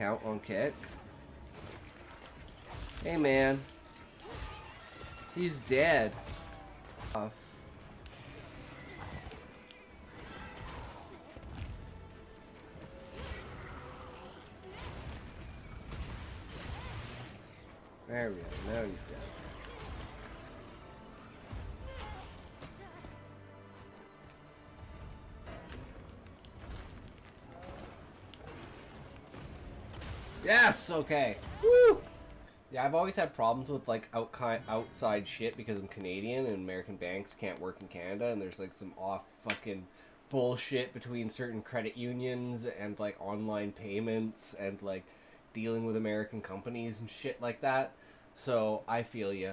Count on kick. Hey man. He's dead. Off. There we go. Now he's dead. Yes! Okay. Woo! Yeah, I've always had problems with like outside shit because I'm Canadian and American banks can't work in Canada, and there's like some off fucking bullshit between certain credit unions and like online payments and like dealing with American companies and shit like that. So I feel ya.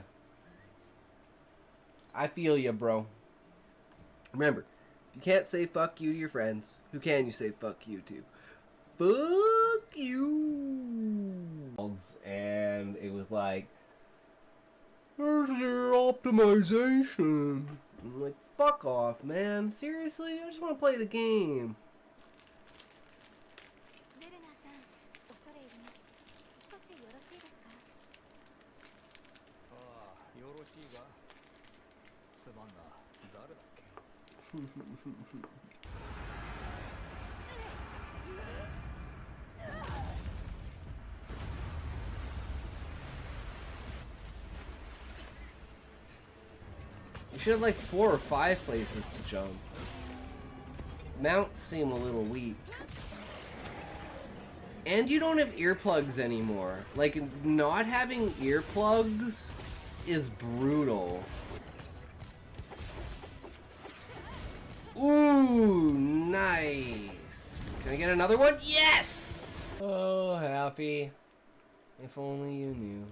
I feel ya, bro. Remember, if you can't say fuck you to your friends, who can you say fuck you to? Fuck you. And it was like, where's your optimization? I'm like, fuck off, man. Seriously? I just want to play the game. You should have like 4 or 5 places to jump. Mounts seem a little weak. And you don't have earplugs anymore. Like, not having earplugs is brutal. Ooh, nice. Can I get another one? Yes! Oh, happy. If only you knew.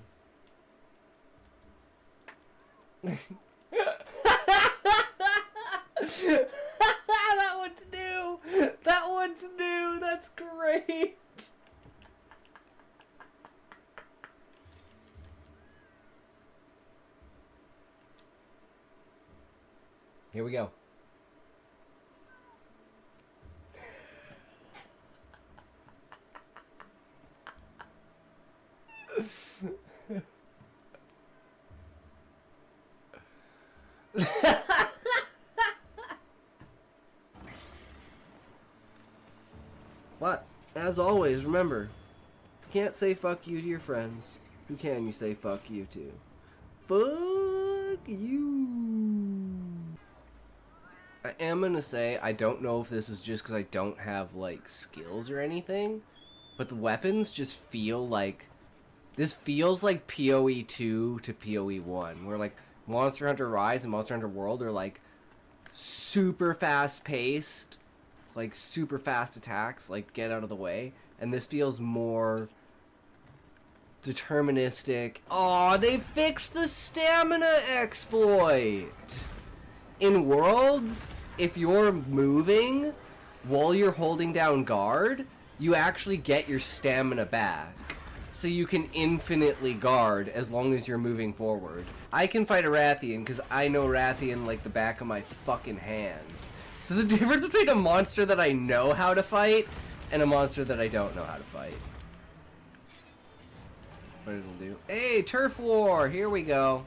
That one's new! That one's new! That's great! Here we go. But, as always, remember, you can't say fuck you to your friends. Who can you say fuck you to? Fuck you! I am gonna say, I don't know if this is just because I don't have, like, skills or anything, but the weapons just feel like... This feels like PoE 2 to PoE 1, where, like, Monster Hunter Rise and Monster Hunter World are, like, super fast-paced, like, super fast attacks, like, get out of the way, and this feels more deterministic. Aw, they fixed the stamina exploit! In Worlds, if you're moving while you're holding down guard, you actually get your stamina back. So you can infinitely guard as long as you're moving forward. I can fight a Rathian because I know Rathian like the back of my fucking hand. So the difference between a monster that I know how to fight and a monster that I don't know how to fight. What it'll do. Hey, Turf War! Here we go.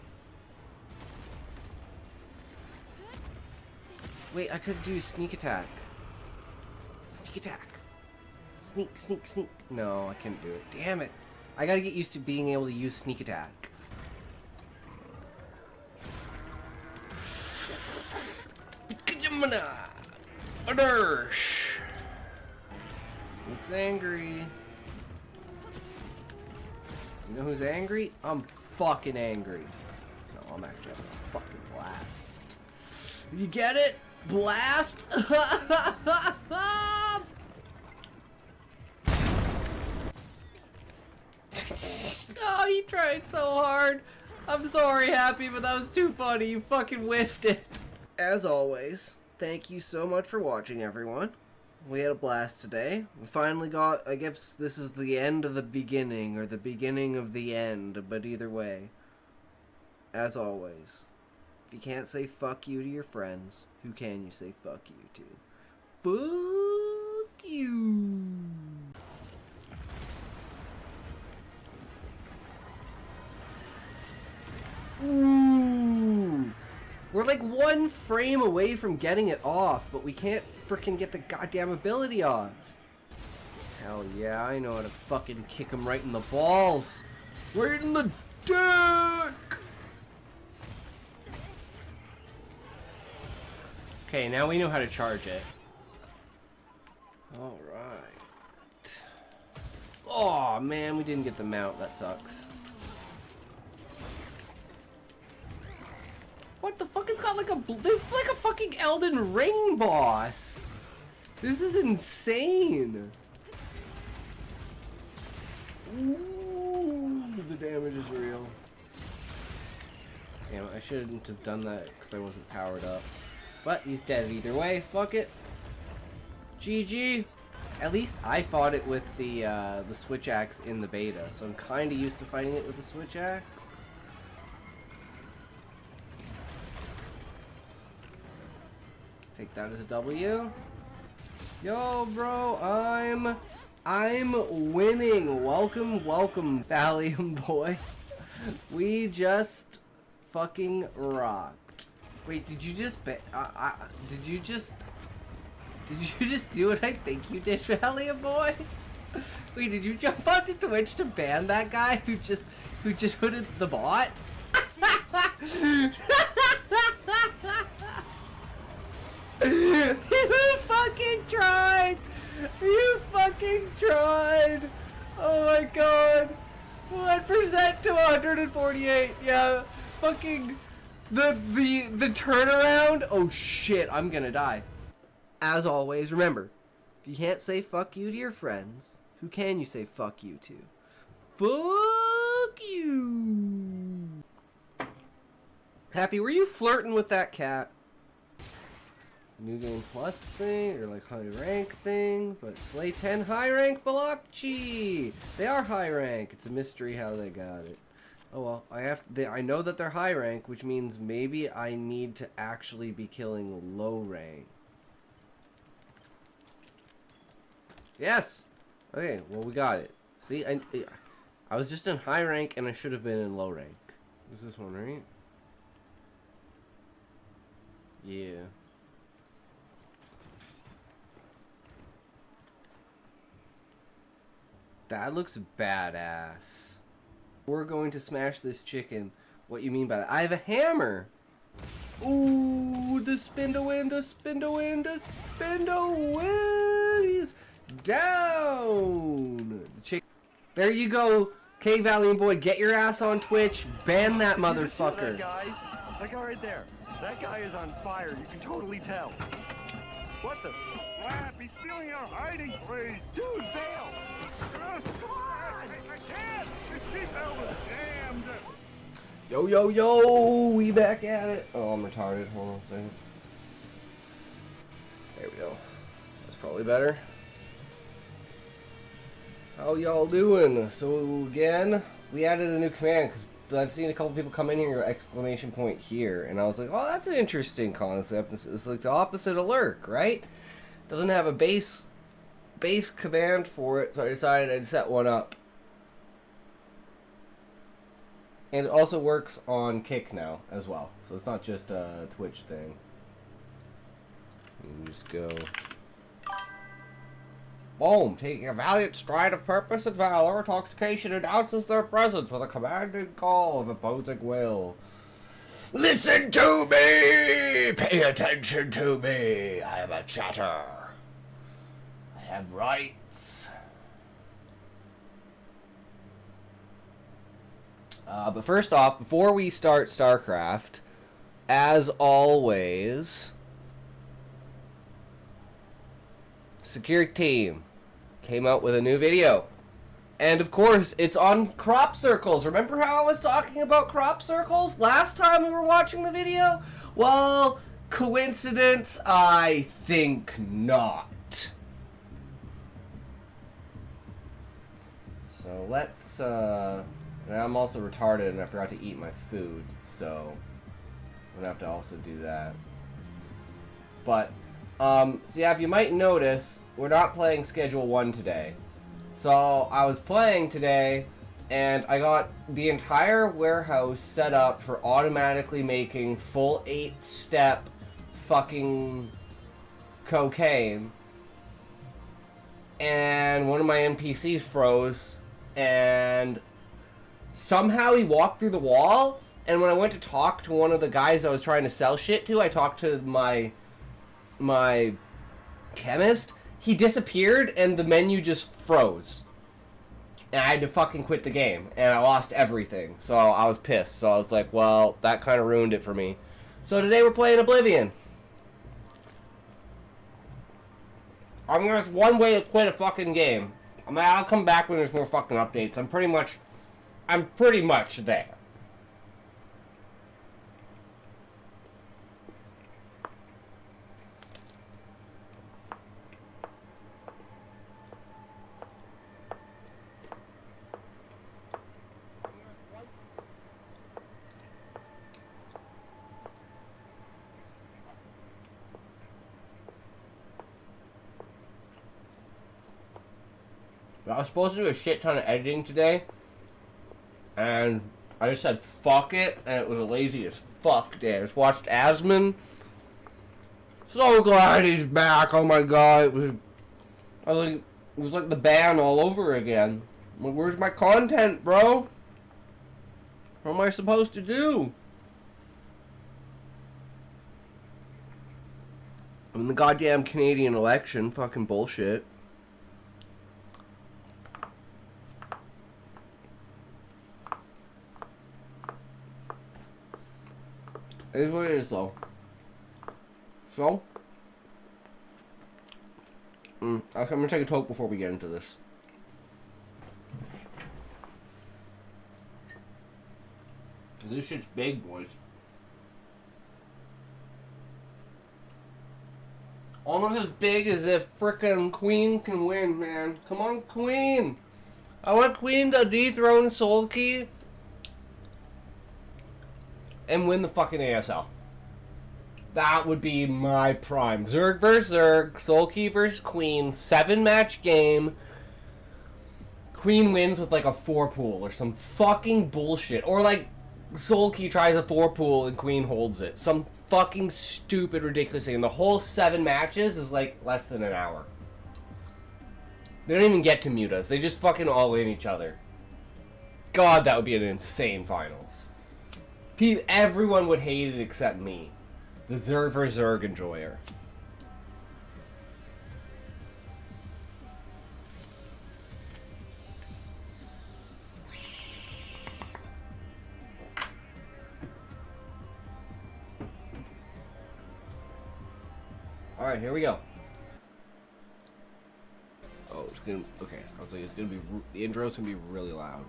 Wait, I could do sneak attack. Sneak attack. Sneak, sneak, sneak. No, I can't do it. Damn it. I gotta get used to being able to use sneak attack. Looks angry. You know who's angry? I'm fucking angry. No, I'm actually having a fucking blast. You get it? Blast? Oh, you tried so hard. I'm sorry, Happy, but that was too funny. You fucking whiffed it. As always, thank you so much for watching, everyone. We had a blast today. We finally got, I guess this is the end of the beginning, or the beginning of the end, but either way. As always, if you can't say fuck you to your friends, who can you say fuck you to? Fuck you! We're like 1 frame away from getting it off, but we can't freaking get the goddamn ability off. Hell yeah, I know how to fucking kick him right in the balls. Right in the dick! Okay, now we know how to charge it. Alright. Oh man, we didn't get the mount. That sucks. What the fuck? It's got like a... This is like a fucking Elden Ring boss. This is insane. Ooh, the damage is real. Damn it, I shouldn't have done that because I wasn't powered up. But he's dead either way. Fuck it. GG. At least I fought it with the switch axe in the beta, so I'm kind of used to fighting it with the switch axe. Take that as a W. Yo, bro, I'm winning. Welcome, welcome, Valium boy. We just fucking rocked. Wait, did you just did you just do what I think you did, Valium boy? Wait, did you jump onto Twitch to ban that guy who just hooded the bot? You fucking tried! You fucking tried! Oh my god! 1% to 148. Yeah, fucking the turnaround. Oh shit! I'm gonna die. As always, remember, if you can't say fuck you to your friends, who can you say fuck you to? Fuck you! Happy, were you flirting with that cat? New game plus thing, or like high rank thing, but Slay 10 high rank Balakchi! They are high rank. It's a mystery how they got it. Oh well, I know that they're high rank, which means maybe I need to actually be killing low rank. Yes! Okay, well we got it. See, I was just in high rank and I should have been in low rank. Is this one, right? Yeah. That looks badass. We're going to smash this chicken. What you mean by that? I have a hammer! Ooh, the spin to win, the spin to win, the spin to win! He's down! The chick. There you go, K Valiant boy. Get your ass on Twitch. Ban that motherfucker. That guy right there. That guy is on fire. You can totally tell. What the? Crap, he's stealing our hiding place! Dude, bail! Come on! I can't! The seatbelt is jammed! Yo, yo, yo! We back at it. Oh, I'm retarded. Hold on a second. There we go. That's probably better. How y'all doing? So again, we added a new command because I've seen a couple people come in here, exclamation point here, and I was like, oh, that's an interesting concept. It's like the opposite of lurk, right? Doesn't have a base command for it, so I decided I'd set one up. And it also works on Kick now as well, so it's not just a Twitch thing. You just go. Boom! Taking a valiant stride of purpose and valor, intoxication announces their presence with a commanding call of opposing will. Listen to me! Pay attention to me! I am a chatter. I have rights. But first off, before we start StarCraft, as always, Security Team came out with a new video. And of course, it's on crop circles. Remember how I was talking about crop circles last time we were watching the video? Well, coincidence? I think not. So let's, and I'm also retarded and I forgot to eat my food, so I'm gonna have to also do that. But, so yeah, if you might notice, we're not playing Schedule 1 today. So I was playing today, And I got the entire warehouse set up for automatically making full 8-step fucking cocaine. And one of my NPCs froze, and somehow he walked through the wall, and when I went to talk to one of the guys I was trying to sell shit to, I talked to my chemist, he disappeared, and the menu just froze. And I had to fucking quit the game, and I lost everything, so I was pissed. So I was like, well, that kind of ruined it for me. So today we're playing Oblivion. I'm gonna, that's one way to quit a fucking game. I mean, I'll come back when there's more fucking updates. I'm pretty much there. I was supposed to do a shit ton of editing today, and I just said fuck it, and it was a lazy as fuck day. I just watched Asmon. So glad he's back. Oh my god, it was like the band all over again. Like, where's my content, bro? What am I supposed to do? I'm in the goddamn Canadian election. Fucking bullshit. It is what it is, though. So, I'm gonna take a toke before we get into this. This shit's big, boys. Almost as big as if frickin' Queen can win, man. Come on, Queen! I want Queen to dethrone Soulkey and win the fucking ASL. That would be my prime. Zerg vs. Zerg, Soulkey vs. Queen, 7-match game. Queen wins with like a 4-pool or some fucking bullshit. Or like Soulkey tries a 4-pool and Queen holds it. Some fucking stupid, ridiculous thing. And the whole 7 matches is like less than an hour. They don't even get to mute us. They just fucking all in each other. God, that would be an insane finals. Everyone would hate it except me. The Zerg vs. Zerg enjoyer. Alright, here we go. Oh, it's gonna... Okay, I was like, it's gonna be... The intro's gonna be really loud.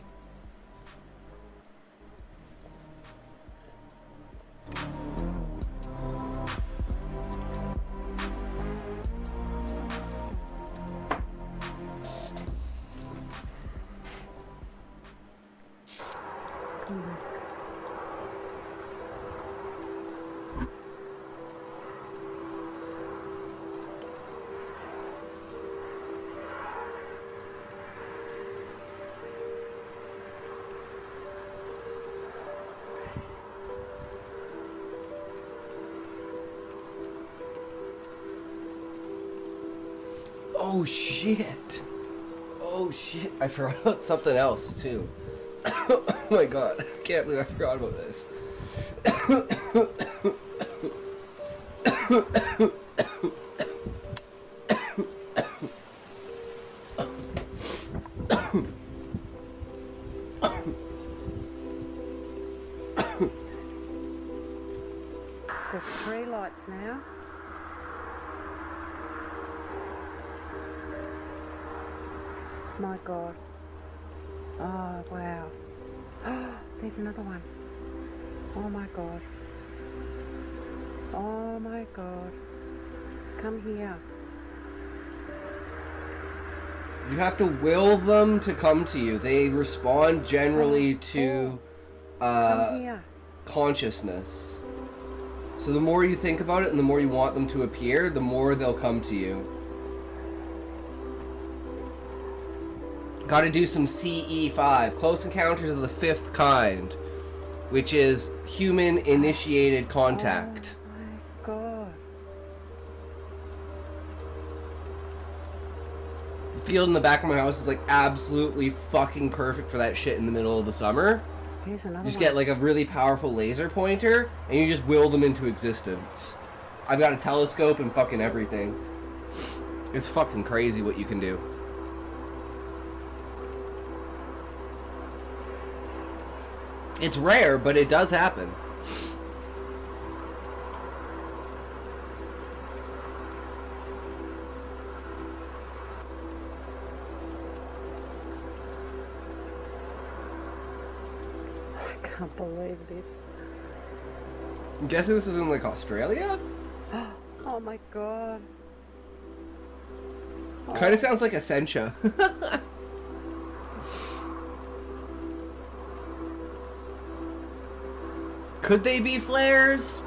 Oh shit! Oh shit! I forgot about something else too. Oh my god! I can't believe I forgot about this. There's 3 lights now. My god. Oh, wow. There's another one. Oh my god. Oh my god. Come here. You have to will them to come to you. They respond generally to Come here. consciousness. So the more you think about it and the more you want them to appear, the more they'll come to you. Gotta do some CE5, Close Encounters of the Fifth Kind, which is human-initiated contact. Oh my god. The field in the back of my house is like absolutely fucking perfect for that shit in the middle of the summer. Here's another You just one. get like a really powerful laser pointer, and you just will them into existence. I've got a telescope and fucking everything. It's fucking crazy what you can do. It's rare, but it does happen. I can't believe this. I'm guessing this is in like Australia? Oh my god. Kind of sounds like Essentia. Could they be flares?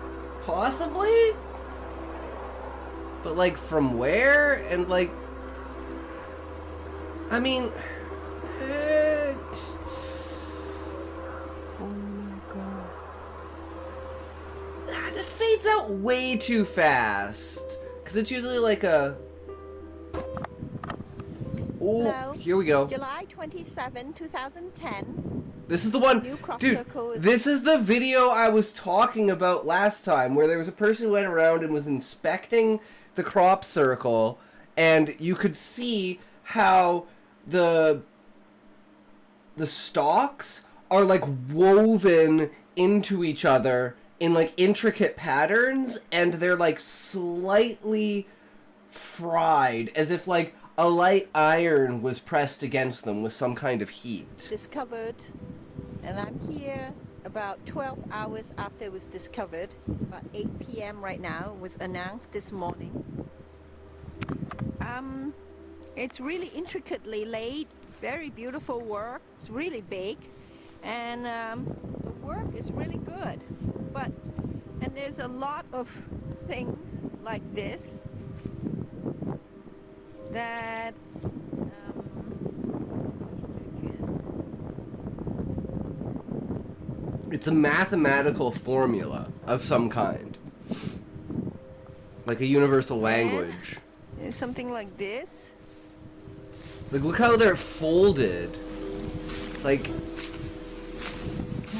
Possibly? But like from where? And like... I mean... Oh my god. That fades out way too fast. Because it's usually like a... Oh, Hello? here we go. July 27, 2010. This is the one, New crop dude, circle is- this is the video I was talking about last time, where there was a person who went around and was inspecting the crop circle, and you could see how the stalks are, like, woven into each other in, like, intricate patterns, and they're, like, slightly fried, as if, like, a light iron was pressed against them with some kind of heat. Discovered, and I'm here about 12 hours after it was discovered. It's about 8 p.m. right now. It was announced this morning. It's really intricately laid, very beautiful work. It's really big, and the work is really good. And there's a lot of things like this that It's a mathematical formula of some kind. Like a universal language. there's something like this. Like, look how they're folded. Like,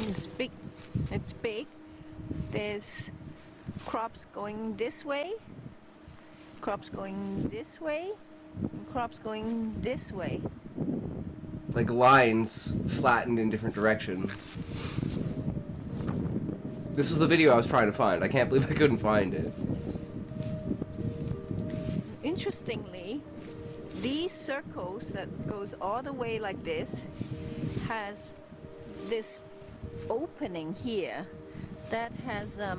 It's big. It's big. There's crops going this way, crops going this way, and crops going this way. like lines flattened in different directions. This was the video I was trying to find. I can't believe I couldn't find it. Interestingly, these circles that goes all the way like this has this opening here that has a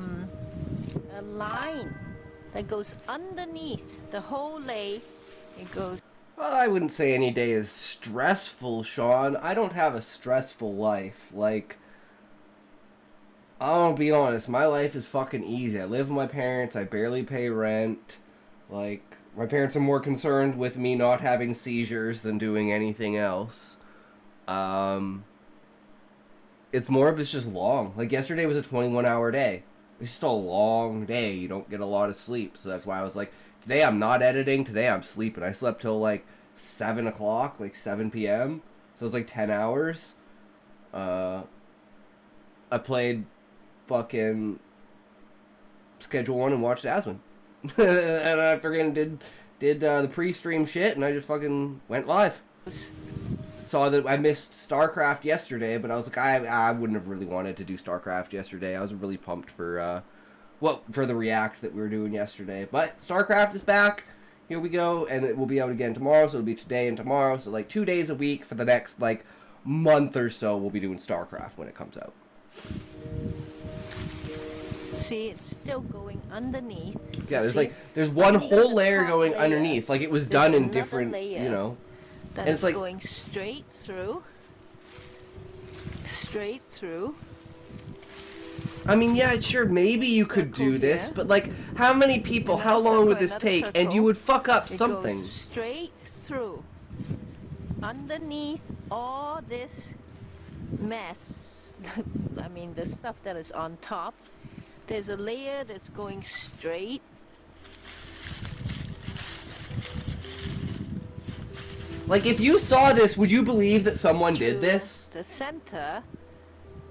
line that goes underneath the whole lay. It goes. Well, I wouldn't say any day is stressful, Sean. I don't have a stressful life. Like, I'll be honest, my life is fucking easy. I live with my parents, I barely pay rent. Like, my parents are more concerned with me not having seizures than doing anything else. It's more of it's just long. Like, yesterday was a 21-hour day. It's just a long day. You don't get a lot of sleep. So that's why I was like, today I'm not editing. Today I'm sleeping. I slept till like 7 o'clock, like 7 p.m. So it was like 10 hours. I played fucking Schedule 1 and watched Aswin. And I freaking did the pre-stream shit, and I just fucking went live. Saw that I missed StarCraft yesterday, but I was like, I wouldn't have really wanted to do StarCraft yesterday. I was really pumped for for the React that we were doing yesterday. But StarCraft is back. Here we go, and it will be out again tomorrow, so it'll be today and tomorrow. So like 2 days a week for the next like month or so, we'll be doing StarCraft when it comes out. See, it's still going underneath. Yeah, there's See, like there's one under whole the layer top going layer, underneath, like it was there's done in another different, layer you know. That And it's is like going straight through. Straight through. I mean, yeah, sure, maybe you could Circle do this, here. but like, how many people, how Another long would circle, this another take? And circle. you would fuck up It something. goes straight through. underneath all this mess, I mean the stuff that is on top, there's a layer that's going straight. Like, if you saw this, would you believe that someone did to this? the center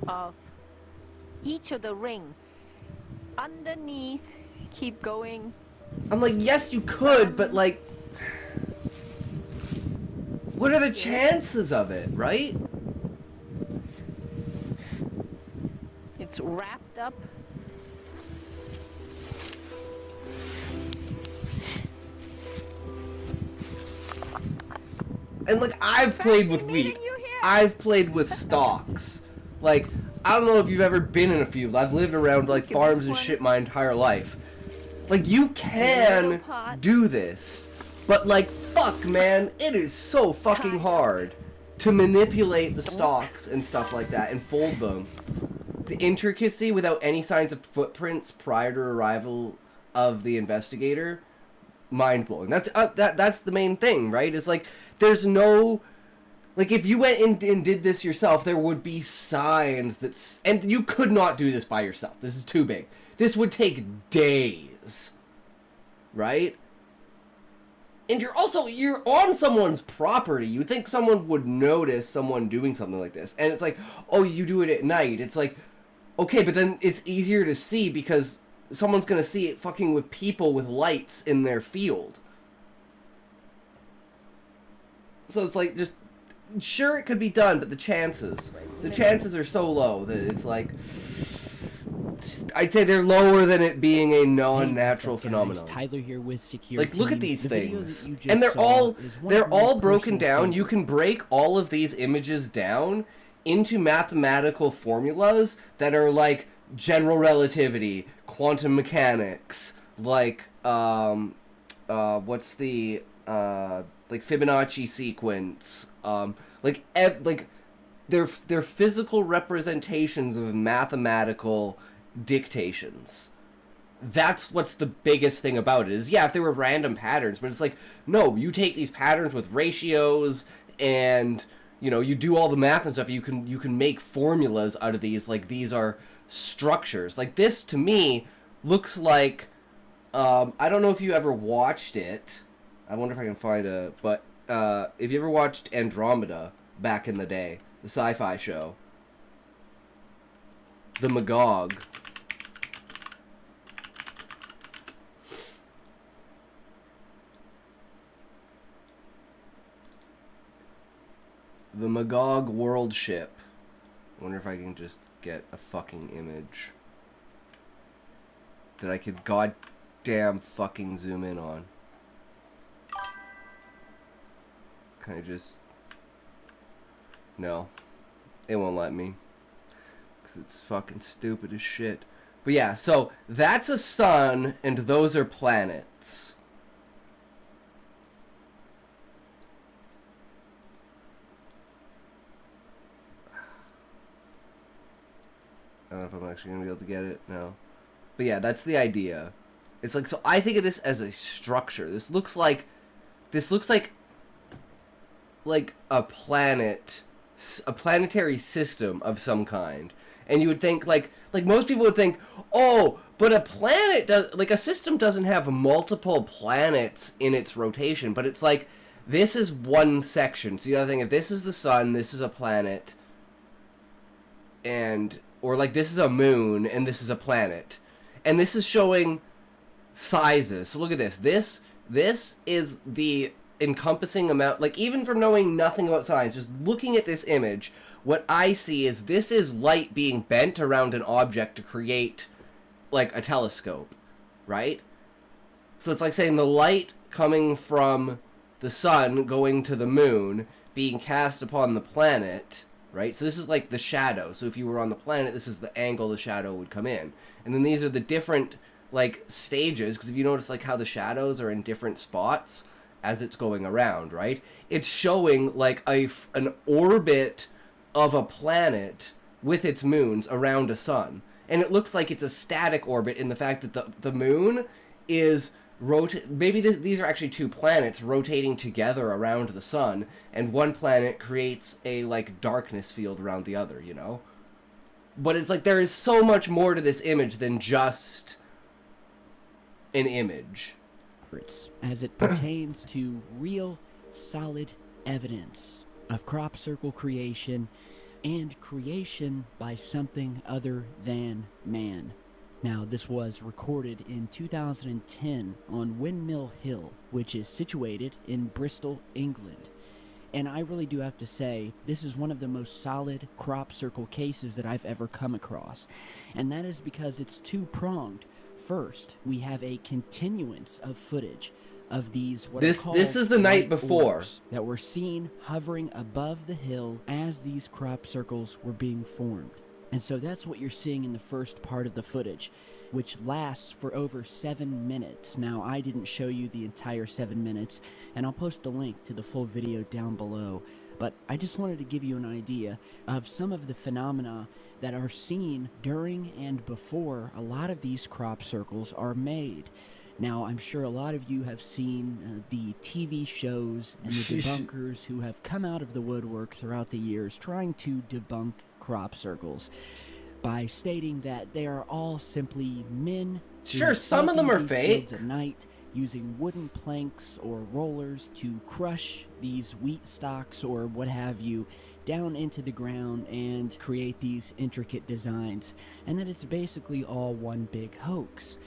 of each of the ring. Underneath, keep going. I'm like, yes, you could, but like, what are the chances of it, right? It's wrapped up. And like, I've played with wheat. I've played with stalks. Like, I don't know if you've ever been in a field. I've lived around like farms and shit my entire life. Like, you can do this, but like, fuck, man, it is so fucking hard to manipulate the stalks and stuff like that and fold them. The intricacy without any signs of footprints prior to arrival of the investigator, mind blowing. That's the main thing, right? It's like, there's no, like, if you went and did this yourself, there would be signs that, and you could not do this by yourself. This is too big. This would take days, right? And you're on someone's property. You'd think someone would notice someone doing something like this. And it's like, oh, you do it at night. It's like, okay, but then it's easier to see because someone's gonna see it fucking with people with lights in their field. So it's like, just, sure, it could be done, but the chances are so low that it's like, I'd say they're lower than it being a non-natural phenomenon. Tyler here with Security. Like, look at these things, and they're all broken down. You can break all of these images down into mathematical formulas that are like general relativity, quantum mechanics, like what's the like Fibonacci sequence, like they're physical representations of mathematical dictations. That's what's the biggest thing about it is, yeah, if they were random patterns, but it's like, no, you take these patterns with ratios and, you know, you do all the math and stuff, you can make formulas out of these, like, these are structures. Like, this, to me, looks like, I don't know if you ever watched it, I wonder if I can find a, but, if you ever watched Andromeda back in the day, the sci-fi show, the Magog. The Magog world ship. I wonder if I can just get a fucking image that I could goddamn fucking zoom in on. Can I just... No. It won't let me. Because it's fucking stupid as shit. But yeah, so that's a sun, and those are planets. I don't know if I'm actually going to be able to get it. No. But yeah, that's the idea. It's like, so I think of this as a structure. This looks like a planet, a planetary system of some kind. And you would think, like most people would think, oh, but a planet does, like, a system doesn't have multiple planets in its rotation. But it's like, this is one section. So you gotta think, if this is the sun, this is a planet, and, or like, this is a moon, and this is a planet. And this is showing sizes. So look at this. This is the encompassing amount, like, even from knowing nothing about science, just looking at this image, what I see is this is light being bent around an object to create, like, a telescope, right? So it's like saying the light coming from the sun going to the moon being cast upon the planet, right? So this is like the shadow. So if you were on the planet, this is the angle the shadow would come in. And then these are the different, like, stages, because if you notice, like, how the shadows are in different spots as it's going around, right? It's showing, like, an orbit of a planet with its moons around a sun. And it looks like it's a static orbit in the fact that the moon is maybe these are actually two planets rotating together around the sun, and one planet creates a, like, darkness field around the other, you know? But it's like there is so much more to this image than just an image. As it pertains to real, solid evidence of crop circle creation and creation by something other than man. Now, this was recorded in 2010 on Windmill Hill, which is situated in Bristol, England. And I really do have to say, this is one of the most solid crop circle cases that I've ever come across. And that is because it's two-pronged. First, we have a continuance of footage of these this is the night before that were seen hovering above the hill as these crop circles were being formed. And so that's what you're seeing in the first part of the footage, which lasts for over 7 minutes. Now, I didn't show you the entire 7 minutes, and I'll post a link to the full video down below. But I just wanted to give you an idea of some of the phenomena that are seen during and before a lot of these crop circles are made. Now, I'm sure a lot of you have seen the TV shows and the debunkers who have come out of the woodwork throughout the years trying to debunk crop circles by stating that they are all simply men. Sure, some of them are fake. At night, using wooden planks or rollers to crush these wheat stalks or what have you down into the ground and create these intricate designs, and that it's basically all one big hoax.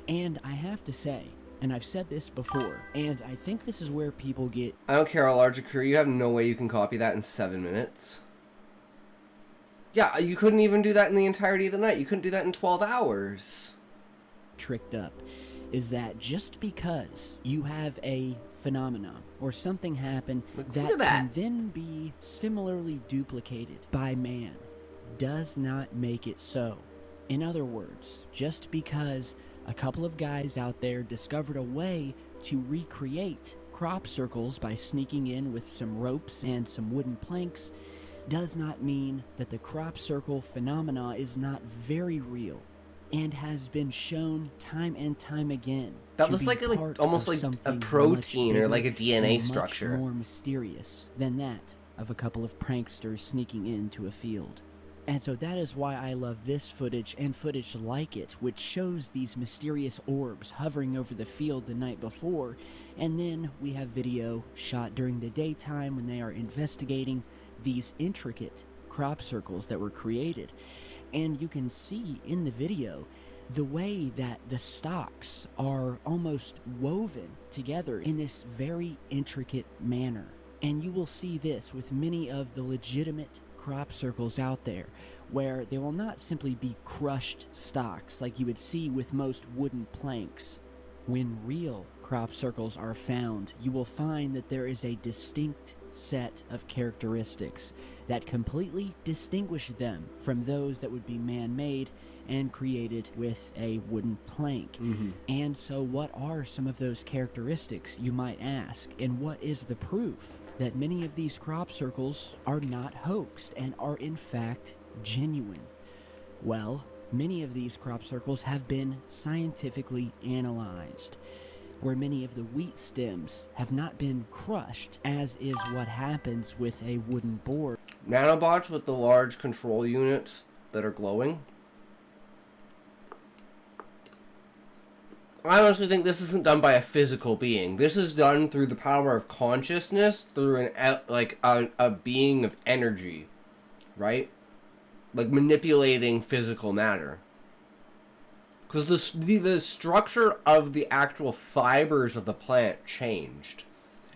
And I have to say, and I've said this before, and I think this is where people get... I don't care how large a crew, you have no way you can copy that in 7 minutes. Yeah, you couldn't even do that in the entirety of the night. You couldn't do that in 12 hours. Tricked up is that just because you have a phenomenon or something happen that can then be similarly duplicated by man does not make it so. In other words, just because a couple of guys out there discovered a way to recreate crop circles by sneaking in with some ropes and some wooden planks does not mean that the crop circle phenomena is not very real and has been shown time and time again. That was like almost like a protein or like a DNA structure. Much more mysterious than that of a couple of pranksters sneaking into a field. And so that is why I love this footage and footage like it, which shows these mysterious orbs hovering over the field the night before, and then we have video shot during the daytime when they are investigating these intricate crop circles that were created. And you can see in the video the way that the stalks are almost woven together in this very intricate manner. And you will see this with many of the legitimate crop circles out there, where they will not simply be crushed stalks like you would see with most wooden planks. When real crop circles are found, you will find that there is a distinct set of characteristics that completely distinguish them from those that would be man-made and created with a wooden plank. And so what are some of those characteristics, you might ask, and what is the proof that many of these crop circles are not hoaxed and are in fact genuine? Well, many of these crop circles have been scientifically analyzed, where many of the wheat stems have not been crushed, as is what happens with a wooden board. Nanobots with the large control units that are glowing. I honestly think this isn't done by a physical being. This is done through the power of consciousness, through a being of energy, right? Like manipulating physical matter. Because the structure of the actual fibers of the plant changed.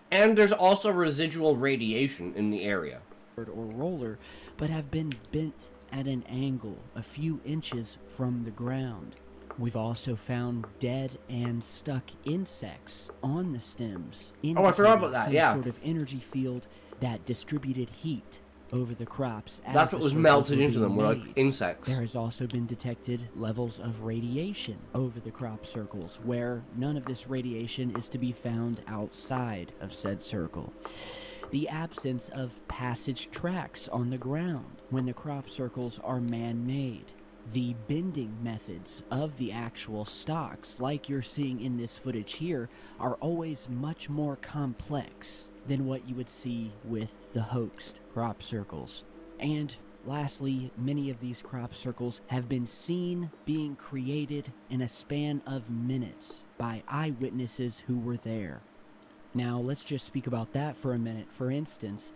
And there's also residual radiation in the area. Or roller, but have been bent at an angle a few inches from the ground. We've also found dead and stuck insects on the stems. Oh, I forgot about that, yeah. Some sort of energy field that distributed heat over the crops. That's what was melted into them, were like insects. There has also been detected levels of radiation over the crop circles, where none of this radiation is to be found outside of said circle. The absence of passage tracks on the ground when the crop circles are man-made. The bending methods of the actual stalks, like you're seeing in this footage here, are always much more complex than what you would see with the hoaxed crop circles. And lastly, many of these crop circles have been seen being created in a span of minutes by eyewitnesses who were there. Now, let's just speak about that for a minute. For instance,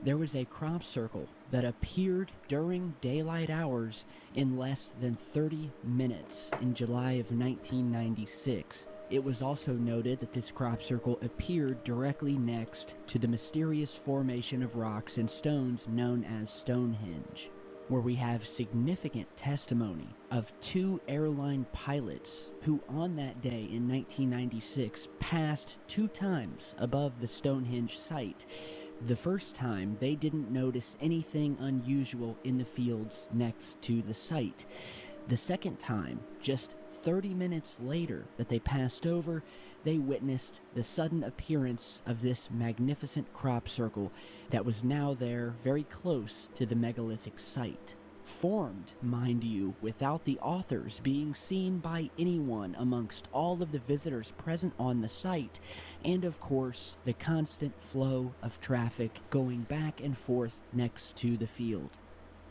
there was a crop circle that appeared during daylight hours in less than 30 minutes in July of 1996. It was also noted that this crop circle appeared directly next to the mysterious formation of rocks and stones known as Stonehenge, where we have significant testimony of 2 airline pilots who on that day in 1996 passed 2 times above the Stonehenge site. The first time, they didn't notice anything unusual in the fields next to the site. The second time, just 30 minutes later that they passed over, they witnessed the sudden appearance of this magnificent crop circle that was now there very close to the megalithic site. Formed, mind you, without the authors being seen by anyone amongst all of the visitors present on the site, and of course, the constant flow of traffic going back and forth next to the field.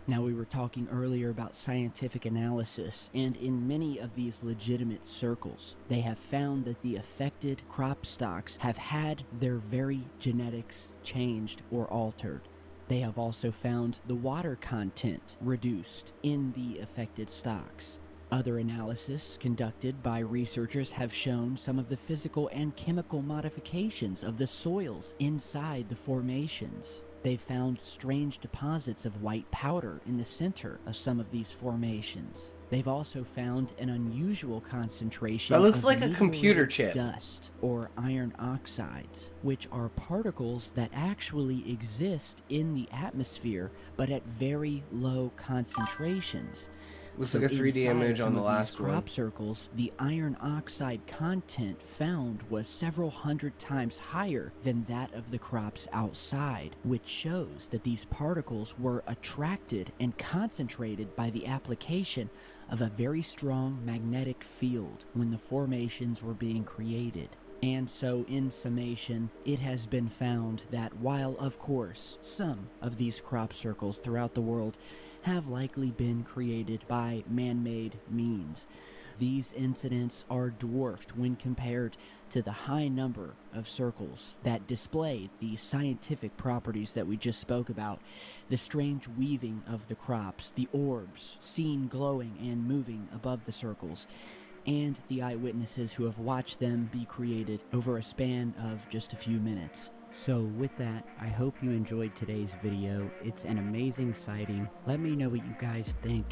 Now, we were talking earlier about scientific analysis, and in many of these legitimate circles, they have found that the affected crop stocks have had their very genetics changed or altered. They have also found the water content reduced in the affected stocks. Other analysis conducted by researchers have shown some of the physical and chemical modifications of the soils inside the formations. They've found strange deposits of white powder in the center of some of these formations. They've also found an unusual concentration That looks of like a computer mutilated chip. dust or iron oxides, which are particles that actually exist in the atmosphere, but at very low concentrations. Looks like a 3D inside image some on the of these last crop one. circles, the iron oxide content found was several hundred times higher than that of the crops outside, which shows that these particles were attracted and concentrated by the application of a very strong magnetic field when the formations were being created. And so, in summation, it has been found that while, of course, some of these crop circles throughout the world have likely been created by man-made means, these incidents are dwarfed when compared to the high number of circles that display the scientific properties that we just spoke about, the strange weaving of the crops, the orbs seen glowing and moving above the circles, and the eyewitnesses who have watched them be created over a span of just a few minutes. So with that, I hope you enjoyed today's video. It's an amazing sighting. Let me know what you guys think.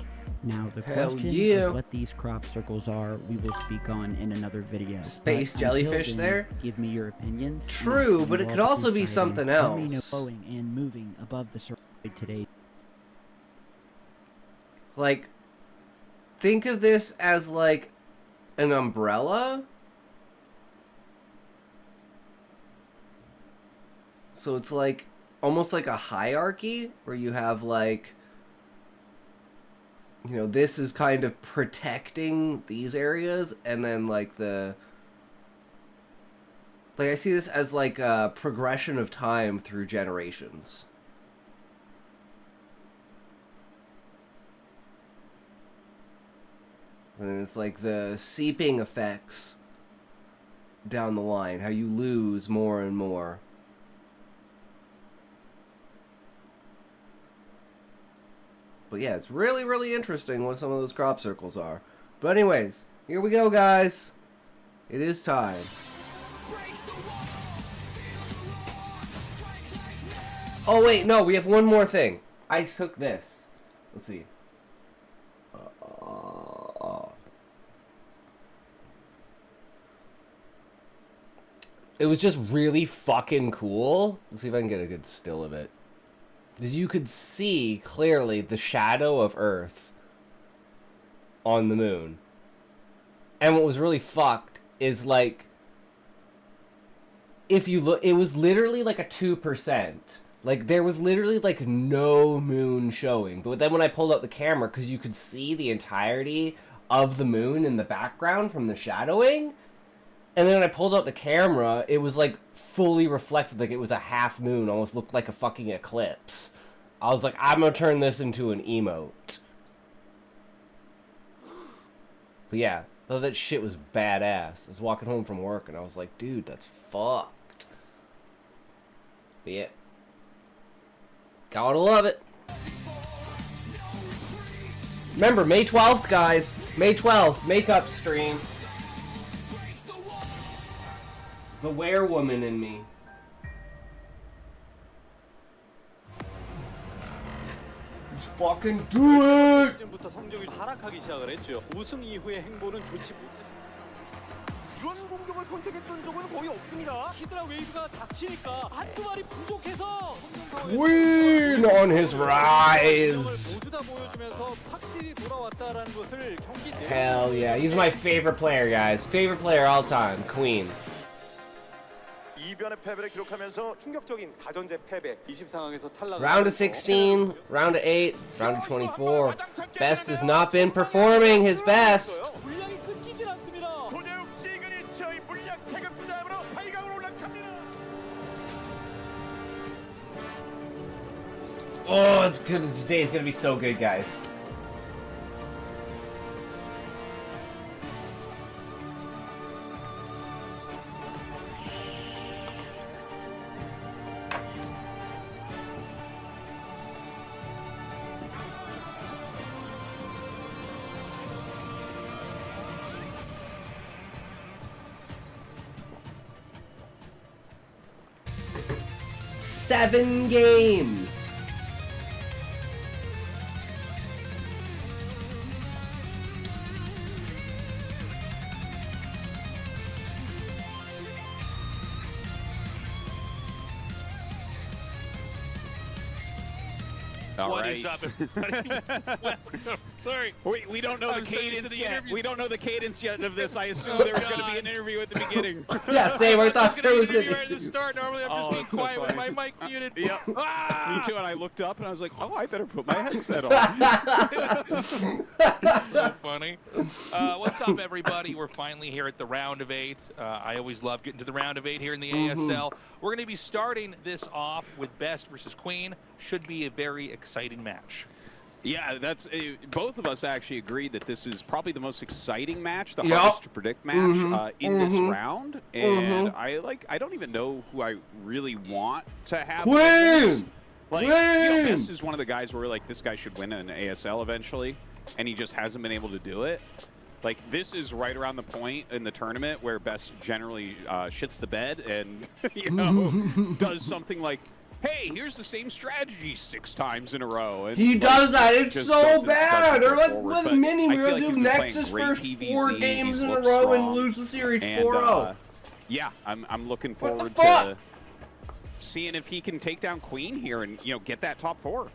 Now, the Hell question yeah. of what these crop circles are, we will speak on in another video. Space But jellyfish until then, there? Give me your opinions. True, I'll but see it you could all also this be sighting. something Let me know else. glowing and moving above the circle today. Like, think of this as like an umbrella. So it's like almost like a hierarchy where you have like, you know, this is kind of protecting these areas, and then like I see this as like a progression of time through generations. And it's like the seeping effects down the line, how you lose more and more. But yeah, it's really, really interesting what some of those crop circles are. But anyways, here we go, guys. It is time. Oh wait, no, we have one more thing. I took this. Let's see. It was just really fucking cool. Let's see if I can get a good still of it. Because you could see clearly the shadow of Earth on the moon. And what was really fucked is like, if you look, it was literally like a 2% Like, there was literally, like, no moon showing. But then when I pulled out the camera, because you could see the entirety of the moon in the background from the shadowing, and then when I pulled out the camera, it was, like, fully reflected, like it was a half moon, almost looked like a fucking eclipse. I was like, I'm gonna turn this into an emote. But yeah, though that shit was badass. I was walking home from work, and I was like, dude, that's fucked. But yeah. Gotta love it. Remember, May 12th, guys. May 12th, makeup stream. The werewoman in me. Let's fucking do it! 부터 성적이 하락하기 시작을 했죠. 우승 이후의 행보는 좋지 못했습니다. 이런 공격을 선택했던 적은 거의 없습니다. 히드라 웨이브가 닥치니까 한두 마리 부족해서 Queen on his rise. 모두 다 보여주면서 확실히 돌아왔다라는 것을 경기 내내 Hell yeah, he's my favorite player, guys. Favorite player all time, Queen. 이변의 패배를 기록하면서 충격적인 다전제 패배. 20상황에서 탈락. Round of 16, round of 8, round of 24. Best has not been performing his best. 분량이 끊기질 않습니다. 고대욱 시그니처의 물량 체급자으로 8강으로 올라갑니다. Oh, it's good. Today is gonna be so good, guys. Seven games. What is up, everybody? Welcome. Sorry. We don't know the cadence yet. Interview. We don't know the cadence yet of this. I assume there was going to be an interview at the beginning. Yeah, same. I thought there was gonna gonna be right at the start. Normally, I'm just being that's so quiet with funny. my mic muted. Yep. Ah! Me too. And I looked up and I was like, oh, I better put my headset on. So funny. What's up, everybody? We're finally here at the round of 8. I always love getting to the round of 8 here in the ASL. We're going to be starting this off with Best versus Queen. Should be a very exciting match. Yeah, that's both of us actually agreed that this is probably the most exciting match, the Yep. hardest to predict match in this round. And I don't even know who I really want to have win this. Queen! Like, you know, Queen! Best is one of the guys where we're like, this guy should win an ASL eventually, and he just hasn't been able to do it. Like, this is right around the point in the tournament where Best generally shits the bed and, you know, does something like, hey, here's the same strategy 6 times in a row. And, He like, does that. It's just so doesn't bad. go Or like forward. with But Mini, I we'll feel like do he's been playing Nexus great first PVZ. 4 He's games in a looked row strong. and lose the series And, 4-0. yeah, I'm looking What the forward fuck? to seeing if he can take down Queen here and, you know, get that top 4.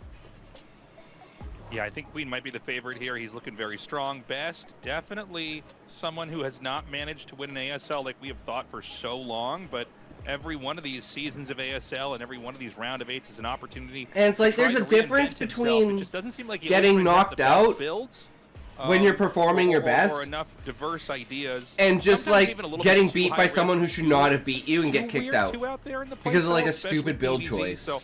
Yeah, I think Queen might be the favorite here. He's looking very strong. Best, definitely someone who has not managed to win an ASL like we have thought for so long, but every one of these seasons of ASL and every one of these round of 8s is an opportunity. And it's like to try there's a to difference reinvent himself. between It just doesn't seem like he getting always brings out knocked the best out builds, when you're performing your best or enough diverse ideas, and just Sometimes like even a little getting bit too beat high by risk, someone who should not have beat you and too get kicked weird, out too out there in the because of like a especially stupid build PvZ. choice. So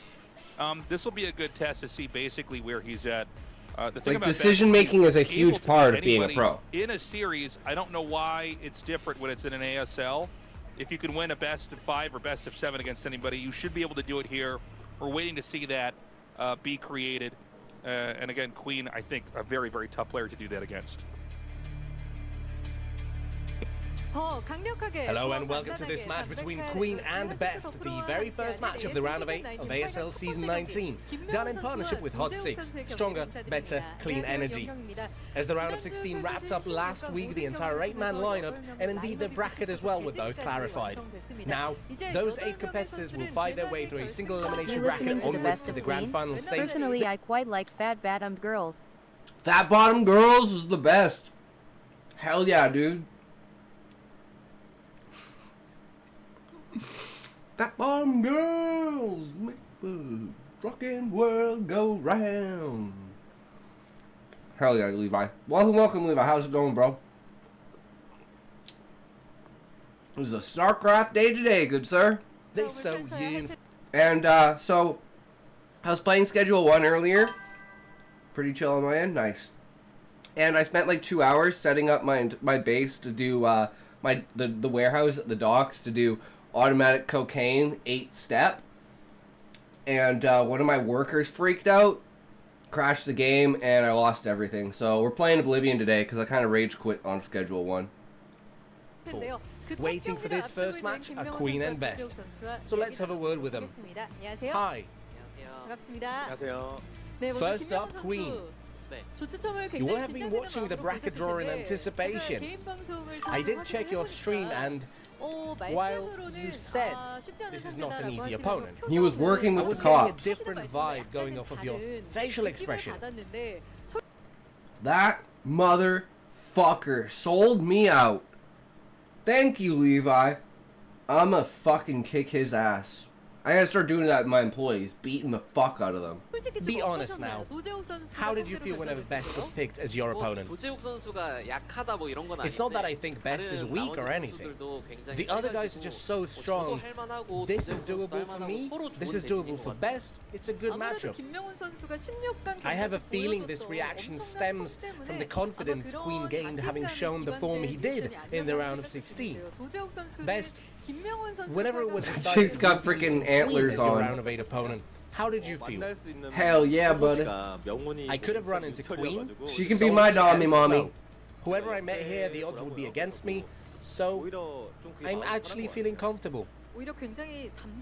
this will be a good test to see basically where he's at. The thing Like, about Best decision-making he's is a able huge to beat part of being a anybody pro. In a series, I don't know why it's different when it's in an ASL. If you can win a best of 5 or best of 7 against anybody, you should be able to do it here. We're waiting to see that be created. And again, Queen, I think, a very, very tough player to do that against. Hello and welcome to this match between Queen and Best, the very first match of the round of 8 of ASL Season 19, done in partnership with Hot 6, Stronger, Better, Clean Energy. As the round of 16 wrapped up last week, the entire 8-man lineup, and indeed the bracket as well, were both clarified. Now, those 8 competitors will fight their way through a single elimination bracket onwards to the grand final stage. Personally, I quite like fat-bottomed girls. Fat bottom girls is the best. Hell yeah, dude. Fat bottom girls make Fucking world go round. Hell yeah, Levi. Welcome, Levi. How's it going, bro? It was a StarCraft day today, good sir. They so And, so, I was playing Schedule 1 earlier. Pretty chill on my end. Nice. And I spent like 2 hours setting up my base to do, the warehouse at the docks to do automatic cocaine 8-step. And, one of my workers freaked out, crashed the game, and I lost everything. So, we're playing Oblivion today, because I kind of rage quit on Schedule 1. Waiting for this first match are Queen and Best. So let's have a word with them. Hi. First up, Queen. You will have been watching the bracket draw in anticipation. I did check your stream and, while you said this is not an easy opponent, He was working with I was the getting a cops. different vibe going off of your facial expression. That motherfucker sold me out. Thank you, Levi. I'ma fucking kick his ass. I gotta start doing that with my employees, beating the fuck out of them. Be honest now. How did you feel whenever Best was picked as your opponent? It's not that I think Best is weak or anything. The other guys are just so strong. This is doable for me. This is doable for Best. It's a good matchup. I have a feeling this reaction stems from the confidence Queen gained having shown the form he did in the round of 16. Best, whenever it was decided Chick's got freaking antlers as your on. round of 8 opponent, how did you feel? Hell yeah, buddy. I could have run into Queen. She can be my dommy mommy. Slow. Whoever I met here, the odds would be against me, so I'm actually feeling comfortable.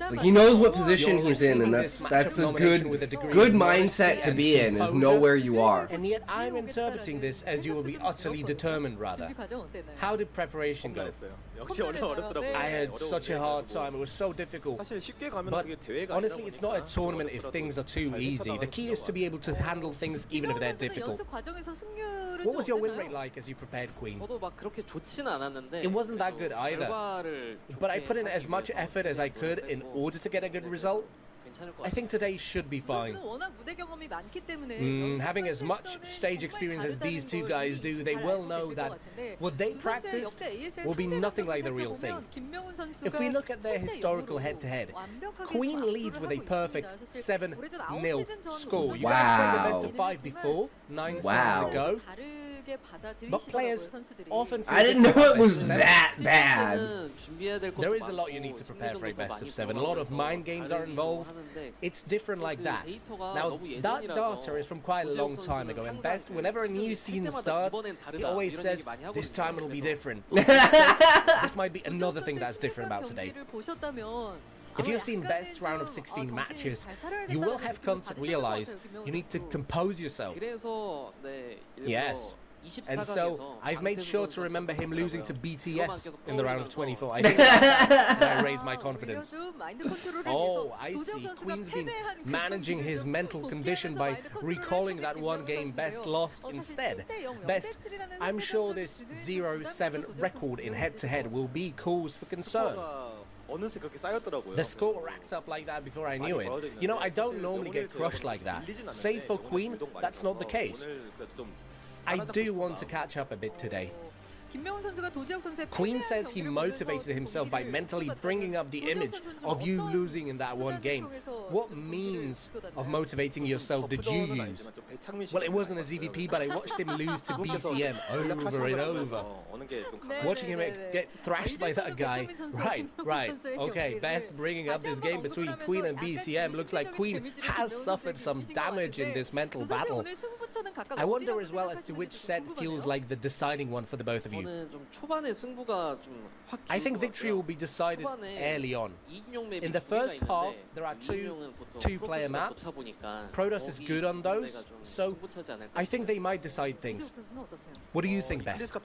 So he knows what position he's in, and that's a good mindset to be in, is know where you are. And yet I'm interpreting this as you will be utterly determined, rather. How did preparation go? I had such a hard time. It was so difficult. But honestly, it's not a tournament if things are too easy. The key is to be able to handle things even if they're difficult. What was your win rate like as you prepared Queen? It wasn't that good either. But I put in as much effort as I could in order to get a good result. I think today should be fine. Having as much stage experience as these two guys do, they well know that what they practiced will be nothing like the real thing. If we look at their historical head-to-head, Queen leads with a perfect 7-0 score. You guys played the best of 5 before, 9 seasons ago. But players often feel I didn't know it was that bad. There is a lot you need to prepare for a best of 7. A lot of mind games are involved. It's different like that. Now, that data is from quite a long time ago, and Best, whenever a new season starts, he always says, this time it'll be different. So, this might be another thing that's different about today. If you've seen Best's round of 16 matches, you will have come to realize you need to compose yourself. Yes. And so, I've made sure to remember him losing to BTS in the round of 24. I think that I raised my confidence. Oh, I see. Queen's been managing his mental condition by recalling that one game Best lost instead. Best, I'm sure this 0-7 record in head-to-head will be cause for concern. The score racked up like that before I knew it. You know, I don't normally get crushed like that. Save for Queen, that's not the case. I do want to catch up a bit today. Queen says he motivated himself by mentally bringing up the image of you losing in that one game. What means of motivating yourself did you use? Well, it wasn't a ZVP, but I watched him lose to BCM over and over. Watching him get thrashed by that guy. Right. Okay, Best bringing up this game between Queen and BCM. Looks like Queen has suffered some damage in this mental battle. I wonder as well as to which set feels like the deciding one for the both of you. I think victory will be decided early on. In the first half, there are two-player maps. Protoss is good on those, so I think they might decide things. What do you think, Best?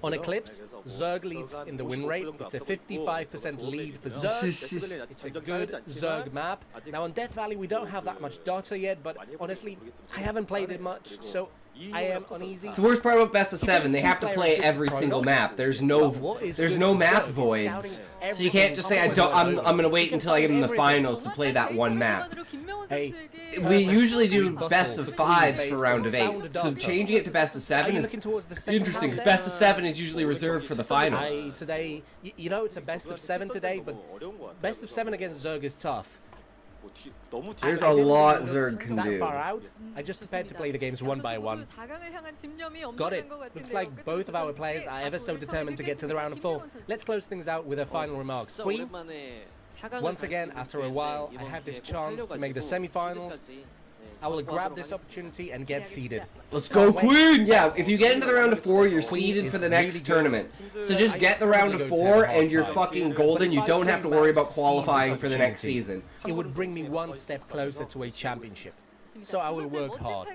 On Eclipse, Zerg leads in the win rate. It's a 55% lead for Zerg. It's a good Zerg map. Now on Death Valley, we don't have that much data yet, but honestly, I haven't played played it much, so I am uneasy. It's the worst part about best of 7. They have to play every single map. There's no map voids, so you can't just say I'm gonna wait until I get in the finals to play that one map. We usually do best of 5s for round of 8, so changing it to best of 7 is interesting because best of 7 is usually reserved for the finals. Today, you know, it's a best of 7 today, but best of 7 against Zerg is tough. There's a lot Zerg can do. That far out, I just prepared to play the games one by one. Got it. Looks like both of our players are ever so determined to get to the round of 4. Let's close things out with our final remarks. Queen, once again, after a while, I have this chance to make the semi-finals. I will grab this opportunity and get seeded. Let's go, Queen! Yeah, if you get into the round of 4, you're seeded for the next tournament. So just get the round of 4 and you're fucking golden. You don't have to worry about qualifying for the next season. It would bring me one step closer to a championship. So I will work hard.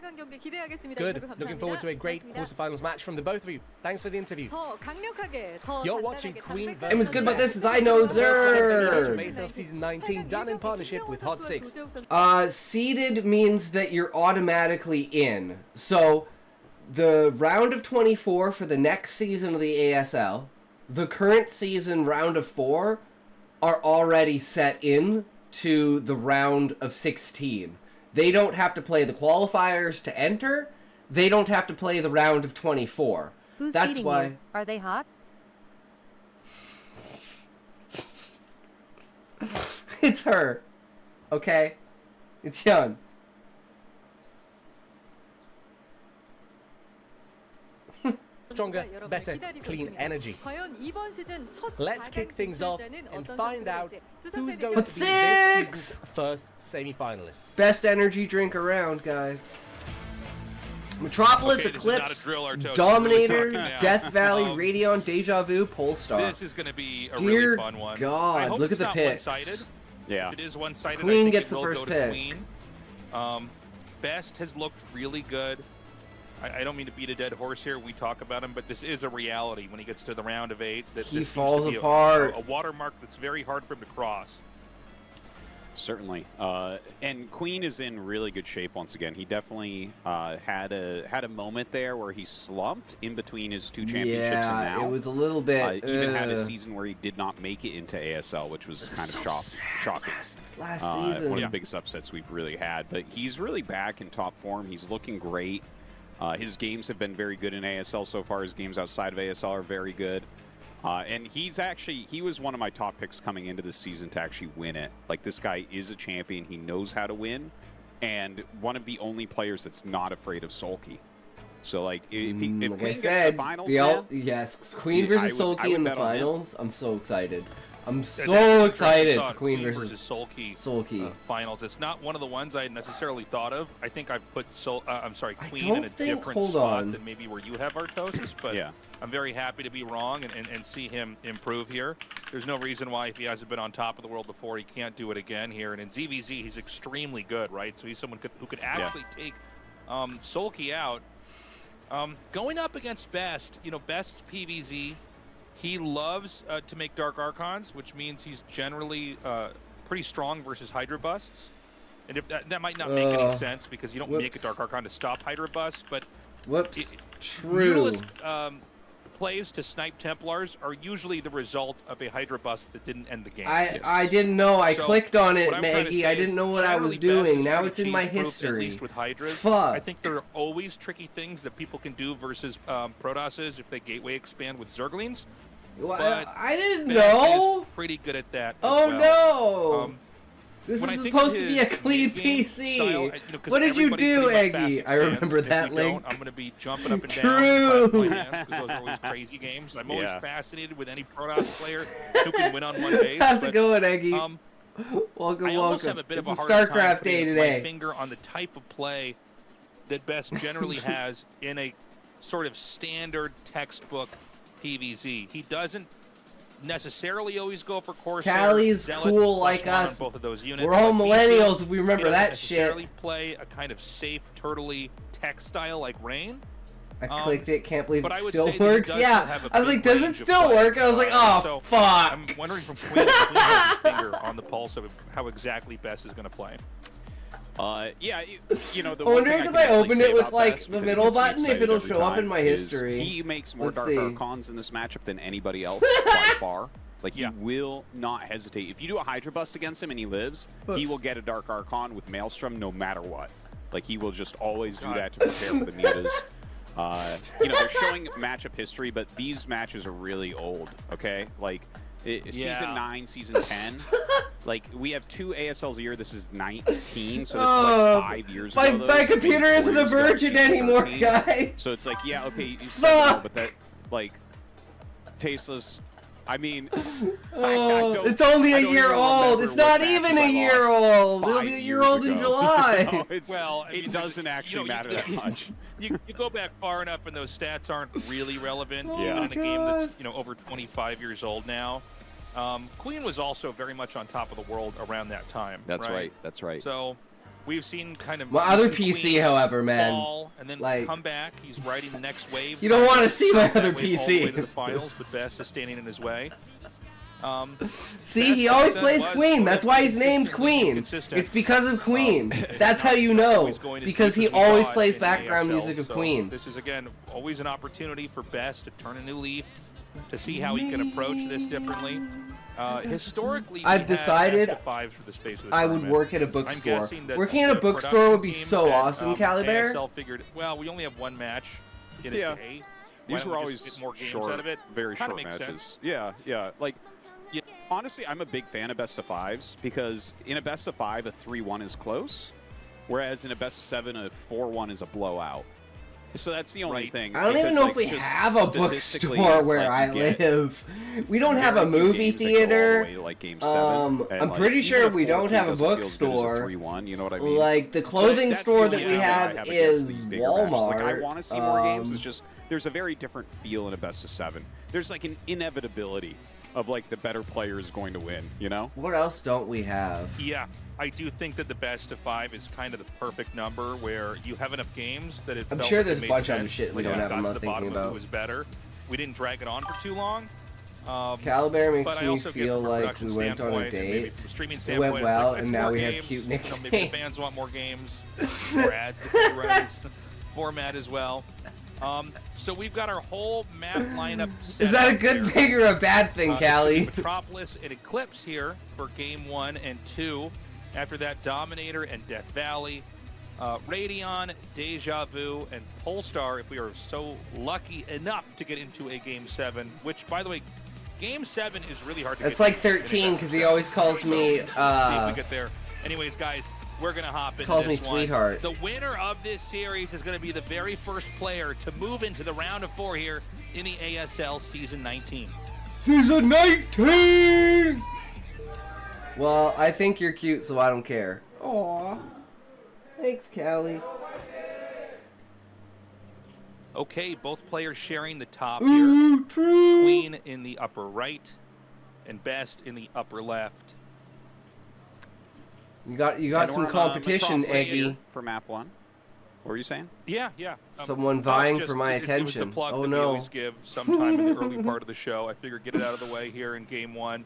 Good. Looking forward to a great quarterfinals match from the both of you. Thanks for the interview. You're watching Queen vs. And what's good about this is I know Zerg. ASL Season 19 done in partnership with Hot 6. Seeded means that you're automatically in. So the round of 24 for the next season of the ASL, the current season round of 4 are already set in to the round of 16. They don't have to play the qualifiers to enter. They don't have to play the round of 24. Who's That's seeding why. you? Are they hot? It's her. Okay? It's young. Stronger, better, clean energy. Let's kick things off and find out who's going to be this season's first semi-finalist. Best energy drink around, guys. Metropolis, Eclipse, Dominator, Death Valley, Radeon, Deja Vu, Polestar. This is going to be a really fun one. Dear God, look at the picks. Yeah. It is one-sided. Queen gets the first pick. Best has looked really good. I don't mean to beat a dead horse here. We talk about him, but this is a reality when he gets to the round of 8. That he falls apart. A watermark that's very hard for him to cross. Certainly, and Queen is in really good shape once again. He definitely had a moment there where he slumped in between his 2 championships, and now it was a little bit. Even had a season where he did not make it into ASL, which was kind of shocking. Last season, one of the biggest upsets we've really had. But he's really back in top form. He's looking great. His games have been very good in ASL so far. His games outside of ASL are very good. And he was one of my top picks coming into this season to actually win it. Like, this guy is a champion. He knows how to win. And one of the only players that's not afraid of Sulky. So, like, if Queen gets the finals, yes, Queen versus Sulky in the finals, I'm so excited. I'm so excited for Queen versus Sulky finals. It's not one of the ones I necessarily thought of. I think I've put Queen in a different spot than maybe where you have Artosis, but yeah. I'm very happy to be wrong and see him improve here. There's no reason why, if he hasn't been on top of the world before, he can't do it again here. And in ZVZ, he's extremely good, right? So he's someone who could actually take Sulky out. Going up against Best, Best's PVZ. He loves to make Dark Archons, which means he's generally pretty strong versus Hydra Busts. And if that might not make any sense because you don't make a Dark Archon to stop Hydra Busts, but true. Plays to snipe Templars are usually the result of a Hydra Bust that didn't end the game. I didn't know. I clicked on it, Maggie. I didn't know what I was doing. Now it's in my history. At least with Hydras. Fuck. I think there are always tricky things that people can do versus Protosses if they gateway expand with Zerglings. Well, I didn't know. Is pretty good at that. Oh no! This is supposed to be a clean PC. Style, what did you do, Eggy? I remember that link. I'm going to be jumping up and down because those are always crazy games. I'm always fascinated with any Protoss player who can win on one base. How's it going, Eggy? Welcome. I almost have a bit of a hard time putting my finger on the type of play that Best generally has in a sort of standard textbook PVZ. He doesn't necessarily always go for Corsair. Callie's cool like us. Both of those units. We're all millennials if we remember that shit. Necessarily play a kind of safe, turtley tech style like Rain. I clicked it. Can't believe it still works. Yeah, I was like, does it still work? I was like, oh fuck. I'm wondering from Queen has his finger on the pulse of how exactly Best is going to play. Yeah, you know, the I one wonder thing if can I really open say it with, about like, Best, the because it middle gets me button, if excited it'll every show up in time, my is history. He makes more Let's Dark see. Archons in this matchup than anybody else by far. Like, he will not hesitate. If you do a Hydra Bust against him and he lives, he will get a Dark Archon with Maelstrom no matter what. Like, he will just always do that to prepare for the metas. You know, they're showing matchup history, but these matches are really old, okay? Like, Season 9, Season 10. Like, we have 2 ASLs a year. This is 19, so this is like 5 years ago. My computer isn't a virgin anymore, guy. So it's like, yeah, okay, you said but that, like, tasteless. I mean, it's only a year old. It's not even a year old. It'll be a year old in July. Well, it doesn't actually matter that much. You go back far enough, and those stats aren't really relevant. Yeah. In a game that's over 25 years old now. Queen was also very much on top of the world around that time. That's right. That's right. So we've seen kind of my other PC, Queen however, man, fall and then like, come back. He's riding the next wave. You don't want to see my other All the way PC. to the finals, but Best is standing in his way. See, he always plays Queen. That's why he's named Queen. It's because of Queen. That's how you know. Because he always plays background music of Queen. This is, again, always an opportunity for Best to turn a new leaf, to see how he can approach this differently. Historically, I've decided for the space of the I would tournament. work at a I'm bookstore. guessing that Working at a the bookstore would be production so team at, awesome, Caliber. ASL figured, well, we only have one match in a day. Why These don't were we always just get more games short, out of it? very Kinda short makes matches. sense. Yeah, yeah. Like, honestly, I'm a big fan of best of fives because in a best of five, a 3-1 is close, whereas in a best of 7, a 4-1 is a blowout. So that's the only thing. I don't even know if we have a bookstore where I live. We don't have a movie theater. I'm pretty sure we don't have a bookstore. You know what I mean? Like, the clothing store that we have is Walmart. Like, I want to see more games. It's just, there's a very different feel in a best of 7. There's like an inevitability of like the better player is going to win, you know? What else don't we have? Yeah, I do think that the best of 5 is kind of the perfect number where you have enough games that it I'm felt sure like there's it a made bunch of sense. other shit we Like, don't have. got I'm to not the thinking bottom of about. who was better. We didn't drag it on for too long. Caliber makes but I me also get feel from a like production we went on a standpoint and maybe date. from a streaming It standpoint, went it's well, like, and it's now more we have games. cute You know, maybe the nicknames. fans want more games, more ads to go around this format as well. So we've got our whole map lineup set Is that a up good here. thing or a bad thing, Callie? Metropolis and Eclipse here for game 1 and 2. After that, Dominator and Death Valley. Radeon, Deja Vu, and Polestar if we are so lucky enough to get into a Game 7, which, by the way, Game 7 is really hard to get It's like to in a 13 best because of he 7. always calls me, See if we get there. Anyways, guys, we're going to hop into calls me this one. sweetheart. The winner of this series is going to be the very first player to move into the round of 4 here in the ASL Season 19. Season 19! Well, I think you're cute, so I don't care. Aw. Thanks, Callie. Okay, both players sharing the top Ooh, here. true. Queen in the upper right and Best in the upper left. You got some competition, Eggy. For map 1. What were you saying? Yeah. Someone vying for my attention. It was the plug Oh, that we no. always give sometime in the early part of the show. I figured get it out of the way here in game 1.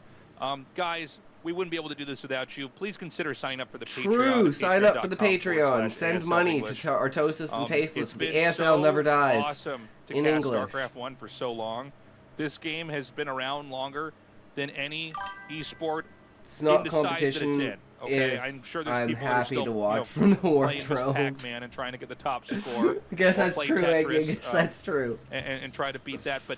Guys, we wouldn't be able to do this without you. Please consider signing up for the Patreon. True, sign up for the patreon.com/ASL Patreon. Send money English. to Artosis and Tasteless. It's The been ASL so never dies. awesome to in cast English. StarCraft 1 for so long. This game has been around longer than any esport It's not in the size that competition. it's in. Okay, if I'm sure there's I'm people that are happy still to watch you know, from the playing Miss wardrobe. Pac-Man and trying to get the top score. I guess or that's play true, Eggy. I Tetris, guess that's true. And try to beat that. But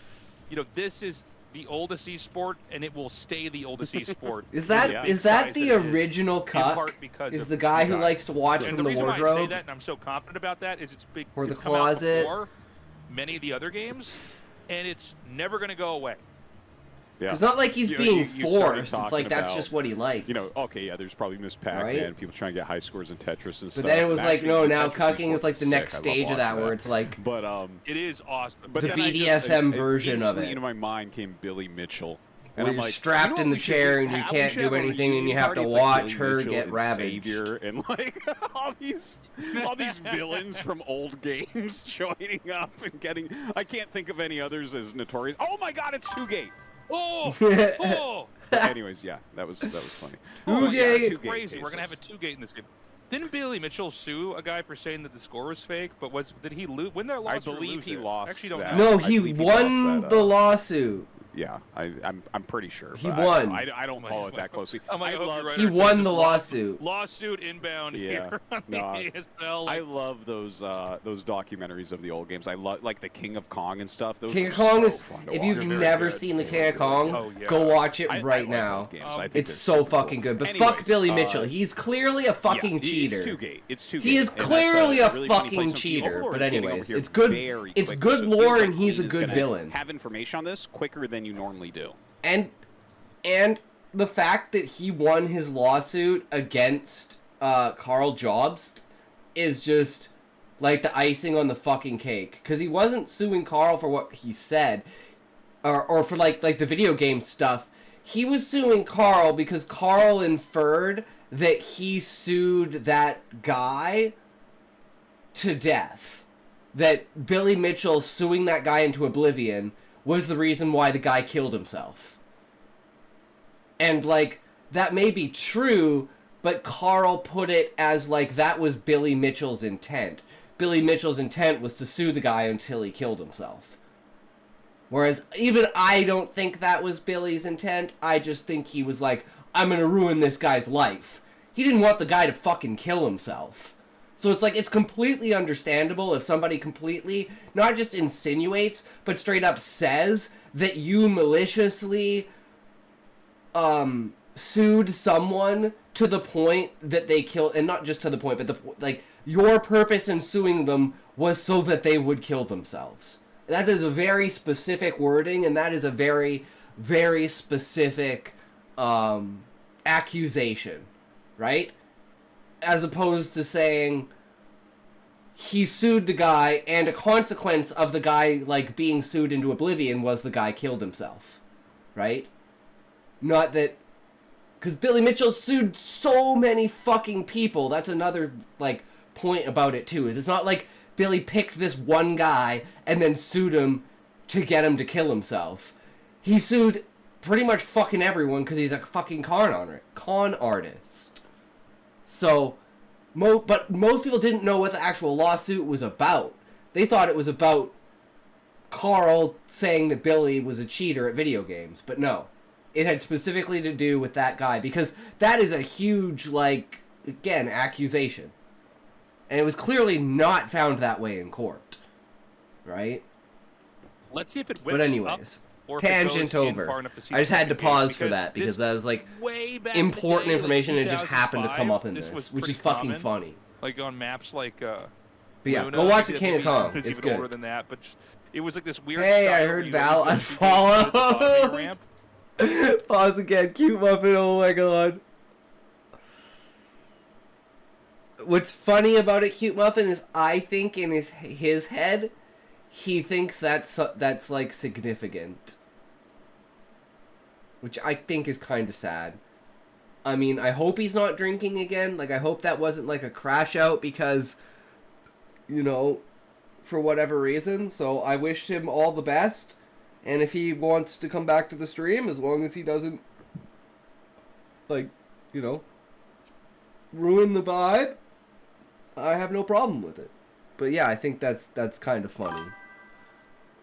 you know, this is the oldest esport, and it will stay the oldest esport. Is that the original cuck? Is the guy who likes to watch and from the the reason why I say wardrobe? that, and I'm so confident about that, is it's big. Or the it's come out closet? before many of the other games, and it's never going to go away. Yeah. It's not like he's being you started forced. It's like that's about, just what he likes. You know, okay, yeah, there's probably Miss Pac-Man, Right? people trying to get high scores in Tetris and stuff. But then it was like, Actually, no, the now Tetris cucking is esports like the is next sick. I love stage of that, watching where it's like But It is awesome. but the then I BDSM version of instantly it. into my mind came Billy Mitchell. And where I'm you're like, strapped you know in what the we should chair do? and you We can't should do have a anything and you reunion have party. to It's like watch Billy her Mitchell get and ravaged. Savior and like all these villains from old games joining up and getting. I can't think of any others as notorious. Oh my God, it's 2Gate. Oh. But anyways, yeah, that was funny. Oh, yeah, Two-gate. it's crazy. We're gonna have a 2-gate in this game. Didn't Billy Mitchell sue a guy for saying that the score was fake? But did he win that I lawsuit? believe he it? lost. Actually, don't that. know. No, I he believe won lost that, the lawsuit. Yeah, I'm pretty sure. He but won. I don't follow it that closely. He won the lawsuit. Lawsuit inbound here on the ASL. I love those documentaries of the old games. I love like the King of Kong and stuff. Those King of are Kong so is. fun to If watch. you've never seen the King of Kong, go watch it right now. It's so fucking good. But fuck Billy Mitchell. He's clearly a fucking cheater. It's too He is clearly a fucking cheater. But anyways, it's good. It's good lore, and he's a good villain. Have information on this quicker than you normally do. And the fact that he won his lawsuit against Carl Jobst is just like the icing on the fucking cake. Because he wasn't suing Carl for what he said, or for like the video game stuff. He was suing Carl because Carl inferred that he sued that guy to death. That Billy Mitchell suing that guy into oblivion was the reason why the guy killed himself. And, like, that may be true, but Carl put it as, like, that was Billy Mitchell's intent. Billy Mitchell's intent was to sue the guy until he killed himself. Whereas, even I don't think that was Billy's intent. I just think he was like, I'm gonna ruin this guy's life. He didn't want the guy to fucking kill himself. So it's like, it's completely understandable if somebody completely, not just insinuates, but straight up says that you maliciously sued someone to the point that they kill, and not just to the point, but like your purpose in suing them was so that they would kill themselves. That is a very specific wording, and that is a very, very specific accusation, right? As opposed to saying he sued the guy, and a consequence of the guy like being sued into oblivion was the guy killed himself, right? Not that, because Billy Mitchell sued so many fucking people. That's another, like, point about it, too. Is it's not like Billy picked this one guy and then sued him to get him to kill himself. He sued pretty much fucking everyone because he's a fucking con artist. So, but most people didn't know what the actual lawsuit was about. They thought it was about Carl saying that Billy was a cheater at video games, but no. It had specifically to do with that guy, because that is a huge, like, again, accusation. And it was clearly not found that way in court. Right? Let's see if it But anyways, tangent over. I just had to pause for that, because that was, like, important information, and it just happened to come up in this, which is fucking funny. Like, on maps like, But yeah, go watch the King of Kong. It's even good. older than that, but just, it was like this weird Hey, I heard Val unfollow. Pause again. Cute muffin. Oh my god. What's funny about it, Cute Muffin, is I think in his head, he thinks that's like significant, which I think is kind of sad. I mean, I hope he's not drinking again. Like, I hope that wasn't like a crash out because, you know, for whatever reason. So I wish him all the best. And if he wants to come back to the stream, as long as he doesn't, like, you know, ruin the vibe, I have no problem with it. But yeah, I think that's kind of funny.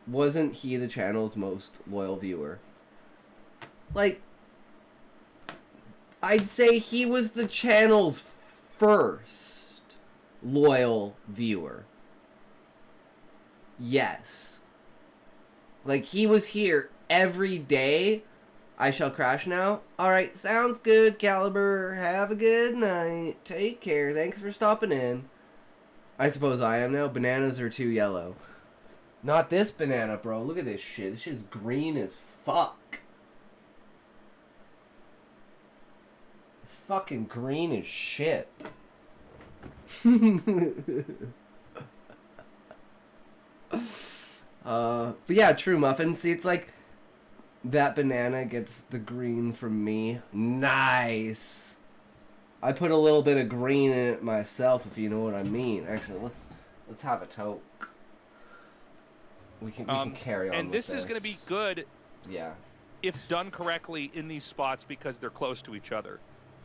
Wasn't he the channel's most loyal viewer? Like, I'd say he was the channel's first loyal viewer. Yes. Like, he was here every day. I shall crash now. Alright, sounds good, Caliber. Have a good night. Take care. Thanks for stopping in. I suppose I am now. Bananas are too yellow. Not this banana, bro. Look at this shit. This shit's green as fuck. It's fucking green as shit. But yeah, true, Muffin. See, it's like that banana gets the green from me. Nice. I put a little bit of green in it myself, if you know what I mean. Actually, let's have a toke. We can carry on. And with this is going to be good. Yeah. If done correctly in these spots because they're close to each other.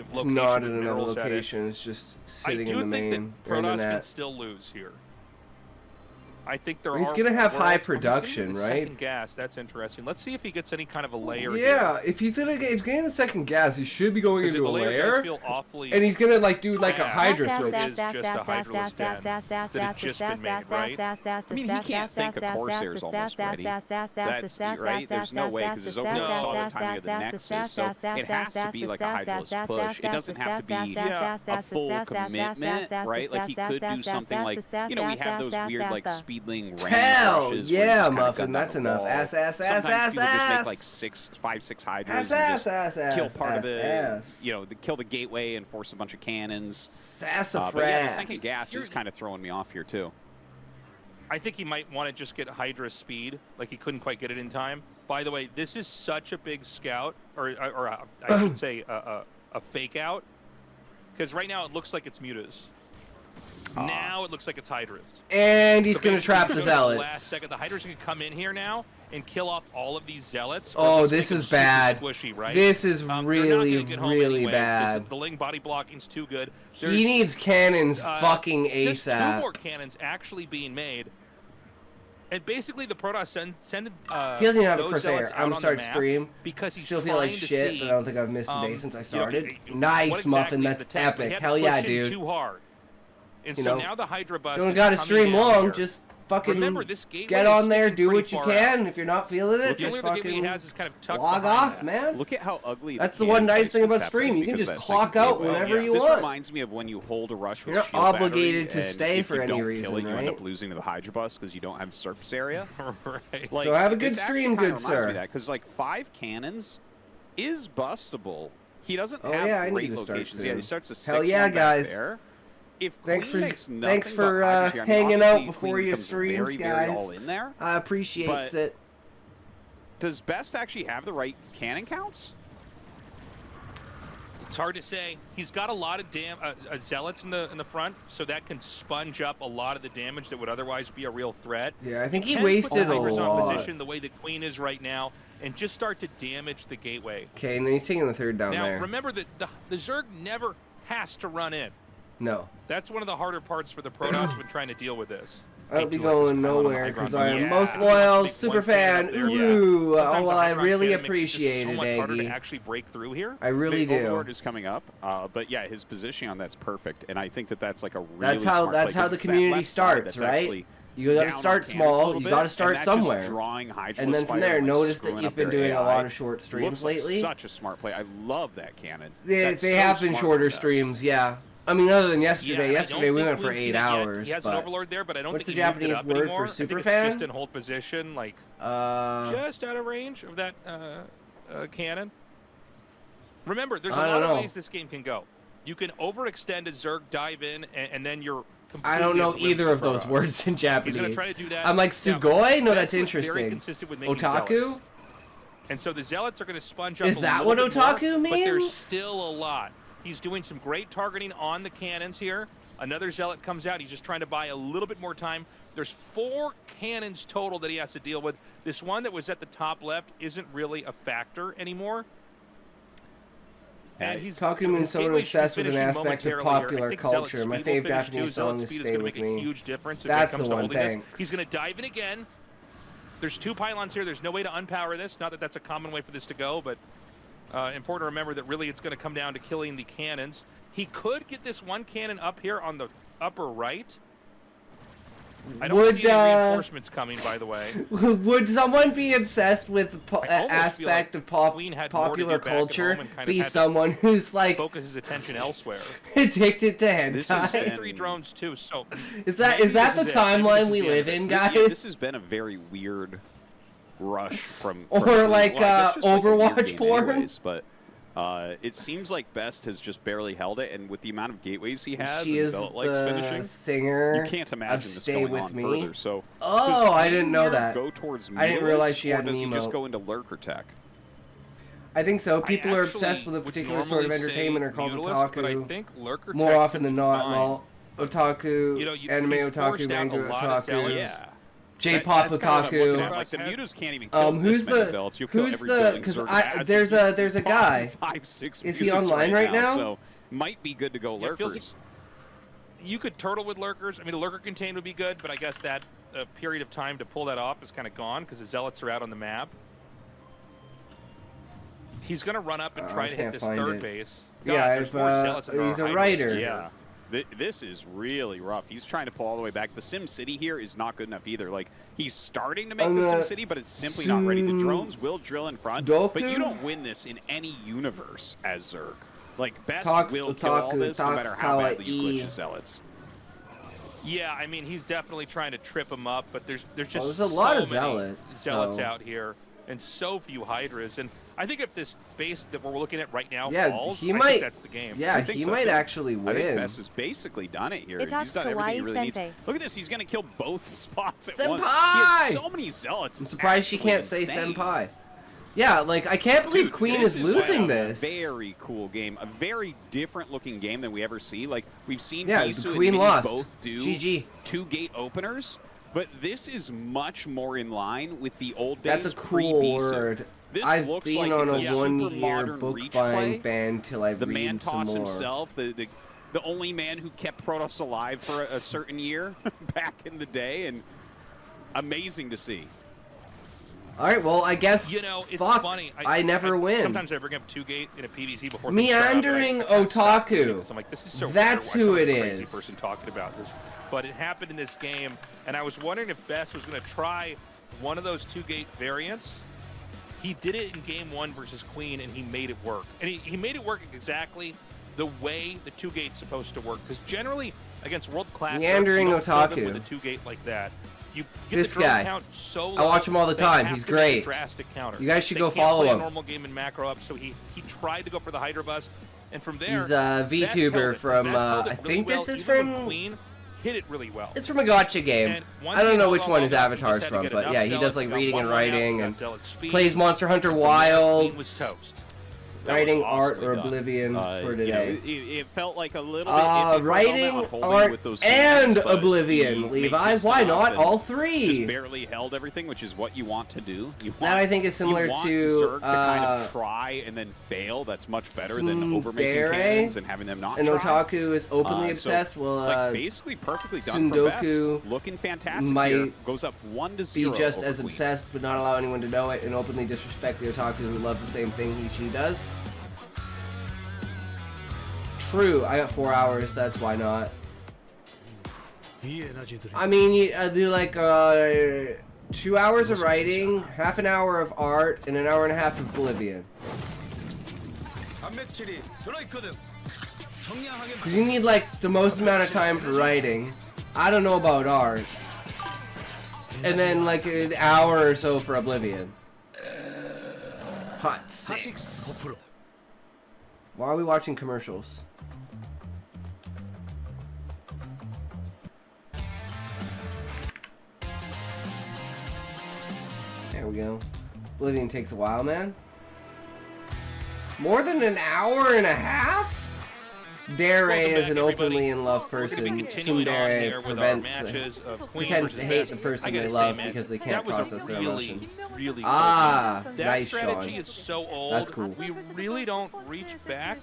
It's location not with in another minerals at it. location. It's just I sitting in do the think main that or in the Protoss can net. still lose here. I think there He's are. gonna have high worlds- oh, he's gonna production, get the right? Second gas. That's interesting. Let's see if he gets any kind of a layer. Yeah, if he's getting the second gas, he should be going into the a layer layer. does feel awfully. And he's gonna like do like a Hydra switch. It is just a Hydraless den that had just been made, right? I mean, he can't think a Corsair's almost ready. That's right. There's no way because his opening saw the timing of the Nexus, so it has to be like a Hydraless push. It doesn't have to be a full commitment, right? Like he could do something like, you know, we have those weird like speedling ram Hell rushes. yeah, where you just kinda Muffin, gun down that's the enough. wall. Sometimes people just make like 5, 6 Hydras and just kill part of it. You know, kill the gateway and force a bunch of cannons. Sassafras. But yeah, the second gas is kind of throwing me off here too. I think he might want to just get Hydra speed, like he couldn't quite get it in time. By the way, this is such a big scout, or I should say a fake out, because right now it looks like it's Mutas. Now it looks like it's Hydras. And he's So going to trap the basically, Zealots. Last second, the Hydras can come in here now and kill off all of these Zealots. or Oh, at least this make them is super bad. Squishy, right? This is They're not really, gonna get home really anyways. bad. The Ling body blocking's too good. He needs cannons fucking Just 2 ASAP. more cannons actually being made. And basically, the Protoss send He doesn't even have a those Corsair. Zealots out I'm on gonna the start map stream. because he's Still feel like trying to shit, see, but I don't think I've missed a day since I started. Nice, what exactly Muffin. is That's the tech, but he epic. had to Hell yeah, push in dude. Too hard. And You so know, now the Hydra bust don't is gotta coming stream down long. here. Just fucking Remember, this gateway get is on there, sticking do pretty what you far can. out. If you're not feeling it, The just only other gateway he fucking has is kind of tucked log behind off, that. man. Look at how ugly That's the the one cannon nice thing placements about have stream. been You can because just that clock second out gateway. whenever you This want. reminds me of when you hold a rush with You're not shield obligated battery, to and stay if for you any don't reason, kill it, you end right? up losing to the Hydra bus because you don't have surface area. Right. Like, So have a good this actually stream, kinda good reminds sir. me of that, because like 5 cannons is bustable. He doesn't Oh, have yeah, I need great to start locations. soon. Yeah, he starts a Hell 6 yeah, one back guys. there. If Thanks Queen for makes nothing thanks for but Hydras here, I mean, hanging out obviously before Queen you becomes streams, very, very guys. all in there. I appreciate But- it. Does Best actually have the right cannon counts? It's hard to say. He's got a lot of zealots in the front, so that can sponge up a lot of the damage that would otherwise be a real threat. Yeah, I think he can put the wasted a Hydras on lot. position the way the Queen is right now, and just start to damage the gateway. Okay, and then he's taking the third down Now, there. remember that the Zerg never has to run in. No. That's one of the harder parts for the Protoss when trying to deal with this. I'll be going nowhere because I am Yeah. most loyal Big super one fan. cannon up there, Ooh, yeah. oh, Sometimes well, a I high ground really cannon makes it appreciate just it, so much harder to Aggie. actually break through here. I really the do. Overlord is coming up, but yeah, his positioning on that's perfect, and I think that that's like a really That's how smart play, that's how 'cause the it's that community left side starts, that's right? actually You got down to on start cannons a small. little You bit, got to start and that's just somewhere. drawing Hydraless And then from fire there, and, like, notice that screwing you've up been their doing a AI. lot of short streams Looks like lately. such a smart play. I love that cannon. They That's so have been smart shorter from Best. streams, yeah. I mean, other than yesterday. Yeah, Yesterday we went for 8 hours. He has an but Overlord there, but I don't what's think the he moved it Japanese up word anymore. for I think super it's fan? just in hold position, like just out of range of that cannon. Remember, there's a I lot don't of know. ways this game can go. You can overextend a Zerg, dive in, and then you're I don't know completely either of from those Protoss. words in Japanese. He's going to try to do that. I'm like, Now, Sugoi? No, that's Best was very interesting. consistent with making Otaku? Zealots. And so the Zealots are going to sponge up Is a that little what bit Otaku more, but there's means? still a lot. He's doing some great targeting on the cannons here. Another Zealot comes out. He's just trying to buy a little bit more time. There's 4 cannons total that he has to deal with. This one that was at the top left isn't really a factor anymore. And he's Talking when his someone gateway should obsessed with an finish aspect of momentarily here. I popular think Zealot culture. My speed will fave finish Japanese too. Zealot song is speed Stay gonna With make a Me. huge difference if That's it comes the to one, holding this. thanks. He's going to dive in again. There's 2 pylons here. There's no way to unpower this. Not that that's a common way for this to go, but important to remember that really it's going to come down to killing the cannons. He could get this one cannon up here on the upper right. I don't see any reinforcements coming, by the way. Would someone be obsessed with the I almost feel aspect like of Queen had more to do popular back at home culture and kind of be had to someone who's like focus his attention elsewhere. addicted to This is hentai? 3 drones too, so Is that maybe the this is it. Maybe timeline this we is the live end in, of it. guys? Yeah, this has been a very weird rush from Or Queen. like, Well, I guess just like a weird Overwatch game porn? anyways, but it seems like Best has just barely held it, and with the amount of gateways he has She and is Zealot likes the finishing, singer you can't of imagine this Stay going With on Me. further. So Oh, does I didn't Queen know here that. Go towards I didn't realize she Mutalisk, had or does he just Nemo. go into Lurker tech? I think so. People are actually obsessed with a would particular sort of normally entertainment say are called Mutalisk, but I otaku. think Lurker More Tech often than not, fine. well, otaku, You know, anime he's otaku, forced out a manga lot of otaku. zealots. Yeah. J-pop That's kind of what I'm looking at. Otaku. Like, the mutas can't even kill Who's this many the zealots. You'll kill who's every the? building Because circle as there's you a just guy. 5, 6 Is he mutas online right now? So might be good to go Yeah, it feels lurkers. You could turtle with lurkers. I mean, a lurker contain would be good, but I guess that period of time to pull that off is kind of gone because the zealots are out on the map. He's going to run up and try I to hit can't this find third it. base. Yeah, God, there's more zealots than there he's are a hydras writer. here. Yeah. This is really rough. He's trying to pull all the way back. The Sim City here is not good enough either. Like, he's starting to make the Sim City, but it's simply not ready. The drones will drill in front, but you don't win this in any universe as Zerg. Like, Best will kill all this no matter how badly you glitch his zealots. Yeah, I mean, he's definitely trying to trip him up, but there's just there's a lot so of many zealots so. out here and so few hydras. And I think if this base that we're looking at right now Yeah, falls, he I might. think that's the game. Yeah, he so might too. actually win. I think Best has basically done it here. He's done everything he really needs. Look at this. He's going to kill both spots at once. He has so many zealots. I'm surprised she can't say senpai. Yeah, like, I can't believe Queen is losing this. Very cool game. A very different looking game than we ever see. Like, we've seen Yeah, Bisu Queen and lost. both do GG. 2 gate openers, but this is much more in line with the old days. That's a cool word. This I've looks been like on it's a super 1-year modern book reach buying play. ban till I The read some Mantos more. himself, the only man who kept Protoss alive for a certain year back in the day, and amazing to see. All right, well, I guess, You know, it's fuck, funny. I never win. Sometimes I bring up 2-gate in a PvZ before Meandering things start up, and I kinda stop doing Otaku. this. I'm like, this is so That's weird. who Why it some crazy is. person talking about this. But it happened in this game, and I was wondering if Best was going to try one of those 2-gate variants. He did it in game 1 versus Queen, and he made it work. And he made it work exactly the way the 2-gate's supposed to work. Because generally, against world-class Meandering you don't kill them Otaku. with a 2-gate like that. You get This the drone guy. count so I watch low, him all the they time. have He's to make a great. drastic counter. You guys should They go can't follow play him. a normal game in macro up, so he tried to go for the Hydra bust, and from there He's a Best VTuber held it. from, Best held it I really think well, this is even when from... Queen hit it really well. It's from a gotcha game. And once I don't he know held which all one his that, he avatar's just had to from, get but enough yeah, he zealots, does like he got reading and one out, writing got and zealot speed, plays Monster Hunter and from there, Wild, Queen was toast. writing That was art awesomely or done. Oblivion for today. You know, it felt like a little bit iffy for a moment Writing, on holding art, with those and commands, but Oblivion, he made Levi. this Why enough not and all three? Just barely held everything, which is what you want to do. You want, That I think is similar you want to, Zerg to kind of try and then fail. That's much better than overmaking Tsundere cannons and having them not and try. Otaku is openly So, obsessed. Well, like basically perfectly done from Best. Sundoku Looking fantastic might here. Goes up 1-0 be just over as Queen. obsessed, but not allow anyone to know it, and openly disrespect the Otaku who love the same thing she does. True, I got 4 hours. That's why not. I mean, you do like 2 hours of writing, half an hour of art, and an hour and a half of Oblivion. Because you need like the most amount of time for writing. I don't know about art. And then like an hour or so for Oblivion. Hot 6. Why are we watching commercials? There we go. Oblivion takes a while, man. More than an hour and a half? Dere is an openly in love person. Tsundere pretends to hate the person they love because they can't process their emotions. Really Ah, that nice, strategy Sean. is so old. That's cool. We really don't reach back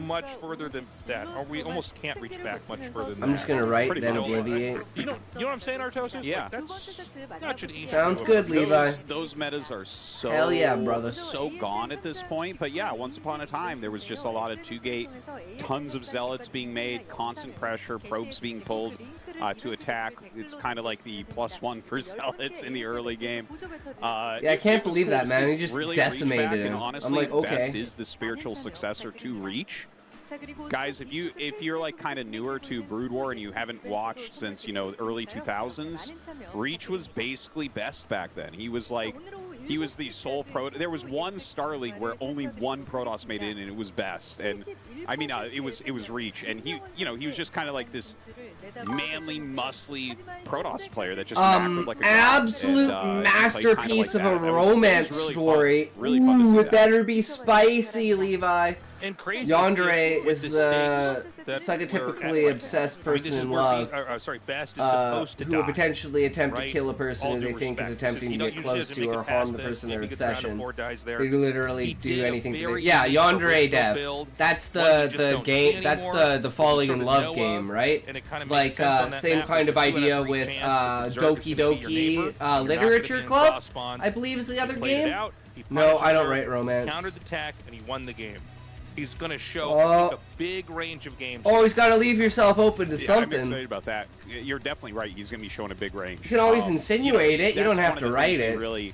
much further than that, or we almost can't reach back much further than I'm that. just gonna write, Pretty then much. Obliviate. You know what I'm saying, Artosis? Yeah. Like, that's that should easily Sounds go. good, Levi. Those metas are so Hell yeah, brother. so gone at this point. But yeah, once upon a time there was just a lot of 2-gate, tons of zealots being made, constant pressure, probes being pulled to attack. It's kind of like the +1 for zealots in the early game. Yeah, I can't believe that, man. He just really decimated reach back, him. And honestly, I'm like, okay. Best is the spiritual successor to Reach. Guys, if you're like kind of newer to Brood War and you haven't watched since, you know, early 2000s, Reach was basically Best back then. He was like, he was the sole pro. There was one Star League where only one Protoss made it, and it was Best. And I mean, it was Reach, and he was just kind of like this manly, muscly Protoss player that just macroed like a god. absolute And, masterpiece like of a that. That was romance really story. Fun. Really fun to see Ooh, it that. better be spicy, Levi. And crazy. to see Yandere with is the the stakes that psychotypically we're at. obsessed I mean, person this is in where love, Best is supposed to who die. would potentially attempt to right? kill a person All who due they think is respect. attempting He to get usually close doesn't to make or it harm past the this. person they're Maybe gets around to obsession. 4, dies there. They literally He do did a anything to very yeah, unique Yandere original Dev. build, That's one you the just don't see game. That's anymore, the falling you in sort of love know game, of, right? and it kind of Like makes sense on that same map, kind of which is 2 out idea 3 with chance that Berserk is Doki gonna be your neighbor. Doki You're not gonna be Literature in Club. cross spawns. I believe is the other He played it game. out, he No, punished I don't Berserk, rate romance. Countered the attack, and he won the game. He's going to show Oh. a big range of games. Always got to leave yourself open to Yeah, I'm something. excited about that. You're definitely right. He's going to be showing a big range. You can always insinuate it. You that's don't have one to of the write things it. We really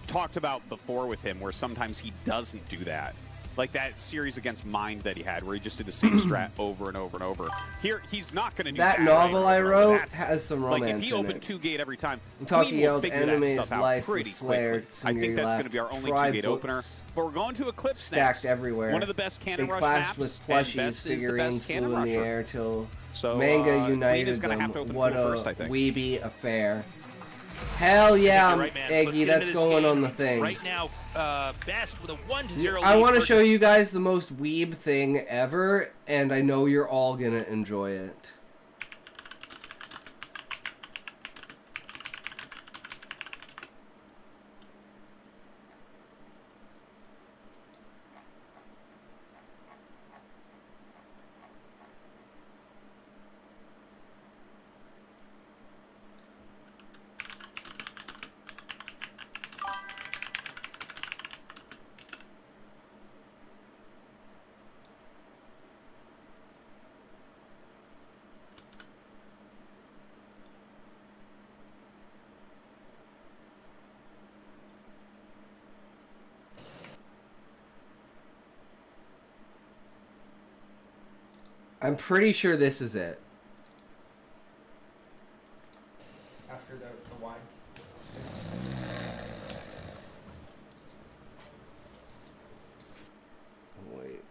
talked about before with him, where sometimes he doesn't do that. Like that series against Mind that he had, where he just did the same strat over and over and over. Here, he's not going to do that. That novel right? I wrote That's- has some romance Like if he in opened it. 2-gate every time, I'm talking we will about figure that Anime's stuff out life pretty with flair. quickly. Some I of think your that's going left to be our only tribe 2-gate opener. books But we're going to Eclipse stacked next. everywhere. One of the best Cannon They Rush clashed maps, with and plushies, Best is the figurines best Cannon flew in the Rusher. air till So, manga Queen united is gonna them. have to open What pool a first, I think. weeby affair. Hell yeah, You're right, man. Let's Eggy, get that's into this going game. on the thing. Right now, Best with a 1-0 I lead want to versus show you guys the most weeb thing ever, and I know you're all gonna enjoy it. I'm pretty sure this is it. After the wine. Wait.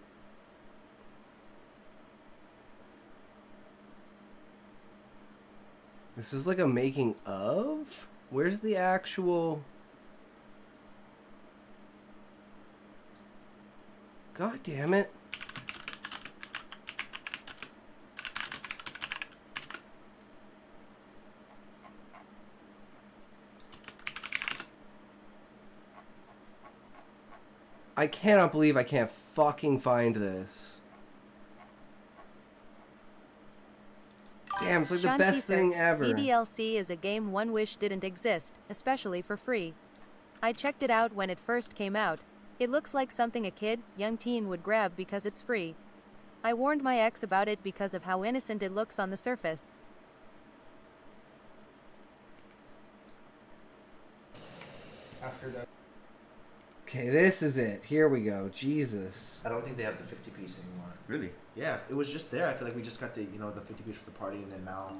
This is like a making of? Where's the actual... God damn it. I cannot believe I can't fucking find this. Damn, it's like the Sean best Kieser, thing ever. DDLC is a game one wish didn't exist, especially for free. I checked it out when it first came out. It looks like something a kid, young teen would grab because it's free. I warned my ex about it because of how innocent it looks on the surface. After that. Okay, this is it. Here we go. Jesus. I don't think they have the 50 piece anymore. Really? Yeah, it was just there. I feel like we just got the, you know, the 50 piece for the party, and then now.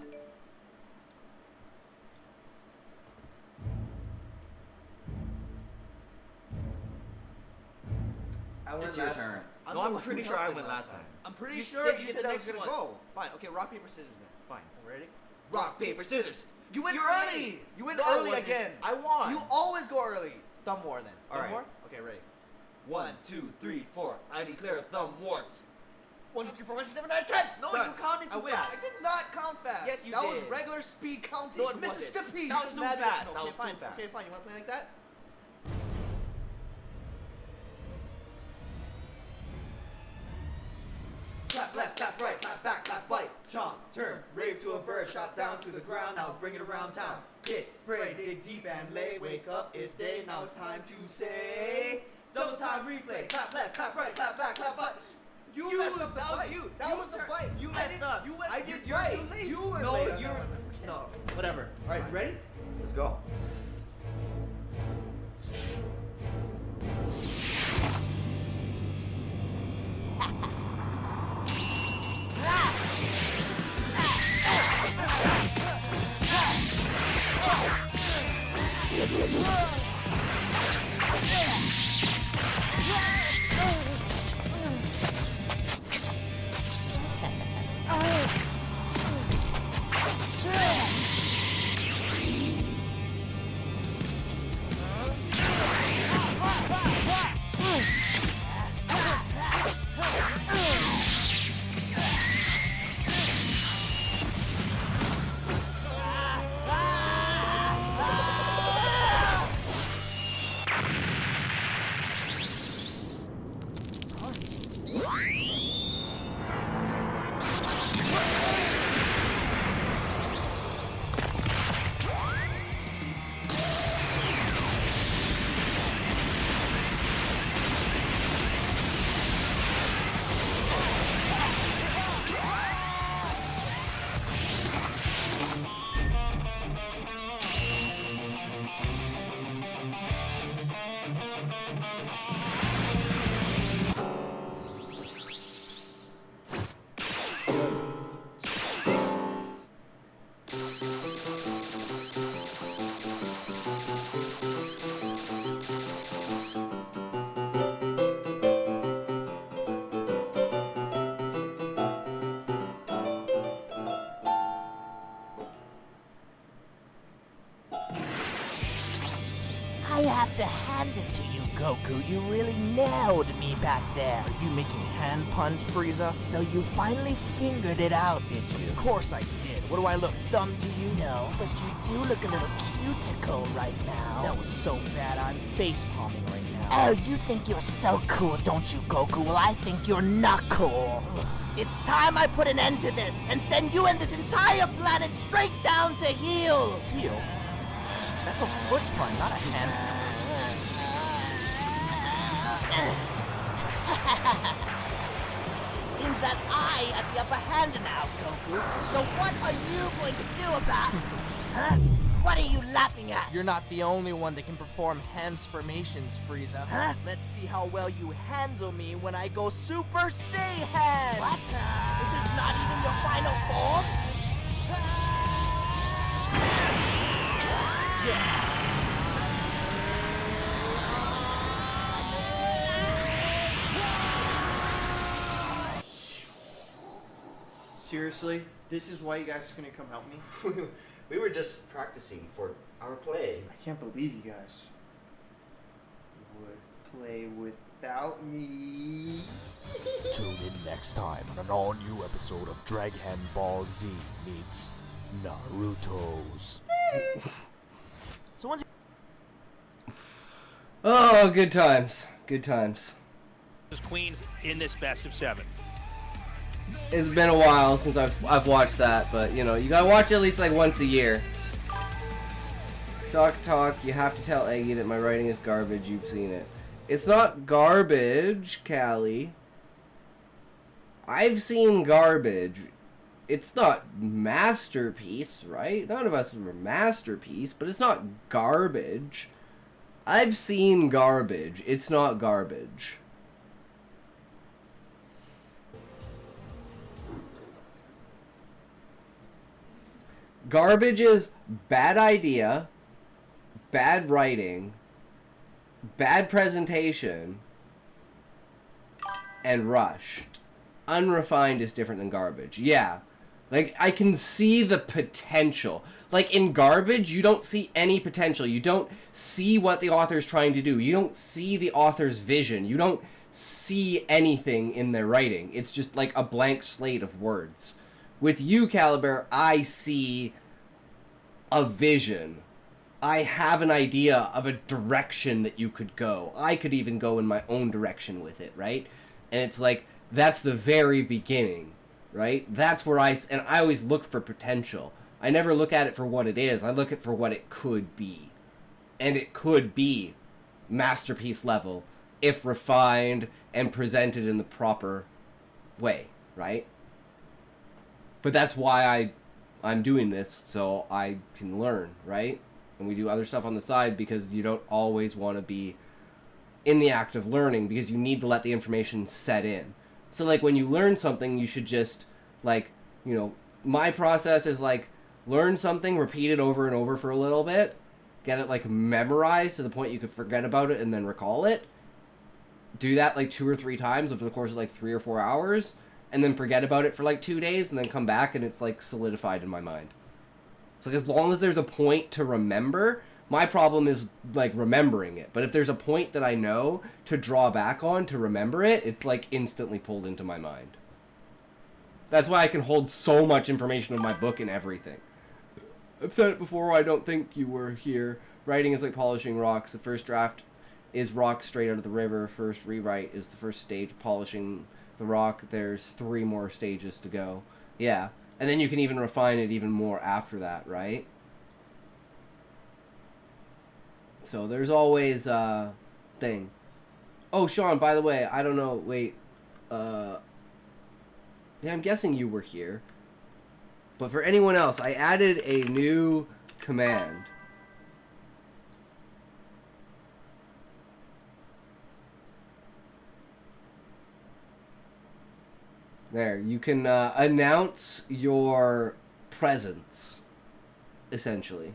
It's your turn. No, I'm pretty sure I went last time. I'm pretty You sure said you you said the that was next gonna one. go. Fine. Okay, rock paper scissors then. Fine. Ready? Rock, paper, scissors. You went You're early. You went No, I early wasn't. again. I won. You always go early. Thumb war then. All Thumb right. war? Okay, ready. 1, 2, 3, 4. I declare thumb war. 1, 2, 3, 4, 5, 6, 7, 8, 10. No, Done. you counted too I win. fast. I did not count fast. Yes, you that did. was regular speed counting. No, it wasn't. Mississippi. That was too fast. No, That okay, was too fine. fast. Okay, fine. You want to play like that? Clap left, clap right, clap back, clap right. Chomp, turn, rave to a bird, shot down to the ground. Now bring it around town. Get, pray, dig deep and lay. Wake up, it's day. Now it's time to say. Double time replay. Clap left, clap right, clap back, clap right. You messed up the fight. That was the fight. You messed up. You went. I did. You're right. too late. You were no, late. you're. No, whatever. All right, ready? Let's go. I have to hand it to you, Goku. You really nailed me back there. Are you making hand puns, Frieza? So you finally fingered it out, did you? Of course I did. What do I look, thumb to you? No, but you do look a little cuticle right now. That was so bad, I'm face palming right now. Oh, you think you're so cool, don't you, Goku? Well, I think you're not cool. It's time I put an end to this and send you and this entire planet straight down to Heal. Heal? That's a foot pun, not a hand. Seems that I have the upper hand now, Goku. So what are you going to do about it? Huh? What are you laughing at? You're not the only one that can perform handsformations, Frieza. Huh? Let's see how well you handle me when I go Super Saiyan! What? This is not even your final form? Yeah. Seriously? This is why you guys are gonna come help me? We were just practicing for our play. I can't believe you guys would play without me. Tune in next time on an all-new episode of Dragon Ball Z meets Naruto's. So once Oh, good times. Good times. Queen in this best of 7. It's been a while since I've watched that, but you know, you gotta watch it at least like once a year. Talk, you have to tell Eggy that my writing is garbage, you've seen it. It's not garbage, Callie. I've seen garbage. It's not masterpiece, right? None of us are masterpiece, but it's not garbage. I've seen garbage. It's not garbage. Garbage is bad idea, bad writing, bad presentation, and rushed. Unrefined is different than garbage. Yeah. Like, I can see the potential. Like, in garbage, you don't see any potential. You don't see what the author's trying to do. You don't see the author's vision. You don't see anything in their writing. It's just like a blank slate of words. With you, Caliber, I see a vision. I have an idea of a direction that you could go. I could even go in my own direction with it, right? And it's like, that's the very beginning, right? That's where I always look for potential. I never look at it for what it is. I look at it for what it could be. And it could be masterpiece level if refined and presented in the proper way, right? But that's why I'm doing this, so I can learn, right? And we do other stuff on the side because you don't always want to be in the act of learning because you need to let the information set in. So, like, when you learn something, you should just, like, you know, my process is, like, learn something, repeat it over and over for a little bit, get it, like, memorized to the point you could forget about it and then recall it. Do that, like, 2 or 3 times over the course of, like, 3 or 4 hours. And then forget about it for like 2 days, and then come back, and it's like solidified in my mind. So like, as long as there's a point to remember, my problem is like remembering it. But if there's a point that I know to draw back on to remember it, it's like instantly pulled into my mind. That's why I can hold so much information in my book and everything. I've said it before, I don't think you were here. Writing is like polishing rocks. The first draft is rock straight out of the river. First rewrite is the first stage, polishing the rock. There's 3 more stages to go. Yeah. And then you can even refine it even more after that, right? So there's always a thing. Oh, Sean, by the way, I don't know, wait. Yeah, I'm guessing you were here. But for anyone else, I added a new command. There, you can announce your presence, essentially.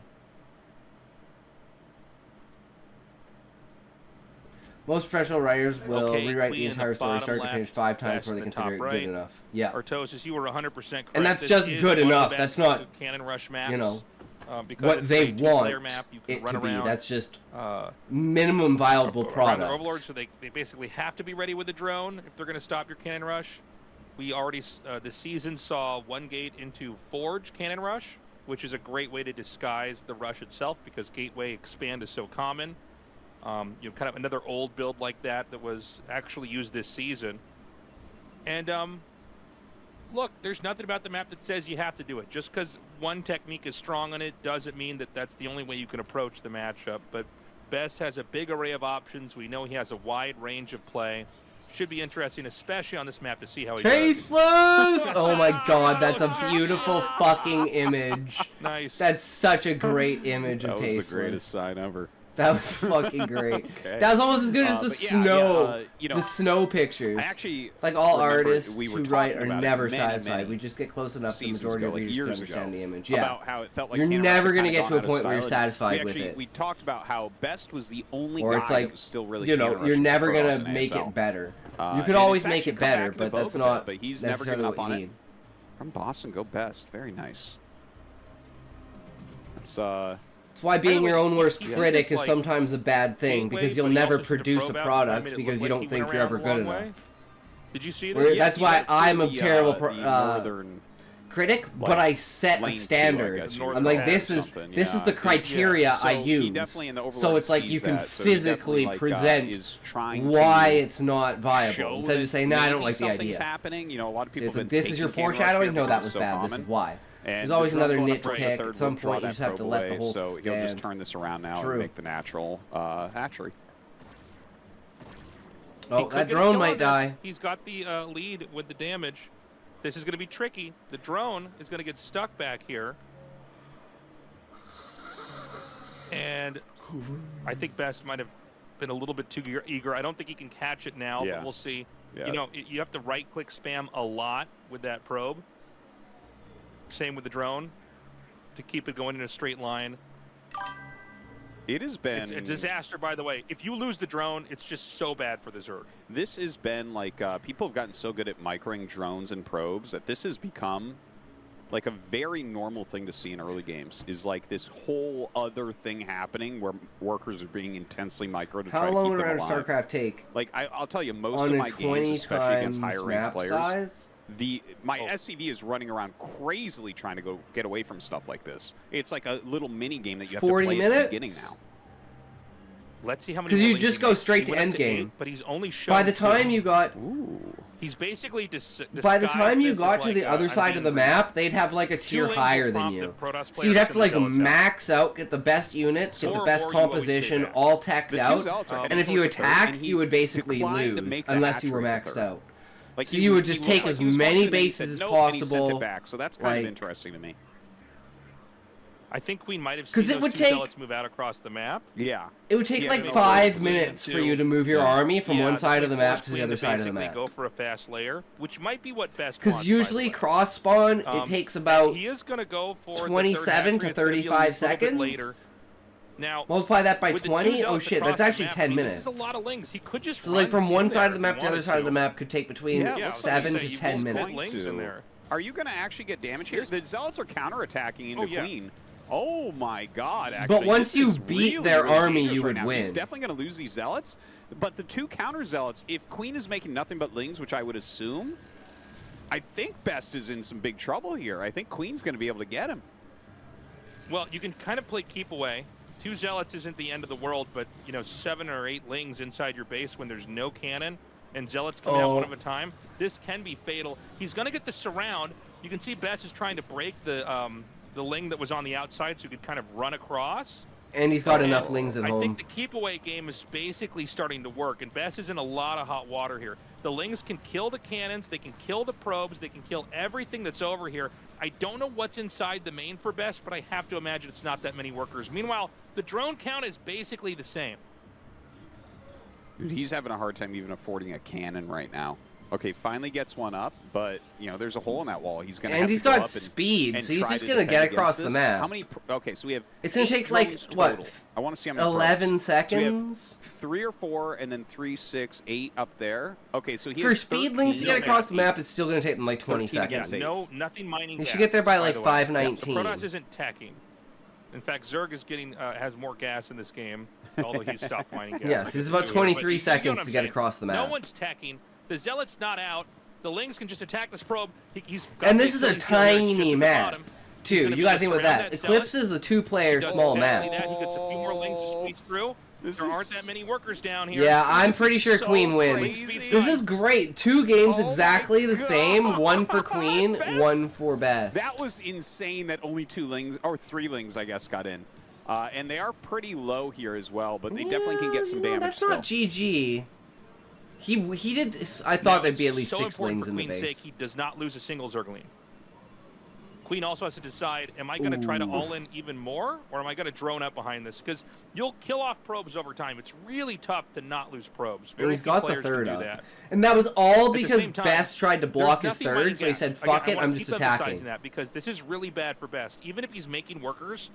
Most professional writers will rewrite the entire story start to finish 5 times before they consider it good enough. Yeah. Artosis, you were 100% correct. And that's just good enough. That's not Cannon Rush maps. You know, because what it's they a two-player want map, you can it run to be. around, That's just minimum viable around product. their overlords, so they basically have to be ready with the drone if they're going to stop your cannon rush. We already, this season saw one gate into Forge cannon rush, which is a great way to disguise the rush itself because Gateway Expand is so common. Kind of another old build like that was actually used this season. And look, there's nothing about the map that says you have to do it. Just because one technique is strong on it doesn't mean that that's the only way you can approach the matchup. But Best has a big array of options. We know he has a wide range of play. Should be interesting, especially on this map, to see how he does. Tasteless! Oh my god, that's a beautiful fucking image. Nice. That's such a great image of Tasteless. That was the greatest sign ever. That was fucking great. Okay. That was almost as good as the snow. The snow pictures. I actually like all artists we were who write are talking about never many, satisfied. many we just get close enough to the seasons majority ago, of like readers years to understand ago, the image. Yeah. about how it felt like you're Cannon never Rush gonna had get to a gone out of point where you're style. satisfied with it. We talked about how Best was the only Or guy it's like, that was still really you know, Cannon you're Rushing never for us gonna in make ASL. it better. You And could always it's make actually it come back better, to the but that's vogue a not bit, but he's never necessarily given up what on you it. need. From Boston, go Best. Very nice. That's That's why being your own worst critic is sometimes a bad thing, because you'll never produce a product because you don't think you're ever good enough. Did you see this? That's why I'm a terrible northern critic, but I set a standard. I'm like, this is the criteria I use. So it's like you can physically present why it's not viable instead of saying, "No, I don't like the idea." happening. You know, a lot of people. It's like, this is your foreshadowing. No, that was bad. This is why. There's always another nitpick. At some point, you just have to let the whole So stand. he'll just turn this around now and make the natural hatchery. Oh, that drone might die. He's got the lead with the damage. This is going to be tricky. The drone is going to get stuck back here. And I think Best might have been a little bit too eager. I don't think he can catch it now, but we'll see. Yeah. You know, you have to right-click spam a lot with that probe. Same with the drone to keep it going in a straight line. It has been... It's a disaster, by the way. If you lose the drone, it's just so bad for the Zerg. This has been like, people have gotten so good at microing drones and probes that this has become like a very normal thing to see in early games, is like this whole other thing happening where workers are being intensely micro to try to keep them alive. How long would a round of StarCraft take? Like, I'll tell you, most of my games, especially against higher ranked players, my SCV is running around crazily trying to go get away from stuff like this. It's like a little mini game that you have to play at the beginning now. Let's see how many. Because you just go straight to end game. But he's only shown. By the time you got. He's basically by the time you got to the other side of the map, they'd have like a tier higher than you. So you'd have to like max out, get the best units, get the best composition, all teched out. And if you attacked, you would basically lose unless you were maxed out. Like so you would just take as many bases as possible. So that's kind of interesting to me. I think Queen might have seen those two zealots move out across the map. Yeah. It would take like 5 minutes for you to move your army from one side of the map to the other side of the map. Go for a fast layer, which might be what Best. Because usually cross spawn, it takes about he is gonna go for 27 to 35 seconds. Later. Now multiply that by 20. Oh shit, that's actually 10 minutes. This is a lot of lings. He could just so like from one side of the map to the other side of the map could take between 7 to 10 minutes. Are you gonna actually get damage here? The zealots are counterattacking into Queen. Oh my god, actually. But once you beat their army, you would win. He's definitely going to lose these zealots. But the two counter zealots, if Queen is making nothing but lings, which I would assume, I think Best is in some big trouble here. I think Queen's going to be able to get him. Well, you can kind of play keep away. 2 zealots isn't the end of the world, but, you know, 7 or 8 lings inside your base when there's no cannon and zealots coming out one at a time. This can be fatal. He's going to get the surround. You can see Best is trying to break the ling that was on the outside so he could kind of run across. And he's got enough lings at home. I think the keep away game is basically starting to work, and Best is in a lot of hot water here. The lings can kill the cannons, they can kill the probes, they can kill everything that's over here. I don't know what's inside the main for Best, but I have to imagine it's not that many workers. Meanwhile, the drone count is basically the same. Dude, he's having a hard time even affording a cannon right now. Okay, finally gets one up, but you know there's a hole in that wall. He's gonna have to go up speed, and so he's try just to gonna defend get across the this. map. How many? Okay, so we have. It's gonna take like total. what? I want to see how many. 11 probes. seconds. So we have 3 or 4, and then 3, 6, 8 up there. Okay, so he for has speed lings to get across the map, it's still gonna take them like 20 seconds. Yeah, nothing mining. You should get there by like the 5:19. Protoss isn't tacking. In fact, Zerg is getting has more gas in this game, although he's stopped mining gas. Yes, it's about 23 seconds to get across the map. No one's teching. The Zealot's not out. The Lings can just attack this probe. And this is a tiny map, too. You got to think with that. Eclipse is a 2-player small map. He gets a few more Lings to squeeze through. There aren't that many workers down here. Yeah, I'm pretty sure Queen wins. This is great. 2 games exactly the same. 1 for Queen, 1 for Best. That was insane that only 2 Lings, or 3 Lings, I guess, got in. And they are pretty low here as well, but they definitely can get some damage That's still. not GG. He did. I thought there'd be at least 6 Lings in the base. For Queen's sake, he does not lose a single Zergling. Queen also has to decide, am I going to try to all-in even more, or am I going to drone up behind this? Because you'll kill off probes over time. It's really tough to not lose probes. Very He's few got the players third can do up. that. And that was all At the because same time, Best tried to block his there's nothing third, so he gas. said, Again, fuck I it, wanna I'm keep just emphasizing attacking. that because this is really bad for Best. Even if he's making workers,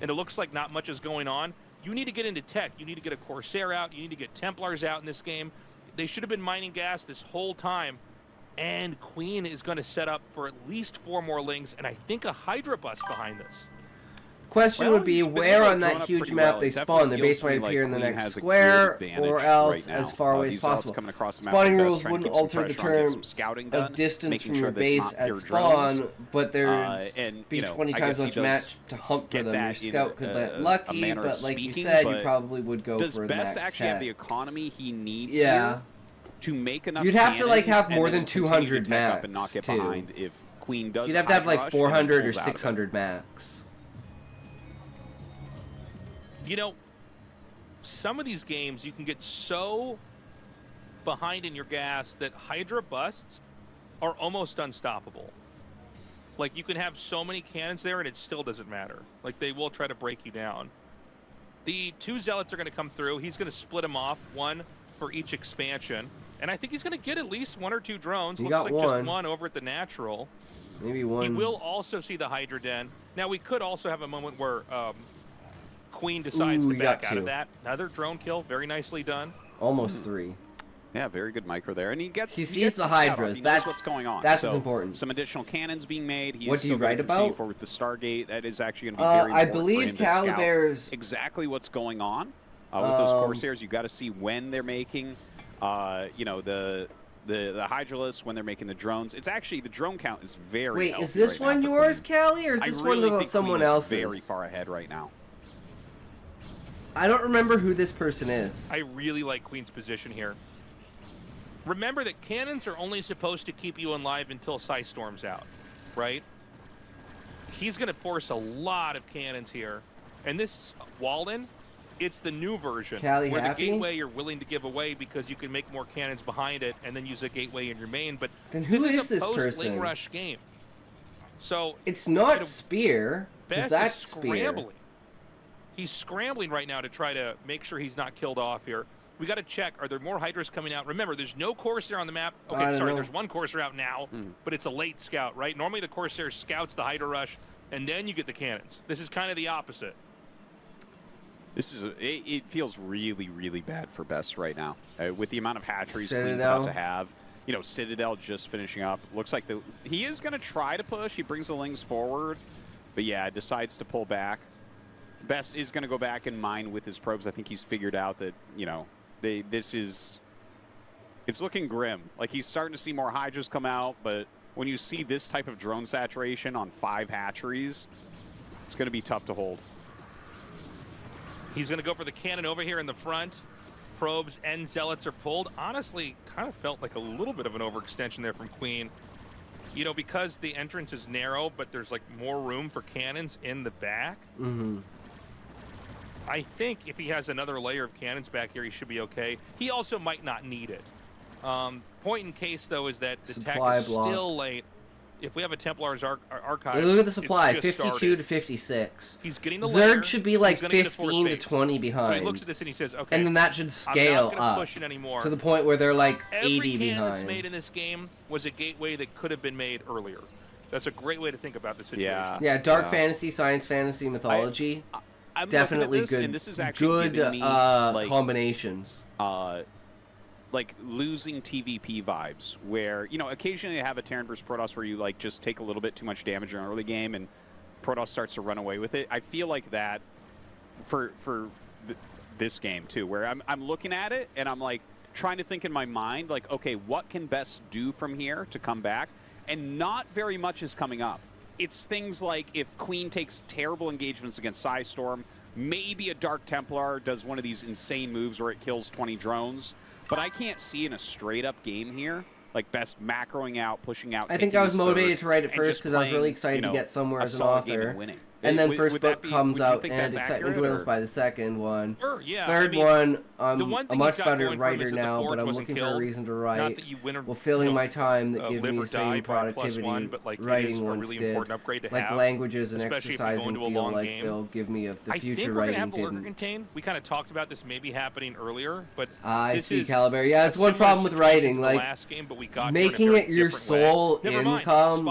and it looks like not much is going on, you need to get into tech. You need to get a Corsair out. You need to get Templars out in this game. They should have been mining gas this whole time. And Queen is going to set up for at least 4 more Lings, and I think a Hydra bus behind this. Question would be where on that huge map they spawn. Their base might appear in the next square, or else as far away as possible. Spawning rules wouldn't alter the term of distance from your base at spawn, but there'd be 20 times as much match to hunt for them. Your scout could get lucky, but like you said, you probably would go for the max Does Best actually have the tech. economy he needs Yeah. to make enough You'd have to like cannons have and more then than continue to 200 tech up max, and not get too. behind if Queen does You'd have to have Hydra like rush and then 400 or pulls out of it. 600 max. You know, some of these games you can get so behind in your gas that Hydra busts are almost unstoppable. Like, you can have so many cannons there and it still doesn't matter. Like, they will try to break you down. The 2 Zealots are going to come through. He's going to split them off, 1 for each expansion. And I think he's going to get at least 1 or 2 drones. He Looks got like one. just 1 over at the Natural. Maybe 1. He will also see the Hydra Den. Now, we could also have a moment where Queen decides to he back got out of 2. that. Another drone kill, very nicely done. Almost 3. Yeah, very good micro there, and he gets. He sees gets the scout off. Hydras. He knows That's what's going on. That's so what's important. Some additional cannons being made. He What is do you still going write to continue about? forward with the Stargate. That is actually going to be very important I for believe him to scout Caliber's exactly what's going on with those Corsairs. You got to see when they're making, you know, the Hydralists, when they're making the drones. It's actually the drone count is very. Wait, healthy is this right now one for yours, Queen. Callie, or is this I one really of think someone Queen is else's? very far ahead right now. I don't remember who this person is. I really like Queen's position here. Remember that cannons are only supposed to keep you alive until Psy Storm's out, right? He's going to force a lot of cannons here. And this Walden, it's the new version. Callie where happy? the gateway you're willing to give away because you can make more cannons behind it and then use a gateway in your main. But Then who this is is a this post-Ling person? Rush game. So It's not you know, Spear. Best That's is Spear. scrambling. He's scrambling right now to try to make sure he's not killed off here. We got to check. Are there more Hydras coming out? Remember, there's no Corsair on the map. I Okay, don't sorry, know. there's 1 Corsair out now, but it's a late scout, right? Normally the Corsair scouts the Hydra rush, and then you get the cannons. This is kind of the opposite. This is it feels really, really bad for Best right now with the amount of hatcheries Queen's Citadel. about to have. You know, Citadel just finishing up. Looks like he is going to try to push. He brings the Lings forward, but yeah, decides to pull back. Best is going to go back and mine with his probes. I think he's figured out that, you know, it's looking grim. Like, he's starting to see more Hydras come out, but when you see this type of drone saturation on 5 hatcheries, it's going to be tough to hold. He's going to go for the cannon over here in the front. Probes and Zealots are pulled. Honestly, kind of felt like a little bit of an overextension there from Queen. You know, because the entrance is narrow, but there's, like, more room for cannons in the back. Mm-hmm. I think if he has another layer of cannons back here, he should be okay. He also might not need it. Point in case, though, is that the Supply tech is block. still late. If we have a Templar's archive, Look at the supply, it's just 52 started. to 56. He's getting the layer. Zerg should be like He's gonna get a fourth 15 to base. 20 So he behind. looks at this and he says, okay, And then that should scale I'm not gonna up push it anymore. to the point where they're like Every 80 cannon that's behind. made in this game was a gateway that could have been made earlier. That's a great way to think about the situation. Yeah, dark fantasy, science fantasy, mythology. I'm definitely looking at this, good. and this is actually good giving me, like, combinations. Like losing TVP vibes, where, you know, occasionally you have a Terran versus Protoss where you like just take a little bit too much damage in an early game, and Protoss starts to run away with it. I feel like that for this game too, where I'm looking at it and I'm like trying to think in my mind, like, okay, what can best do from here to come back? And not very much is coming up. It's things like if Queen takes terrible engagements against Psystorm, maybe a Dark Templar does one of these insane moves where it kills 20 drones. But I can't see in a straight-up game here, like best macroing out, pushing out. I think I was motivated to write it first because I was really excited to get somewhere as an author. And then first book comes out, and excitement dwindles by the second one. Sure, yeah. Third one, I'm a much better writer now, but I'm looking for a reason to write. Well, filling my time that gives me the same productivity writing once did. Like languages and exercising feel like they'll give me the future writing didn't. We kind of talked about this maybe happening earlier, but I see, Caliber. Yeah, it's one problem with writing, like making it your sole income.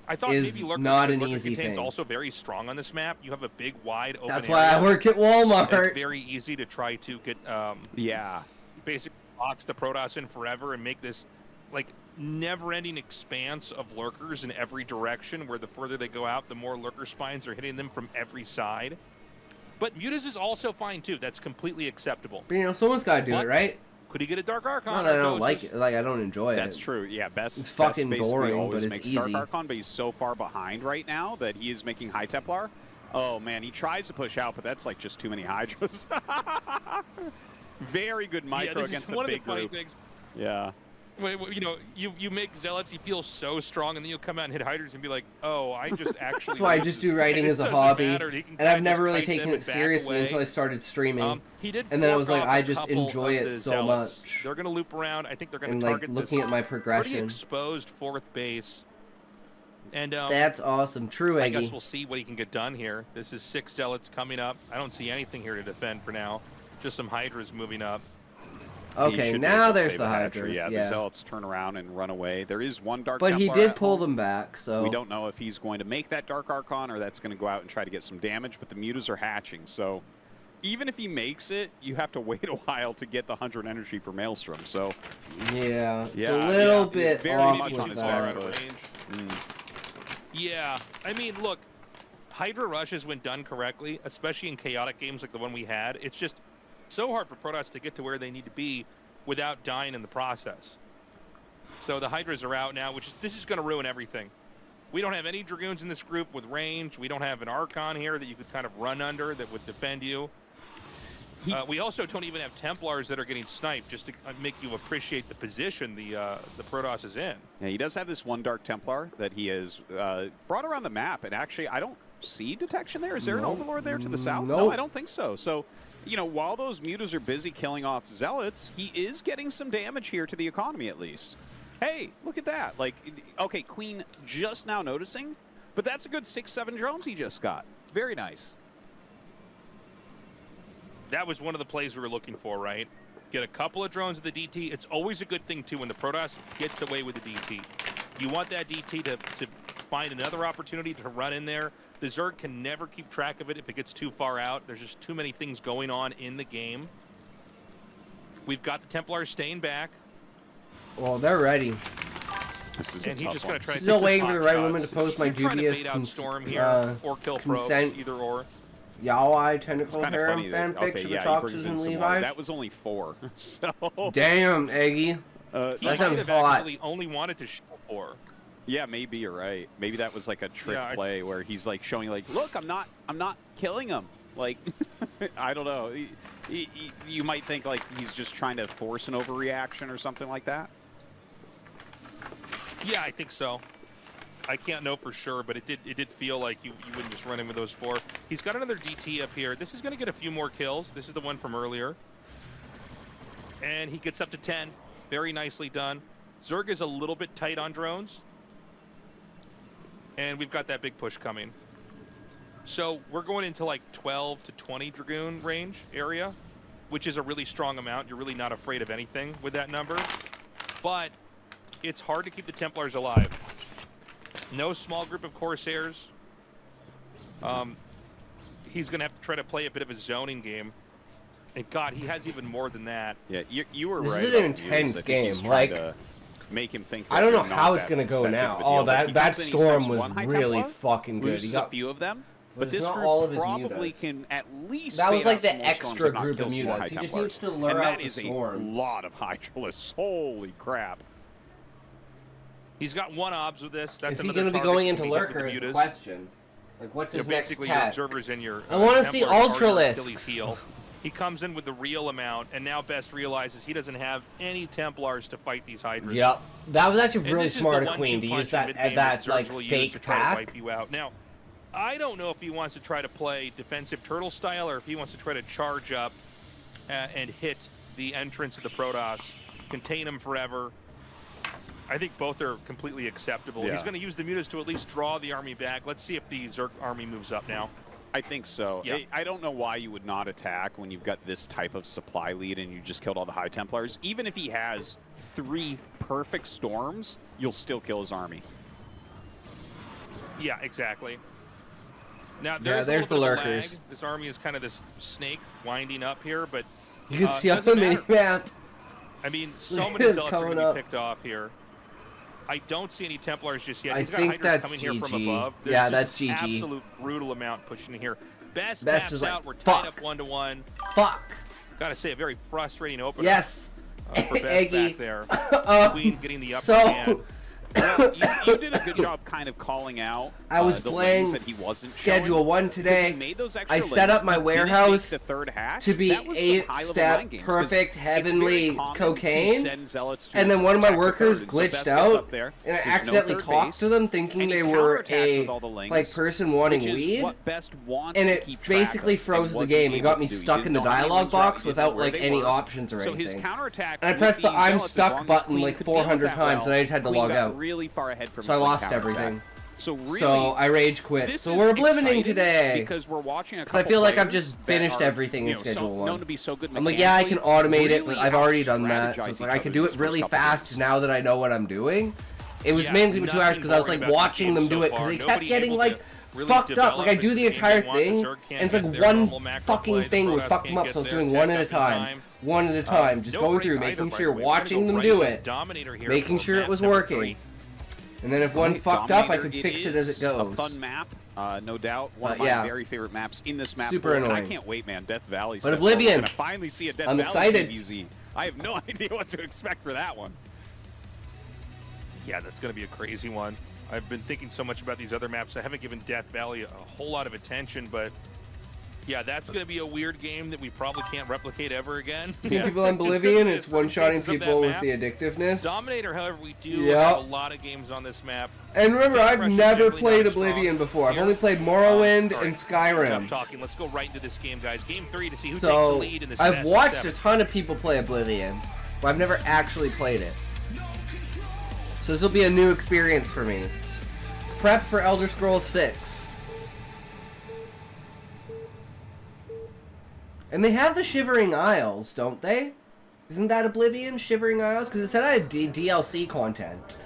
I thought maybe Lurker Container's also very strong on this map. You have a big, wide open That's why I work at Walmart. It's very easy to try to get, basically box the Protoss in forever and make this, like, never-ending expanse of lurkers in every direction, where the further they go out, the more lurker spines are hitting them from every side. But Mutas is also fine, too. That's completely acceptable. But, you know, someone's got to do it, right? Could he get a Dark Archon? Not that I don't like it. Like, I don't enjoy it. That's true. Yeah, Best. It's fucking Best boring, always but makes it's Dark easy. Archon, but he's so far behind right now that he is making High Templar. Oh man, he tries to push out, but that's like just too many Hydras. Very good micro against a big group. Yeah. You know, you make Zealots, you feel so strong, and then you'll come out and hit Hydras and be like, oh, I just actually... That's why I just do writing as a hobby, and I've never really taken it seriously until I started streaming. And then I was like, I just enjoy it so much. They're going to loop around. I think they're going to target like, looking at my progression. Pretty exposed fourth base. And that's awesome. True, Eggy. I guess we'll see what he can get done here. This is 6 Zealots coming up. I don't see anything here to defend for now. Just some Hydras moving up. Okay, now there's the Hydras. Yeah, the Zealots turn around and run away. There is one Dark Templar. But he did pull them back, so... We don't know if he's going to make that Dark Archon or that's going to go out and try to get some damage, but the Mutas are hatching, so... Even if he makes it, you have to wait a while to get the 100 energy for Maelstrom, so... Yeah, it's a little bit very off much with on his that. Yeah, I mean, look, Hydra rushes when done correctly, especially in chaotic games like the one we had. It's just so hard for Protoss to get to where they need to be without dying in the process. So the Hydras are out now, this is going to ruin everything. We don't have any Dragoons in this group with range. We don't have an Archon here that you could kind of run under that would defend you. We also don't even have Templars that are getting sniped, just to make you appreciate the position the Protoss is in. Yeah, he does have this one Dark Templar that he has brought around the map, and actually I don't see detection there. Is there an Overlord there to the south? No, I don't think so. So, you know, while those Mutas are busy killing off Zealots, he is getting some damage here to the economy at least. Hey, look at that. Like, okay, Queen just now noticing, but that's a good 6-7 drones he just got. Very nice. That was one of the plays we were looking for, right? Get a couple of drones at the DT. It's always a good thing, too, when the Protoss gets away with the DT. You want that DT to find another opportunity to run in there. The Zerg can never keep track of it if it gets too far out. There's just too many things going on in the game. We've got the Templars staying back. Well, they're ready. This is and he's just going to try to still waiting for the right woman to post my dubious Storm here, or kill consent. Either or. Yaoi tentacle harem fanfic to the Toxes and Levi's. That was only 4. So damn, Eggy. That sounds hot. Actually only wanted to show 4. Yeah, maybe you're right. Maybe that was like a trick play where he's like showing like, look, I'm not killing him. Like, I don't know. You might think like he's just trying to force an overreaction or something like that. Yeah, I think so. I can't know for sure, but it did feel like you wouldn't just run in with those 4. He's got another DT up here. This is going to get a few more kills. This is the one from earlier. And he gets up to 10. Very nicely done. Zerg is a little bit tight on drones. And we've got that big push coming. So we're going into like 12 to 20 Dragoon range area, which is a really strong amount. You're really not afraid of anything with that number. But it's hard to keep the Templars alive. No small group of Corsairs. He's going to have to try to play a bit of a zoning game. And God, he has even more than that. Yeah, you were this right. This is an intense game. Like, make him think. I don't know they're not how it's that- gonna go that big now. of a Oh, deal. Like, that he that comes in, he storm snipes was one High really Templar, fucking good. loses He got a few of them, but but it's this not group all of his probably mutas. can at least. That was bait like out the some more extra storms, if not group kill of some more mutas. High He just Templars. needs to lure and out that the is storms. a lot of Hydralisks. Holy crap! He's got one obs with this. That's Is he going to be going into lurker? Is the question. Like, what's his next basically tech? your observers and your. I want to see Ultralisks. Achilles heel. He comes in with the real amount, and now Best realizes he doesn't have any Templars to fight these Hydras. Yep, that was actually And really this is smart the of Queen to one-two use punch that mid-game that Zergs like will use fake to try to pack. wipe you out. Now, I don't know if he wants to try to play defensive turtle style or if he wants to try to charge up and hit the entrance of the Protoss, contain him forever. I think both are completely acceptable. Yeah. He's going to use the mutas to at least draw the army back. Let's see if the Zerg army moves up now. I think so. Yeah. I don't know why you would not attack when you've got this type of supply lead and you just killed all the High Templars. Even if he has 3 perfect storms, you'll still kill his army. Yeah, exactly. Now, there's there's the a little bit of lurkers. lag. This army is kind of this snake winding up here, but You can see on the doesn't mini matter. map. I mean, so Look many at it zealots are coming going to be up. picked off here. I don't see any Templars just yet. I He's got think Hydras that's coming here from GG. above. There's Yeah, just that's GG. Absolute brutal amount pushing in here. Best Best taps is like, out. We're tied fuck. up 1-1. Fuck. Got to say, a very frustrating opener. Yes. For Best Eggy. back there. Um, Queen getting the upper so- hand. Well, you did a good job kind of calling out I was the playing lanes that he wasn't Schedule showing. 1 today. 'Cause he made those extra I set up lanes. my He didn't make warehouse the third hatch. to be That was some high-level 8-step line games, 'cause perfect it's very heavenly common to cocaine, send zealots to and then one of my attack the workers third, and so Best glitched gets out, up there. and I There's no accidentally third talked base, to them thinking and he they were counterattacks a with all the links, like person wanting which is weed, what Best wants and to it keep track basically of, and froze the wasn't game and able got to me do. He stuck didn't in the know how many dialogue lanes were out, box he didn't know without where like they any were. options or So anything. his counterattack And I with pressed the these I'm zealots, as stuck long as button Queen like could deal with 400 that times, well, and I just had to Queen log got out. really far ahead from So I his own lost counterattack. everything. So really, So I rage quit. this So is we're Oblivioning exciting today. because we're watching a Because I couple feel like I've players just that finished are, everything you in know, Schedule 1. known to be so good I'm like, yeah, I can automate it, but really I've already done that. So out-strategize it's like each I other can do these it really first couple fast games. now that I know what I'm doing. It was Yeah, mainly 2 hours nothing because I was boring like about this watching them game do so it because far. they kept Nobody getting able like to really fucked up. develop Like I do it. the They entire want the thing, Zerg can't and it's like get their one normal macro fucking play, the thing would Protoss fuck can't them up. get So I was their doing tech one at up a in time, one at a time, just no going break through, either, making by sure, the way. We're gonna watching go them right do into it, Dominator here making for sure it map was number working. 3. And then if one Right, fucked up, I Dominator, could fix it as it is goes. A fun map, no doubt. One of But my yeah. very favorite maps in this map. Super pool, and I annoying. can't wait, man. Death Valley. But set. Oblivion. We're gonna finally see a Death I'm Valley excited. PvZ. I have no idea what to expect for that one. Yeah, that's going to be a crazy one. I've been thinking so much about these other maps. I haven't given Death Valley a whole lot of attention, but yeah, that's going to be a weird game that we probably can't replicate ever again. Seeing people on Oblivion, it's one-shotting people with the addictiveness. Dominator, however, we do Yep. have a lot of games on this map. And remember, I've Catversion never generally played not as strong. Oblivion before. I've Here. only played Morrowind All right. and Skyrim. Enough talking. Let's go right into this game, guys. Game 3 to see who takes the So lead in this I've best of watched 7. a ton of people play Oblivion, but I've never actually played it. So this will be a new experience for me. Prep for Elder Scrolls 6. And they have the Shivering Isles, don't they? Isn't that Oblivion, Shivering Isles? Because it said I had DLC content.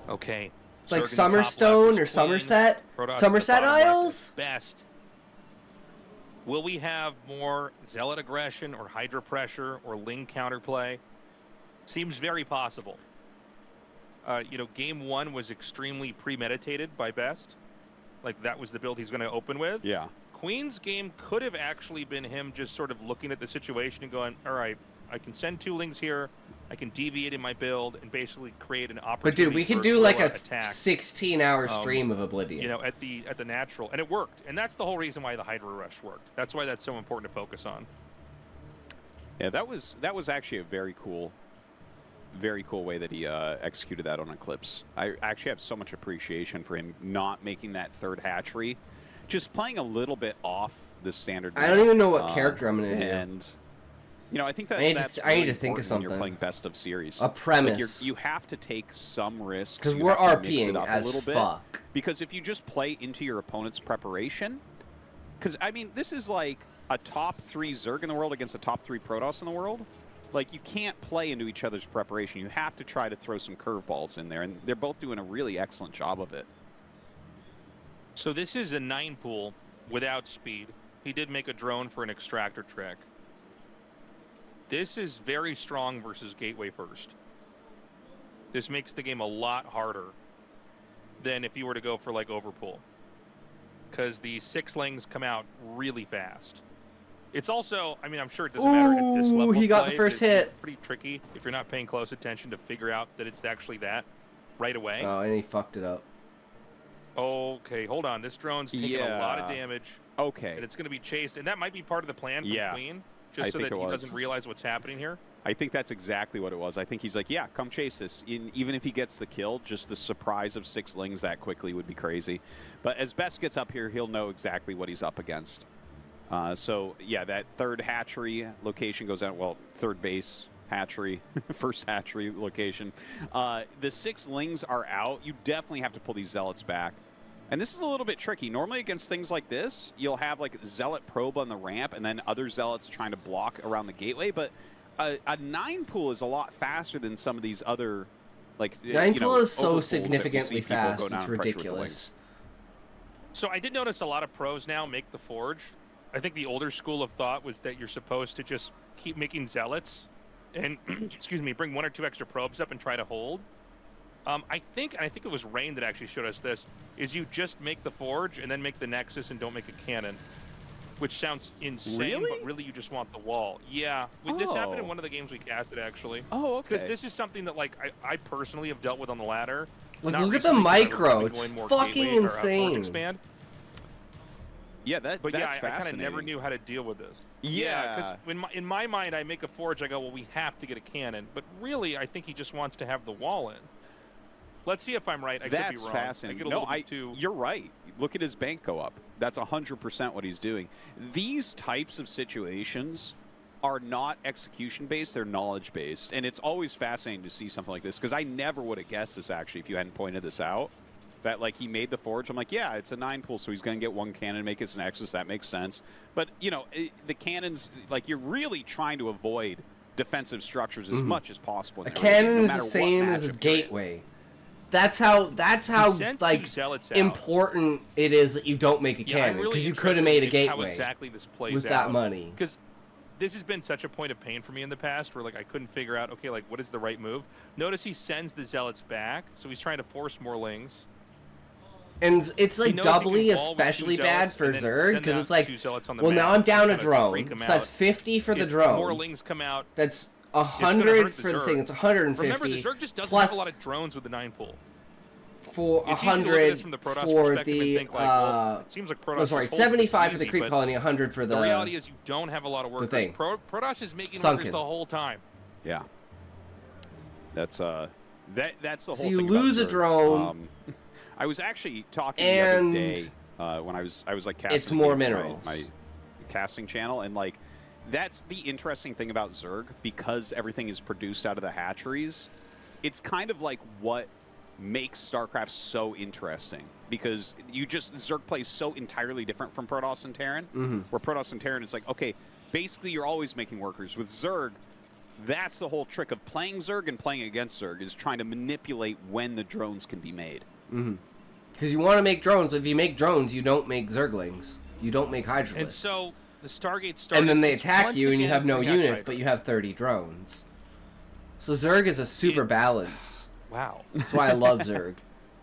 Okay. It's like Zerg in the top left Summerstone is or Queen. Somerset? Protoss at Somerset the bottom left Isles? is Best. Will we have more Zealot aggression or Hydra pressure or Ling counterplay? Seems very possible. You know, game 1 was extremely premeditated by Best. Like, that was the build he's going to open with. Yeah. Queen's game could have actually been him just sort of looking at the situation and going, all right, I can send 2 Lings here, I can deviate in my build, and basically create an opportunity. But dude, we could for do like a attack. 16-hour stream of Oblivion. You know, at the natural, and it worked, and that's the whole reason why the Hydra Rush worked. That's why that's so important to focus on. Yeah, that was actually a very cool way that he executed that on Eclipse. I actually have so much appreciation for him not making that third hatchery, just playing a little bit off the standard. I don't even know what character I'm gonna do. And you know, I think that I need to think of important when you're something. playing best of series. A premise. Like you have to take some risks 'Cause You we're have to mix RPing it up as a little bit. fuck. Because if you just play into your opponent's preparation, because I mean, this is like a top 3 Zerg in the world against a top 3 Protoss in the world. Like, you can't play into each other's preparation. You have to try to throw some curveballs in there, and they're both doing a really excellent job of it. So this is a 9 pool without speed. He did make a drone for an extractor trick. This is very strong versus Gateway first. this makes the game a lot harder than if you were to go for like Overpool, because the sixlings come out really fast. It's also, I mean, I'm sure it doesn't matter at this level. He of got play, the first but it's hit. pretty tricky if you're not paying close attention to figure out that it's actually that right away. Oh, and he fucked it up. Okay, hold on. This drone's taking a lot of damage. Okay. And it's going to be chased, and that might be part of the plan from Queen, just so that he doesn't realize what's happening here. I think that's exactly what it was. I think he's like, yeah, come chase this. Even if he gets the kill, just the surprise of sixlings that quickly would be crazy. But as Best gets up here, he'll know exactly what he's up against. So, yeah, that third hatchery location goes out. Well, third base hatchery, first hatchery location. The sixlings are out. You definitely have to pull these zealots back. And this is a little bit tricky. Normally against things like this, you'll have like zealot probe on the ramp and then other zealots trying to block around the gateway. But a 9 pool is a lot faster than some of these other, like, 9 pool is so overpools significantly that we see people fast. go down It's and pressure with the ridiculous. wings. So I did notice a lot of pros now make the Forge. I think the older school of thought was that you're supposed to just keep making zealots and, excuse me, bring 1 or 2 extra probes up and try to hold. I think it was Rain that actually showed us this, is you just make the Forge and then make the Nexus and don't make a cannon, which sounds insane, but really you just want the wall. Yeah, this happened in one of the games we casted, actually. Oh, okay. Because this is something that, like, I personally have dealt with on the ladder. Like, Not look at the recently, 'cause I've micro. been It's going more fucking gateway or, Forge insane. expand. Yeah, But that's yeah, I kind of fascinating. never knew how to deal with this. Yeah. Because in my mind, I make a Forge, I go, well, we have to get a cannon. But really, I think he just wants to have the wall in. Let's see if I'm right. I That's could be wrong. fascinating. You're right. Look at his bank go up. That's 100% what he's doing. These types of situations are not execution-based, they're knowledge-based. And it's always fascinating to see something like this, because I never would have guessed this, actually, if you hadn't pointed this out. That, like, he made the Forge. I'm like, yeah, it's a 9 pool, so he's going to get 1 cannon, make it an Nexus. That makes sense. But, you know, the cannons, like, you're really trying to avoid defensive structures as much as possible. A cannon is the same as a gateway. That's how like important it is that you don't make a cannon, because you could have made a gateway how exactly this plays with out. that money. Because this has been such a point of pain for me in the past, where like I couldn't figure out, okay, like what is the right move. Notice he sends the zealots back, so he's trying to force more lings. And it's like doubly especially bad for Zerg, because it's like, well, now I'm down a drone, so that's 50 for the drone. More lings come out. That's 100 for the thing. It's 150. Remember, the Zerg just doesn't plus have a lot of drones with the 9 pool. For It's easy to look at 100 this from the Protoss for perspective and the think, like, well, it seems like Protoss oh, sorry, just holds 75 this for the easy, creep but colony, 100 for the reality is you don't have a lot of workers. thing. Protoss is making Sunken. workers the whole time. Yeah. That's that's the whole So thing you about lose a Zerg. drone. I was actually talking And the other day when I was like casting it's more the game for minerals. my casting channel, and like that's the interesting thing about Zerg, because everything is produced out of the hatcheries. It's kind of like what makes StarCraft so interesting, because Zerg plays so entirely different from Protoss and Terran. Where Protoss and Terran is like, okay, basically you're always making workers. With Zerg, that's the whole trick of playing Zerg and playing against Zerg, is trying to manipulate when the drones can be made. Because you want to make drones. If you make drones, you don't make Zerglings. You don't make Hydralisks. And so the Stargate started. And then they once attack you, and you again, have no we got units, Hydra. but you have 30 drones. So Zerg is a super balance. Wow. That's why I love Zerg.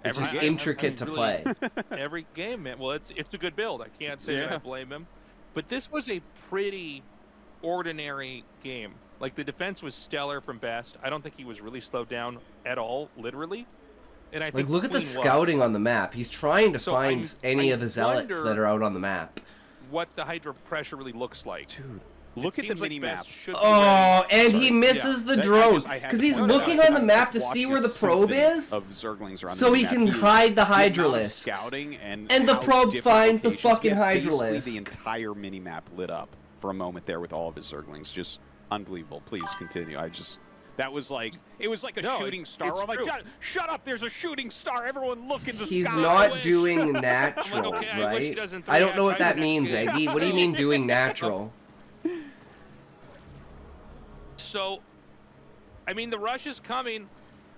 It's just I'm intricate to really- play. Every game, man. Well, it's a good build. I can't say that I blame him. But this was a pretty ordinary game. Like, the defense was stellar from Best. I don't think he was really slowed down at all, literally. And I think Like, look at the Queen was. scouting on the map. He's trying to So find any of the zealots wonder that are out on the map. What the Hydra pressure really looks like. Dude, look at the mini-map. Oh, and he misses the drone. Because he's looking on the map to see where the probe is, of Zerglings around so the he map. can He is- hide the amount of Hydralisks. Scouting and the how probe different finds the locations fucking get basically Hydralisk. the entire mini-map lit up for a moment there with all of his Zerglings. Just unbelievable. Please continue. That was like, it was like a shooting star. it's I'm like, true. shut up, there's a shooting star. Everyone look in the He's sky. not doing natural, okay, I wish he right? doesn't I don't know what three-match that means, Hydra next Eggy. game. What do you mean doing natural? So, I mean, the rush is coming.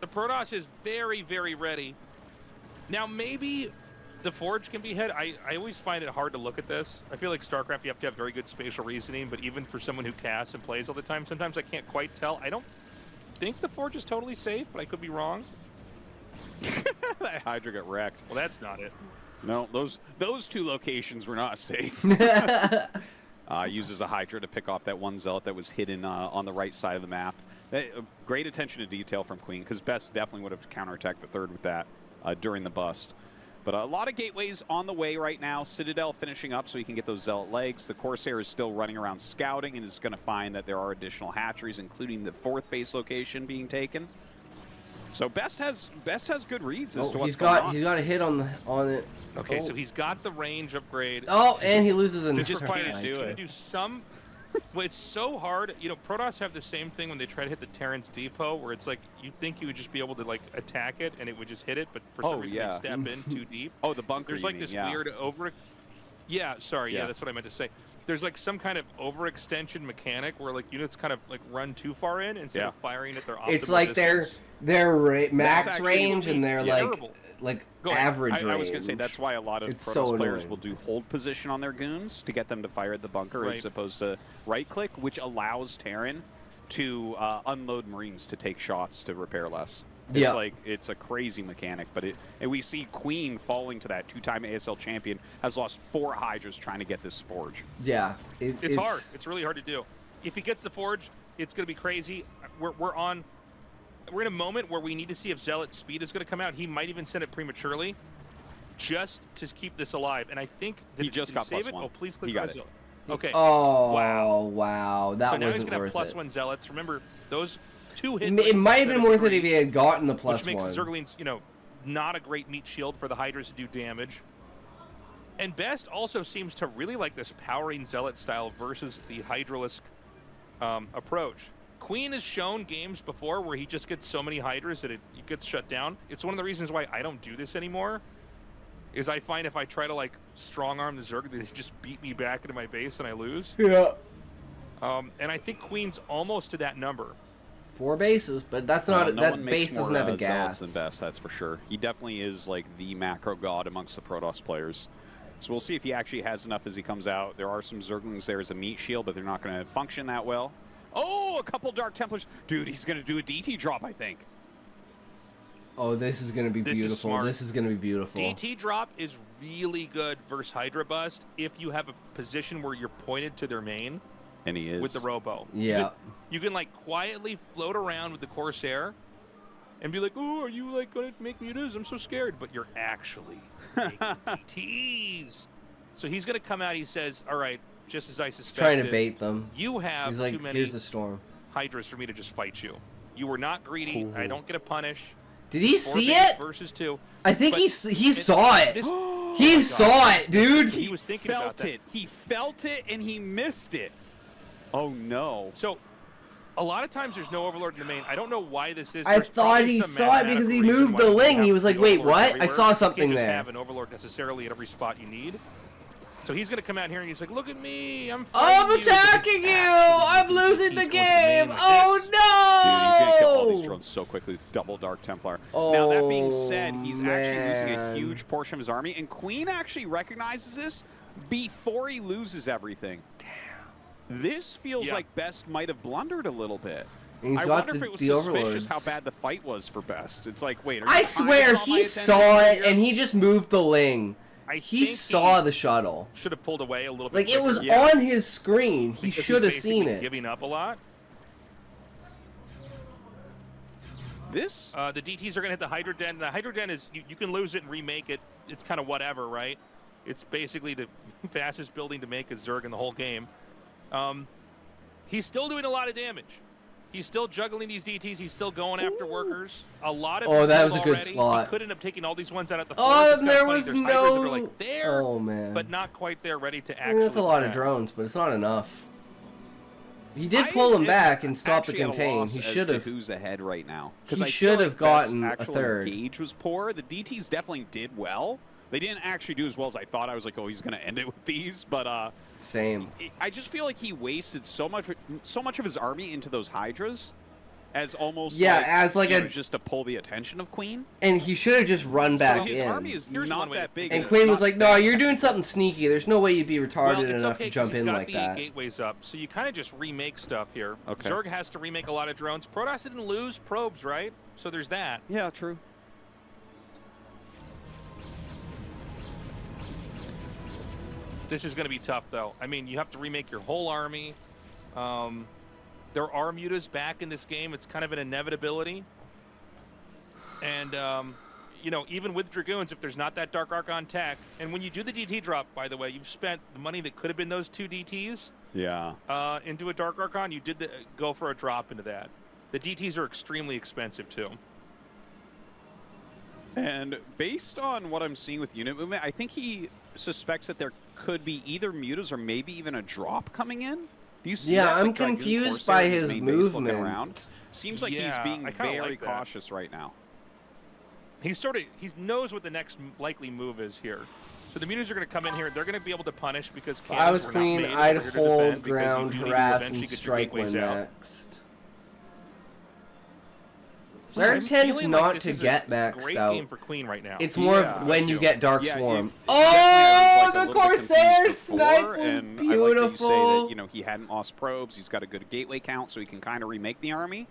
The Protoss is very, very ready. Now, maybe the Forge can be hit. I always find it hard to look at this. I feel like StarCraft, you have to have very good spatial reasoning, but even for someone who casts and plays all the time, sometimes I can't quite tell. I don't think the Forge is totally safe, but I could be wrong. That Hydra got wrecked. Well, that's not it. No, those 2 locations were not safe. Uses a Hydra to pick off that one Zealot that was hidden on the right side of the map. Great attention to detail from Queen, because Best definitely would have counterattacked the third with that during the bust. But a lot of gateways on the way right now. Citadel finishing up so he can get those Zealot legs. The Corsair is still running around scouting and is going to find that there are additional hatcheries, including the 4th base location being taken. So Best has good reads as to what's going on. He's got a hit on it. Okay, so he's got the range upgrade. Oh, and he loses an. He just can't do some. Well, it's so hard. You know, Protoss have the same thing when they try to hit the Terran's Depot, where it's like you think you would just be able to like attack it and it would just hit it, but for some reason they step in too deep. Oh, the bunker. There's like this weird Yeah, sorry. Yeah, that's what I meant to say. There's like some kind of overextension mechanic where like units kind of like run too far in instead of firing at their optimal It's like distance. their max range and their like average range. I was going to say that's why a lot of Protoss players will do hold position on their goons to get them to fire at the bunker as opposed to right click, which allows Terran to unload Marines to take shots to repair less. It's like it's a crazy mechanic, but and we see Queen falling to that 2-time ASL champion has lost 4 Hydras trying to get this Forge. Yeah, it's hard. It's really hard to do. If he gets the Forge, it's going to be crazy. We're in a moment where we need to see if Zealot speed is going to come out. He might even send it prematurely, just to keep this alive. And I think he just got save +1. Oh, please click he got on it. Okay. Oh wow. That so now wasn't he's going to worth have it. +1 Zealots. Remember those 2 hit. It might have been worth it if he had gotten the +1. Which makes Zerglings, not a great meat shield for the Hydras to do damage. And Best also seems to really like this powering Zealot style versus the Hydralisk approach. Queen has shown games before where he just gets so many Hydras that it gets shut down. It's one of the reasons why I don't do this anymore. Is I find if I try to like strong arm the Zerg, they just beat me back into my base and I lose. Yeah. And I think Queen's almost to that number. 4 bases, but that's not that base doesn't have a gas. Than Best, that's for sure. He definitely is like the macro god amongst the Protoss players. So we'll see if he actually has enough as he comes out. There are some Zerglings there as a meat shield, but they're not going to function that well. Oh, a couple Dark Templars. Dude, he's going to do a DT drop, I think. Oh, this is going to be beautiful. This is going to be beautiful. DT drop is really good versus Hydra Bust if you have a position where you're pointed to their main. And he is. With the Robo. Yeah. You can like quietly float around with the Corsair and be like, oh, are you like going to make me do this? I'm so scared. But you're actually making DTs. So he's going to come out. He says, all right, just as I suspected. Trying to bait them. You have He's like, too many here's a storm. Hydras for me to just fight you. You were not greedy. Ooh. I don't get a punish. Did he see it? Versus 2. I think he saw it. He saw it, dude. He was thinking about that. He felt it and he missed it. Oh no. So a lot of times there's no Overlord in the main. I don't know why this is. I thought he saw it because he moved the Ling. He was like, wait, what? I saw something you can't there. just have an Overlord necessarily at every spot you need. So he's going to come out here and he's like, look at me. I'm attacking you. I'm losing the game. Oh, no. Dude, he's going to kill all these drones so quickly with double Dark Templar. Now, that being said, he's actually losing a huge portion of his army. And Queen actually recognizes this before he loses everything. Damn. This feels like Best might have blundered a little bit. I wonder if it was suspicious how bad the fight was for Best. It's like, wait, I swear he saw it and he just moved the Ling. He saw the shuttle. Should have pulled away a little bit. Like it was on his screen. He should have seen it. Giving up a lot. This the DTs are gonna hit the Hydra Den. The Hydra Den is you can lose it and remake it. It's kind of whatever, right? It's basically the fastest building to make a Zerg in the whole game. He's still doing a lot of damage. He's still juggling these DTs. He's still going after workers. A lot of that was a good slot. He could end up taking all these ones out at the and there was There's no. that are like there, man. but not quite there, ready to actually. I mean, that's a lot of drones, but it's not enough. He did pull him back and stop the contain. He should have. Who's ahead right now? He should have gotten a third. Gauge was poor. The DTs definitely did well. They didn't actually do as well as I thought. I was like, oh, he's going to end it with these, but same. I just feel like he wasted so much of his army into those Hydras. as almost as like just to pull the attention of Queen. And he should have just run back so his in. army is not that big. And Queen was like, "No, you're doing something sneaky. There's no way you'd be retarded enough to jump in like that." He's got the gateways up, so you kind of just remake stuff here. Okay. Zerg has to remake a lot of drones. Protoss didn't lose probes, right? So there's that. Yeah, true. This is going to be tough, though. I mean, you have to remake your whole army. There are mutas back in this game. It's kind of an inevitability. And, you know, even with Dragoons, if there's not that Dark Archon tech, and when you do the DT drop, by the way, you've spent the money that could have been those 2 DTs into a Dark Archon. You did go for a drop into that. The DTs are extremely expensive, too. And based on what I'm seeing with unit movement, I think he suspects that there could be either mutas or maybe even a drop coming in. Do you see that? I'm confused by his movement. Around? Seems like he's being very cautious right now. He knows what the next likely move is here. So the mutas are going to come in here. They're going to be able to punish because if I was Queen, I'd hold ground, harass, and strike when next. Zerg tends not to get maxed great out. Game for Queen right now. It's more of when you get Dark Swarm. Oh, the Corsair snipe was and beautiful. I like that you say that, you know, he hadn't lost probes. He's got a good gateway count, so he can kind of remake the army.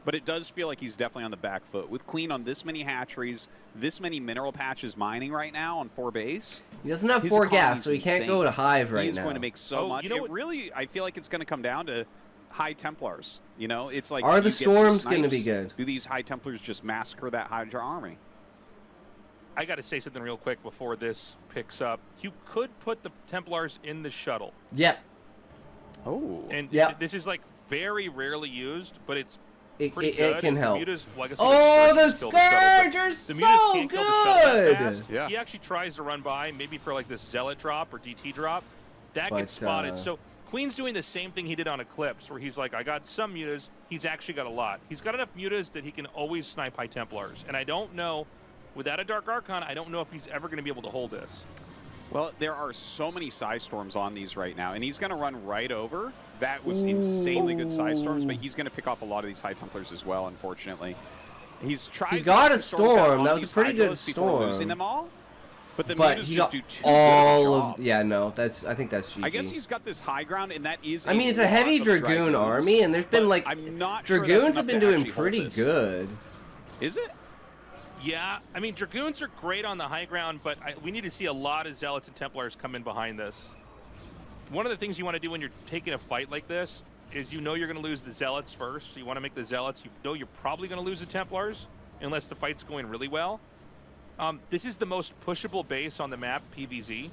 But it does feel like he's definitely on the back foot. With Queen on this many hatcheries, this many mineral patches mining right now on 4 base. He doesn't have 4 gas, so he can't go to Hive right now. He's going to make so much. Really, I feel like it's going to come down to High Templars. You know, it's like, are the storms going to be good? Do these High Templars just massacre that Hydra army? I got to say something real quick before this picks up. You could put the Templars in the shuttle. Yep. Oh. And this is like very rarely used, but it's pretty good. It can help. The Scourge are so good! Yeah. He actually tries to run by, maybe for like this Zealot drop or DT drop. That gets spotted. So Queen's doing the same thing he did on Eclipse, where he's like, I got some mutas. He's actually got a lot. He's got enough mutas that he can always snipe High Templars. And I don't know, without a Dark Archon, I don't know if he's ever going to be able to hold this. Well, there are so many Psy Storms on these right now, and he's going to run right over. That was insanely good Psy Storms, but he's going to pick off a lot of these High Templars as well, unfortunately. He got a storm. That was a pretty good storm. Losing them all. But the mutas just do too all of I think that's GG. I guess he's got this high ground, and that is. I mean, it's a heavy Dragoon army, and there's been like I'm not Dragoons have been doing pretty good. Is it? Yeah, I mean, Dragoons are great on the high ground, but we need to see a lot of Zealots and Templars come in behind this. One of the things you want to do when you're taking a fight like this is you know you're going to lose the Zealots first, so you want to make the Zealots. You know you're probably going to lose the Templars unless the fight's going really well. This is the most pushable base on the map, PVZ,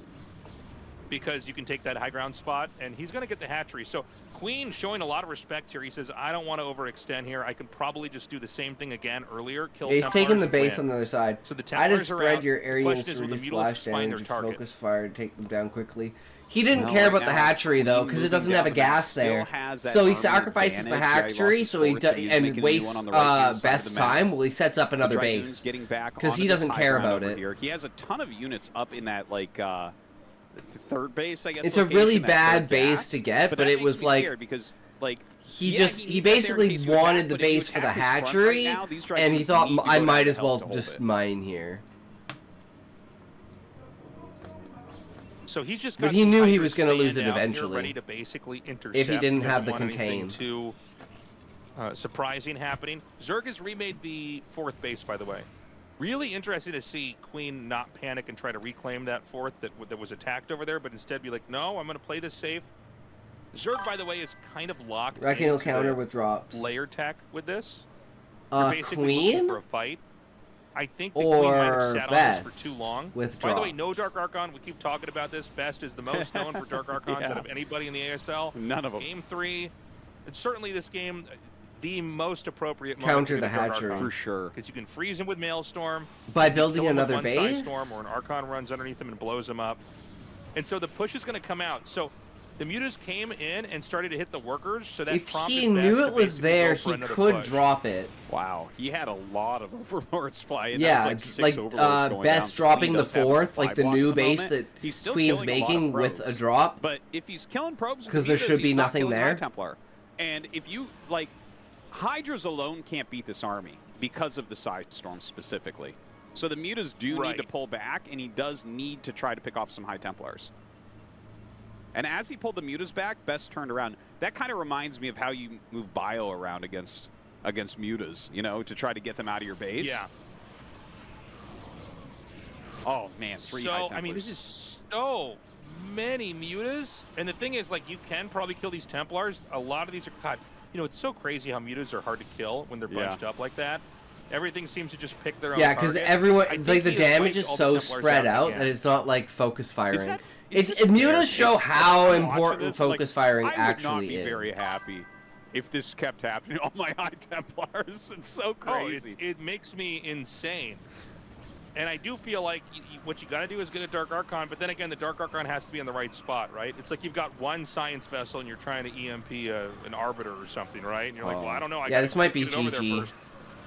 because you can take that high ground spot, and he's going to get the hatchery. So Queen showing a lot of respect here. He says, I don't want to overextend here. I can probably just do the same thing again earlier. Kill He's Templars, taking the base win. on the other side. So the I just Templars are spread out. your area units to reduce splash damage and focus fire to take them down quickly. He didn't care about the hatchery though, because it doesn't have a gas there. So he sacrifices the hatchery, so he and wastes best time. Well, he sets up another base because he doesn't care about it. He has a ton of units up in that like third base, I guess. It's a really bad base to get, but it was like because like he basically wanted the base for the hatchery, and he thought I might as well just mine here. So he's just but he knew he was going to lose it eventually. Ready to basically intercept if he didn't have the contain. Too surprising happening. Zerg has remade the 4th base, by the way. Really interesting to see Queen not panic and try to reclaim that 4th that was attacked over there, but instead be like, no, I'm going to play this safe. Zerg, by the way, is kind of locked. Reckon he'll counter with drops. Layer tech with this. You're basically Queen looking for a fight. I think the Queen might have sat on this for too long. By the way, no Dark Archon. We keep talking about this. Best is the most known for Dark Archons out of anybody in the ASL. None of them. Game 3, and certainly this game, the most appropriate counter the hatchery for sure. Because you can freeze him with Maelstrom by building another base. Storm, or an Archon runs underneath him and blows him up. And so the push is going to come out. So the mutas came in and started to hit the workers, so that if prompted he knew it was there, he could drop it. Wow, he had a lot of overlords flying. Yeah, that was like 6 overlords going Best down. dropping the 4th, like the new base that he's still Queen's making with a drop. But if he's killing probes, because there should be nothing there. Templar. And if you like Hydras alone can't beat this army because of the Psy Storm specifically. So the Mutas do need to pull back, and he does need to try to pick off some High Templars. And as he pulled the Mutas back, Best turned around. That kind of reminds me of how you move Bio around against Mutas, you know, to try to get them out of your base. Yeah. Oh, man, 3 High Templars. I mean, this is so many Mutas. And the thing is, like, you can probably kill these Templars. A lot of these are caught. You know, it's so crazy how Mutas are hard to kill when they're bunched up like that. Everything seems to just pick their own Yeah, because everyone, like, the damage is so spread out that it's not like focus firing. Mutas show how important focus firing actually is. I would not be very happy if this kept happening. All my High Templars, it's so crazy. It makes me insane. And I do feel like what you got to do is get a Dark Archon, but then again, the Dark Archon has to be in the right spot, right? It's like you've got one Science Vessel and you're trying to EMP an Arbiter or something, right? And you're like, well, I don't know. Yeah, this might be GG.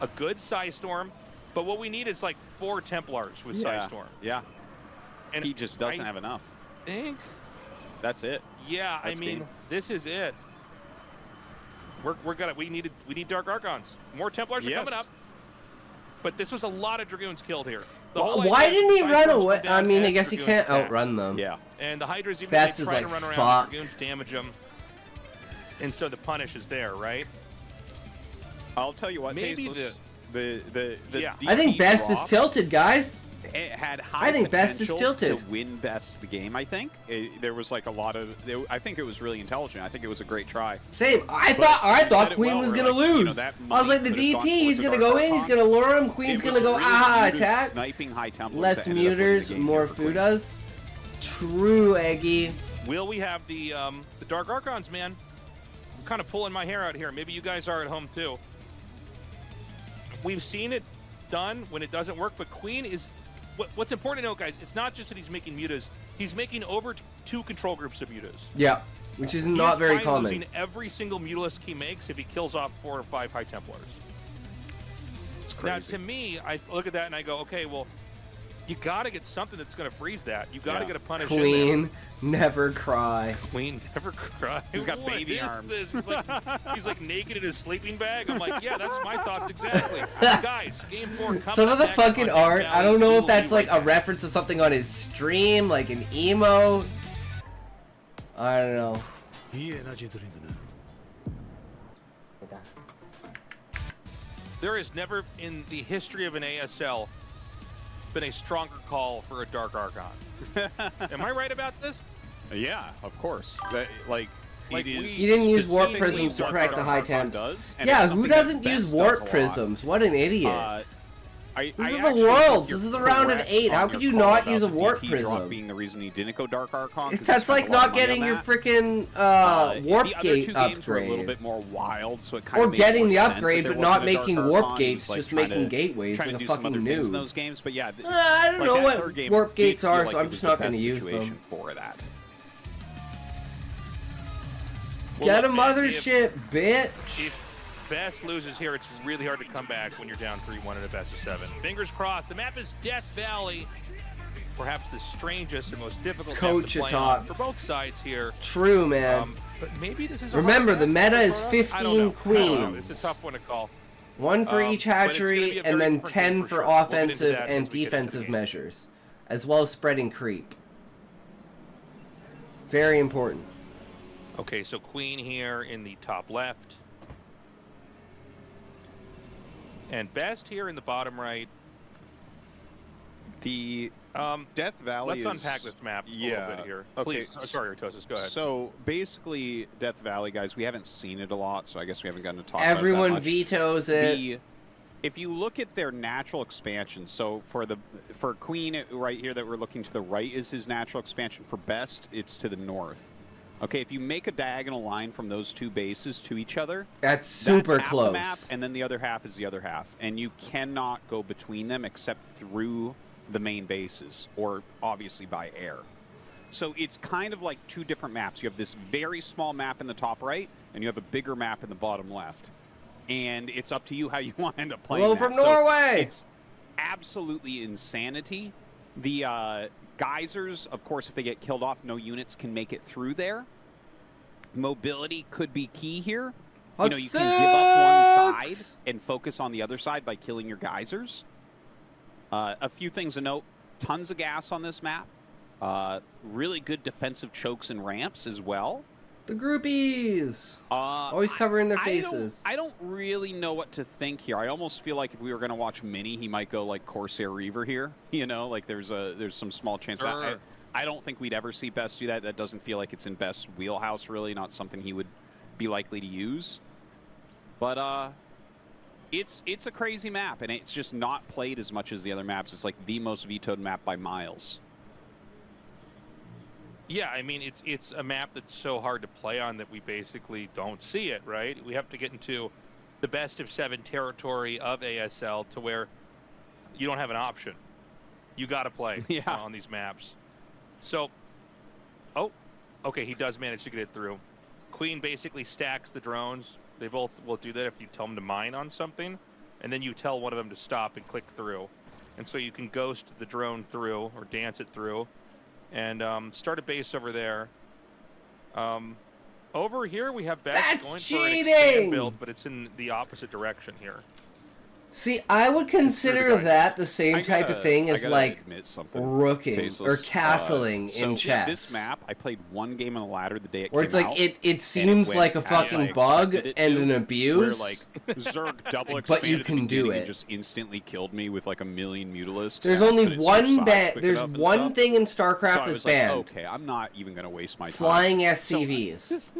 A good Psy Storm, but what we need is like 4 Templars with Psy Storm. Yeah. And he just doesn't have enough. Think that's it. Yeah, I mean, this is it. We need Dark Archons. More Templars are coming up. But this was a lot of Dragoons killed here. Why didn't he run away? I mean, I guess he can't outrun them. Yeah. And the Hydras, even Best they is try like, to run around, fuck. the Dragoons damage them. And so the punish is there, right? I'll tell you what, maybe the I think Best is tilted, guys. It had high potential to win Best the game, I think. There was like a lot of... I think it was really intelligent. I think it was a great try. Same. I thought Queen was going to lose. I was like, the DT, he's going to go in, he's going to lure him, Queen's going to go, attack. Sniping High Templars. Less Muters, more Fudas. True, Eggy. Will we have the Dark Archons, man? I'm kind of pulling my hair out here. Maybe you guys are at home, too. We've seen it done when it doesn't work, but Queen is... What's important to know, guys, it's not just that he's making Mutas. He's making over 2 control groups of Mutas. Yeah, which is not very common. He's losing every single Mutalisk he makes if he kills off 4 or 5 High Templars. It's crazy. Now, to me, I look at that and I go, okay, well, you got to get something that's going to freeze that. You got to get a punish Queen, in there. Never cry. Queen, never cry. He's got baby arms. He's like naked in his sleeping bag. I'm like, yeah, that's my thoughts exactly. Guys, game 4 coming Some of the fucking art, I don't know if that's like a right reference to something on his stream, like an emote. I don't know. There has never in the history of an ASL been a stronger call for a Dark Archon. Am I right about this? Yeah, of course. It is. You didn't use warp prisms to crack the high temps. Yeah, who doesn't use warp prisms? What an idiot. This is the Worlds. This is the round of 8. How could you not use a warp prism? Being the reason he didn't go Dark Archon. That's like not getting your freaking warp gate upgrade. Were a little bit more wild, so it kind or of getting the upgrade, but not making warp gates, just making gateways like a fucking noob. In those games, but yeah, I don't know what warp gates are, so I'm just not going to use them. For that. Get a mothership, bitch. If Best loses here, it's really hard to come back when you're down 3-1 in a best of 7. Fingers crossed. The map is Death Valley. Perhaps the strangest and most difficult map to play on for both sides here. True, man. But maybe this is Remember, the meta is 15 queens. It's a tough one to call. 1 for each hatchery, and then 10 for offensive and defensive measures, as well as spreading creep. Very important. Okay, so Queen here in the top left. And Best here in the bottom right. The Death Valley Let's unpack this map a little bit here. Okay. Please. Sorry, Artosis, go ahead. So basically, Death Valley, guys, we haven't seen it a lot, so I guess we haven't gotten to talk Everyone about it that much. vetoes it. If you look at their natural expansion, so for Queen right here that we're looking to the right is his natural expansion. For Best, it's to the north. Okay, if you make a diagonal line from those 2 bases to each other, that's super half close. The map, and then the other half is the other half, and you cannot go between them except through the main bases, or obviously by air. So it's kind of like 2 different maps. You have this very small map in the top right, and you have a bigger map in the bottom left. And it's up to you how you want to end up playing. Hello from Norway! It's absolutely insanity. The geysers, of course, if they get killed off, no units can make it through there. Mobility could be key here. You know, you can give up one side and focus on the other side by killing your geysers. A few things to note. Tons of gas on this map. Really good defensive chokes and ramps as well. The groupies! Always covering their faces. I don't really know what to think here. I almost feel like if we were going to watch Mini, he might go like Corsair Reaver here. You know, like there's some small chance that I don't think we'd ever see Best do that. That doesn't feel like it's in Best's wheelhouse, really. Not something he would be likely to use. But it's a crazy map, and it's just not played as much as the other maps. It's like the most vetoed map by miles. Yeah, I mean, it's a map that's so hard to play on that we basically don't see it, right? We have to get into the best of 7 territory of ASL to where you don't have an option. You got to play on these maps. So, okay, he does manage to get it through. Queen basically stacks the drones. They both will do that if you tell them to mine on something, and then you tell one of them to stop and click through. And so you can ghost the drone through or dance it through and start a base over there. Over here we have Best going for an expand build, but it's in the opposite direction here. See, I would consider that the same type of thing as like rooking or castling in chess. This map, I played one game on the ladder the day it where came out. It's like it seems like a fucking bug and an abuse. Where like Zerg double expanded but you can do it. And just instantly killed me with like a million mutilisks. There's only one There's one thing in StarCraft that's banned. Like, okay, I'm not even gonna waste my time. Flying SCVs.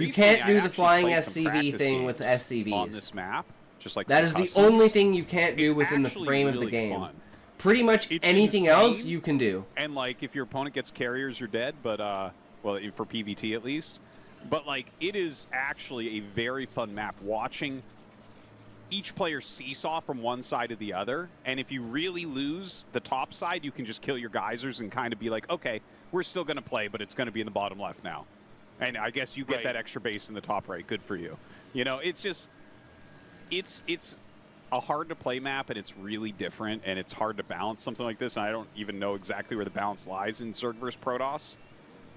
You can't do the flying SCV thing with SCVs on this map. Just like that is the only thing you can't do within the frame of the game. Fun. Pretty much anything else you can do. And like if your opponent gets carriers, you're dead. But well, for PvT at least. But like it is actually a very fun map. Watching each player seesaw from one side to the other, and if you really lose the top side, you can just kill your geysers and kind of be like, okay, we're still going to play, but it's going to be in the bottom left now. And I guess you get that extra base in the top right. Good for you. You know, it's just. It's a hard to play map, and it's really different, and it's hard to balance something like this. And I don't even know exactly where the balance lies in Zerg vs Protoss,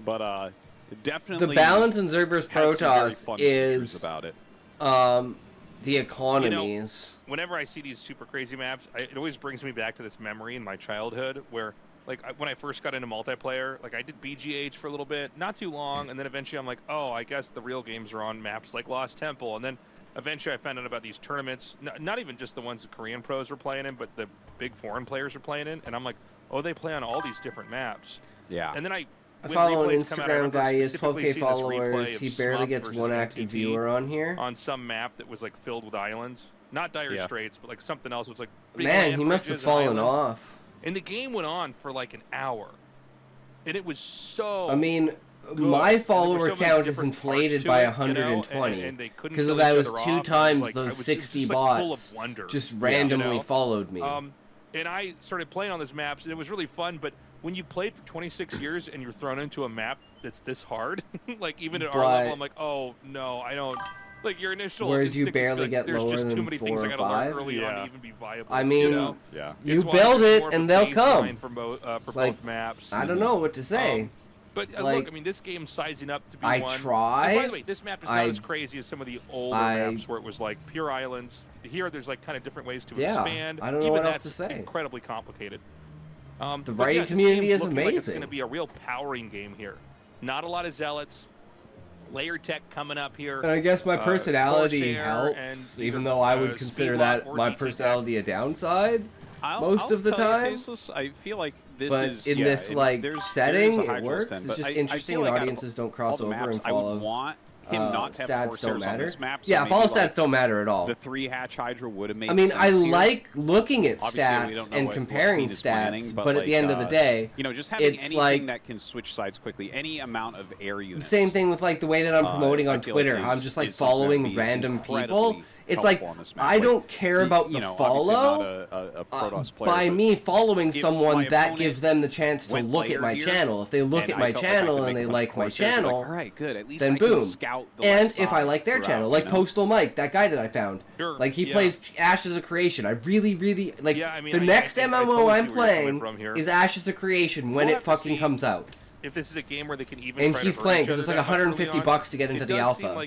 but definitely the balance in Zerg vs Protoss is about it. The economies. You know, whenever I see these super crazy maps, it always brings me back to this memory in my childhood where, like, when I first got into multiplayer, like I did BGH for a little bit, not too long, and then eventually I'm like, oh, I guess the real games are on maps like Lost Temple, and then eventually I found out about these tournaments, not even just the ones the Korean pros were playing in, but the big foreign players are playing in, and I'm like, oh, they play on all these different maps. Yeah. And then I follow an Instagram guy, he has 12k followers, he barely gets one active viewer on here. On some map that was like filled with islands. Not Dire Straits, but like something else was like big Man, he must have fallen off. And the game went on for like an hour. And it was so I mean, good. My follower count is inflated by 120 because of that. It was 2 times those 60 bots just randomly followed me. And I started playing on those maps, and it was really fun. But when you played for 26 years and you're thrown into a map that's this hard, like even at our level, I'm like, oh no, I don't. Like your initial. Whereas you barely get there's lower just than too many 4 things or I gotta 5. learn early on to even be viable. I mean, you know? You build it and they'll come. For like, both maps. I don't know what to say. But like, look, I mean, this game's sizing up to be I one. try. And by the way, this map is not as crazy as some of the older maps where it was like pure islands. Here, there's like kind of different ways to expand. I don't know Even what that's else to say. Incredibly complicated. The raid community is amazing. Like it's going to be a real powering game here. Not a lot of zealots. Layer tech coming up here. And I guess my personality Corsair helps, even though I would consider that my personality a downside most of the time. I feel like this is in this like setting, it works. It's just interesting when audiences don't cross over and follow. I would want him not to have stats don't matter. This map, so yeah, follow stats don't matter at all. The 3-hatch Hydra would have made. I mean, sense I here. like looking at Obviously, stats and comparing stats, planning, but at the end of the day, you know, just having it's anything like that can switch sides quickly, any amount of air units. The same thing with like the way that I'm promoting on Twitter. I'm just like following random people. It's like I don't care about the follow. By me following someone, that gives them the chance to look at my channel. If they look at my channel and they like my channel, then boom. And if I like their channel, like Postal Mike, that guy that I found, like he plays Ashes of Creation. I really like the next MMO I'm playing is Ashes of Creation when it fucking comes out. If this is a game where they can even and he's playing because it's like $150 to get into the alpha.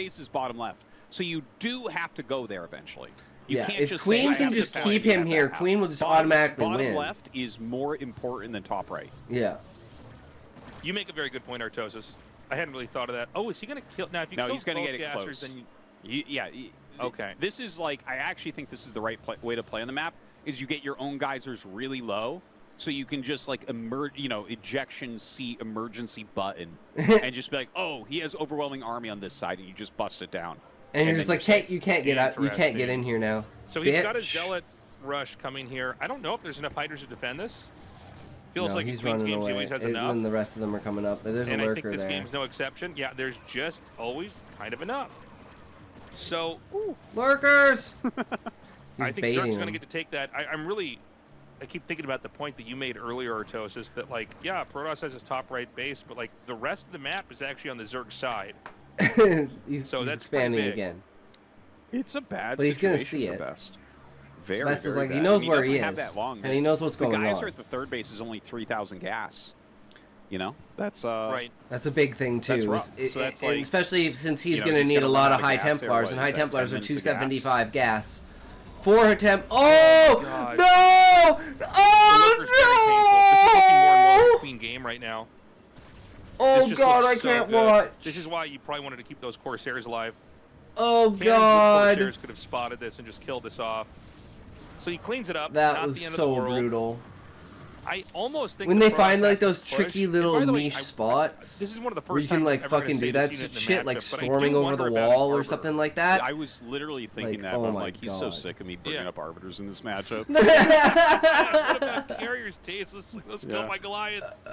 base is bottom left. So you do have to go there eventually. You Yeah, can't if just Queen say, can just keep him here, Queen will just automatically bottom win. left is more important than top right. Yeah. You make a very good point, Artosis. I hadn't really thought of that. Oh, is he going to kill? Now, if you No, kill he's going to both get it gassers, close. then Yeah. Okay. This is like, I actually think this is the right way to play on the map, is you get your own geysers really low, so you can just like ejection seat emergency button, and just be like, oh, he has overwhelming army on this side, and you just bust it down. And you're just like, you can't get out. You can't get in here now. So he's got a zealot rush coming here. I don't know if there's enough hiders to defend this. Feels like he's Queen's running games he away. always has enough. When the rest of them are coming up, but there's a lurker I think this there. game's no exception. Yeah, there's just always kind of enough. So, lurkers. I think Zerg's going to get to take that. I keep thinking about the point that you made earlier, Artosis, that like, yeah, Protoss has his top right base, but like the rest of the map is actually on the Zerg side. he's that's expanding again. It's a bad but he's situation gonna see for it. Best. Very, Best very is like bad. he knows where doesn't he have is, that long. and he knows what's going on. The geyser at the third base is only 3,000 gas. You know, that's right. That's a big thing too. That's rough. So that's like, especially since he's going to need a lot of high Templars, and high Templars are 275 gas. 4 attempt. Oh no! Oh This is looking more and more like a Queen game right now. Oh god, I can't watch. This is why you probably wanted to keep those Corsairs alive. Oh Cannons god. with Corsairs could have spotted this and just killed this off. So he cleans it up. That Not was the end so of the world. brutal. I almost think when the they Protoss find like has to those push. tricky And little by the way, niche spots, this is one of the first where you can times like I'm ever gonna fucking say do this that seen it in the shit, like matchup, but I storming do over the wonder about wall or Arbor. something like that. I was literally thinking Like, that. oh I'm my like, he's so God. sick of me bringing up arbiters in this matchup. What about Carrier's taste? Let's kill Yeah. my Goliaths.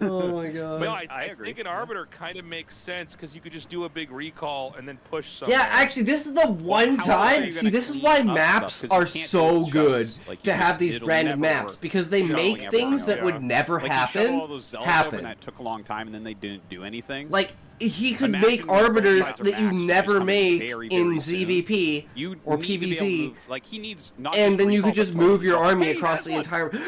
Oh my god. But no, I agree. think an Arbiter kind of makes sense because you could just do a big recall and then push something. Yeah, actually, this is the one how else are time. you See, gonna this is clean why up maps stuff? 'Cause you are can't do so it with good shovels. Like, to you have just- these it'll random never maps work. because they Shoveling make ever things work. that would never Like, you shovel happen all those zealots over and happen. that took a long time, and then they didn't do anything. Like he could Imagine make when both arbiters sides are that you matched, never just coming make very, in very soon. ZVP You or need to be able to PvZ. move- like he needs not And just then you recall, could just but move your recall. army Hey, across that's the one. entire. Dude,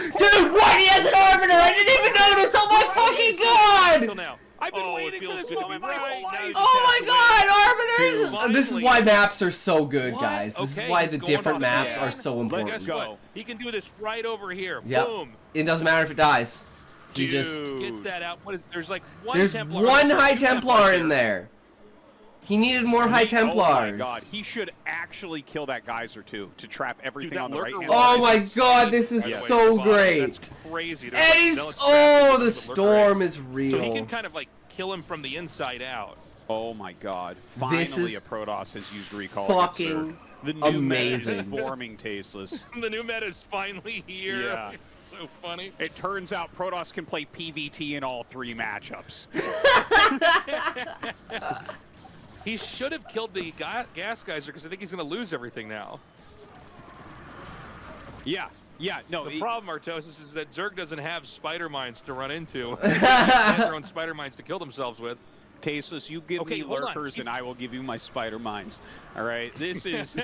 what? He has an arbiter! I didn't even notice! Oh my fucking god! Until now. I've been waiting for this moment my whole life. Oh my god, arbiters! Dude, This is why maps are so good, What? guys. This Okay, is why he's the going different for maps it. are so Let's important. go. He can do this right over here. Yep. Boom. It doesn't matter if it dies. He Dude. just. Gets that out. What is? There's like one There's Templar. one There's High two Templar in here. there. He needed more High Templars. Oh my god, he should actually kill that geyser too to trap everything that on the right lurker hand. Oh side. my god, this is By the way, so Bob, great. That's crazy. There's And like he's. zealots Oh, trapped the in storm lurker is real. So he can kind of like kill him from the inside out. Oh my god. This Finally is a Protoss has used recall fucking against Zerg. The new amazing. meta is forming, Tasteless. The new meta is finally here. Yeah. It's so funny. It turns out Protoss can play PvT in all 3 matchups. He should have killed the gas geyser because I think he's going to lose everything now. Yeah, no. The problem, Artosis, is that Zerg doesn't have spider mines to run into. They have their own spider mines to kill themselves with. Tasteless, you give Okay, me hold on. lurkers and I will give you my spider mines. All right, this is...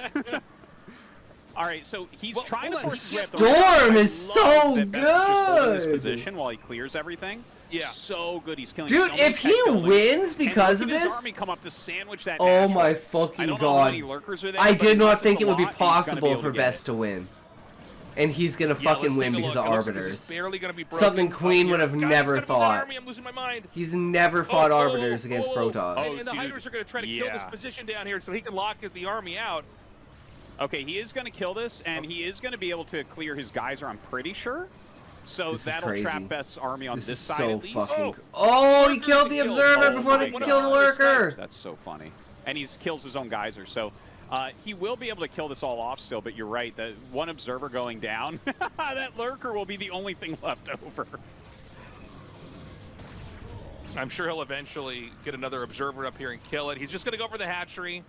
All right, so he's trying to force his way up the right. Storm I is love so that Best is just holding this good. position while he clears everything. Yeah. So good. He's killing Dude, so many if he tech buildings. wins because and of look at this- his army come up to sandwich that Oh natural. my I fucking don't know how god. many lurkers are there, I but did not unless think it's it would a be lot, he's gonna possible able for to get Best it. to win. And he's gonna Yeah, fucking let's win take a because look. of It looks like this arbiters. is barely going to be broken. Something Queen would have Guys, never he's gonna be that thought. army. I'm losing my mind. He's never fought Oh, arbiters against Protoss. And the dude. Hydras are going to try to kill this Yeah. position down here so he can lock the army out. Okay, he is going to kill this, and he is going to be able to clear his geyser, I'm pretty sure. So This is that'll crazy. trap Best's army on This this is side so at least. fucking. Oh, he killed the observer Oh before my they could God. kill the lurker. That's so funny. And he kills his own geyser, so he will be able to kill this all off still, but you're right, that one observer going down, that lurker will be the only thing left over. I'm sure he'll eventually get another observer up here and kill it. He's just going to go for the hatchery.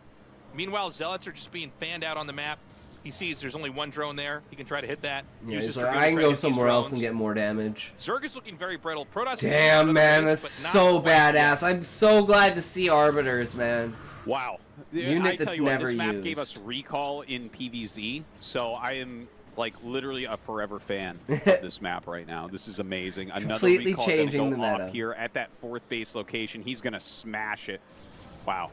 Meanwhile, zealots are just being fanned out on the map. He sees there's only one drone there. He can try to hit that. Yeah, Use he's his like, Dragoon I to can try to go hit these somewhere else drones. and get more damage. Zerg is looking very brittle. Protoss Damn, man, base, that's but not so quite badass. yet. I'm so glad to see arbiters, man. Wow. Unit I tell that's you what, never this map used. gave us recall in PvZ, so I am like literally a forever fan of this map right now. This is amazing. Another Completely recall changing gonna go the meta. off here at that 4th base location. He's going to smash it. Wow.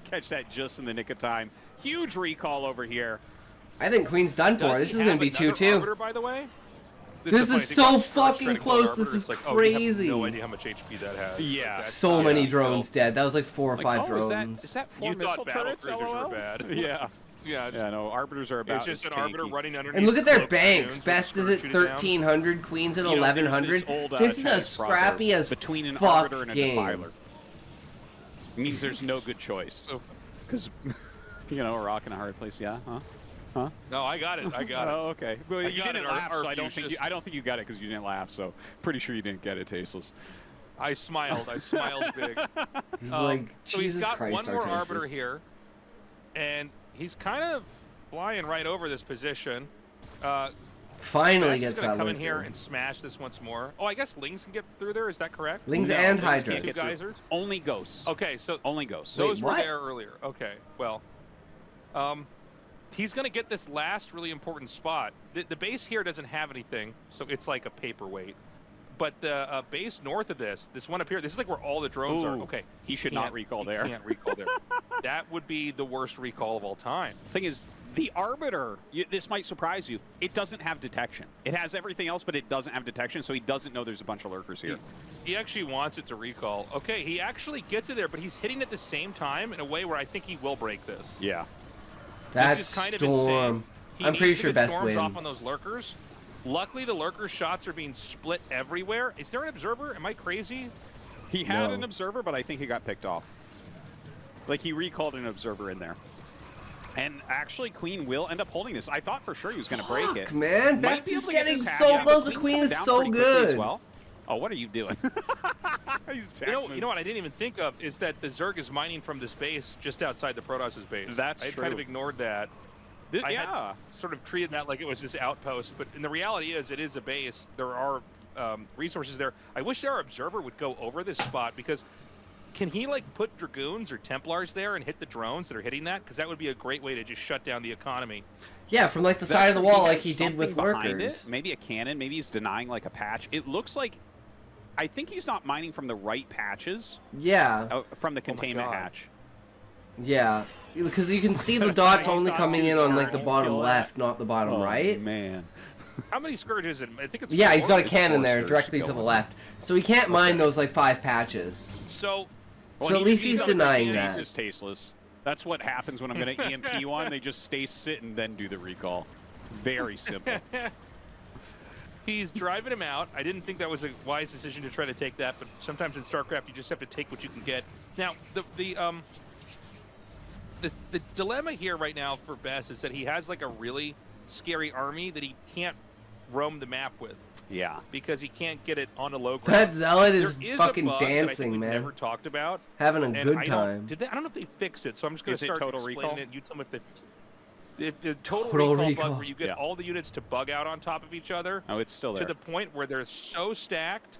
Catch that just in the nick of time. Huge recall over here. I think Queen's done for. This is going to be 2-2. Arbiter, by the way? This is so fucking close. This is crazy. No idea how much HP that has. Yeah. So many drones dead. That was like 4 or 5 drones. Is that 4 you missile thought battle turrets, cruisers LOL? were bad. Yeah. Yeah, no, arbiters are about it's just an arbiter running underneath. And look at their cloaked banks. dunes Best with is at skirts shooting down. 1,300, Queen's at 1,100. This is a scrappy as between an fuck arbiter and a game. defiler. It means there's no good choice. Because, a rock in a hard place, yeah? Huh? No, I got it. I got it. Oh, okay. Well, you didn't laugh, so I don't Fuchsia's- think you got it because you didn't laugh. So pretty sure you didn't get it, Tasteless. I smiled. I smiled big. He's like, so he's Jesus got Christ, one more Artasis. arbiter here, and he's kind of flying right over this position. Finally Bash gets is gonna that come in lurker. here and smash this once more. Oh, I guess Lings can get through there. Is that correct? Lings No, and Lings Hydra. can't get Two through. geysers? Only ghosts. Okay, so Only ghosts. those were what? there earlier. Okay, well, he's going to get this last really important spot. The base here doesn't have anything, so it's like a paperweight. But the base north of this one up here, this is like where all the drones are. Ooh, Okay, he should not recall there. He can't recall there. That would be the worst recall of all time. Thing is, the Arbiter, this might surprise you, it doesn't have detection. It has everything else, but it doesn't have detection, so he doesn't know there's a bunch of lurkers here. He actually wants it to recall. Okay, he actually gets it there, but he's hitting at the same time in a way where I think he will break this. Yeah. That's This is kind of Storm. insane. He I'm needs pretty to sure get Best storms wins. off on those lurkers. Luckily, the lurker shots are being split everywhere. Is there an observer? Am I crazy? He had No. an observer, but I think he got picked off. Like, he recalled an observer in there. And actually, Queen will end up holding this. I thought for sure he was going to break it. Man, Might Best be able is to get getting this so half, close, but but Queen's Queen coming is down so pretty quickly as good. well. Oh, what are you doing? He's You know what I didn't even think of is that the Zerg is mining from this base just outside the Protoss's base. That's I had true. kind of ignored that. I had sort of treated that like it was this outpost, but in the reality is it is a base. There are resources there. I wish our observer would go over this spot because can he like put Dragoons or Templars there and hit the drones that are hitting that? Because that would be a great way to just shut down the economy. Yeah, from like the That's side of the true. wall He like has he did with something behind lurkers. it. Maybe a cannon. Maybe he's denying like a patch. It looks like, I think he's not mining from the right patches. Yeah. From the containment hatch. Yeah. Because you can see the dots only coming in on like the bottom left, not the bottom right. Man. How many scourges? I think it's Yeah, he's got a four. cannon there scourge directly to to kill the him. left. So he can't mine those like 5 patches. So So at least he's denying Stasis that. is tasteless. That's what happens when I'm going to EMP one. They just stay sit and then do the recall. Very simple. He's driving him out. I didn't think that was a wise decision to try to take that, but sometimes in StarCraft you just have to take what you can get. Now, the dilemma here right now for Bess is that he has like a really scary army that he can't roam the map with. Yeah. Because he can't get it on a low ground. That Zealot is There fucking a bug that I think dancing, we've man. Never talked about. Having a and good I time. don't know if they fixed it, so I'm just going Is to it start total explaining recall? it. You tell me if the total Total recall recall. bug where you get Yeah. all the units to bug out on top of each other. Oh, it's still To there. the point where they're so stacked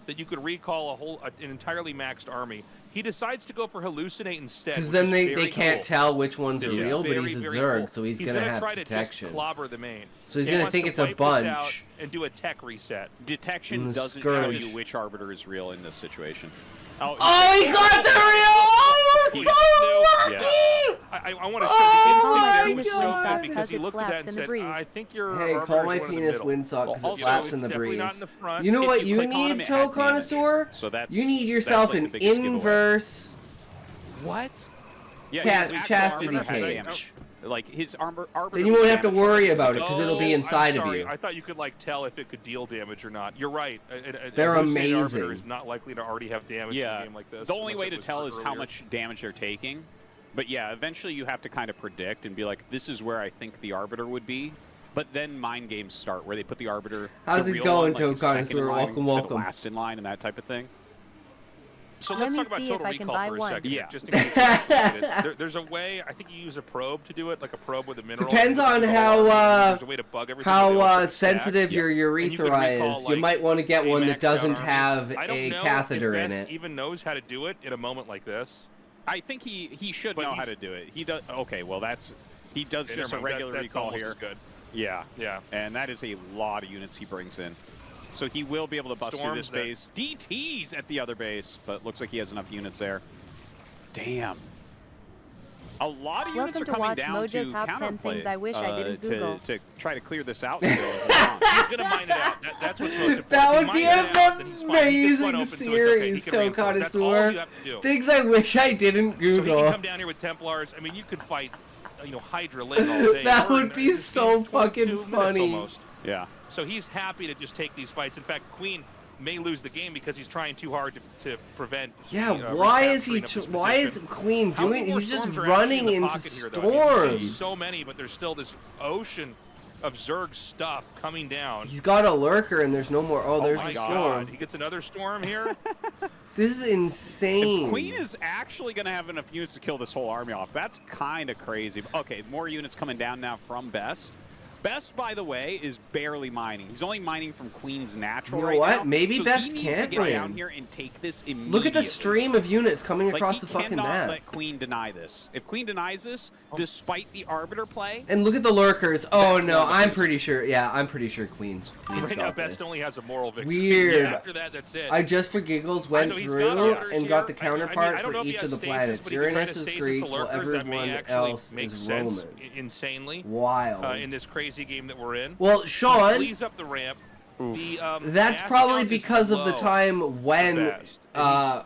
that you could recall an entirely maxed army. He decides to go for hallucinate instead. Because which then is they very can't cool. tell which one's This is real, but very, he's a very Zerg, cool. so he's gonna gonna have try to detection. just clobber the main. So he's He gonna wants think to it's a wipe this out bunch. and do a tech reset. Detection And the doesn't show scourge. you which arbiter is real in this situation. Oh, he got the real! Oh, He he was so knew- lucky! I want to show Oh, the my instinct there was so God. good because Because he it looked at that flaps and in the said, breeze. I think your Hey, arbiter call is my one in the penis middle. windsock because Well, it flaps it's in the definitely breeze. not in the front. You know If what you you click on him, need, it Toe had damage. Connoisseur? So that's You need that's yourself like the an biggest giveaway. inverse What? Yeah, Cat- his actual chastity arbiter has cage. damage. Like his arbiter. Then you won't have to damage worry is about it, a- 'cause it'll be I'm inside of sorry. you. I thought you could like tell if it could deal damage or not. You're right. They're hallucinated amazing. Arbiter is not likely to already have damage in a Yeah. game like this. The only unless way it to was tell hurt is how earlier. much damage they're taking. But yeah, eventually you have to kind of predict and be like, this is where I think the arbiter would be. But then mind games start where they put the arbiter. How's the it real going, one, like, Toe second in Connoisseur? line Welcome, instead of welcome. last in line and that type of thing. So Let let's me talk about see total if I can recall buy for a one. second. Yeah. Just in case you haven't played it. There's a way. I think you use a probe to do it, like a probe with a mineral. Depends and you on can how go on. There's a way to bug everything with the how electric stack. sensitive your And you urethra can recall, is. You like, might want to get a one that maxed out doesn't army. have I don't a know catheter if in Best it. even knows how to do it in a moment like this. I think he should But know how he's- to do it. He does. Okay, well he does Okay, just a never mind. regular That's recall almost here. as good. Yeah, Yeah. and that is a lot of units he brings in. So he will be able to bust through Storms this there. base. DTs at the other base, but looks like he has enough units there. Damn. A lot of units Welcome are to coming watch down Mojo to Top 10 counterplay, things I wish I didn't Google. to try to clear this out still. if you want. He's going to mine it out. That's what's most important. That If he would be mines it out, then an he's fine. He gets one amazing open, so it's okay. He series, can reinforce. That's all Connoisseur. you have to do. Things I wish I didn't So he can Google. come down here with Templars. I mean, you could fight, Hydra Link all day. That We're would in be this so game 22 fucking minutes funny. Almost. Yeah. So he's happy to just take these fights. In fact, Queen may lose the game because he's trying too hard to prevent. Yeah, why is he? recapturing of his Why is position. Queen How many doing? more He's just storms are actually running in the into pocket here, though? I mean, storms. there's so many, but there's still this ocean of Zerg stuff coming down. He's got a lurker and there's no more. Oh, there's my a God. storm. He gets another storm here. This is insane. If Queen is actually going to have enough units to kill this whole army off, that's kind of crazy. Okay, more units coming down now from Best. Best, by the way, is barely mining. He's only mining from Queen's natural You know right what? now. Maybe so Best he needs can't to get down win. here and take this immediately. Look at the stream of units coming across he the fucking cannot map. let Queen deny this. If Queen denies this, despite the Arbiter play... And look at the lurkers. Oh Best no, one I'm lose. pretty sure. Yeah, I'm pretty sure Queen's Right now, got Best this. only has a moral victory. Weird. After that, that's it. I just for giggles went So he's through got orders and here. got the I mean, counterpart I don't know for if he each has of the stasis, planets. but he can try to Uranus is stasis Greek, the while lurkers. That may everyone actually else make is sense Roman. insanely. Wild. In this crazy game that we're in. Well, Sean, Flees up the ramp. That's probably because of the time when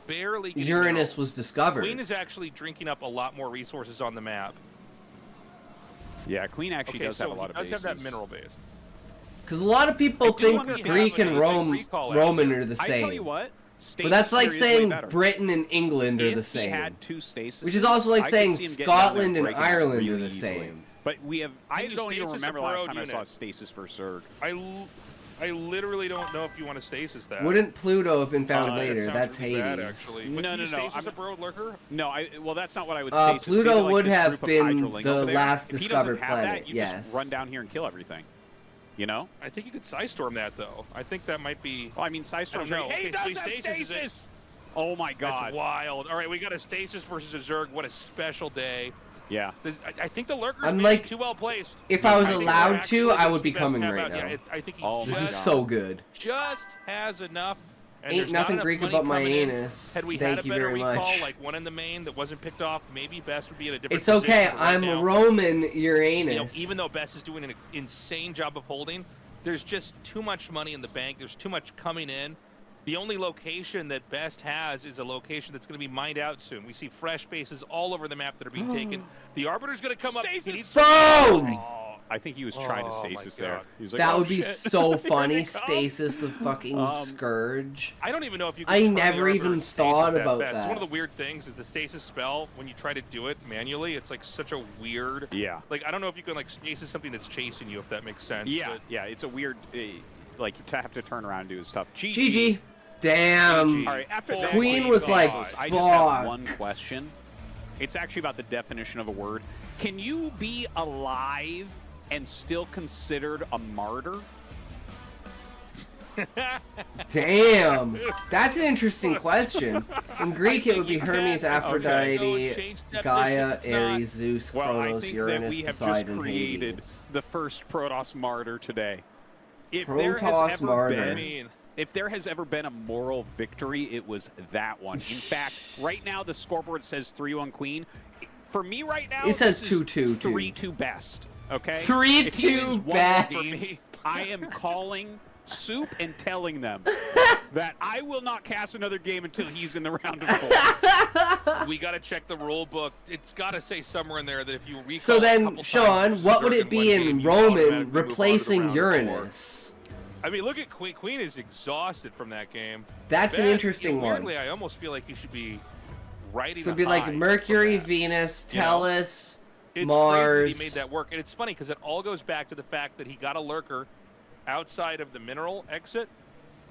barely Uranus minerals. was discovered. Queen is actually drinking up a lot more resources on the map. Yeah, Queen actually does have a lot of bases. Does have that mineral base. Because a lot of people think Greek and Roman are the same. I tell you what, but that's like stasis here is way saying better. Britain and England are If the he same. had two stasis, Which is also like I could saying see him getting down there Scotland and breaking it Ireland really are the easily. same. But we have. I you don't even stasis a remember last burrowed time I saw unit? stasis for Zerg. I literally don't know if you want to stasis that. Wouldn't Pluto have been found That later? sounds That's really Hades. bad, actually. But No, do you no, no. stasis a burrowed lurker? No, well, that's not what I would stasis. Pluto See, like, would this have group of been Hydrolink the over there? last If he discovered doesn't have planet, that, you yes. just run down here and kill everything. You know? I think you could Psystorm that, though. I think that might be... Well, I mean, Psystorm's I don't know. right. Hey, he Okay, does have stasis is it. stasis! Oh my god. That's wild. All right, we got a stasis versus a Zerg. What a special day. Yeah. I think the lurkers I'm may like, be too well placed. If I was think allowed they're to, actually I would be best coming map right out. now. Yeah, I think he This is just, so good. just has enough. And Ain't there's not nothing enough Greek money about my coming in. anus. Had we Thank had a you better very recall, much. like one in the main that wasn't picked off, maybe Best would be in a different It's okay. position, but right I'm now, Roman Uranus. You know, even though Best is doing an insane job of holding, there's just too much money in the bank. There's too much coming in. The only location that Best has is a location that's going to be mined out soon. We see fresh bases all over the map that are being taken. The Arbiter's going to come up. Boom! I think he was trying to stasis there. He was like, That oh, would be shit. so Here funny. they come. Stasis the fucking Scourge. I don't even know if you can I turn never the even Arbiter thought stasis about fast. that. One of the weird things is the stasis spell, when you try to do it manually, it's like such a weird... Yeah. Like, I don't know if you can like stasis something that's chasing you, if that makes sense. Yeah, but- yeah, it's a weird, like, to have to turn around and do is tough. GG. Damn. All right, after that, Queen was like, I just have fuck. one question. It's actually about the definition of a word. Can you be alive and still considered a martyr? Damn. That's an interesting question. In Greek, it would be Hermes, Aphrodite, Gaia, Ares, Zeus, Well, I Kronos, think Uranus, that we have just Poseidon, created Hades. the first Protoss martyr today. If Protoss there has ever martyr. been, if there has ever been a moral victory, it was that one. In fact, right now the scoreboard says 3-1 Queen. For me right now, It says this is 2-2 too. 3-2 best. Okay. 3-2 If he wins 1-1 best. for me, I am calling Soup and telling them that I will not cast another game until he's in the round of 4. We got to check the rule book. It's got to say somewhere in there that if you recall So a then, couple Sean, times what would Zerg it be one in game, you Roman automatically move on to the replacing round of 4. Uranus? I mean, look at Queen. Queen is exhausted from that game. That's an Best, interesting one. Weirdly, I almost feel like he should be writing. So it'd be like Mercury, Venus, You know? Tellus, It's Mars. crazy that he made that work, and it's funny because it all goes back to the fact that he got a lurker outside of the mineral exit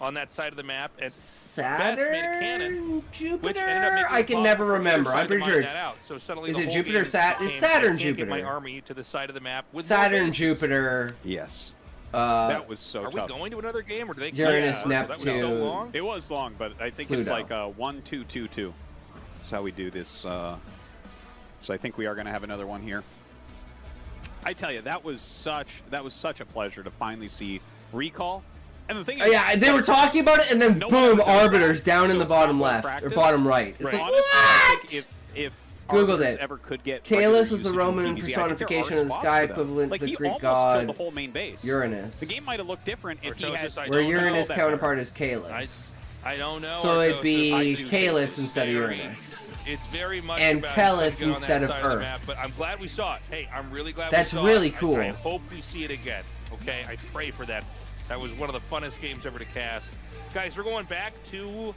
on that side of the map, and Best made a cannon, Jupiter. which ended up making I it can possible never for the other remember. side I'm to pretty mine sure that it's. out. So suddenly Is the it whole Jupiter? game became, It's Saturn, I can't get my Jupiter. army to the side of the map with more Saturn, bases. Jupiter. Yes. That was so Are tough. we going to another game, or do they? Uranus, That was so Neptune. long. It was long, but I think it's Pluto. like a 1-2-2-2. That's how we do this. So I think we are going to have another one here. I tell you, that was such a pleasure to finally see Recall. And the thing is, Yeah, they were talking about it, and then no one boom, ever does Arbiters that, down so in the it's not bottom well left or practiced. bottom right. It's Right. like, Honestly, I what? think if Googled Arbiters it. ever could get Kalis regular was the usage in Roman PvZ, I think there personification are of the spots sky for them. equivalent Like, to the he Greek almost god killed the whole main base. Uranus. The game might have looked different if he had Where Uranus' counterpart is Kalis. I don't know. So it'd Artosis. be Dude, Kalis this is instead of very- Uranus. It's very much And about Tellus getting on that instead of side the Earth. map, but I'm glad we saw it. Hey, I'm really glad That's we saw really it. cool. I hope we see it again. Okay, I pray for that. That was one of the funnest games ever to cast. Guys, we're going back to,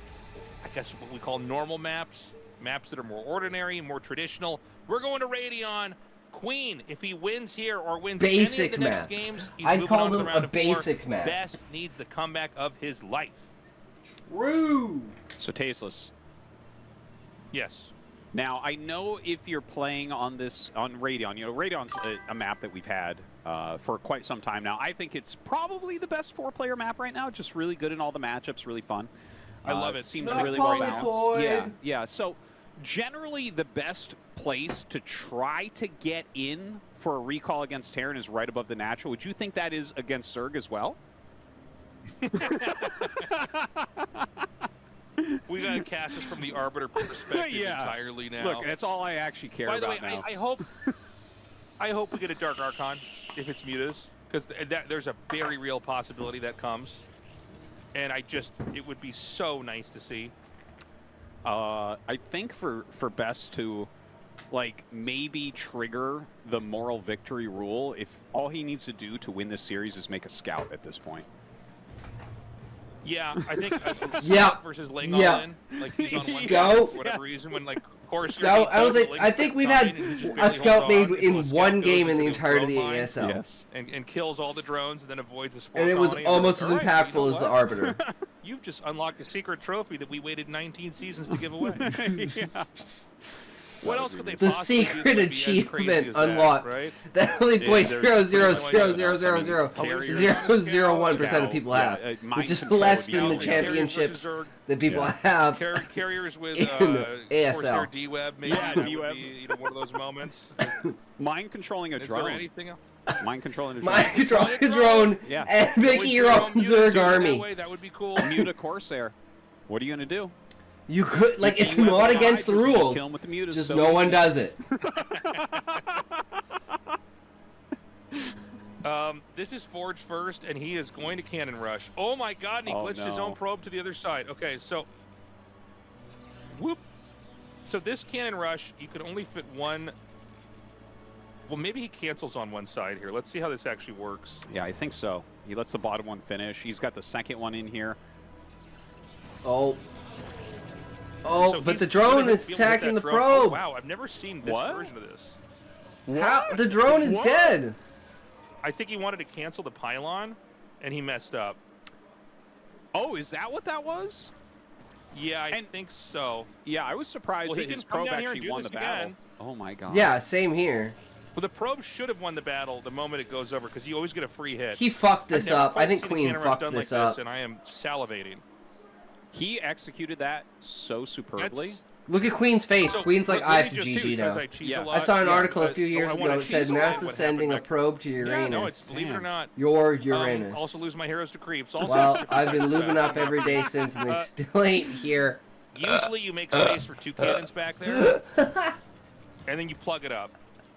I guess, what we call normal maps. Maps that are more ordinary, more traditional. We're going to Radion. Queen, if he wins here or wins Basic any of the next maps. games, he's I'd moving call on to the them round a of 4. basic map. Best needs the comeback of his life. True. So tasteless. Yes. Now, I know if you're playing on Radion, you know, Radion's a map that we've had for quite some time now. I think it's probably the best 4-player map right now. Just really good in all the matchups, really fun. I love it. Seems Not really well Polypoid. balanced. Yeah, yeah. So, generally, the best place to try to get in for a recall against Terran is right above the natural. Would you think that is against Zerg as well? We got to cast this from the Arbiter perspective entirely now. Look, that's all I actually care By the about way, now. I hope we get a Dark Archon if it's Mutas, because there's a very real possibility that comes. And it would be so nice to see. I think for Best to, like, maybe trigger the moral victory rule, if all he needs to do to win this series is make a scout at this point. Yeah, I think Yeah. versus laying Yeah. all in, like he's on one Scout. side for whatever reason when like Horse. Scout. I think we've had a scout made in one game in the entirety of the ASL. Yes. And kills all the drones and then avoids the spore And it was colony, almost like, as "All right, impactful you know as the what? Arbiter. You've just unlocked a secret trophy that we waited 19 seasons to give away. Yeah. What else could they The possibly do secret that would be as crazy achievement as that, unlocked. right? That only there's 0.000000001% of people have, which is less than the championships that people have Carriers with in Corsair ASL. D-Web, maybe that would be, one of those moments. Mind controlling a Is drone. there anything else? Mind controlling a drone. Mind controlling a drone Yeah. and making your own Zerg army. That would be cool. Mute a Corsair. What are you going to do? You could, like, If it's you have not the against the Hydras, you just rules. kill 'em with the mutas, Just so no one easy. does it. This is Forge first, and he is going to Cannon Rush. Oh my god, and he glitched his own probe to the other side. Okay, so... Whoop. So this Cannon Rush, you can only fit one... Well, maybe he cancels on one side here. Let's see how this actually works. Yeah, I think so. He lets the bottom one finish. He's got the second one in here. Oh. Oh, So but he's the drone gonna is be able to hit attacking the that drone. probe. Oh, wow, I've never seen this What? version of this. How? The drone is dead. I think he wanted to cancel the pylon, and he messed up. Oh, is that what that was? Yeah, I think so. Yeah, I was surprised Well, he that his can come probe down here and actually do won the this battle. again. Oh my god. Yeah, same here. Well, the probe should have won the battle the moment it goes over, because you always get a free hit. He fucked I've this never up. quite I think seen a Queen Cannon Rush fucked done this like up. and I am salivating. He executed that so superbly. That's- Look at Queen's face. So, Queen's like, let I me have to just GG do, because now. I cheese Yeah. a lot. I saw an Yeah, article a but- few years I ago wanna that said cheese a lot NASA what sending a happened probe to back- Uranus. Yeah, no, it's, believe it or not. Your Uranus. Also lose my heroes to creeps. Also Well, I've been lubing up every day since, and they still ain't here. Usually you make space for 2 cannons back there, and then you plug it up.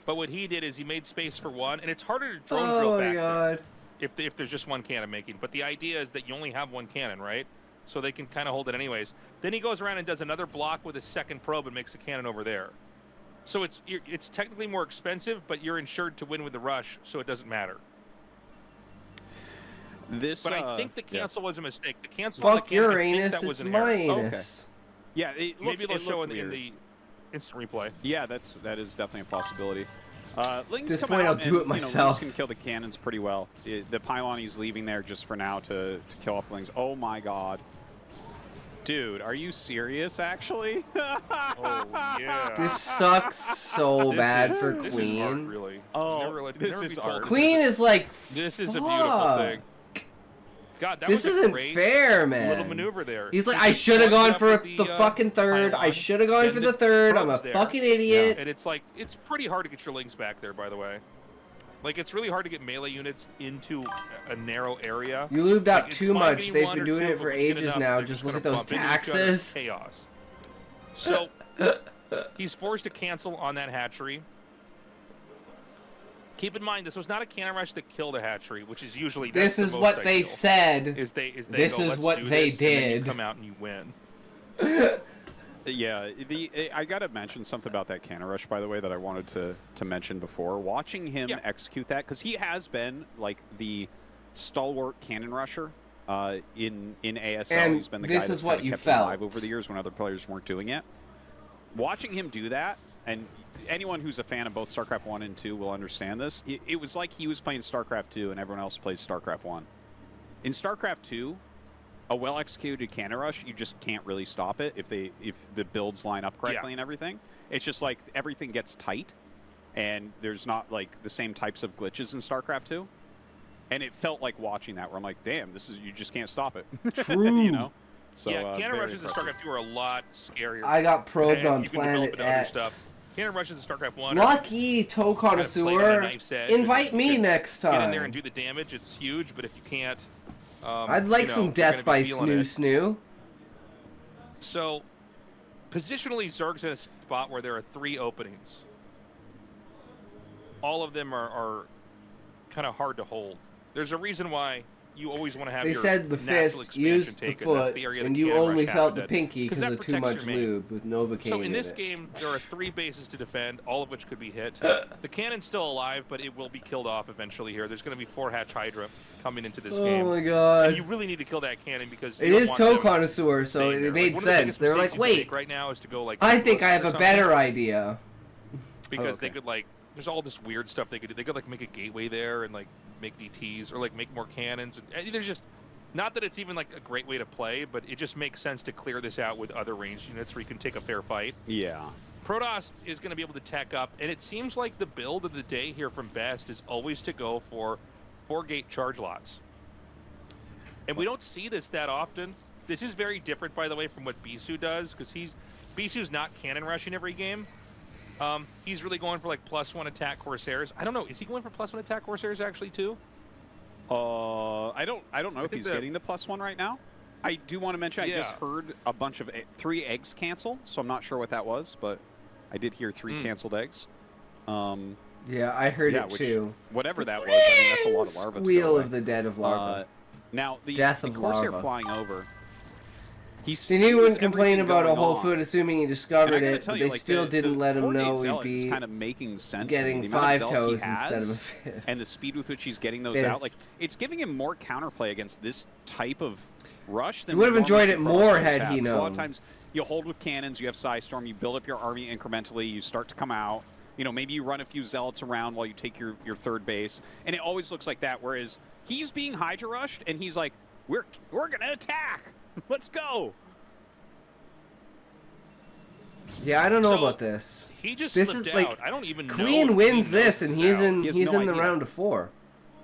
But what he did is he made space for 1, and it's harder to drone drill Oh back my god. there if there's just 1 cannon making. But the idea is that you only have 1 cannon, right? So they can kind of hold it anyways. Then he goes around and does another block with a second probe and makes a cannon over there. So it's technically more expensive, but you're insured to win with the rush, so it doesn't matter. But I think the cancel was a mistake. The cancel on the Fuck cannon, I Uranus, think that was it's an error. minus. Yeah, it Maybe they'll show in weird. the instant replay. Yeah, that is definitely a possibility. Ling's This come point, out I'll and, do it you know, myself. Ling's can kill the cannons pretty well. The pylon he's leaving there just for now to kill off the Lings. Oh my god. Dude, are you serious, actually? Oh, yeah. This sucks so bad for This is art, Queen. really. Oh, this is art. Queen is like, This is a fuck. beautiful thing. God, that This was a isn't great fair, man. little maneuver there. He's like, He I just should have plugged gone up for with the fucking third. I pylon, should have gone then for the third. I'm a probe's there. fucking idiot. And it's like, it's pretty hard to get your links back there, by the way. Like, it's really hard to get melee units into a narrow area. You lubed up Like, it's too fine much. getting They've 1 been or doing 2, it but for when you get ages enough, now. they're Just gonna look at those bump into each other. taxes. Chaos. So, He's forced to cancel on that hatchery. Keep in mind, this was not a cannon rush that killed a hatchery, which is usually this is what they said. This is what they did. You come out and you win. Yeah, I gotta mention something about that cannon rush, by the way, that I wanted to mention before. Watching him execute that, because he has been like the stalwart cannon rusher in ASL. And he's been the guy that's kind of kept him alive over the years when other players weren't doing it. Watching him do that, and anyone who's a fan of both StarCraft 1 and 2 will understand this. It was like he was playing StarCraft 2 and everyone else plays StarCraft 1. In StarCraft 2, a well-executed cannon rush, you just can't really stop it if the builds line up correctly and everything. It's just like everything gets tight, and there's not like the same types of glitches in StarCraft 2. And it felt like watching that, where I'm like, damn, you just can't stop it. True. You know? So, yeah, cannon rushes in StarCraft 2 are a lot scarier. I got probed on you can Planet develop other X. stuff. Cannon rushes in StarCraft 1. Lucky toe connoisseur. Invite me next time. Get in there and do the damage. It's huge, but if you can't, I'd like some death by snoo. So, positionally, Zerg's in a spot where there are 3 openings. All of them are kind of hard to hold. There's a reason why you always want to have They your said the natural fist expansion used the taken. foot, That's the area and that you cannon only rush felt the happened pinky because because that of too protects much your main. lube with Novocaine. So in this it. game, there are 3 bases to defend, all of which could be hit. The cannon's still alive, but it will be killed off eventually here. There's going to be 4 Hatch Hydra coming into this game. Oh my god. And you really need to kill that cannon because it is toe connoisseur, so it made sense. They're like, wait, right now is to go like I think I have a better idea. Because they could like, there's all this weird stuff they could do. They could like make a gateway there and like make DTs or like make more cannons. And there's just, not that it's even like a great way to play, but it just makes sense to clear this out with other ranged units where you can take a fair fight. Yeah. Protoss is going to be able to tech up, and it seems like the build of the day here from Best is always to go for 4-gate charge lots. And we don't see this that often. This is very different, by the way, from what Bisu does, because Bisu's not cannon rushing every game. He's really going for like +1 attack Corsairs. I don't know. Is he going for +1 attack Corsairs actually too? I don't know if he's getting the +1 right now. I do want to mention I just heard a bunch of 3 eggs cancel, so I'm not sure what that was, but I did hear 3 canceled eggs. Yeah, I heard it too. Whatever that was, I mean, that's a lot of larvae. Wheel of the Dead of Larva. Now the larva. Corsair flying over. They knew he wouldn't complain about a whole foot, assuming he discovered it, but they still didn't let him know he'd be kind of making sense getting 5 toes instead of a 5th. And the speed with which he's getting those out, like it's giving him more counterplay against this type of rush than he would have enjoyed it more had he known. So a lot of times you hold with cannons, you have Psystorm, you build up your army incrementally, you start to come out. You know, maybe you run a few zealots around while you take your 3rd base, and it always looks like that. Whereas he's being Hydra rushed, and he's like, "We're gonna attack, let's go." Yeah, I don't know about this. He just this slipped is out. like I don't even know. Queen wins this, and he's in the round of 4.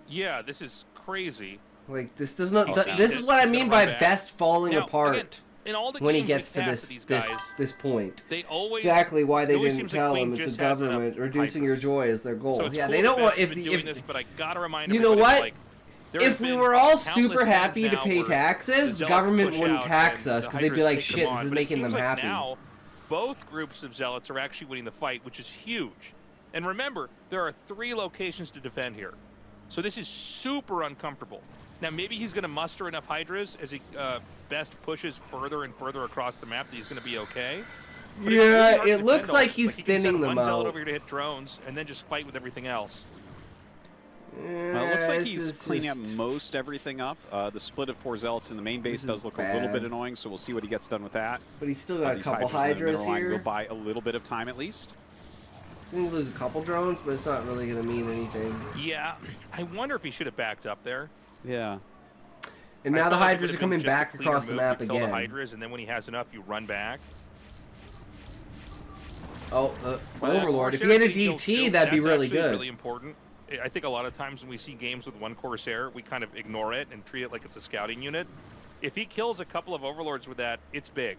Yeah, this is crazy. Like this does not. This is what I mean by Best falling apart. Again, in all the when he games gets to this point, they always exactly why they didn't seems tell like him Queen it's a just has government enough reducing hypers. your joy is their goal. So it's Yeah, cool they don't that want Best if has been doing this, but I gotta remind you know everybody, what. like, there If have we been were all countless super happy times to now pay where taxes, the government Zealots wouldn't push tax out us and because the they'd be like, Hydras take shit, them this on, is but it making them seems like happy. now, both groups of Zealots are actually winning the fight, which is huge. And remember, there are 3 locations to defend here. So this is super uncomfortable. Now, maybe he's going to muster enough Hydras as he Best pushes further and further across the map that he's going to be okay. But yeah, really it looks like he's he can thinning send them one Zealot out. over here to hit drones and then just fight with everything else. Well, it looks like he's cleaning up most everything up. The split of 4 Zealots in the main base does look a little bit annoying, so we'll see what he gets done with that. But he's still got a These couple Hydras Hydras here. will buy a little bit of time at least. I think he lose a couple drones, but it's not really going to mean anything. Yeah, I wonder if he should have backed up there. Yeah. And now the Hydras are coming back across the map kill again. The Hydras, and then when he has enough, you run back. Oh, Overlord. If he had a DT, that'd be really good. Really important. I think a lot of times when we see games with 1 Corsair, we kind of ignore it and treat it like it's a scouting unit. If he kills a couple of Overlords with that, it's big.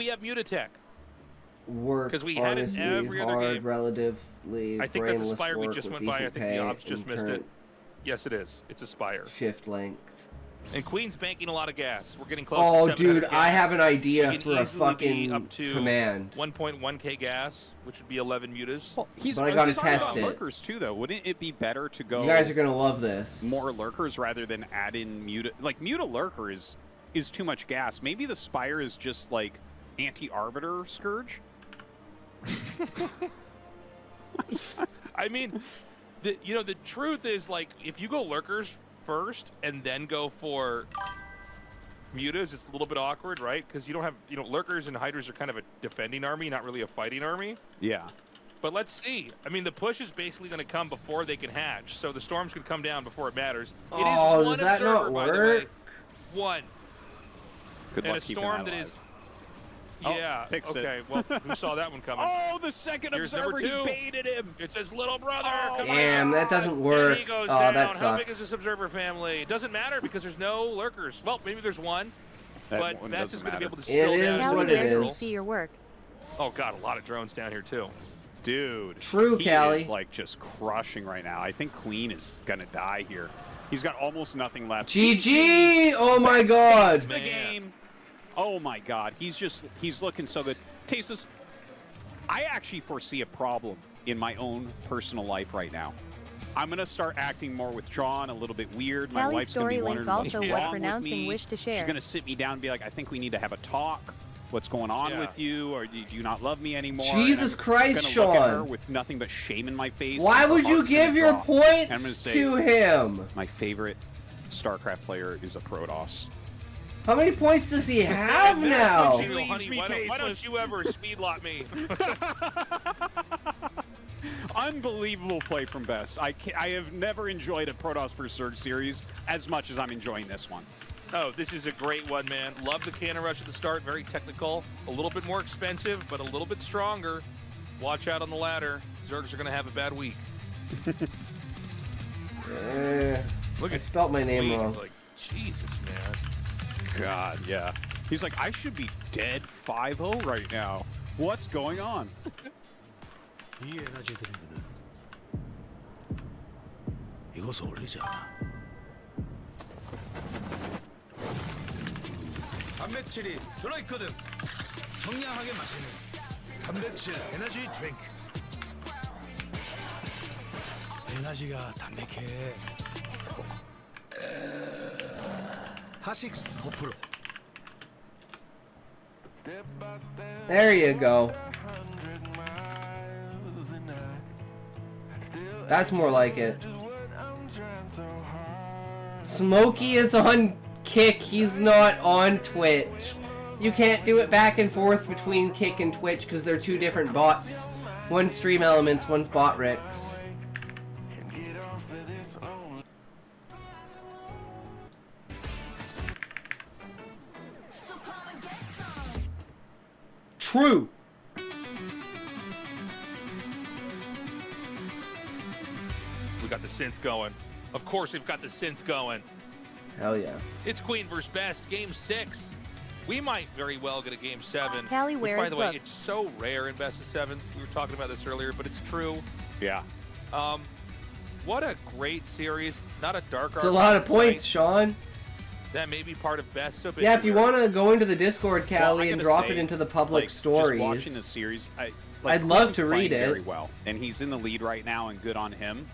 we have Mutatech? Work, Because we had it honestly, every other hard, game. relatively I think that's Aspire we work just with went by. I decent think pay the Obs just and missed it. current Yes, it is. It's Aspire. Shift length. And Queen's banking a lot of gas. We're getting close Oh, to 700 dude, gas. I have an idea We can for a easily be fucking up to command. 1.1k gas, which would be 11 mutas. Well, But I gotta he's talking test about it. lurkers too, though. Wouldn't it be better to go? You guys are gonna love this. More lurkers rather than add in muta. Like muta lurker is too much gas. Maybe the Spire is just like anti-arbiter scourge. I mean, the truth is, like, if you go lurkers first and then go for mutas, it's a little bit awkward, right? Because you don't have, lurkers and hydras are kind of a defending army, not really a fighting army. Yeah. But let's see. I mean, the push is basically going to come before they can hatch, so the storms can come down before it matters. It is Oh, one does that observer, not by the way. work? One. Good And luck a keeping storm that that alive. is. Oh, Yeah. picks it. Okay. Well, who saw that one coming? Oh, the second Here's observer, number 2. he baited him. It says little brother. Oh, Come Damn, on. that doesn't And work. he goes Oh, down. that How big sucks. is this observer family? It doesn't matter because there's no lurkers. Well, maybe there's one, That but one Best is doesn't going to be able matter. to spill It down. is Callie, what where it can we is. see your work? Oh god, a lot of drones down here too. Dude. True, he Callie. is like just crushing right now. I think Queen is gonna die here. He's got almost nothing left. GG! Oh my Best god! takes the game. Oh my god, he's looking so good. Tasteless. I actually foresee a problem in my own personal life right now. I'm gonna start acting more withdrawn, a little bit weird. My Callie's wife's gonna be story wondering link what's also wrong what with pronouncing me. wish to share. She's gonna sit me down and be like, I think we need to have a talk. What's going on Yeah. with you? Or do you not love me anymore? Jesus And I'm Christ, gonna look at her Sean. with nothing but shame in my face. Why and her would you heart's gonna give your drop. And I'm gonna points say, to him? my favorite StarCraft player is a Protoss. How many points does he have now? Honey, why don't you ever speedlot me? Unbelievable play from Best. I have never enjoyed a Protoss vs. Surge series as much as I'm enjoying this one. Oh, this is a great one, man. Love the cannon rush at the start. Very technical. A little bit more expensive, but a little bit stronger. Watch out on the ladder. Zergs are going to have a bad week. I spelt my name wrong. He's like, Jesus, man. God, yeah. He's like, I should be dead 5-0 right now. What's going on? 이 에너지 드링크는 이것을 올리지 않아. 단백질이 들어있거든. 청량하게 마시는 단백질 에너지 드링크. 에너지가 담백해. 하식스 5%. There you go. That's more like it. Smokey is on Kick, he's not on Twitch. You can't do it back and forth between Kick and Twitch because they're two different bots. One's Stream Elements, one's Bot Ricks. True. We got the synth going. Of course, we've got the synth going. Hell yeah. It's Queen versus Best, Game 6. We might very well get a Game 7. Callie, which, where by is the way, book? it's so rare in Best of 7s. We were talking about this earlier, but it's true. Yeah. What a great series. Not a dark It's a lot of points, Sean. That may be part of Best. So Yeah, if you want to go into the Discord, Callie, and drop it into the public like, stories. Just watching the series, I'd love Queen's to read playing it. very well, and he's in the lead right now, and good on him.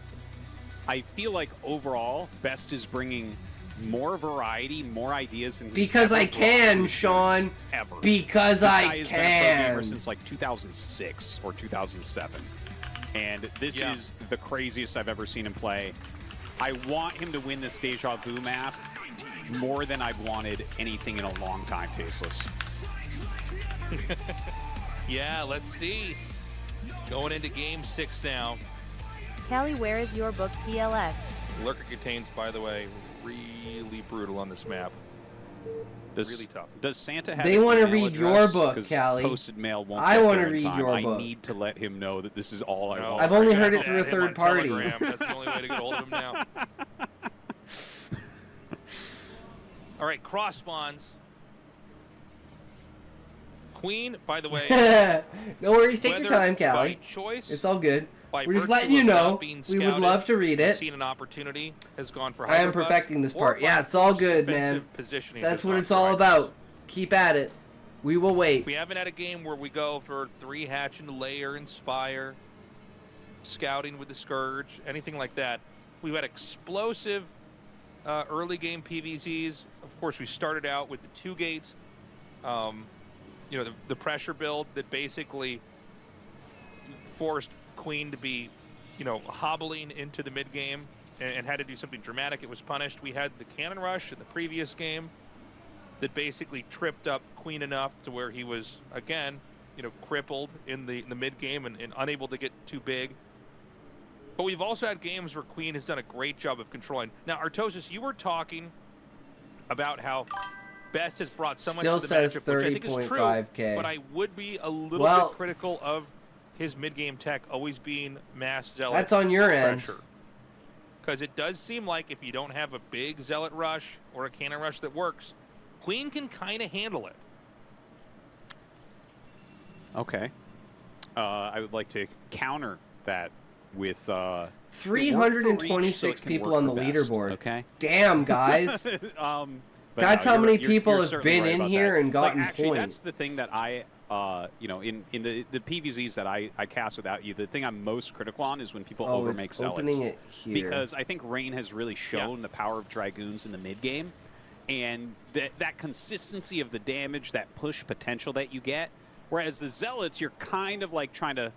I feel like overall, Best is bringing more variety, more ideas than he's Because ever I brought can, to a Sean. series, ever. Because this I guy has been a pro gamer can. since like 2006 or 2007, and this is the craziest I've ever seen him play. I want him to win this Deja Vu map more than I've wanted anything in a long time, Tasteless. Yeah, let's see. Going into Game 6 now. Callie, where is your book PLS? Lurker contains, by the way, really brutal on this map. Really tough. Does Santa have They an want to email read your address? book, 'Cause Callie. Posted mail won't I get want to there in read time. your I book. need to let him know that this is all I want. I've only heard it Yeah, through a him third on party. Telegram. That's the only way to get hold of him now. All right, cross spawns. Queen, by the way. No worries, take your whether time, by Callie. choice It's all good. by We're just virtue letting you of not know. being We would scouted, love to read it. seen an opportunity, has gone for I am hyperbust, perfecting this or part. Yeah, by it's all good, man. defensive positioning That's has what gone it's for all hyperbust. about. Keep at it. We will wait. We haven't had a game where we go for 3 hatch and layer, inspire, scouting with the Scourge, anything like that. We've had explosive early game PVZs. Of course, we started out with the 2 gates. You know, the pressure build that basically forced Queen to be, you know, hobbling into the mid game and had to do something dramatic. It was punished. We had the cannon rush in the previous game that basically tripped up Queen enough to where he was, again, you know, crippled in the mid game and unable to get too big. But we've also had games where Queen has done a great job of controlling. Now, Artosis, you were talking about how Best has brought so much to the matchup, which I think is true, but I would be a little bit critical of his mid-game tech always being mass Zealot That's on your end. pressure. Because it does seem like if you don't have a big Zealot rush or a cannon rush that works, Queen can kind of handle it. Okay. I would like to counter that with 326 people on the leaderboard. Okay. Damn, guys. That's how many people have been in here and gotten actually, points. That's the thing that I, you know, in the PVZs that I cast without you, the thing I'm most critical on is when people overmake Zealots. Opening it here. Because I think Rain has really shown the power of Dragoons in the mid game, and that consistency of the damage, that push potential that you get. Whereas the Zealots, you're kind of like trying to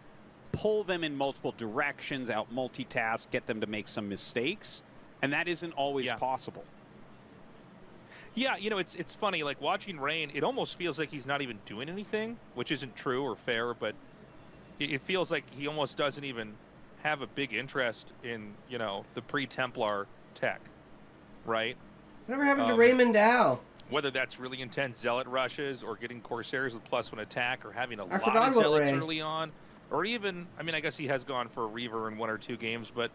pull them in multiple directions, out multitask, get them to make some mistakes, and that isn't always possible. Yeah, you know, it's funny, like watching Rain, it almost feels like he's not even doing anything, which isn't true or fair, but it feels like he almost doesn't even have a big interest in, you know, the pre-Templar tech, right? Whatever happened to Raymond Dow? Whether that's really intense Zealot rushes or getting Corsairs with +1 attack or having a lot forgot of about Zealots Ray. early on, or even, I mean, I guess he has gone for a Reaver in 1 or 2 games, but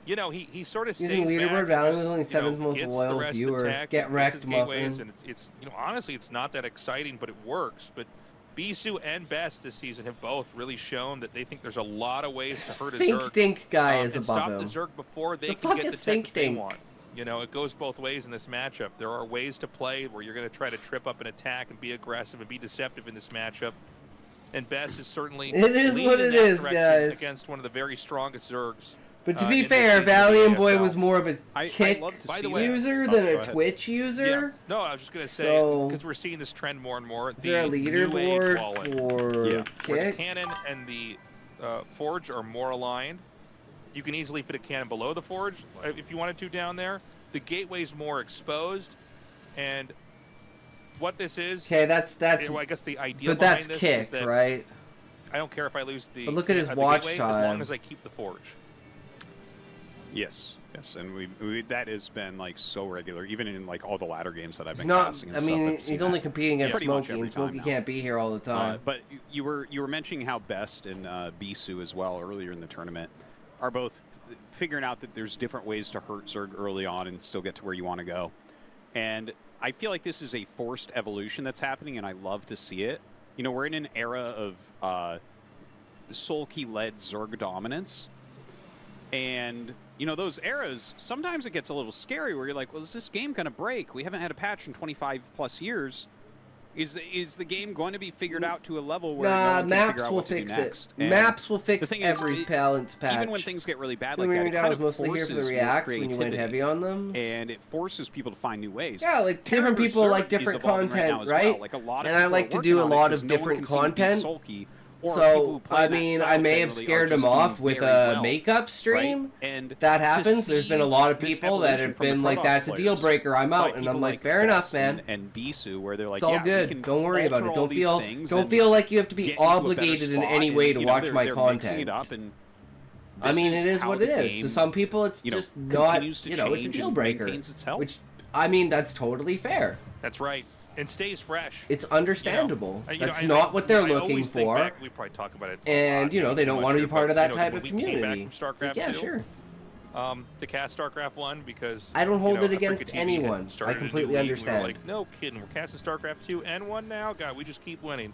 you know, he sort of stays Using leaderboard, back, Valiant just, was only you know, 7th most gets the loyal rest viewer. attack, Get gets wrecked, his gateways, Muffin. and it's you know, honestly, it's not that exciting, but it works. But Bisu and Best this season have both really shown that they think there's a lot of ways to hurt a Fink Zerg. Dink guy is and above stop him. the Zerg before they The can fuck get the is tech Fink that they Dink? want. You know, it goes both ways in this matchup. There are ways to play where you're going to try to trip up an attack and be aggressive and be deceptive in this matchup. And Best is certainly It is leaning what in it that is, direction guys. against one of the very strongest Zergs. But to be in this fair, season of the Valiant Boy ASL. was more of a kick By the way, user than a Twitch user. Yeah. No, I was just going to say, So- because we're seeing this trend more and more. Is there a leaderboard for where the kick? cannon and the forge are more aligned. You can easily fit a cannon below the forge if you wanted to down there. The gateway's more exposed, and what this is... Okay, that's. well, I guess the idea But behind that's this kick, is that right? I don't care if I lose the... But look at his the watch gateway, time. as long as I keep the forge. Yes, and we that has been like so regular, even in like all the ladder games that I've been Not. casting. And I stuff, mean, I've seen he's only that competing against pretty much Smokey, every and Smokey time now. can't be here all the time. But you were mentioning how Best and Bisu as well earlier in the tournament are both figuring out that there's different ways to hurt Zerg early on and still get to where you want to go. And I feel like this is a forced evolution that's happening, and I love to see it. You know, we're in an era of Sulky-led Zerg dominance. And, you know, those eras, sometimes it gets a little scary where you're like, well, is this game going to break? We haven't had a patch in 25-plus years. Is the game going to be figured out to a level where no one can figure out what to do next? It. Maps will fix every balance patch. Even when things get really bad like that, it I kind was of mostly here forces for the more reacts when you went creativity. heavy on them. And it forces people to find new ways. Yeah, like different Terror people Zerg like is different evolving content, now as right? well. Like a lot of And I people like are to do a working on it lot 'cause of no one different can seem to beat content. Sulky, or people who So, play I that mean, style I may have generally are scared just him doing off with very a well, makeup stream. right? And that to happens. There's been a lot of see people that this have evolution been from like, the that's a Protoss deal players breaker, I'm by out. And people I'm like, like fair enough, Best man. And Bisu, where they're like, It's all yeah, we good. can Don't worry about alter it. all Don't these feel things don't and feel like you have to be get into a better obligated in spot. any way And, to you know, watch they're my mixing content. it up, and I this mean, is it is how what the it is. game, To some people, it's you know, just not, continues to you know, it's a change deal and breaker. maintains itself. Which, I mean, that's totally fair. That's right. And stays fresh. It's understandable. You know, That's not what they're I looking always think for. back, we probably talk about it a And, lot, you know, they too don't much want to here, be part but, of that you know, type when of we came community. back from StarCraft Yeah, 2, sure. to cast StarCraft 1 because I don't hold you know, it against Africa TV anyone. had started I a new completely league, and understand. We were like, no kidding, we're casting StarCraft 2 and 1 now. God, we just keep winning.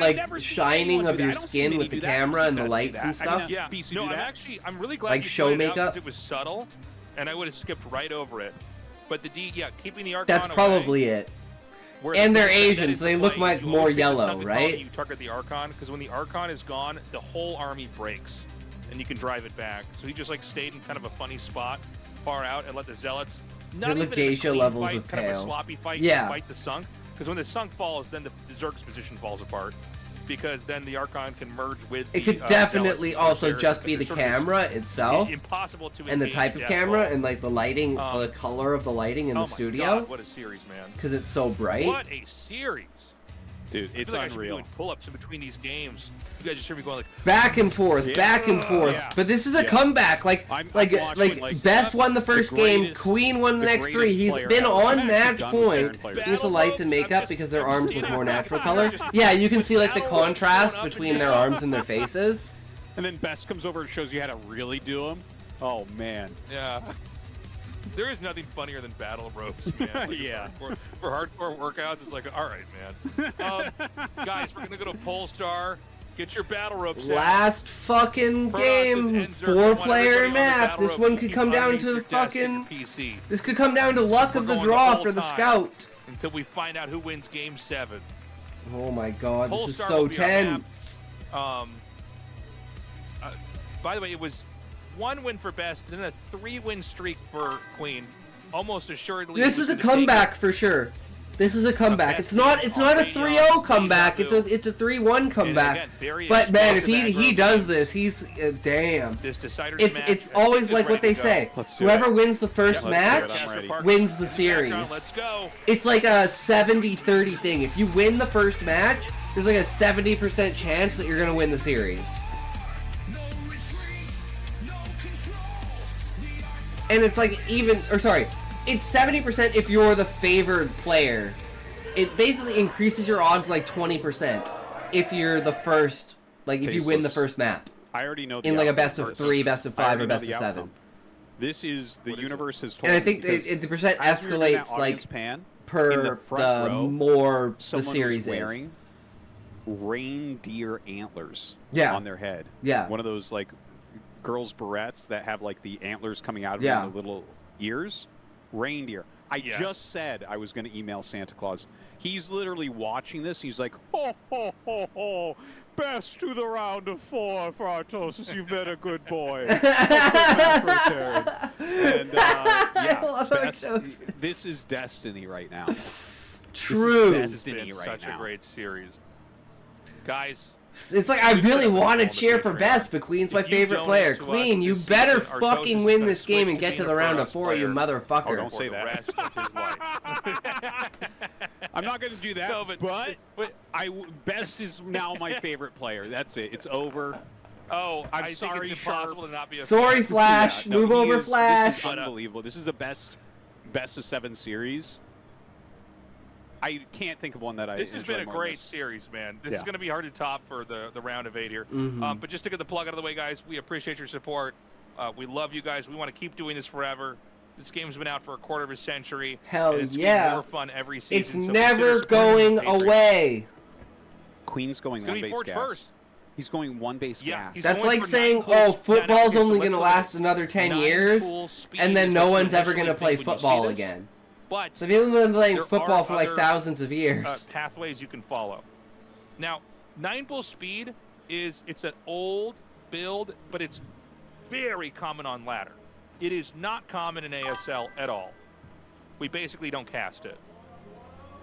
like shining of your skin with the camera and the lights and stuff. Yeah, no, I'm really glad like you show pointed out makeup. 'cause it was subtle, and I would have skipped right over it. But keeping the arc That's on probably it. And they're Asian, so they look like more yellow, right? You target the Archon, because when the Archon is gone, the whole army breaks, and you can drive it back. So he just like stayed in kind of a funny spot, far out, and let the Zealots. Not even geisha levels fight, of kind of a pale. sloppy fight. Yeah. Fight the Sunk, because when the Sunk falls, then the Zerg's position falls apart. Because then the Archon can merge with. It could definitely also just be the camera itself, impossible to and the type of camera, and like the lighting, the color of the lighting in the studio. God, what a series, man! Because it's so bright. What a series, dude! It's I feel like unreal. I should be doing pull-ups in between these games. You guys just hear me going like back and forth, back and forth. Yeah. But this is a comeback. Like Best won the first game, Queen won the next 3. He's been on match point. He has the lights and makeup because their arms look more natural color. Yeah, you can see like the contrast between their arms and their faces. And then Best comes over and shows you how to really do them. Oh man. Yeah. There is nothing funnier than battle ropes, man. Like, yeah. For hardcore workouts, it's like, all right, man. Guys, we're gonna go to Polestar. Get your battle ropes out. Last fucking game, 4-player map. This one could come down to fucking. This could come down to luck of the draw for the scout. Until we find out who wins Game 7. Oh my God, this is Polestar so will be our map. tense. By the way, it was 1 win for Best, and then a 3-win streak for Queen. Almost assuredly. This is a comeback for sure. This is a comeback. It's not a 3-0 comeback. It's a 3-1 comeback. But man, if he does this, he's damn. It's always like what they say. Whoever wins the first match wins the series. Let's go. It's like a 70-30 thing. If you win the first match, there's like a 70% chance that you're gonna win the series. And it's like it's 70% if you're the favored player. It basically increases your odds like 20% if you're the first, like if you win the first map. I already know. In like a best of 3, best of 5, or best of 7. This is the universe has told. And I think the percent escalates like per the more the series is. Reindeer antlers on their head. Yeah. One of those like girls' barrettes that have like the antlers coming out of the little ears. Reindeer. I just said I was going to email Santa Claus. He's literally watching this. He's like, ho, ho, ho, ho. Best to the round of 4, Fartosis. You've been a good boy. And, Best, this is destiny right now. True. This is destiny right such now. A great series. Guys. It's like I really want to cheer for Best, but Queen's my favorite player. Queen, you better fucking win this game and get to the round of 4, you motherfucker. Oh, don't say that. I'm not going to do that, no, but Best is now my favorite player. That's it. It's over. Oh, I'm sorry, think it's impossible to not be a Sorry, fan. Flash. Yeah, no, move over, Flash. This is unbelievable. This is a best of 7 series. I can't think of one that I This has been a great this. series, man. This is going to be hard to top for the round of 8 here. But just to get the plug out of the way, guys, we appreciate your support. We love you guys. We want to keep doing this forever. This game's been out for a quarter of a century. Hell and it's yeah. more fun every season. It's so never going away. Queen's going one base gas. First. He's going 1 base gas. That's like saying, oh, football's only going to last another 10 years, and then no one's ever going to play football again. But so people have been playing football for like thousands of years. Pathways you can follow. Now, 9-bull speed it's an old build, but it's very common on ladder. It is not common in ASL at all. We basically don't cast it.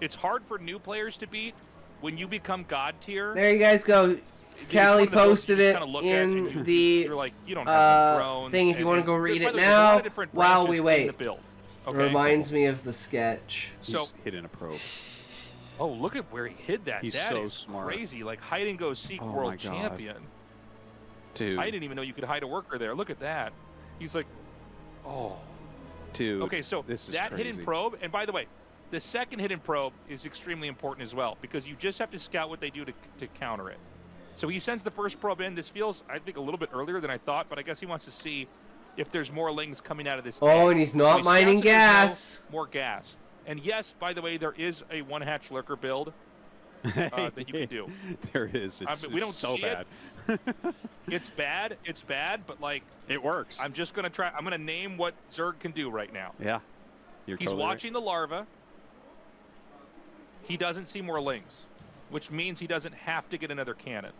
It's hard for new players to beat. When you become god tier. There you guys go. Callie posted it in the thing if you want to go read it now while we wait. Okay. Reminds me of the sketch. So he's hidden a probe. Oh, look at where he hid that. He's that so is smart. Crazy. Like hide and go seek world champion. Dude. I didn't even know you could hide a worker there. Look at that. He's like, oh. Dude. Okay, so this is that crazy. hidden probe, and by the way, the second hidden probe is extremely important as well because you just have to scout what they do to counter it. So he sends the first probe in. This feels, I think, a little bit earlier than I thought, but I guess he wants to see if there's more lings coming out of this. Oh, and he's not mining gas. More gas. And yes, by the way, there is a 1-hatch lurker build that you can do. There is. It's, we don't so see bad. It's bad. It's bad, but like it works. I'm just gonna try. I'm gonna name what Zerg can do right now. Yeah. He's watching the larva. he doesn't see more lings, which means he doesn't have to get another cannon.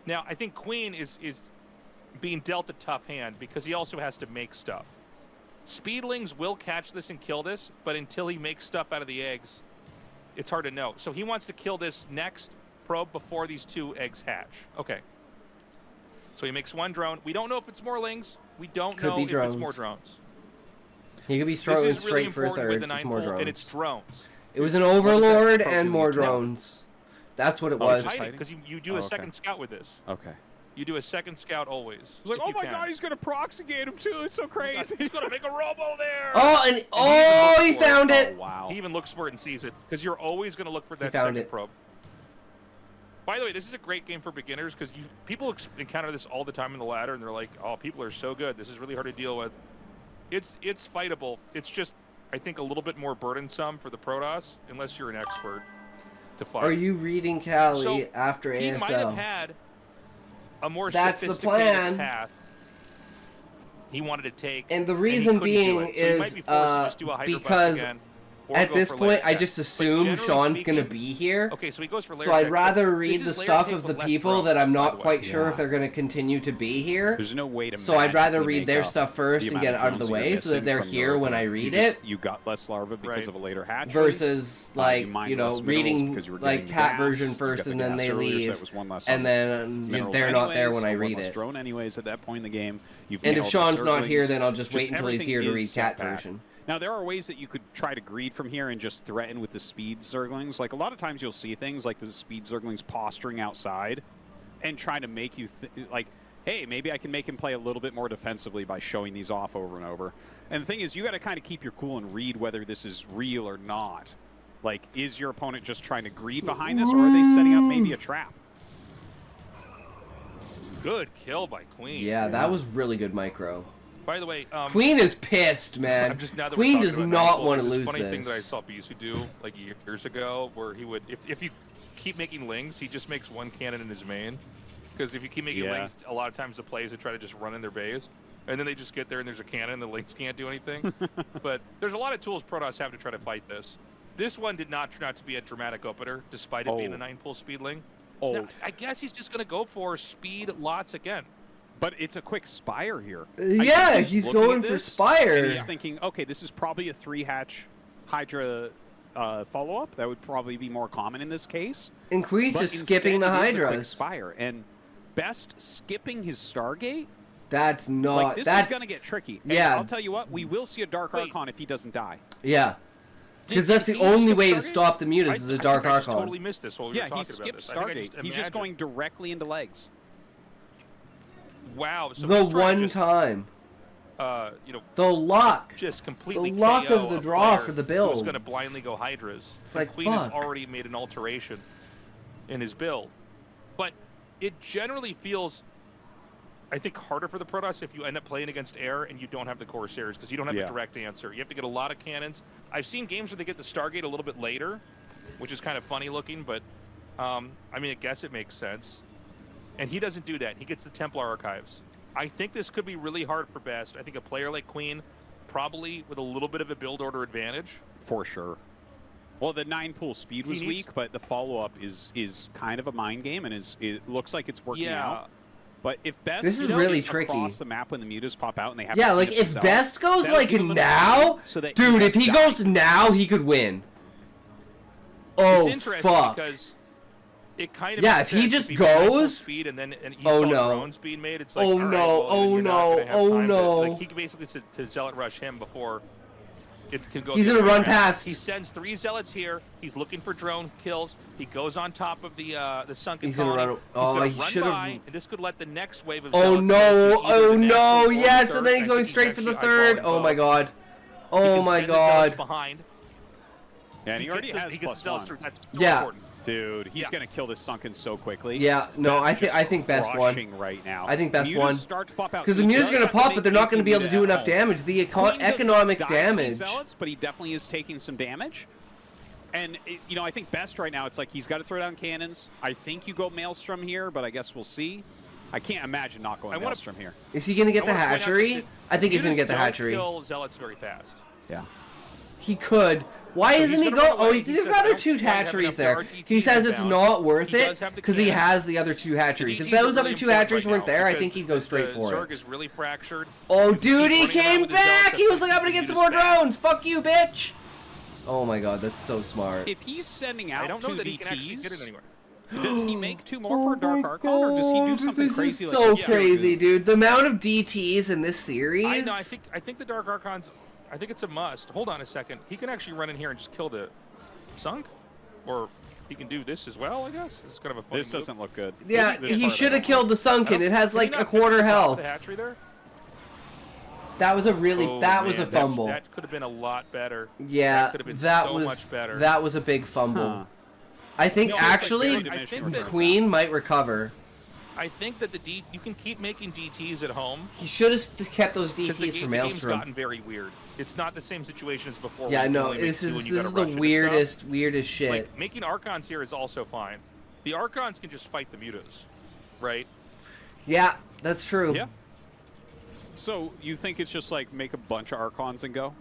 Now, I think Queen is being dealt a tough hand because he also has to make stuff. Speedlings will catch this and kill this, but until he makes stuff out of the eggs, it's hard to know. So he wants to kill this next probe before these 2 eggs hatch. Okay. So he makes 1 drone. We don't know if it's more lings. We don't know if it's more drones. He could be straight for a third. It's more drones. And it's drones. It was an Overlord and more drones. That's what it was. Because you do a second scout with this. Okay. You do a second scout always. It's like, oh my god, he's going to proxigate him too. It's so crazy. He's going to make a robo there. Oh, and he found it. Oh, wow. He even looks for it and sees it because you're always going to look for that second probe. By the way, this is a great game for beginners because people encounter this all the time in the ladder and they're like, oh, people are so good. This is really hard to deal with. It's fightable. It's just, I think, a little bit more burdensome for the Protoss unless you're an expert to fight. Are you reading Callie after ASL? He might have had a more sophisticated path he wanted to take. And the reason being is because at this point, I just assume Sean's going to be here. Okay, so he goes for so I'd rather read the stuff of the people that I'm not quite sure if they're going to continue to be here. There's no way to So I'd rather read their stuff first and get it out of the way so that they're here when I read it. You got less larvae because of a later hatchery. Versus, like, you know, reading, like, Catversion first and then they leave. And then they're not there when I read it. Drone anyways at that point in the game. And if Sean's not here, then I'll just wait until he's here to read Catversion. Now, there are ways that you could try to greed from here and just threaten with the speed zerglings. Like, a lot of times you'll see things like the speed zerglings posturing outside and trying to make you like, hey, maybe I can make him play a little bit more defensively by showing these off over and over. And the thing is, you got to kind of keep your cool and read whether this is real or not. Like, is your opponent just trying to greed behind this, or are they setting up maybe a trap? Good kill by Queen. Yeah, that was really good micro. By the way, Queen is pissed, man. Queen does not want to lose funny this. Thing that I saw Bisu do like years ago, where he would, if you keep making lings, he just makes 1 cannon in his main. Because if you keep making lings, a lot of times the players would try to just run in their base, and then they just get there and there's a cannon, and the lings can't do anything. But there's a lot of tools Protoss have to try to fight this. This one did not turn out to be a dramatic opener, despite it being a 9-pull speedling. Now, I guess he's just going to go for speed lots again. But it's a quick Spire here. Yeah, he's going for Spire. And he's thinking, okay, this is probably a 3-hatch Hydra follow-up. That would probably be more common in this case. And Queen's just skipping the Hydras. Spire. And Best skipping his Stargate? That's not... Like, this is going to get tricky. And yeah. I'll tell you what, we will see a Dark Archon if he doesn't die. Yeah. Because that's the only way to stop the mutas is a Dark Archon. I totally missed this while we were talking about this. Yeah, he skipped Stargate. He's just going directly into legs. Wow. So the one time. You know, the luck. Just completely the luck KO of the draw for the build. Who's going to blindly go Hydras. It's like, Queen has already made an alteration in his build. But it generally feels, I think, harder for the Protoss if you end up playing against air and you don't have the Corsairs, because you don't have a direct answer. You have to get a lot of cannons. I've seen games where they get the Stargate a little bit later, which is kind of funny looking, but I mean, I guess it makes sense. And he doesn't do that. He gets the Templar Archives. I think this could be really hard for Best. I think a player like Queen, probably with a little bit of a build order advantage. For sure. Well, the 9-pull speed was weak, but the follow-up is kind of a mind game, and it looks like it's working out. But if Best this is really tricky across the map when the mutas pop out and they have like if Best goes like now, dude, if he goes now, he could win. Oh, it's interesting because it kind of if he just goes speed and then he saw drones being made, it's like like he basically to zealot rush him before it can go. He's gonna run past. He sends 3 zealots here. He's looking for drone kills. He goes on top of the sunken He's gonna colony. run. He's he gonna run by, and this could let the next wave of oh zealots no! Oh no! Yes, and and then he's going straight for the third. Oh my god! Oh my god! Behind. Yeah, and he already has +1. Yeah. Dude, he's going to kill this sunken so quickly. Yeah, no, I think Best won. Right now. I think Best won. Because the muta's muta's going to pop, but they're not going to be able to do enough damage. The economic damage. Zealots, but he definitely is taking some damage. And, you know, I think Best right now, it's like he's got to throw down cannons. I think you go Maelstrom here, but I guess we'll see. I can't imagine not going Maelstrom here. Is he going to get the hatchery? I think he's going to get the hatchery. Kill Zealots very fast. Yeah. He could, Why So isn't he's he gonna go? run away. Oh, He there's says, "I other don't 2 quite have hatcheries enough there. RDTs He says it's inbound." not worth He it does have the because he cannon. has the other 2 hatcheries. The If DTs are those other really 2 important hatcheries right weren't now there, I because think he'd go straight the for Zerg it. is really fractured. Oh, If you dude, keep he running around came with the Zealot, back! He that's was like, I'm gonna the get some Mutas more back. drones! Fuck you, bitch! Oh my god, that's so smart. If he's sending I out don't 2 know that he can actually get it DTs, anywhere. does he make 2 more for Dark Archon, or does he do something this crazy is like so the crazy, Cryogen? dude. The amount of DTs in this series. I know. I think the Dark Archons. I think it's a must. Hold on a second. He can actually run in here and just kill the sunk, or he can do this as well. I guess this is kind of a funny This move. doesn't look good. Yeah, This he part I should have don't killed the sunken. It has Did he like not a finish quarter the top of health. the hatchery there? That was a really Oh, that was a man, fumble. That could have been a lot better. Yeah, that could have been that so was much better. that was a big fumble. Huh. I think No, it's like actually very diminishing returns. Queen might recover. I think that you can keep making DTs at home. He should have kept those Because DTs for the game's Maelstrom. gotten very weird. It's not the same situation as before. Yeah, where you can no, only make this 2 is and you this gotta is the rush into stuff. weirdest shit. Like making Archons here is also fine. The Archons can just fight the Mutas, right? Yeah, that's true. Yeah. So you think it's just like make a bunch of Archons and go?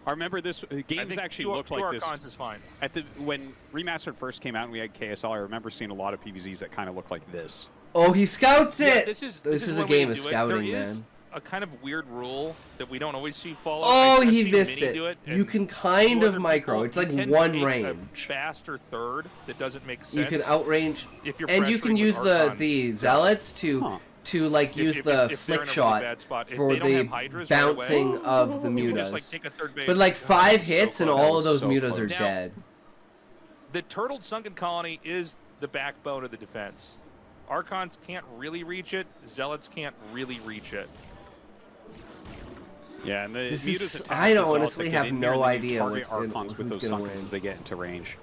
I remember this games actually looked like this. Archons is fine. At the when Remastered first came out and we had KSL, I remember seeing a lot of PvZs that kind of look like this. Oh, he scouts Yeah, it. this is a one way game to of do it. scouting, There is man. a kind of weird rule that we don't always see followed. Oh, I've he seen missed Mini it. do it, You and can kind few of other micro. people, It's like you can one take range. A faster third that doesn't make sense. You can outrange, if you're and you pressuring can with use Archon. the zealots to like use if the they're in a flick really shot bad spot. If for they don't the have Hydras right away, bouncing of the you can mutas. just, like, take a third base. But like 5 So hits and close. all of those so mutas close. are Now, dead. The turtled sunken colony is the backbone of the defense. Archons can't really reach it. Zealots can't really reach it. Yeah, and the This Mutas is- attack I the Zealots honestly that get have in no here, and then you idea target what's gonna- Archons with who's those gonna Sunkens win. as they get into range.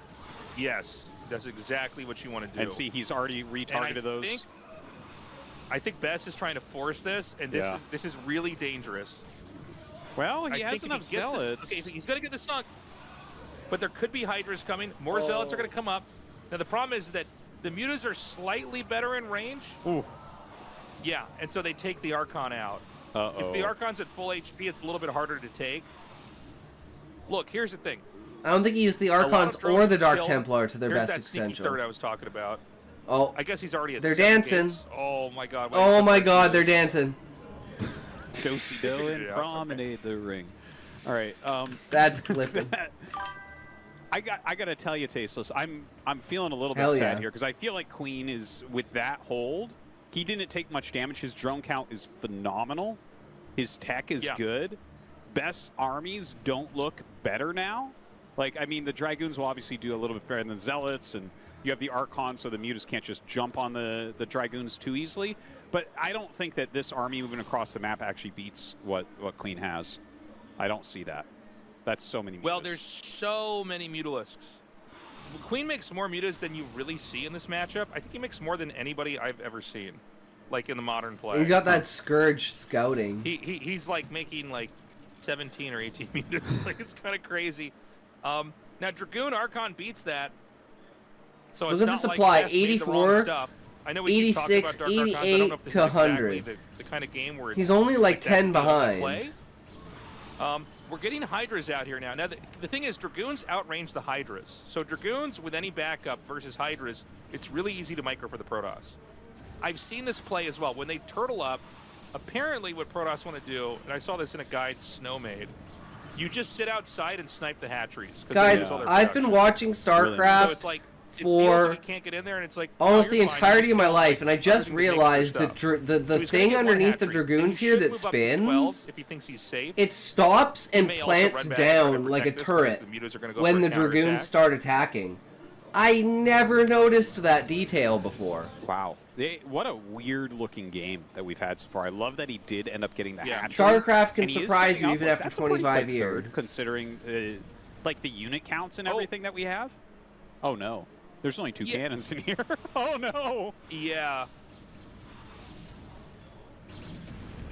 Yes, that's exactly what you want to do. And see, he's already retargeted those. I think Best is trying to force this, and Yeah. this is really dangerous. Well, he I has think if enough he gets this- Zealots. okay, he's going to get the sunk, but there could be Hydras coming. More Zealots are going to come up. Now, the problem is that the Mutas are slightly better in range. Ooh. Yeah, and so they take the Archon out. Uh-oh. If the Archon's at full HP, it's a little bit harder to take. Look, here's the thing. I don't think he used the A lot of Archons drones or the Dark killed. Templar to their Here's best that sneaky extension. third I was talking about. Oh, I guess he's already at they're 7 dancing. gates. Oh my God! Oh my God, they're dancing. Do-si-do and promenade the ring. All right. That's clipping. I gotta tell you, Tasteless, I'm feeling a little bit Hell sad yeah. here because I feel like Queen is with that hold. He didn't take much damage. His drone count is phenomenal. His tech is good. Best armies don't look better now. Like, I mean, the Dragoons will obviously do a little bit better than the Zealots, and you have the Archons, so the Mutas can't just jump on the Dragoons too easily. But I don't think that this army moving across the map actually beats what Queen has. I don't see that. That's so many Mutas. Well, there's so many Mutalisks. Queen makes more Mutas than you really see in this matchup. I think he makes more than anybody I've ever seen, like in the modern play. He's got that Scourge scouting. He's like making like 17 or 18 Mutas. Like, it's kind of crazy. Now Dragoon Archon beats that. So Look it's at the not supply, like Best made the wrong 84, stuff. I know we keep talking 86, about Dark Archons. I don't know if this 88 to is exactly 100. the kind of game where He's only like that's 10 the behind. play. We're getting Hydras out here now. Now, the thing is, Dragoons outrange the Hydras. So Dragoons with any backup versus Hydras, it's really easy to micro for the Protoss. I've seen this play as well. When they turtle up, apparently what Protoss want to do, and I saw this in a guide Snow made, you just sit outside and snipe the hatcheries. Guys, I've been watching StarCraft So it's like, it feels for like you can't get in there, and it's like, almost oh, the you're fine. You entirety just of my kill, life, like, and I just everything that realized makes the So the he's gonna thing get one underneath the hatchery, and Dragoons he here should that move up to 12 spins, if he thinks he's safe. it stops He and may also plants run back and try to down like a protect this turret because the Mutas are gonna go when for the a counterattack. Dragoons start attacking. I never noticed that detail before. Wow. What a weird-looking game that we've had so far. I love that he did end up getting the hatchery. StarCraft can and he is surprise setting you up even with- after that's a pretty 25 quick years. third, considering like the unit counts and everything that we have. Oh no, there's only 2 cannons in here. Oh no. Yeah.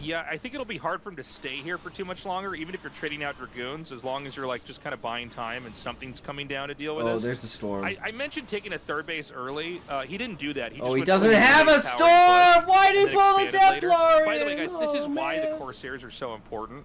Yeah, I think it'll be hard for him to stay here for too much longer, even if you're trading out Dragoons, as long as you're like just kind of buying time and something's coming down to deal with Oh, this. there's a storm. I mentioned taking a third base early. He didn't do that. He Oh, just he went doesn't full have a base storm! powering push Why did and he then pull the expanded later. Templar By the way, in? guys, this is Oh, why the man. Corsairs are so important.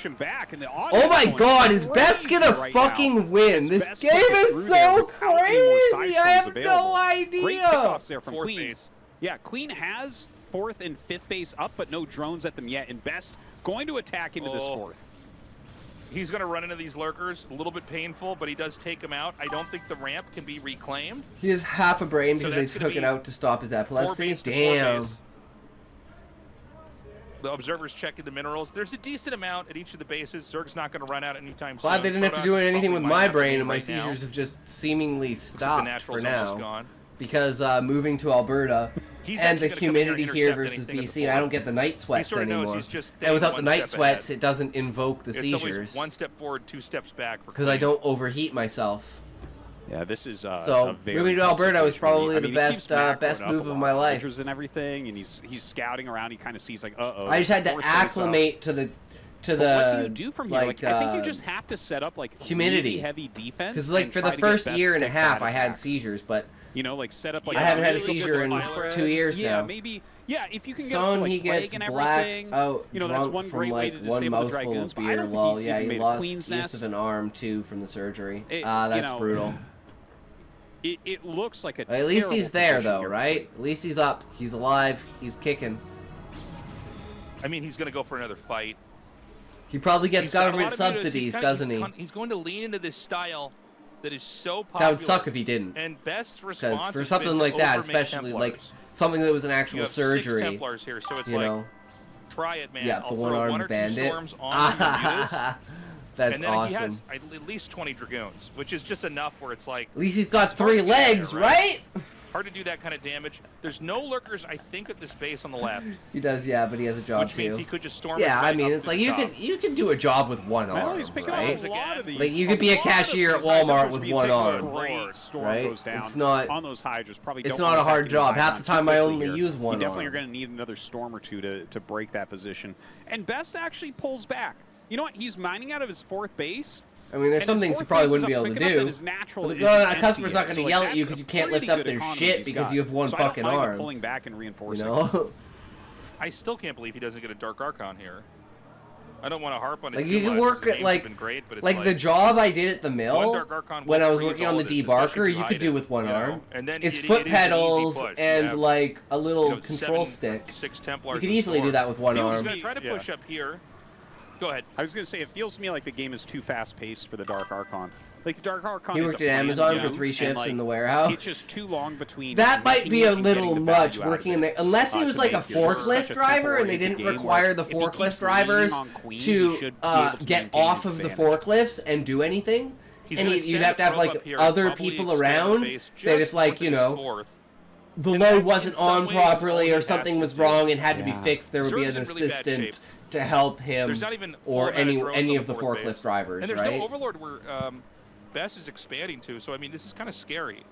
push him back, and the oh my god, is Best gonna fucking win? This game is so crazy! I have no idea! Great pickoffs there from Fourth Queen. base. Yeah, Queen has 4th and 5th base up, but no drones at them yet, and Best going to attack into this 4th. He's going to run into these lurkers. A little bit painful, but he does take them out. I don't think the ramp can be reclaimed. He has half a brain because they took it out to stop his epilepsy. Damn. The observer's checking the minerals. There's a decent amount at each of the bases. Zerg's not going to run out anytime soon. Glad they didn't have to do anything with my brain, and my seizures now. have just seemingly stopped the for now. Gone. because moving to Alberta and the humidity here versus BC, I don't get the night sweats anymore. And without the night sweats, it doesn't invoke the seizures. It's always 1 step forward, 2 steps back. Because I don't overheat myself. Yeah, this is so moving to Alberta was probably the best move of my life. And everything, and he's scouting around. He kind of sees like, I just had to acclimate to the. But what do you do from here? Like, I think you just have to set up like humidity, really heavy defense. Because like for the first year and a half, I had seizures, but you know, like set up like I haven't had a seizure in 2 years now. Yeah, maybe. Yeah, if you can get up to, like, he gets black out, you know, that's one great way to disable the Dragoons. But I don't think he's even made a Queen's Nest. Use of an arm too from the surgery. That's brutal. It looks like a. At least he's there though, right? At least he's up. He's alive. He's kicking. I mean, he's gonna go for another fight. He probably gets government subsidies, doesn't he? He's going to lean into this style that is so popular. That would suck if he didn't. And Best's response for something like that, especially Templars. like something that was an actual surgery. 6 Templars here, so it's you like, know, try it, man. yeah, I'll the throw one-armed 1 or 2 bandit. storms on Bermudas, That's and then awesome. he has at least 20 Dragoons, which is just enough where it's like. At least he's got 3 legs, right? Hard to do that kind of damage. There's no lurkers, I think, at this base on the left. He does, yeah, but he has a job which too. Means he could just storm. Yeah, his I way mean, up it's to like the you can do a job with one arm, He's picking right? up a lot of these. Like you could be a cashier at Walmart with one arm, right? It's not on those Hydras. Probably it's not a hard job. Half the time I only use one arm. You definitely are going to need another storm or two to break that position. And Best actually pulls back. You know what? He's mining out of his 4th base. I mean, there's some things you probably wouldn't be able to do. A customer's not going to yell at you because you can't lift up their shit because you have one fucking arm. Pulling back and reinforcing. You know? I still can't believe he doesn't get a Dark Archon here. I don't want to harp on it like too you can much. work at been great, but it's like the job I did at the mill when I was working on the this, debarker, you could do with one arm. And then it's foot pedals and like a little control stick. 6 Templars. You could easily do that with one arm. He's going to try to push up here. Go ahead. I was going to say, it feels to me like the game is too fast-paced for the Dark Archon. Like, the Dark Archon He worked at Amazon for 3 shifts in the warehouse. It's just too long between. That might be a little much working in there. Unless he was like a forklift driver and they didn't require the forklift drivers to get off of the forklifts and do anything. And you'd have to have like other people around that if like, you know, the load wasn't on properly or something was wrong and had to be fixed, there would be an assistant to help him or any of the forklift drivers, and there's right? no Overlord where Best is expanding to, so I mean, this is kind of scary.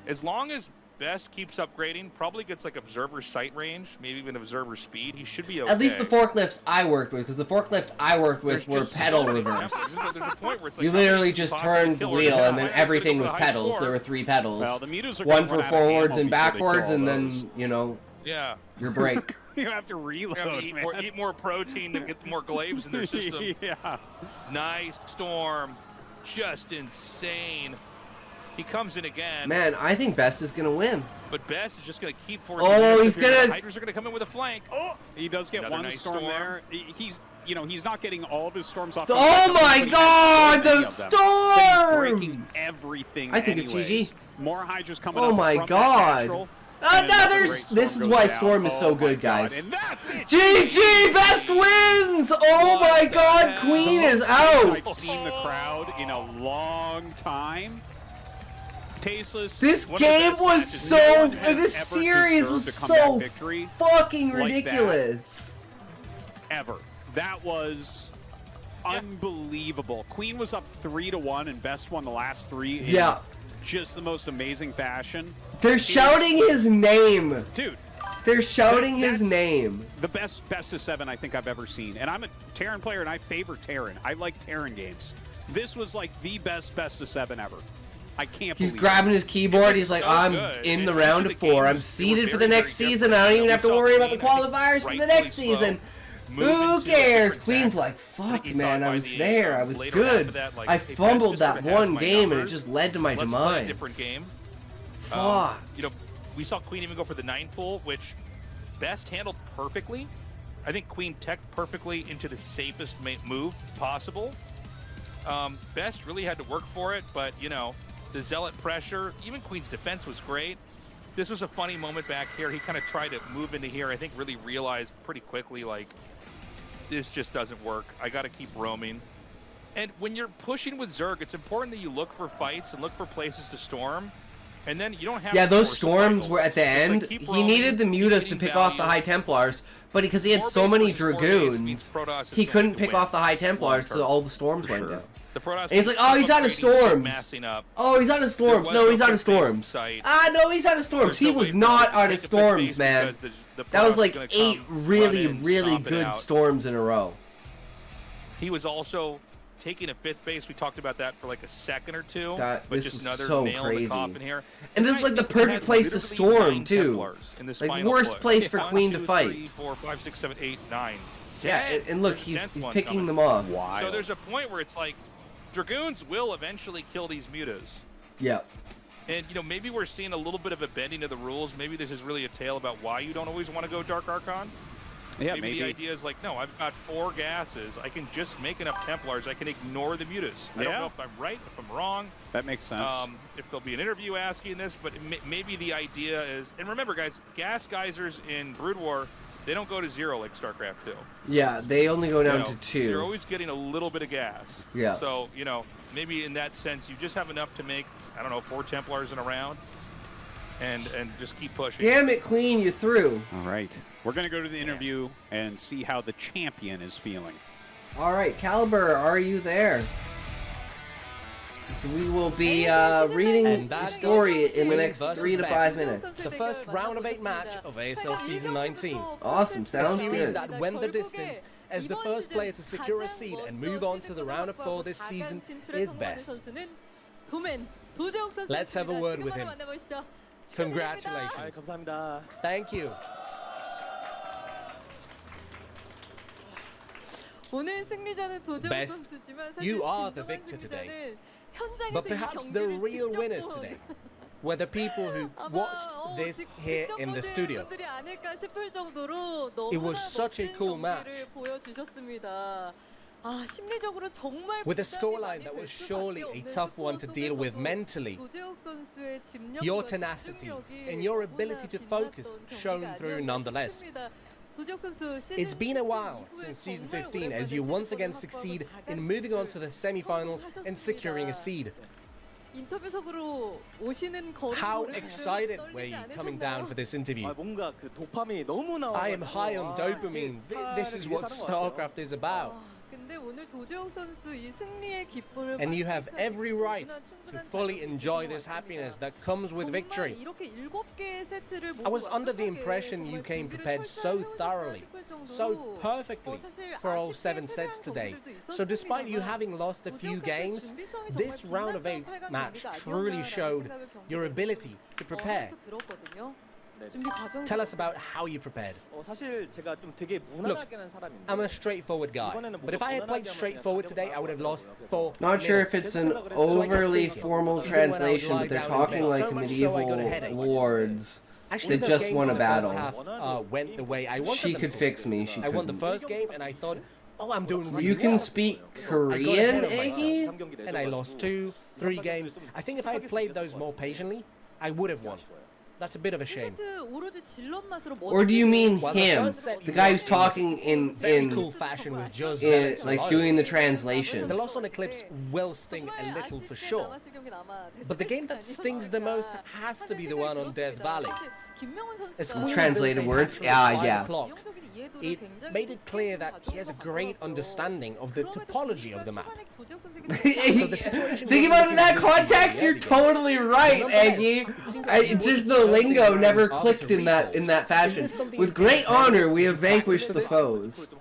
As long as Best keeps upgrading, probably gets like Observer sight range, maybe even Observer speed, he should be okay. At least the forklifts I worked with, because the forklift I worked with were pedal reverse. There's a point where it's like you literally just turned the wheel and then everything was pedals. There were 3 pedals. Well, the Mutas are one for forwards and backwards, and then, you know, your brake. You have to reload, eat more protein to get more glaives in their system. Yeah. Nice storm. Just insane. He comes in again. Man, I think Best is going to win. But Best is just going to keep forcing. Oh, he's going to. The Hydras are going to come in with a flank. Oh, he does get one nice storm there. He's, you know, he's not getting all of his storms off. Oh my God, the storm! He's breaking everything. I think it's GG. More Hydras coming. Oh my God. This is why Storm is so good, guys. GG! Best wins! Oh my God, Queen is out! I've seen the crowd in a long time. Tasteless. This game was so. This series was so fucking ridiculous. Ever. That was unbelievable. Queen was up 3-1 and Best won the last 3 in just the most amazing fashion. They're shouting his name. Dude. They're shouting his name. The best of 7 I think I've ever seen. And I'm a Terran player and I favor Terran. I like Terran games. This was like the best of 7 ever. I can't believe He's grabbing his keyboard. He's like, I'm in the round of 4. I'm seeded for the next season. I don't even have to worry about the qualifiers for the next season. Who cares? Queen's like, fuck, man, I was there. I was good. I fumbled that one game, and it just led to my demise. Different game. Fuck. You know, we saw Queen even go for the 9 pull, which Best handled perfectly. I think Queen teched perfectly into the safest move possible. Best really had to work for it, but, you know, the Zealot pressure, even Queen's defense was great. This was a funny moment back here. He kind of tried to move into here. I think really realized pretty quickly, like, this just doesn't work. I got to keep roaming. And when you're pushing with Zerg, it's important that you look for fights and look for places to storm. And then you don't have Yeah, to those force storms cycle. were at the Just, like, end. keep He rolling, needed the keep mutas to getting pick off the value. High Templars, but because he had More so base many versus more base Dragoons, means Protoss is he going couldn't to pick win off the High Templars, so long-term, all the storms for went sure. down. The Protoss And he's like, keep oh, he's out of upgrading, keep storms. massing up. Oh, he's out of storms. There No, was he's no out of fifth base in storms. sight. Ah, no, he's out of storms. There's He no was way not to out take of the fifth storms, base man. because the That was Protoss like is gonna 8 come, really, run in, really stomp it good out. storms in a row. He was also taking a fifth base. We talked about that for like a second or two. That- but this just was another so nail in crazy. the coffin here. And this is like the perfect place to storm, too. Like, worst place for Queen to fight. 3, 4, 5, 6, 7, 8, 9. Yeah, 10. and look, he's 10th one picking coming. them off. So there's a point where it's like, Dragoons will eventually kill these mutas. Yeah. And, you know, maybe we're seeing a little bit of a bending of the rules. Maybe this is really a tale about why you don't always want to go Dark Archon. Yeah, maybe the idea is like, no, I've got 4 gases. I can just make enough Templars. I can ignore the mutas. I don't know if I'm right, if I'm wrong. That makes sense. If there'll be an interview asking this, but maybe the idea is, and remember, guys, gas geysers in Brood War, they don't go to 0 like StarCraft 2. Yeah, they only go down You know, to 2. So you're always getting a little bit of gas. Yeah. So, you know, maybe in that sense, you just have enough to make, I don't know, 4 Templars in a round, and just keep pushing. Damn it, Queen, you threw. All right. We're going to go to the interview and see how the champion is feeling. All right, Caliber, are you there? So we will be reading the story in the next 3 to 5 minutes. The first round of 8 match of ASL Season 19. Awesome, sounds a series good. that went the distance as the first player to secure a seed and move on to the round of 4 this season is best. Let's have a word with him. Congratulations. Thank you. Best, you are the victor today. But perhaps the real winners today were the people who watched this here in the studio. It was such a cool match. With a scoreline that was surely a tough one to deal with mentally, your tenacity and your ability to focus shone through nonetheless. It's been a while since Season 15 as you once again succeed in moving on to the semi-finals and securing a seed. How excited were you coming down for this interview? I am high on dopamine. This is what StarCraft is about. And you have every right to fully enjoy this happiness that comes with victory. I was under the impression you came prepared so thoroughly, so perfectly for all 7 sets today. So despite you having lost a few games, this round of 8 match truly showed your ability to prepare. Tell us about how you prepared. Look, I'm a straightforward guy, but if I had played straightforward today, I would have lost 4. Not sure if it's an overly formal translation, but they're talking like medieval lords that just won a battle. Went the way I wanted She them could to. fix me. She I won the couldn't. first game, and I thought, oh, I'm doing really You can well. speak I got Korean, ahead of myself, Iggy? and I lost 2, 3 games. I think if I had played those more patiently, I would have won. That's a bit of a shame. Or do you mean Well, the him? first set The you guy won who's talking in very cool fashion with just like doing the translation. The loss on Eclipse will sting a little for sure, but the game that stings the most has to be the one on Death Valley. As Queen Translated built a words? hatchery at 5 Yeah. o'clock, it made it clear that he has a great understanding of the topology of the map. So the situation Think about it in that context, you're totally right, Aggie. Just the lingo never clicked in that fashion. With great honor, we have vanquished the foes.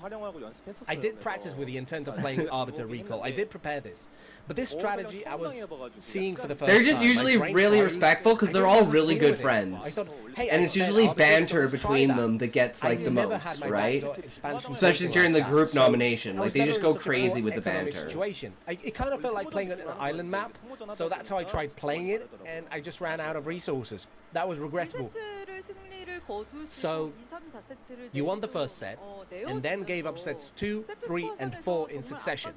I did practice with the intent of playing Arbiter Recall. I did prepare this. But this strategy I was seeing for the first time. They're just usually really respectful because they're all really good friends. And it's usually banter between them that gets like the most, right? Especially during the group nomination. Like they just go crazy with the banter. It kind of felt like playing an island map, so that's how I tried playing it, and I just ran out of resources. That was regrettable. So, you won the first set, and then gave up sets 2, 3, and 4 in succession.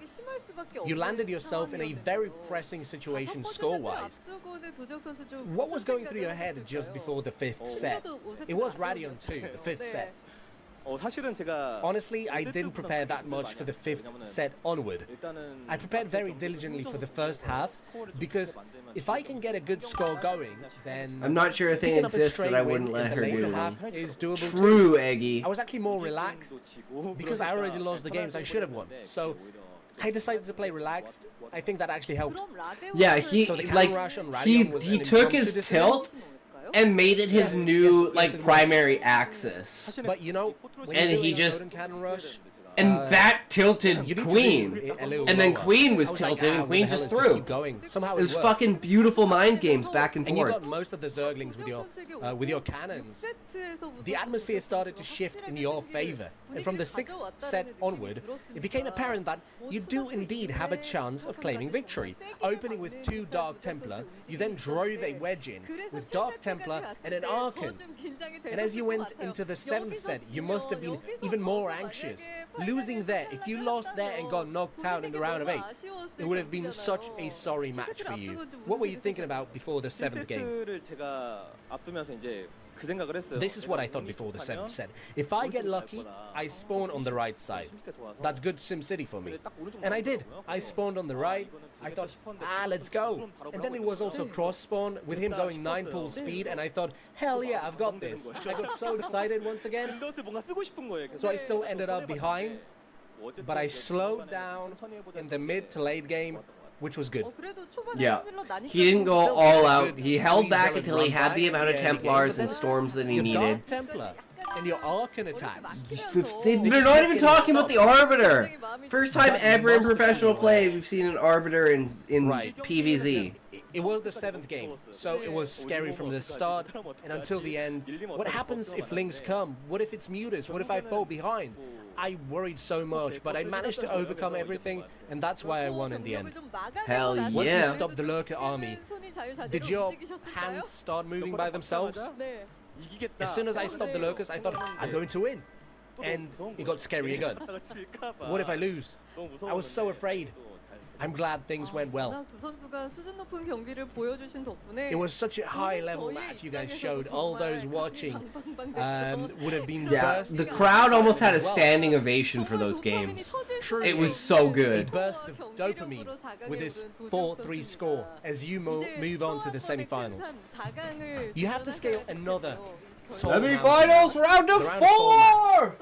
You landed yourself in a very pressing situation score-wise. What was going through your head just before the 5th set? It was Radion 2, the 5th set. Honestly, I didn't prepare that much for the 5th set onward. I prepared very diligently for the first half, because if I can get a good score going, then I'm not sure a thing picking up exists stray that I win wouldn't let in the her later do. half is doable True, too. Eggy. I was actually more relaxed, because I already lost the games I should have won. So I decided to play relaxed. I think that actually helped. Yeah, he So the cannon like rush on Radion was he an took impromptu his decision. tilt and made it his new Yes, like it was. primary axis. But you know, when And you're he doing just- Odin cannon rush, And that tilted you need to Queen. do a little And then lower. Queen was I like, tilted and where Queen the hell just is- threw. keep going. Somehow It was worked. fucking beautiful mind games back and And you forth. got most of the Zerglings with your cannons. The atmosphere started to shift in your favor, and from the 6th set onward, it became apparent that you do indeed have a chance of claiming victory. Opening with 2 Dark Templar, you then drove a wedge in with Dark Templar and an Archon. And as you went into the 7th set, you must have been even more anxious. Losing there, if you lost there and got knocked out in the round of 8, it would have been such a sorry match for you. What were you thinking about before the 7th game? This is what I thought before the 7th set. If I get lucky, I spawn on the right side. That's good SimCity for me. And I did. I spawned on the right. I thought, let's go. And then it was also cross spawn with him going 9 pull speed, and I thought, hell yeah, I've got this. I got so excited once again. So I still ended up behind, but I slowed down in the mid to late game, which was good. Yeah, he didn't go all out. He held back until he had the amount of Templars and Storms that he your needed. Dark Templar and your Archon attacks. They're not even talking about the Arbiter. First time ever in professional play we've seen an Arbiter in PvZ. It was the 7th game, so it was scary from the start and until the end. What happens if Lynx come? What if it's Mutas? What if I fall behind? I worried so much, but I managed to overcome everything, and that's why I won in the end. Hell yeah. Once you stopped the Lurker army, did your hands start moving by themselves? As soon as I stopped the Lurkers, I thought, I'm going to win. And it got scary again. What if I lose? I was so afraid. I'm glad things went well. It was such a high-level match you guys showed. All those watching would have been burst. The crowd almost had a standing ovation for those games. It was so good. A burst of dopamine with this 4-3 score as you move on to the semi-finals. You have to scale another Semi-finals, round of 4!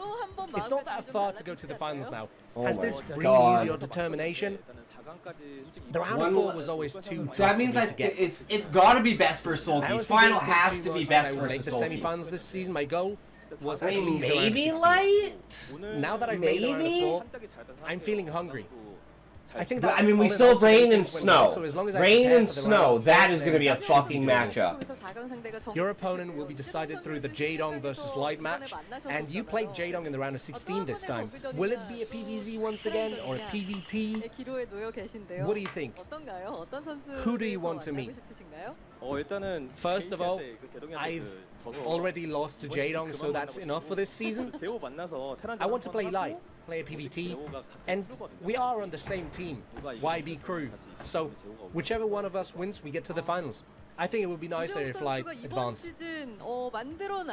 It's not that far to go to the finals now. Oh Has my this renewed God. your determination? The round of 4 was always too tough. That means to get. it's got to be best for Sulky. I was Final thinking has to be best I would make for the Sulky. semi-finals this season. My goal was I at mean, least the round of maybe 16. light? Now that I've made the round of Maybe? 4, I'm feeling hungry. I think that I mean, we all in still all, have rain today and things went well, snow. so as long as I Rain prepare and for the snow. round of That 4, is going to be a then that should fucking be doable. matchup. Your opponent will be decided through the Jaedong versus Light match, and you played Jaedong in the round of 16 this time. Will it be a PvZ once again, or a PvT? What do you think? Who do you want to meet? First of all, I've already lost to Jaedong, so that's enough for this season. I want to play Light, play a PvT, and we are on the same team, YB Crew. So whichever one of us wins, we get to the finals. I think it would be nicer if Light advanced.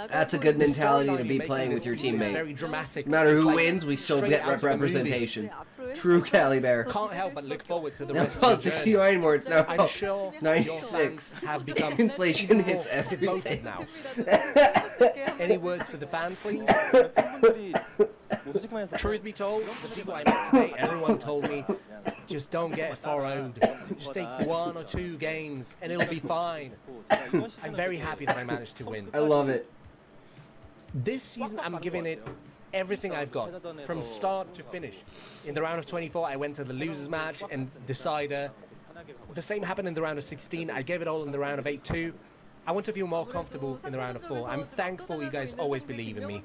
That's a good mentality to be playing with your teammate. Very dramatic. No matter It's who like wins, we still straight get out of a movie. representation. True Cali Bear. Can't help but look forward to the Now rest it's not of the 69 anymore, it's now I'm sure your 96. fans have become Inflation even hits more everything. devoted now. Any words for the fans, please? Truth be told, the people I met today, everyone told me, just don't get 4-0'd. Just take 1 or 2 games and it'll be fine. I'm very happy that I managed to win. I love it. This season, I'm giving it everything I've got, from start to finish. In the round of 24, I went to the losers match and decider. The same happened in the round of 16. I gave it all in the round of 8 too. I want to feel more comfortable in the round of 4. I'm thankful you guys always believe in me.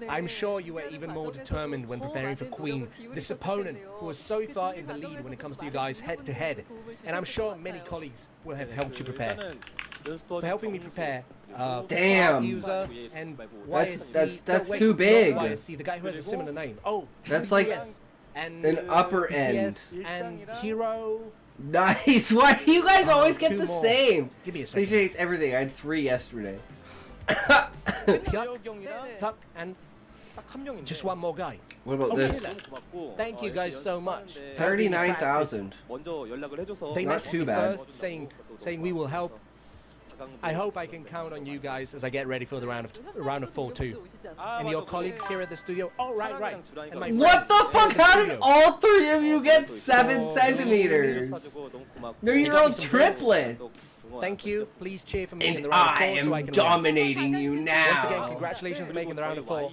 I'm sure you were even more determined when preparing for Queen, this opponent who was so far in the lead when it comes to you guys head-to-head. And I'm sure many colleagues will have helped you prepare. For helping me prepare, Damn. User and That's too big. YSC, the guy who has a similar name. Oh, That's like BTS and an upper BTS end. and Hero. Nice. Why do you guys always get 2 the more. same? Give me a second. Appreciates everything. I had 3 yesterday. Hyuk and Just one more guy. What about this? Thank you guys so much. 39,000. They Not messaged too me bad. first saying we will help. I hope I can count on you guys as I get ready for the round of 4 too. And your colleagues here at the studio. Oh, right. And my What friends the fuck? here at How did studio. all three of you get 7 centimeters? No, They you're got all me some drinks. triplets. Thank you. Please cheer for me in And the round of I 4 so I am can dominating you now. Once again, congratulations on making the round of 4.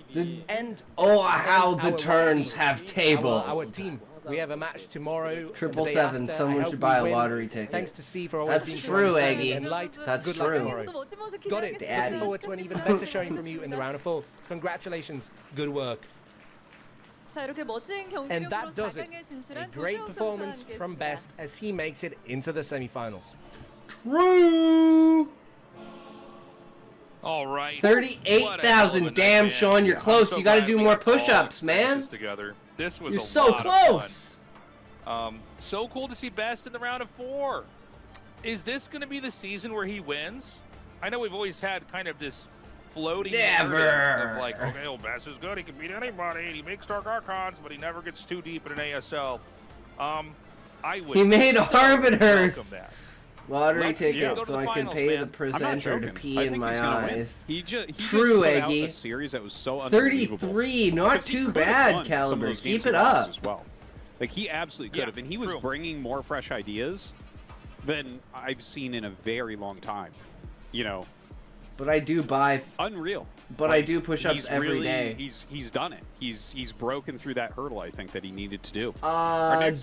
And Oh, how and the our turns team. have table. Our team. We have a match tomorrow. and the Triple day seven. after. I Someone hope should we buy a win. lottery ticket. Thanks to C for always That's being true, strong, standing Eggy. and light. That's Good luck true. tomorrow. Got it. Daddy. Looking forward to an even better showing from you in the round of 4. Congratulations. Good work. And that does it. A great performance from Best as he makes it into the semi-finals. True. All right. 38,000. Damn, Sean, you're close. So you got to glad do we more got all push-ups, the man. matches Together. This was You're a so lot close. Of fun. So cool to see Best in the round of 4. Is this going to be the season where he wins? I know we've always had kind of this floating Never. narrative of like, okay, well, Best is good. He can beat anybody. And he makes Dark Archons, but he never gets too deep in an ASL. I would. He made so Arbiters. welcome that. Lottery Let's ticket go to so the I can finals, pay man. the presenter to pee in my eyes. He just True, put out Eggy. a series that was so unbelievable. 33, not Because he too could have bad, won some of Caliber. those games Keep it he lost up. as well. Like he absolutely could have, and he was bringing more fresh ideas than I've seen in a very long time. You know, But I do buy. unreal. But Like, I do push-ups he's every really, day. He's done it. He's broken through that hurdle. I think that he needed to do.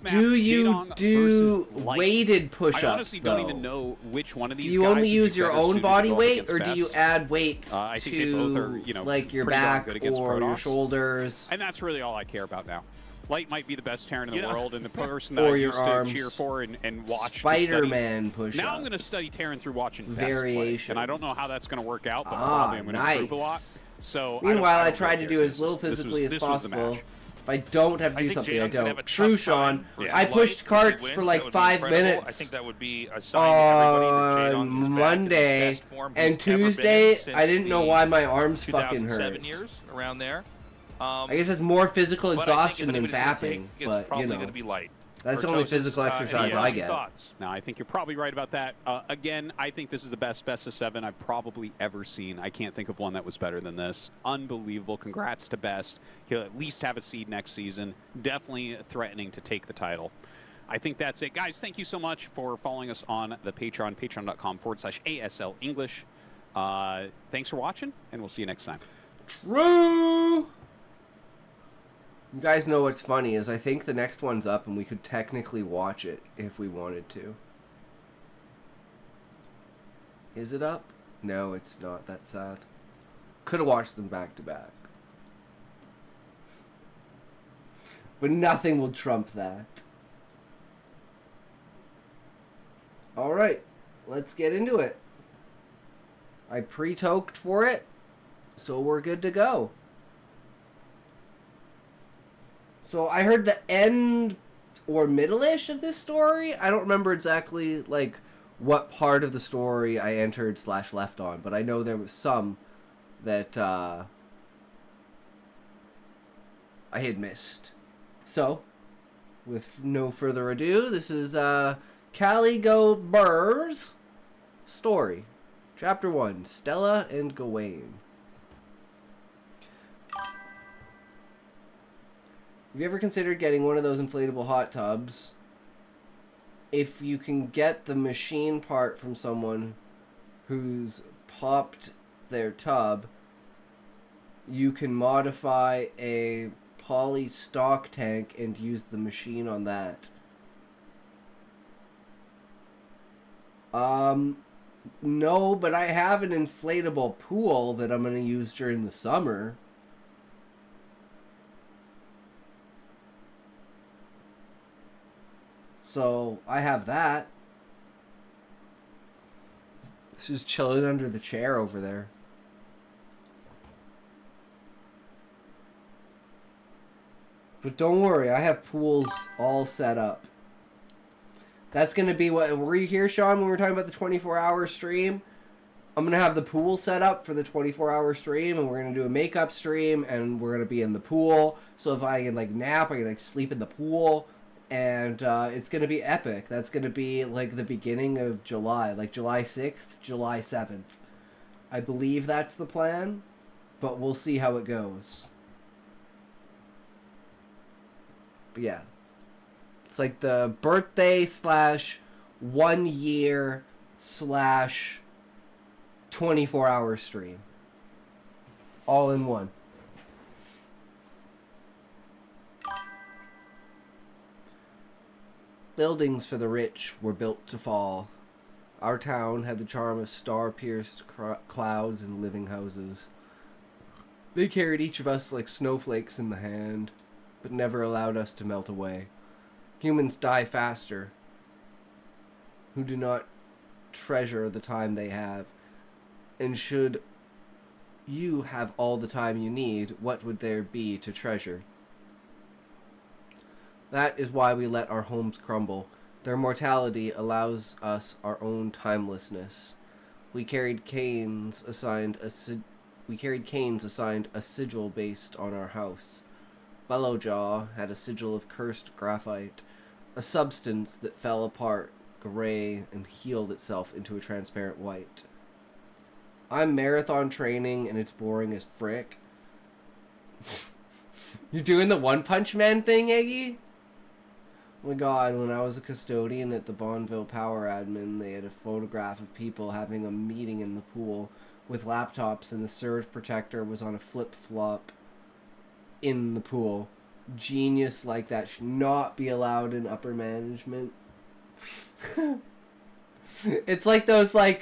Do you do weighted push-ups? I honestly don't though? even know which one of Do these. you guys only would be use your better own suited to body go up weight, against or do you Best. add weights I think to they both are, you know, like your pretty darn back good against or your Protoss. shoulders? And that's really all I care about now. Light might be the best Terran in the Yeah. world, and the person that Or I your used arms. to cheer for and watch. Spider-Man push-ups. Now I'm going to study Terran through watching Best play, Variations. and I don't know how that's going to work out, but Ah, probably I'm going to nice. improve a lot. So Meanwhile, I don't tried to really do care. as little This was- physically as this was the possible. match. If I don't have to I do think something, I Jaehyung's gonna have don't. a True, tough Sean. time versus I Light. pushed If he carts wins, for that like would be 5 incredible. minutes I think that would be a sign to everybody that Jaehyung is back in his Monday, best form and he's ever been Tuesday, since I didn't know the why my arms fucking 2007 hurt. years, around there. I guess it's more physical But I think if exhaustion than anybody's gonna fapping, take, it's but probably you know. going to be Light. That's the only physical exercise I get. No, I think you're probably right about that. Again, I think this is the best of 7 I've probably ever seen. I can't think of one that was better than this. Unbelievable. Congrats to Best. He'll at least have a seed next season. Definitely threatening to take the title. I think that's it. Guys, thank you so much for following us on the Patreon, patreon.com/ASL English. Thanks for watching, and we'll see you next time. True! You guys know what's funny is I think the next one's up and we could technically watch it if we wanted to. Is it up? No, it's not. That's sad. Could have watched them back to back. But nothing will trump that. Alright, let's get into it. I pre-toked for it, so we're good to go. So I heard the end or middle-ish of this story. I don't remember exactly like what part of the story I entered / left on, but I know there was some that I had missed. So, with no further ado, this is Caligo Burr's story. Chapter 1, Stella and Gawain. Have you ever considered getting one of those inflatable hot tubs? If you can get the machine part from someone who's popped their tub, you can modify a poly stock tank and use the machine on that. No, but I have an inflatable pool that I'm going to use during the summer. So, I have that. She's chilling under the chair over there. But don't worry, I have pools all set up. That's going to be what... Were you here, Sean, when we were talking about the 24-hour stream? I'm going to have the pool set up for the 24-hour stream, and we're going to do a makeup stream, and we're going to be in the pool. So if I can, like, nap, I can, like, sleep in the pool. And it's going to be epic. That's going to be, like, the beginning of July. Like, July 6th, July 7th. I believe that's the plan, but we'll see how it goes. But yeah. It's like the birthday / 1 year / 24-hour stream. All in one. Buildings for the rich were built to fall. Our town had the charm of star-pierced clouds and living houses. They carried each of us like snowflakes in the hand, but never allowed us to melt away. Humans die faster, who do not treasure the time they have. And should you have all the time you need, what would there be to treasure? That is why we let our homes crumble. Their mortality allows us our own timelessness. We carried canes assigned a sigil based on our house. Bellowjaw had a sigil of cursed graphite, a substance that fell apart, gray, and healed itself into a transparent white. I'm marathon training, and it's boring as frick. You're doing the One Punch Man thing, Eggy? Oh my god, when I was a custodian at the Bonneville Power Admin, they had a photograph of people having a meeting in the pool with laptops, and the surge protector was on a flip-flop in the pool. Genius like that should not be allowed in upper management. It's like those, why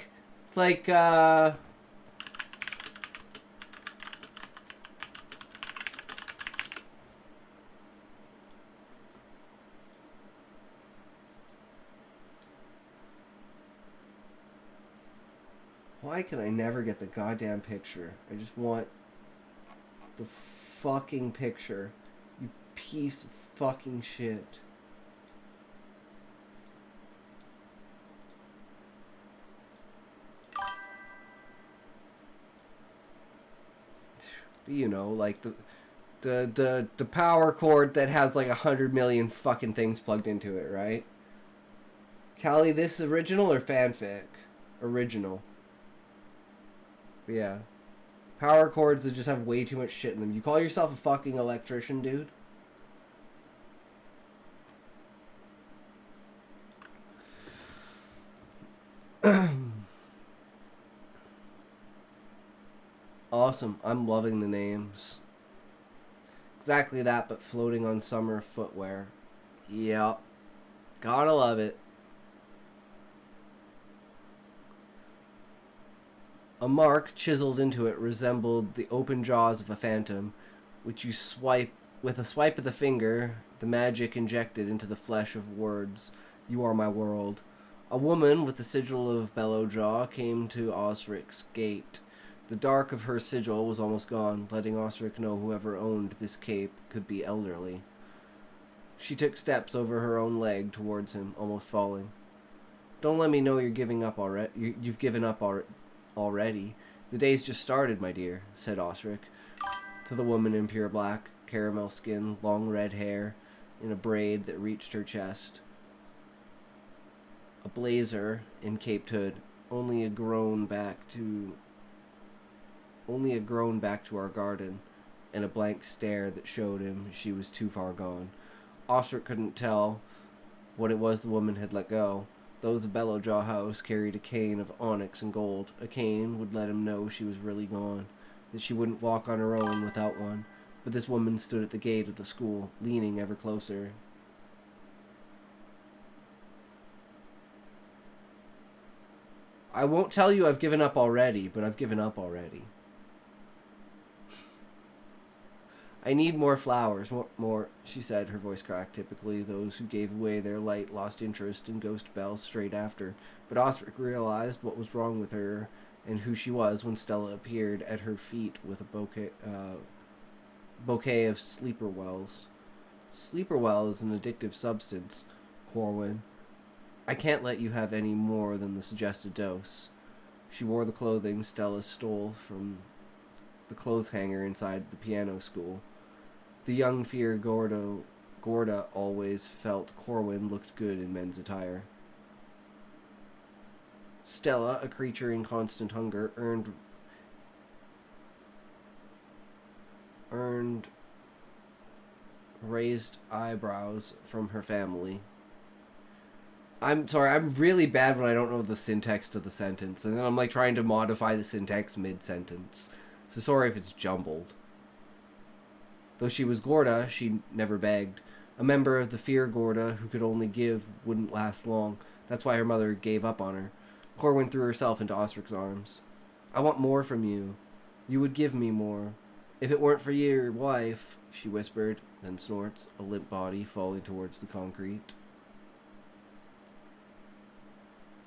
can I never get the goddamn picture? I just want the fucking picture. You piece of fucking shit. You know, like the power cord that has like 100 million fucking things plugged into it, right? Callie, this is original or fanfic? Original. But yeah. Power cords that just have way too much shit in them. You call yourself a fucking electrician, dude? Awesome. I'm loving the names. Exactly that, but floating on summer footwear. Yep. Gotta love it. A mark chiseled into it resembled the open jaws of a phantom, which you swipe with a swipe of the finger, the magic injected into the flesh of words. You are my world. A woman with the sigil of Bellowjaw came to Osric's gate. The dark of her sigil was almost gone, letting Osric know whoever owned this cape could be elderly. She took steps over her own leg towards him, almost falling. Don't let me know you're giving up already. You've given up already. The day's just started, my dear, said Osric. To the woman in pure black, caramel skin, long red hair, in a braid that reached her chest. A blazer in caped hood, only a grown back to our garden, and a blank stare that showed him she was too far gone. Osric couldn't tell what it was the woman had let go. Those of Bellowjaw House carried a cane of onyx and gold. A cane would let him know she was really gone, that she wouldn't walk on her own without one. But this woman stood at the gate of the school, leaning ever closer. I won't tell you I've given up already, but I've given up already. I need more flowers, more, she said, her voice cracked. Typically, those who gave away their light lost interest in Ghost Bells straight after. But Osric realized what was wrong with her and who she was when Stella appeared at her feet with a bouquet of sleeper wells. Sleeper well is an addictive substance, Corwin. I can't let you have any more than the suggested dose. She wore the clothing Stella stole from the clothes hanger inside the piano school. The young Fear Gorda always felt Corwin looked good in men's attire. Stella, a creature in constant hunger, earned raised eyebrows from her family. I'm sorry, I'm really bad when I don't know the syntax to the sentence, and then I'm like trying to modify the syntax mid-sentence. So sorry if it's jumbled. Though she was Gorda, she never begged. A member of the Fear Gorda who could only give wouldn't last long. That's why her mother gave up on her. Corwin threw herself into Osric's arms. I want more from you. You would give me more. If it weren't for your wife, she whispered, then snorts, a limp body falling towards the concrete.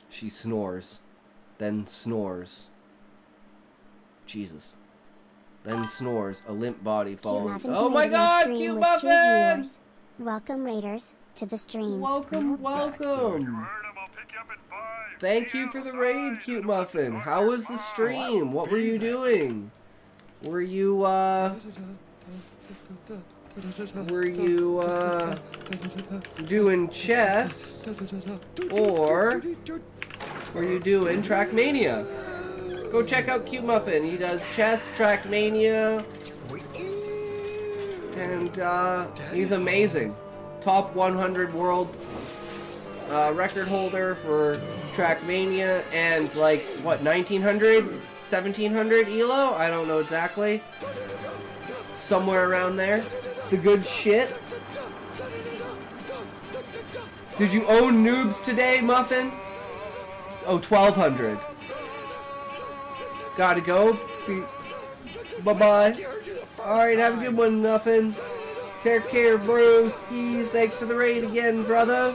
She snores, then snores. Jesus. Then snores, a limp body falling. Oh my god, Cute Muffin! Welcome, Raiders, to the stream. Welcome. Thank you for the raid, Cute Muffin. How was the stream? What were you doing? Were you doing chess? Or were you doing Trackmania? Go check out Cute Muffin. He does chess, Trackmania, and he's amazing. Top 100 world record holder for Trackmania, and like, what, 1900? 1700 ELO? I don't know exactly. Somewhere around there. The good shit. Did you own noobs today, Muffin? Oh, 1200. Gotta go. Bye-bye. Alright, have a good one, Muffin. Take care, broskies. Thanks for the raid again, brother.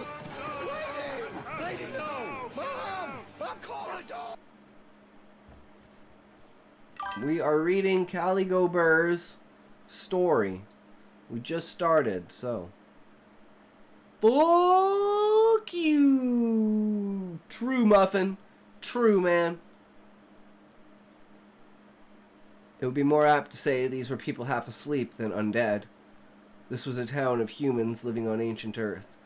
We are reading Caligo Burr's story. We just started, so. Fuck you! True, Muffin. True, man. It would be more apt to say these were people half asleep than undead. This was a town of humans living on ancient Earth.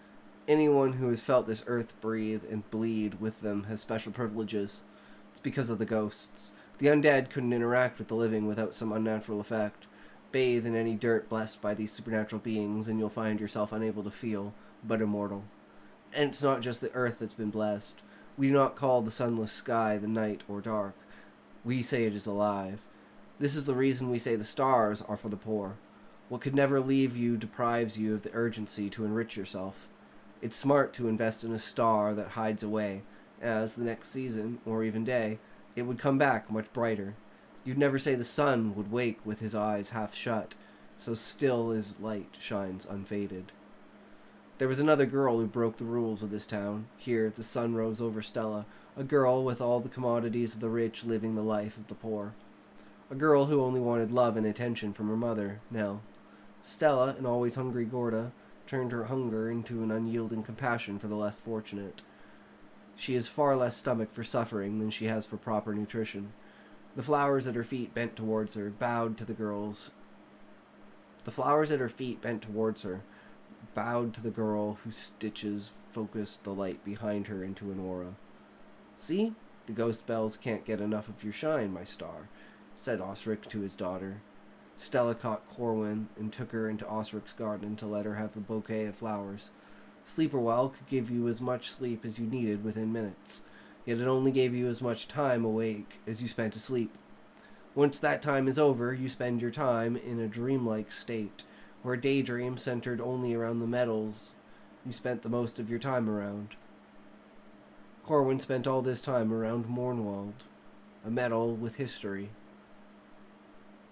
Anyone who has felt this earth breathe and bleed with them has special privileges. It's because of the ghosts. The undead couldn't interact with the living without some unnatural effect. Bathe in any dirt blessed by these supernatural beings, and you'll find yourself unable to feel, but immortal. And it's not just the earth that's been blessed. We do not call the sunless sky the night or dark. We say it is alive. This is the reason we say the stars are for the poor. What could never leave you deprives you of the urgency to enrich yourself. It's smart to invest in a star that hides away, as the next season, or even day, it would come back much brighter. You'd never say the sun would wake with his eyes half shut, so still his light shines unfaded. There was another girl who broke the rules of this town. Here, the sun rose over Stella, a girl with all the commodities of the rich living the life of the poor. A girl who only wanted love and attention from her mother, Nell. Stella, an always hungry Gorda, turned her hunger into an unyielding compassion for the less fortunate. She has far less stomach for suffering than she has for proper nutrition. The flowers at her feet bent towards her, bowed to the girls. The flowers at her feet bent towards her, bowed to the girl whose stitches focused the light behind her into an aura. See? The ghost bells can't get enough of your shine, my star, said Osric to his daughter. Stella caught Corwin and took her into Osric's garden to let her have the bouquet of flowers. Sleeperwell could give you as much sleep as you needed within minutes, yet it only gave you as much time awake as you spent asleep. Once that time is over, you spend your time in a dreamlike state, where a daydream centered only around the metals you spent the most of your time around. Corwin spent all this time around Mournwald, a metal with history.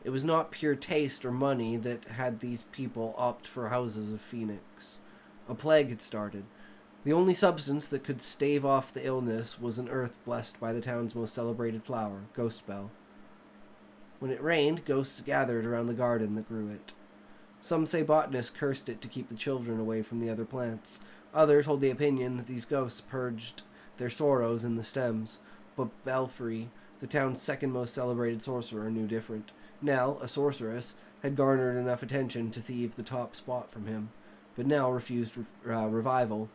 It was not pure taste or money that had these people opt for houses of Phoenix. A plague had started. The only substance that could stave off the illness was an earth blessed by the town's most celebrated flower, Ghostbell. When it rained, ghosts gathered around the garden that grew it. Some say botanists cursed it to keep the children away from the other plants. Others hold the opinion that these ghosts purged their sorrows in the stems. But Belfry, the town's second most celebrated sorcerer, knew different. Nell, a sorceress, had garnered enough attention to thieve the top spot from him, but Nell refused revival.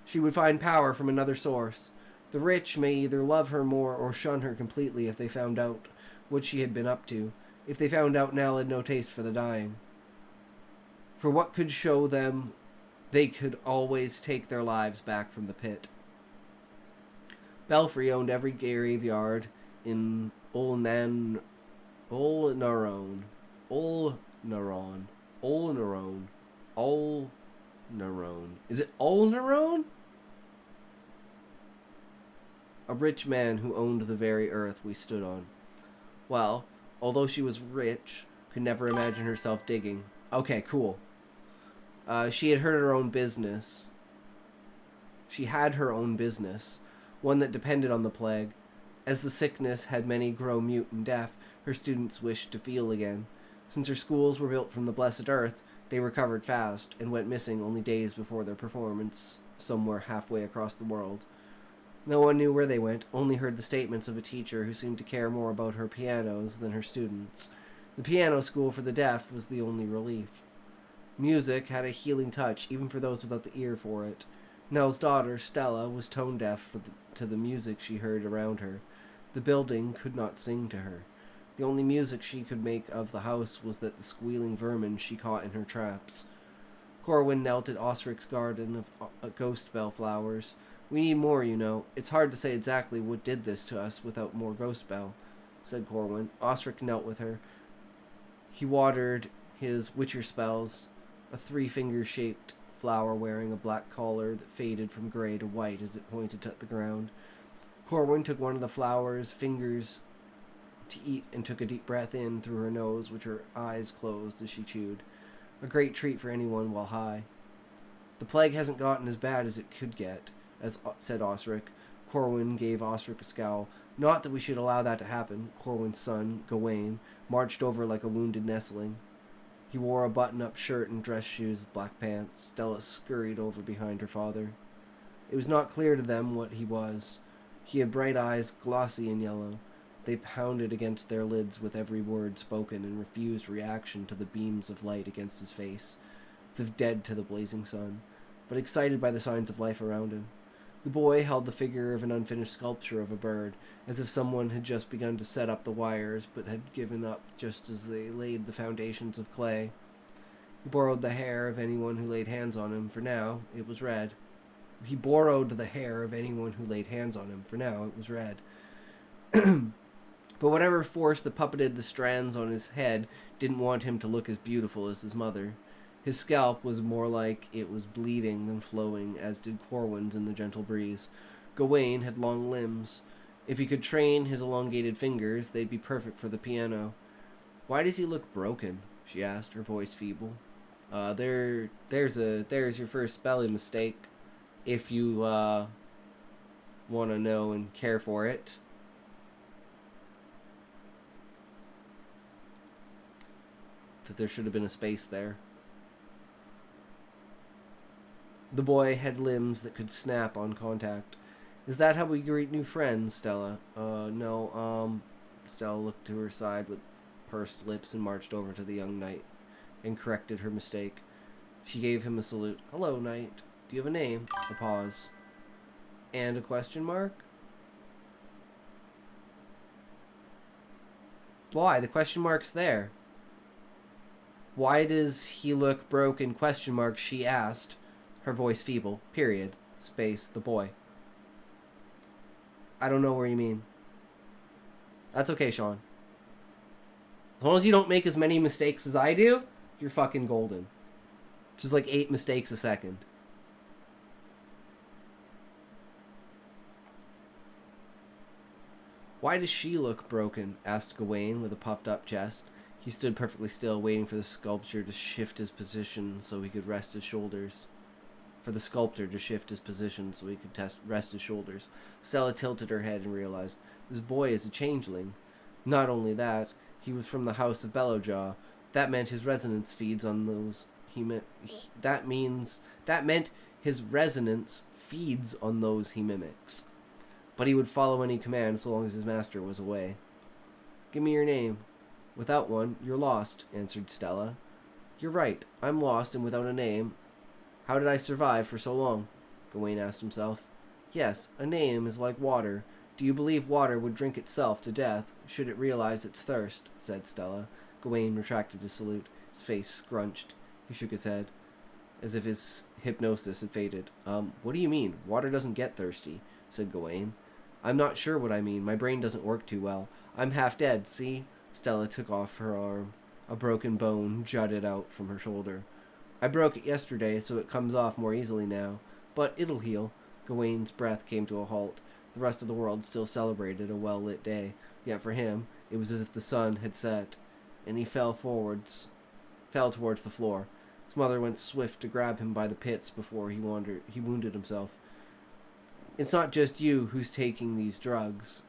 She would find power from another source. The rich may either love her more or shun her completely if they found out what she had been up to, if they found out Nell had no taste for the dying. For what could show them they could always take their lives back from the pit. Belfry owned every graveyard in Ulnaron. Is it Ulnaron? A rich man who owned the very earth we stood on. Well, although she was rich, could never imagine herself digging. Okay, cool. She had her own business. She had her own business, one that depended on the plague. As the sickness had many grow mute and deaf, her students wished to feel again. Since her schools were built from the blessed earth, they recovered fast and went missing only days before their performance somewhere halfway across the world. No one knew where they went, only heard the statements of a teacher who seemed to care more about her pianos than her students. The piano school for the deaf was the only relief. Music had a healing touch, even for those without the ear for it. Nell's daughter, Stella, was tone deaf to the music she heard around her. The building could not sing to her. The only music she could make of the house was that the squealing vermin she caught in her traps. Corwin knelt at Osric's garden of ghost bell flowers. "We need more, you know. It's hard to say exactly what did this to us without more ghost bell," said Corwin. Osric knelt with her. He watered his witcher spells, a three-finger-shaped flower wearing a black collar that faded from gray to white as it pointed at the ground. Corwin took one of the flower's fingers to eat and took a deep breath in through her nose, which her eyes closed as she chewed. A great treat for anyone while high. "The plague hasn't gotten as bad as it could get," said Osric. Corwin gave Osric a scowl. "Not that we should allow that to happen." Corwin's son, Gawain, marched over like a wounded nestling. He wore a button-up shirt and dress shoes with black pants. Stella scurried over behind her father. It was not clear to them what he was. He had bright eyes, glossy and yellow. They pounded against their lids with every word spoken and refused reaction to the beams of light against his face, as if dead to the blazing sun, but excited by the signs of life around him. The boy held the figure of an unfinished sculpture of a bird, as if someone had just begun to set up the wires, but had given up just as they laid the foundations of clay. He borrowed the hair of anyone who laid hands on him, for now it was red. He borrowed the hair of anyone who laid hands on him, for now it was red. But whatever force that puppeted the strands on his head didn't want him to look as beautiful as his mother. His scalp was more like it was bleeding than flowing, as did Corwin's in the gentle breeze. Gawain had long limbs. If he could train his elongated fingers, they'd be perfect for the piano. "Why does he look broken?" she asked, her voice feeble. There's your first spelling mistake, if you want to know and care for it. That there should have been a space there. The boy had limbs that could snap on contact. "Is that how we greet new friends, Stella?" No, Stella looked to her side with pursed lips and marched over to the young knight and corrected her mistake. She gave him a salute. "Hello, knight. Do you have a name?" A pause. "And a question mark?" "Why? The question mark's there." "Why does he look broken? Question mark," she asked, her voice feeble. Period. Space. The boy. "I don't know where you mean." "That's okay, Sean. As long as you don't make as many mistakes as I do, you're fucking golden." Which is like 8 mistakes a second. "Why does she look broken?" asked Gawain with a puffed-up chest. He stood perfectly still, waiting for the sculpture to shift his position so he could rest his shoulders. Rest his shoulders. Stella tilted her head and realized, this boy is a changeling. Not only that, he was from the house of Bellowjaw. That meant his resonance feeds on those he mimics. but he would follow any command so long as his master was away. Give me your name. Without one, you're lost, answered Stella. You're right, I'm lost and without a name. How did I survive for so long? Gawain asked himself. Yes, a name is like water. Do you believe water would drink itself to death, should it realize its thirst? Said Stella. Gawain retracted his salute. His face scrunched. He shook his head, as if his hypnosis had faded. What do you mean? Water doesn't get thirsty, said Gawain. I'm not sure what I mean. My brain doesn't work too well. I'm half dead, see? Stella took off her arm. A broken bone jutted out from her shoulder. I broke it yesterday, so it comes off more easily now. But it'll heal. Gawain's breath came to a halt. The rest of the world still celebrated a well-lit day, yet for him, it was as if the sun had set, and he fell towards the floor. His mother went swift to grab him by the pits before he wounded himself. It's not just you who's taking these drugs,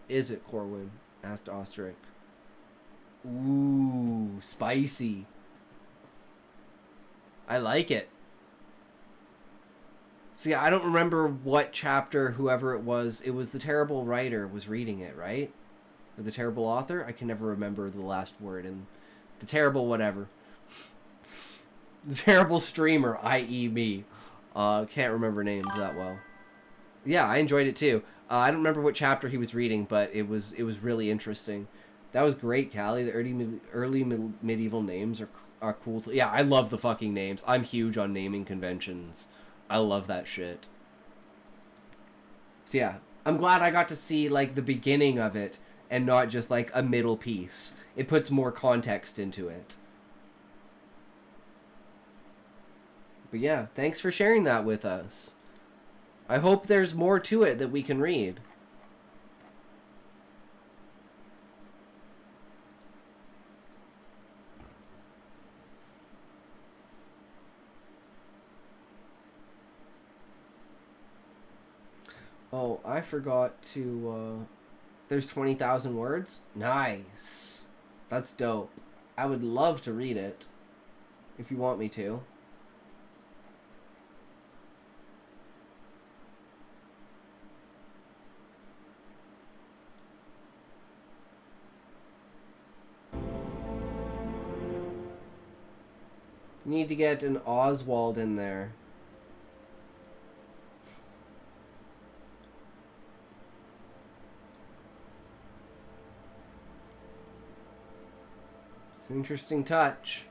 is it, Corwin? Asked Ostrich. Ooh, spicy. I like it. See, I don't remember what chapter whoever it was the terrible writer was reading it, right? Or the terrible author? I can never remember the last word. And the terrible whatever. The terrible streamer, i.e. me. Can't remember names that well. Yeah, I enjoyed it too. I don't remember what chapter he was reading, but it was really interesting. That was great, Callie. The early medieval names are cool. Yeah, I love the fucking names. I'm huge on naming conventions. I love that shit. So yeah, I'm glad I got to see like the beginning of it and not just like a middle piece. It puts more context into it. But yeah, thanks for sharing that with us. I hope there's more to it that we can read. Oh, I forgot to, there's 20,000 words? Nice. That's dope. I would love to read it, if you want me to. You need to get an Oswald in there. It's an interesting touch.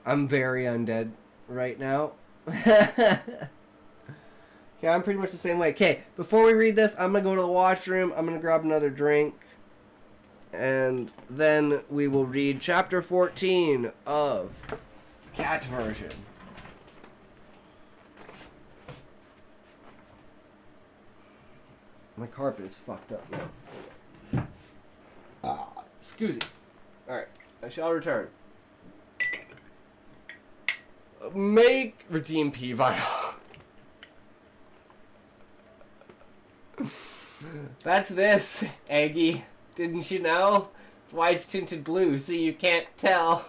I'm very undead right now. Yeah, I'm pretty much the same way. Okay, before we read this, I'm going to go to the washroom. I'm going to grab another drink. And then we will read chapter 14 of Catversion. My carpet is fucked up now. Excuse me. Alright, I shall return. Make redeem P vinyl. That's this, Aggie. Didn't you know? That's why it's tinted blue, so you can't tell.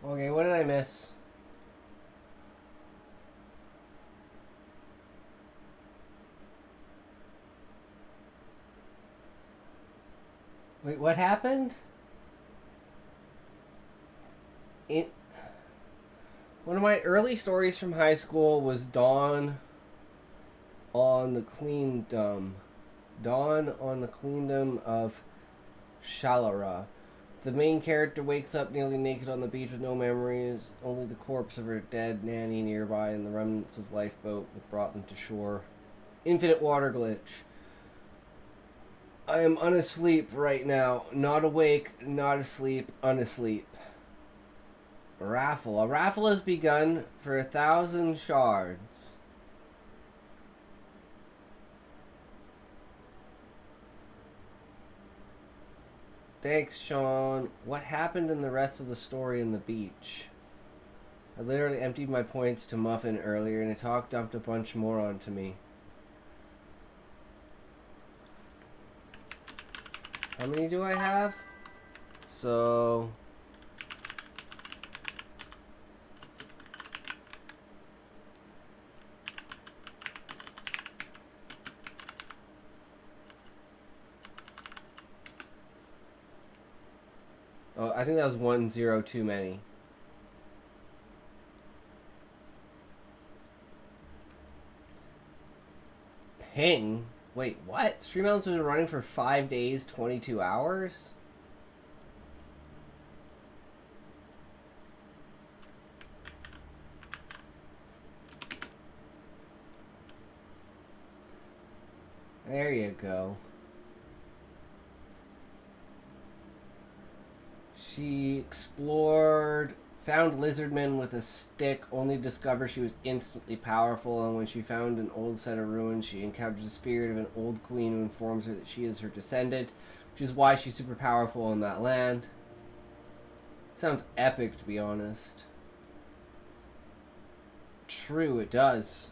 Okay, what did I miss? Wait, what happened? One of my early stories from high school was Dawn on the Queendom. Dawn on the Queendom of Shalara. The main character wakes up nearly naked on the beach with no memories, only the corpse of her dead nanny nearby and the remnants of lifeboat that brought them to shore. Infinite water glitch. I am unasleep right now. Not awake, not asleep, unasleep. A raffle. A raffle has begun for 1,000 shards. Thanks, Sean. What happened in the rest of the story in the beach? I literally emptied my points to Muffin earlier and Talk dumped a bunch more onto me. How many do I have? So... Oh, I think that was 1-0 too many. Ping? Wait, what? Stream Elements has been running for 5 days, 22 hours? There you go. She explored, found Lizardman with a stick, only to discover she was instantly powerful, and when she found an old set of ruins, she encounters the spirit of an old queen who informs her that she is her descendant, which is why she's super powerful in that land. Sounds epic, to be honest. True, it does.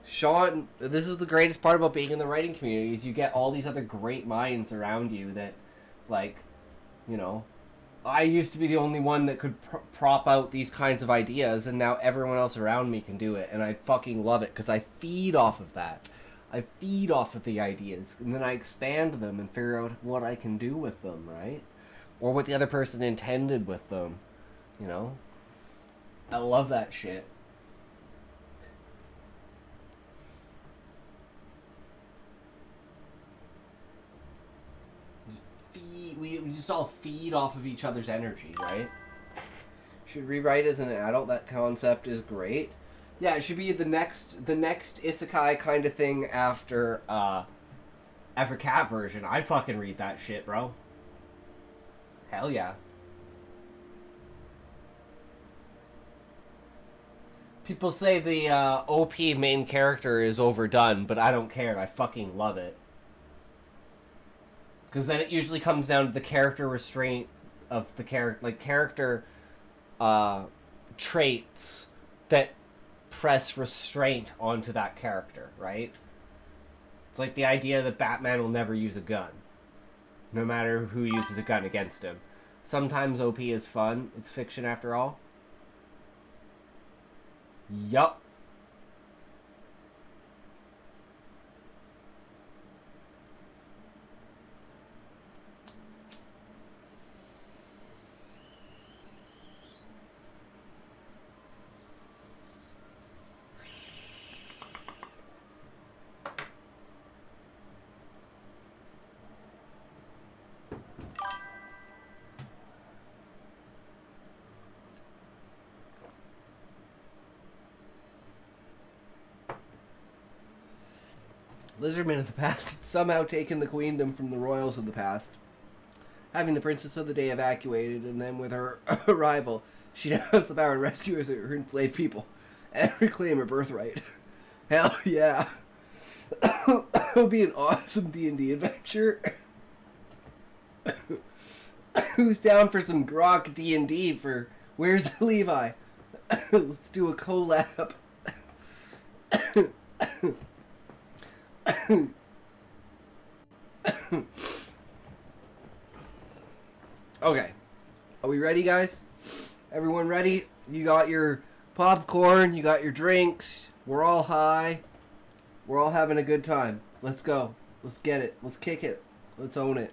Sean, this is the greatest part about being in the writing community, is you get all these other great minds around you that, like, you know... I used to be the only one that could prop out these kinds of ideas, and now everyone else around me can do it, and I fucking love it, because I feed off of that. I feed off of the ideas, and then I expand them and figure out what I can do with them, right? Or what the other person intended with them, you know? I love that shit. We just all feed off of each other's energy, right? Should rewrite as an adult. That concept is great. Yeah, it should be the next isekai kind of thing after Catversion. I'd fucking read that shit, bro. Hell yeah. People say the OP main character is overdone, but I don't care. I fucking love it. Because then it usually comes down to the character restraint of the character, like character traits that press restraint onto that character, right? It's like the idea that Batman will never use a gun, no matter who uses a gun against him. Sometimes OP is fun. It's fiction after all. Yup. Lizardman of the past had somehow taken the queendom from the royals of the past, having the princess of the day evacuated, and then with her arrival, she now has the power to rescue her enslaved people and reclaim her birthright. Hell yeah. It would be an awesome D&D adventure. Who's down for some grok D&D for Where's Levi? Let's do a collab. Okay. Are we ready, guys? Everyone ready? You got your popcorn, you got your drinks. We're all high. We're all having a good time. Let's go. Let's get it. Let's kick it. Let's own it.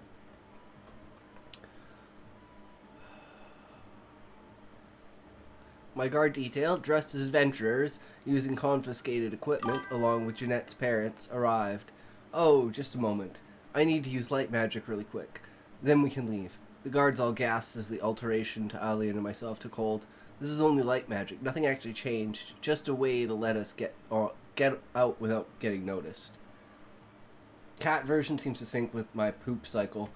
My guard detail, dressed as adventurers, using confiscated equipment, along with Jeanette's parents, arrived. Oh, just a moment. I need to use light magic really quick. Then we can leave. The guards all gasped as the alteration to Alien and myself took hold. This is only light magic. Nothing actually changed. Just a way to let us get out without getting noticed. Catversion seems to sync with my poop cycle.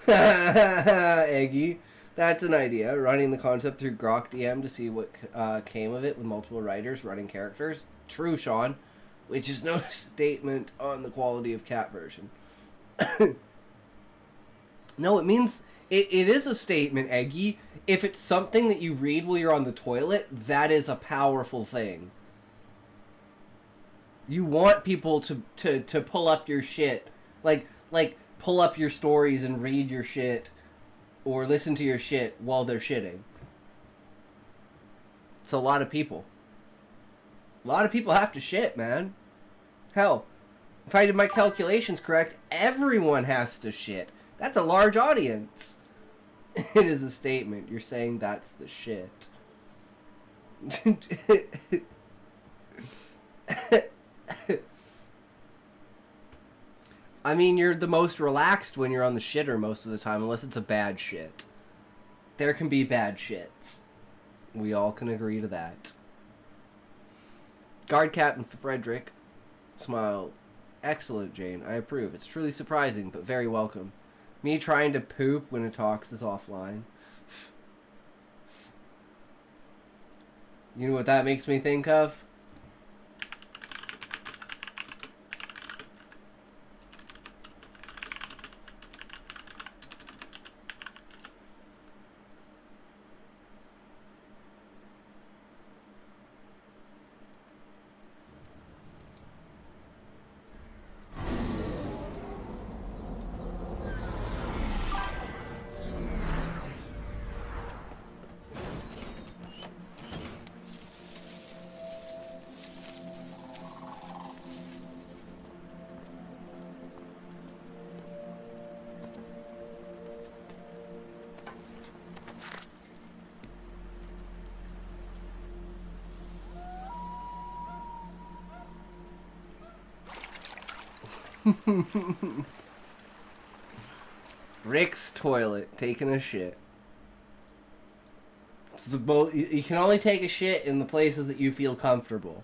Eggy. That's an idea. Running the concept through Grok DM to see what came of it with multiple writers running characters. True, Sean. Which is no statement on the quality of Catversion. No, it means... It is a statement, Eggy. If it's something that you read while you're on the toilet, that is a powerful thing. You want people to pull up your shit. Like pull up your stories and read your shit. Or listen to your shit while they're shitting. It's a lot of people. A lot of people have to shit, man. Hell, if I did my calculations correct, everyone has to shit. That's a large audience. It is a statement. You're saying that's the shit. I mean, you're the most relaxed when you're on the shitter most of the time, unless it's a bad shit. There can be bad shits. We all can agree to that. Guard Captain Frederick smiled. Excellent, Jane. I approve. It's truly surprising, but very welcome. Me trying to poop when it talks is offline. You know what that makes me think of? Rick's toilet, taking a shit. It's the you can only take a shit in the places that you feel comfortable.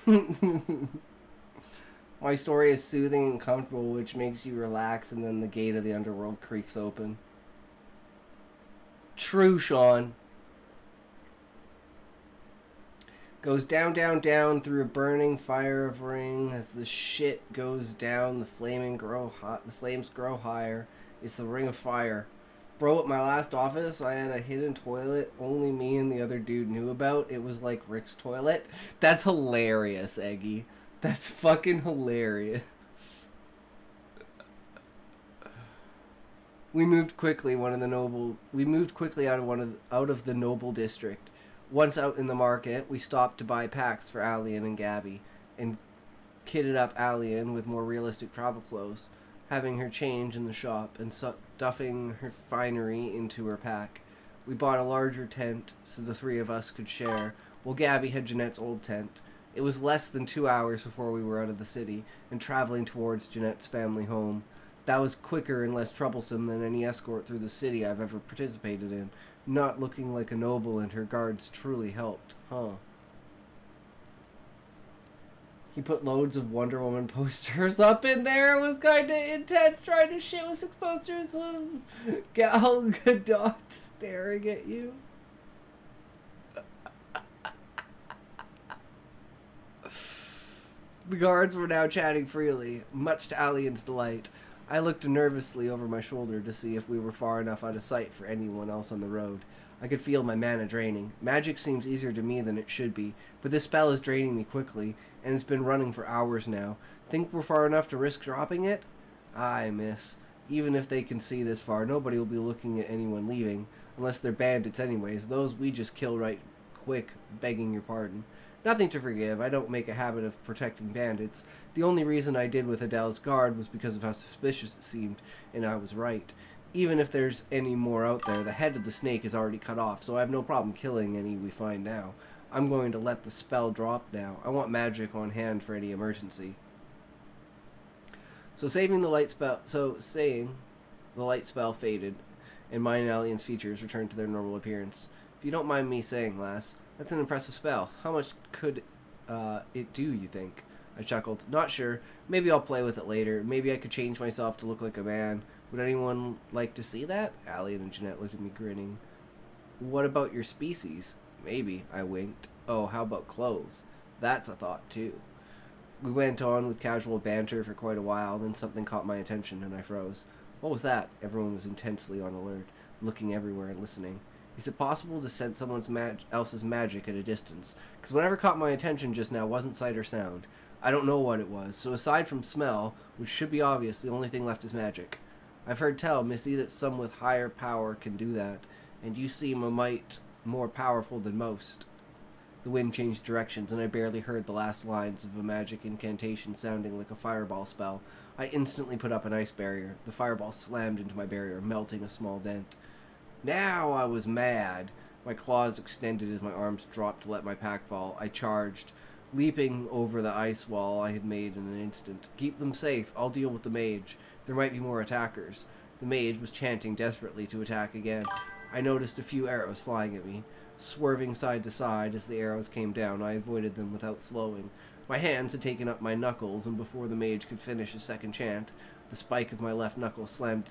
My story is soothing and comfortable, which makes you relax, and then the gate of the underworld creaks open. True, Sean. Goes down, down, down through a burning fire of ring. As the shit goes down, the flames grow higher. It's the ring of fire. Bro, at my last office, I had a hidden toilet only me and the other dude knew about. It was like Rick's toilet. That's hilarious, Eggy. That's fucking hilarious. We moved quickly out of the noble district. Once out in the market, we stopped to buy packs for Alien and Gabby, and kitted up Alien with more realistic travel clothes, having her change in the shop and stuffing her finery into her pack. We bought a larger tent so the three of us could share, while Gabby had Jeanette's old tent. It was less than 2 hours before we were out of the city and traveling towards Jeanette's family home. That was quicker and less troublesome than any escort through the city I've ever participated in. Not looking like a noble and her guards truly helped, huh? He put loads of Wonder Woman posters up in there. It was kinda intense trying to shit with 6 posters of Gal Gadot staring at you. The guards were now chatting freely, much to Alien's delight. I looked nervously over my shoulder to see if we were far enough out of sight for anyone else on the road. I could feel my mana draining. Magic seems easier to me than it should be, but this spell is draining me quickly, and it's been running for hours now. Think we're far enough to risk dropping it? Aye, miss. Even if they can see this far, nobody will be looking at anyone leaving, Unless they're bandits anyways. Those we just kill right quick, begging your pardon. Nothing to forgive. I don't make a habit of protecting bandits. The only reason I did with Adele's guard was because of how suspicious it seemed, and I was right. Even if there's any more out there, the head of the snake is already cut off, so I have no problem killing any we find now. I'm going to let the spell drop now. I want magic on hand for any emergency. Saying the light spell faded, and mine and Alien's features returned to their normal appearance. If you don't mind me saying, lass, that's an impressive spell. How much could it do, you think? I chuckled. Not sure. Maybe I'll play with it later. Maybe I could change myself to look like a man. Would anyone like to see that? Alien and Jeanette looked at me grinning. What about your species? Maybe, I winked. Oh, how about clothes? That's a thought, too. We went on with casual banter for quite a while, then something caught my attention and I froze. What was that? Everyone was intensely on alert, looking everywhere and listening. Is it possible to sense someone else's magic at a distance? Because whatever caught my attention just now wasn't sight or sound. I don't know what it was, so aside from smell, which should be obvious, the only thing left is magic. I've heard tell, missy, that some with higher power can do that, and you seem a mite more powerful than most. The wind changed directions, and I barely heard the last lines of a magic incantation sounding like a fireball spell. I instantly put up an ice barrier. The fireball slammed into my barrier, melting a small dent. Now I was mad. My claws extended as my arms dropped to let my pack fall. I charged, leaping over the ice wall I had made in an instant. Keep them safe. I'll deal with the mage. There might be more attackers. The mage was chanting desperately to attack again. I noticed a few arrows flying at me. Swerving side to side as the arrows came down, I avoided them without slowing. My hands had taken up my knuckles, and before the mage could finish his second chant, the spike of my left knuckle slammed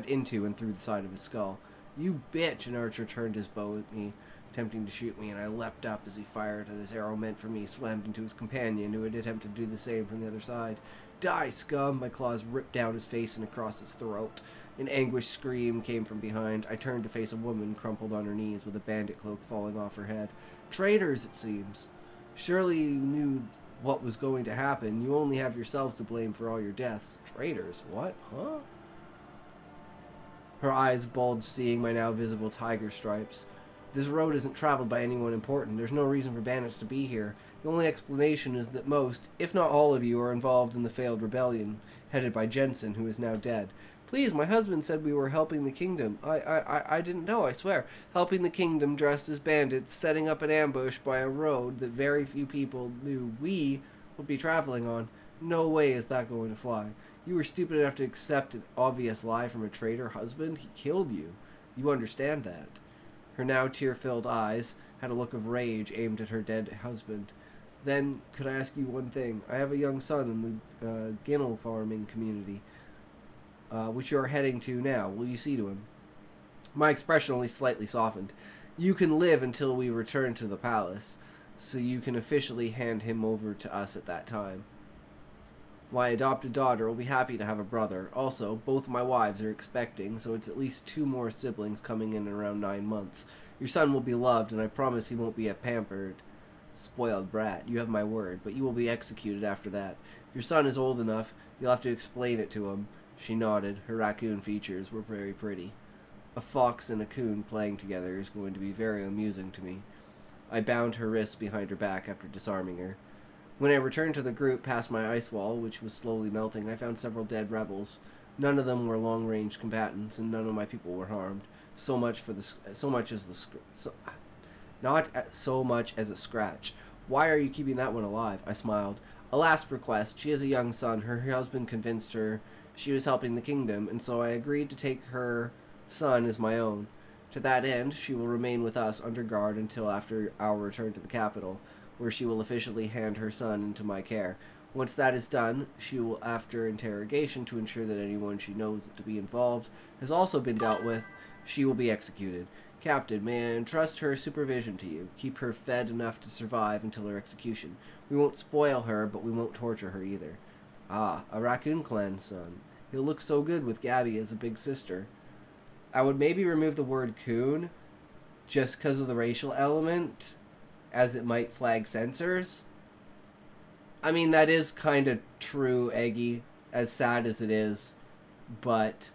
into and through the side of his skull. You bitch! An archer turned his bow at me, attempting to shoot me, and I leapt up as he fired, and his arrow meant for me slammed into his companion, who had attempted to do the same from the other side. Die, scum! My claws ripped down his face and across his throat. An anguished scream came from behind. I turned to face a woman crumpled on her knees with a bandit cloak falling off her head. Traitors, it seems. Surely you knew what was going to happen. You only have yourselves to blame for all your deaths. Traitors? What? Huh? Her eyes bulged, seeing my now visible tiger stripes. This road isn't traveled by anyone important. There's no reason for bandits to be here. The only explanation is that most, if not all of you, are involved in the failed rebellion, headed by Jensen, who is now dead. Please, my husband said we were helping the kingdom. I didn't know, I swear. Helping the kingdom dressed as bandits, setting up an ambush by a road that very few people knew we would be traveling on. No way is that going to fly. You were stupid enough to accept an obvious lie from a traitor husband. He killed you. You understand that. Her now tear-filled eyes had a look of rage aimed at her dead husband. Then, could I ask you one thing? I have a young son in the Ginnel farming community, which you are heading to now. Will you see to him? My expression only slightly softened. You can live until we return to the palace, so you can officially hand him over to us at that time. My adopted daughter will be happy to have a brother. Also, both my wives are expecting, so it's at least 2 more siblings coming in around 9 months. Your son will be loved, and I promise he won't be a pampered, spoiled brat. You have my word, but you will be executed after that. If your son is old enough, you'll have to explain it to him. She nodded. Her raccoon features were very pretty. A fox and a coon playing together is going to be very amusing to me. I bound her wrists behind her back after disarming her. When I returned to the group past my ice wall, which was slowly melting, I found several dead rebels. None of them were long-range combatants, and none of my people were harmed. Not so much as a scratch. Why are you keeping that one alive? I smiled. A last request. She has a young son. Her husband convinced her she was helping the kingdom, and so I agreed to take her son as my own. To that end, she will remain with us under guard until after our return to the capital, where she will officially hand her son into my care. Once that is done, she will, after interrogation to ensure that anyone she knows to be involved has also been dealt with, she will be executed. Captain, may I entrust her supervision to you? Keep her fed enough to survive until her execution. We won't spoil her, but we won't torture her either. Ah, a Raccoon Clan son. He'll look so good with Gabby as a big sister. I would maybe remove the word coon, just because of the racial element, as it might flag censors. I mean, that is kind of true, Eggy, as sad as it is, but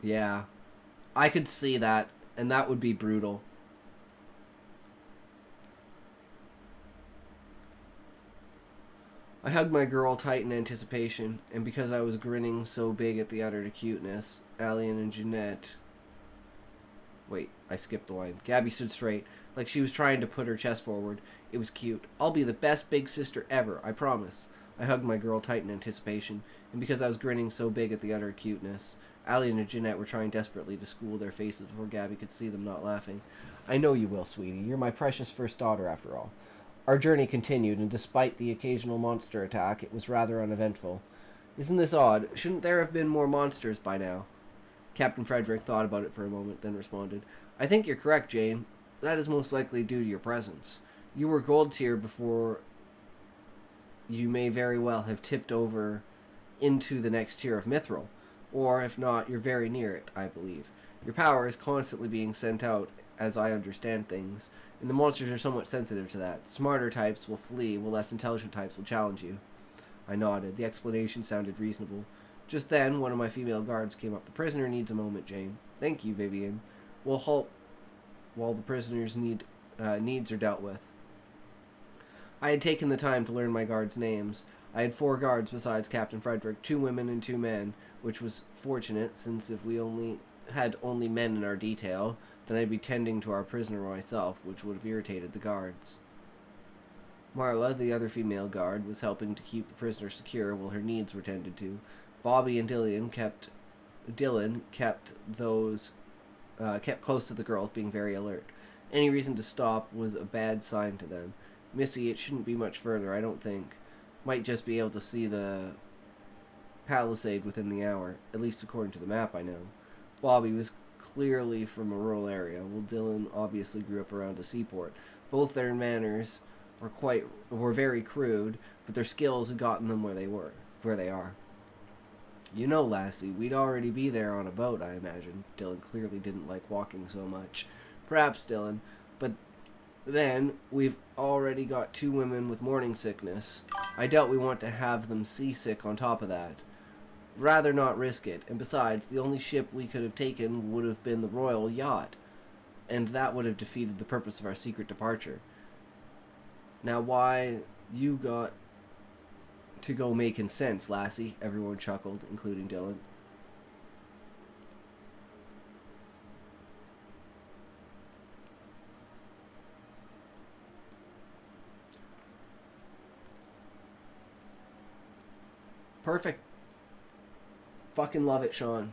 Yeah. I could see that, and that would be brutal. I hugged my girl tight in anticipation, and because I was grinning so big at the utter cuteness, Alien and Jeanette... Wait, I skipped the line. Gabby stood straight, like she was trying to put her chest forward. It was cute. I'll be the best big sister ever, I promise. I hugged my girl tight in anticipation, and because I was grinning so big at the utter cuteness, Alien and Jeanette were trying desperately to school their faces before Gabby could see them not laughing. I know you will, sweetie. You're my precious first daughter, after all. Our journey continued, and despite the occasional monster attack, it was rather uneventful. Isn't this odd? Shouldn't there have been more monsters by now? Captain Frederick thought about it for a moment, then responded, I think you're correct, Jane. That is most likely due to your presence. You were gold tier before you may very well have tipped over into the next tier of mithril. Or, if not, you're very near it, I believe. Your power is constantly being sent out, as I understand things, and the monsters are somewhat sensitive to that. Smarter types will flee, while less intelligent types will challenge you. I nodded. The explanation sounded reasonable. Just then, one of my female guards came up. The prisoner needs a moment, Jane. Thank you, Vivian. We'll halt while the prisoner's needs are dealt with. I had taken the time to learn my guards' names. I had 4 guards besides Captain Frederick, 2 women and 2 men, which was fortunate, since if we had only men in our detail, then I'd be tending to our prisoner myself, which would have irritated the guards. Marla, the other female guard, was helping to keep the prisoner secure while her needs were tended to. Bobby and Dylan kept close to the girls, being very alert. Any reason to stop was a bad sign to them. Missy, it shouldn't be much further, I don't think. Might just be able to see the palisade within the hour, at least according to the map I know. Bobby was clearly from a rural area, while Dylan obviously grew up around a seaport. Both their manners were very crude, but their skills had gotten them where they are. You know, lassie, we'd already be there on a boat, I imagine. Dylan clearly didn't like walking so much. Perhaps, Dylan, but then we've already got 2 women with morning sickness. I doubt we want to have them seasick on top of that. Rather not risk it, and besides, the only ship we could have taken would have been the royal yacht, and that would have defeated the purpose of our secret departure. Now why you got to go making sense, lassie, everyone chuckled, including Dylan. Perfect. Fucking love it, Sean.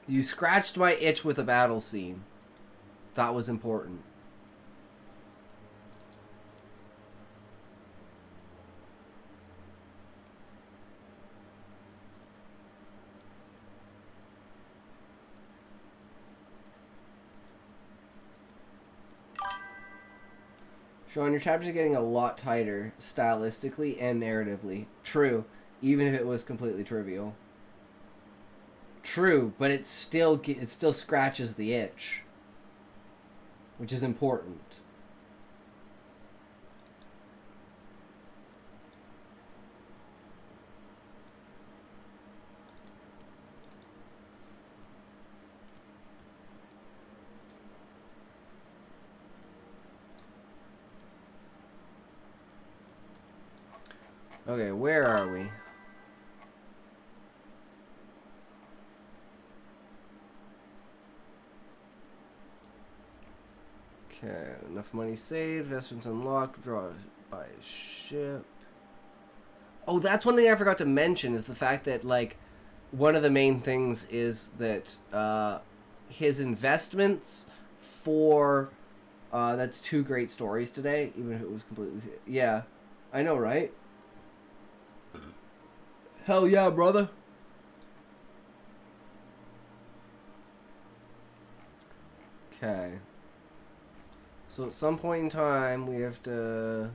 You scratched my itch with a battle scene. That was important. Sean, your chapters are getting a lot tighter, stylistically and narratively. True, even if it was completely trivial. True, but it still scratches the itch, which is important. Okay, where are we? Okay, enough money saved, investments unlocked, draw by ship. Oh, that's one thing I forgot to mention, is the fact that, like, one of the main things is that his investments for that's 2 great stories today, even if it was completely... Yeah, I know, right? Hell yeah, brother. Okay. So at some point in time, we have to...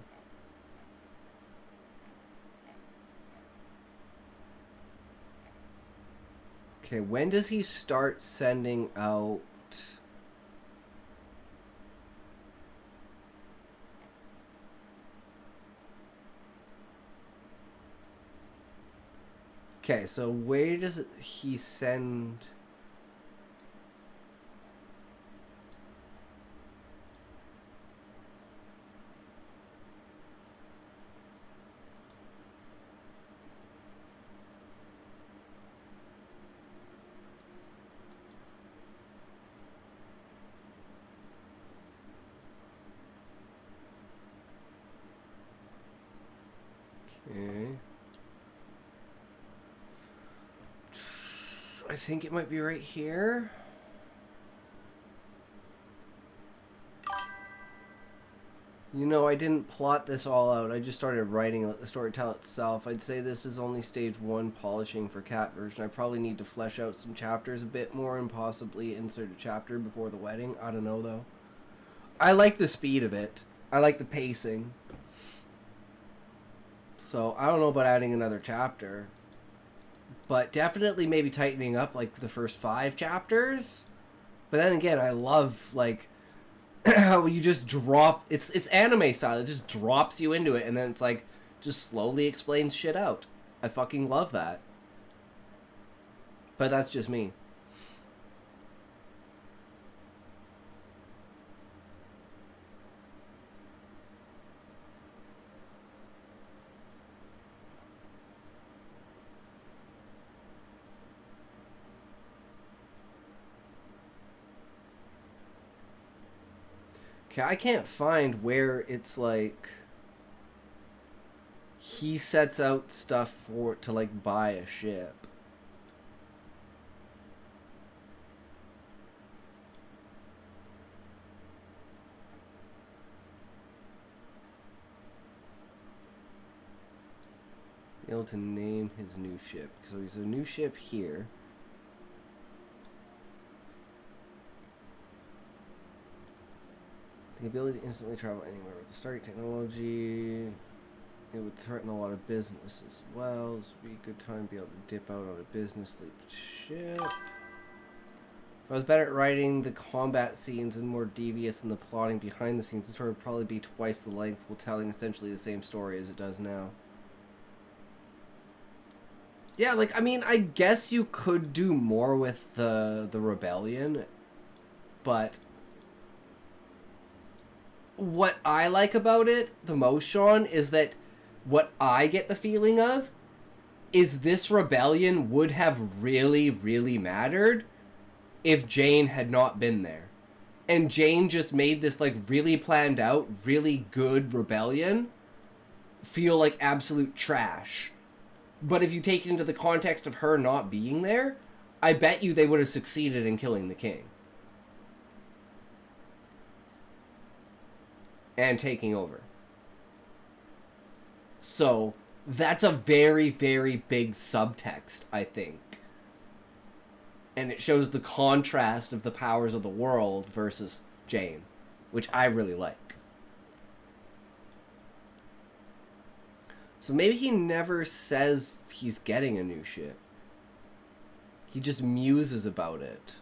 Okay, when does he start sending out... Okay, so where does he send... Okay. I think it might be right here. You know, I didn't plot this all out. I just started writing let the story tell itself. I'd say this is only stage 1 polishing for Catversion. I probably need to flesh out some chapters a bit more and possibly insert a chapter before the wedding. I don't know, though. I like the speed of it. I like the pacing. So, I don't know about adding another chapter. But definitely maybe tightening up, like, the first 5 chapters. But then again, I love, like, how you just drop... It's anime style. It just drops you into it, and then it's, like, just slowly explains shit out. I fucking love that. But that's just me. Okay, I can't find where it's like he sets out stuff to like buy a ship. Be able to name his new ship. So he's a new ship here. The ability to instantly travel anywhere with the Stargate technology. It would threaten a lot of business as well. This would be a good time to be able to dip out on a business ship. If I was better at writing the combat scenes and more devious in the plotting behind the scenes, the story would probably be twice the length while telling essentially the same story as it does now. Yeah, like, I mean, I guess you could do more with the rebellion, but... What I like about it the most, Sean, is that what I get the feeling of is this rebellion would have really, really mattered if Jane had not been there. And Jane just made this, like, really planned out, really good rebellion feel like absolute trash. But if you take it into the context of her not being there, I bet you they would have succeeded in killing the king. And taking over. So, that's a very, very big subtext, I think. And it shows the contrast of the powers of the world versus Jane, which I really like. So maybe he never says he's getting a new ship. He just muses about it.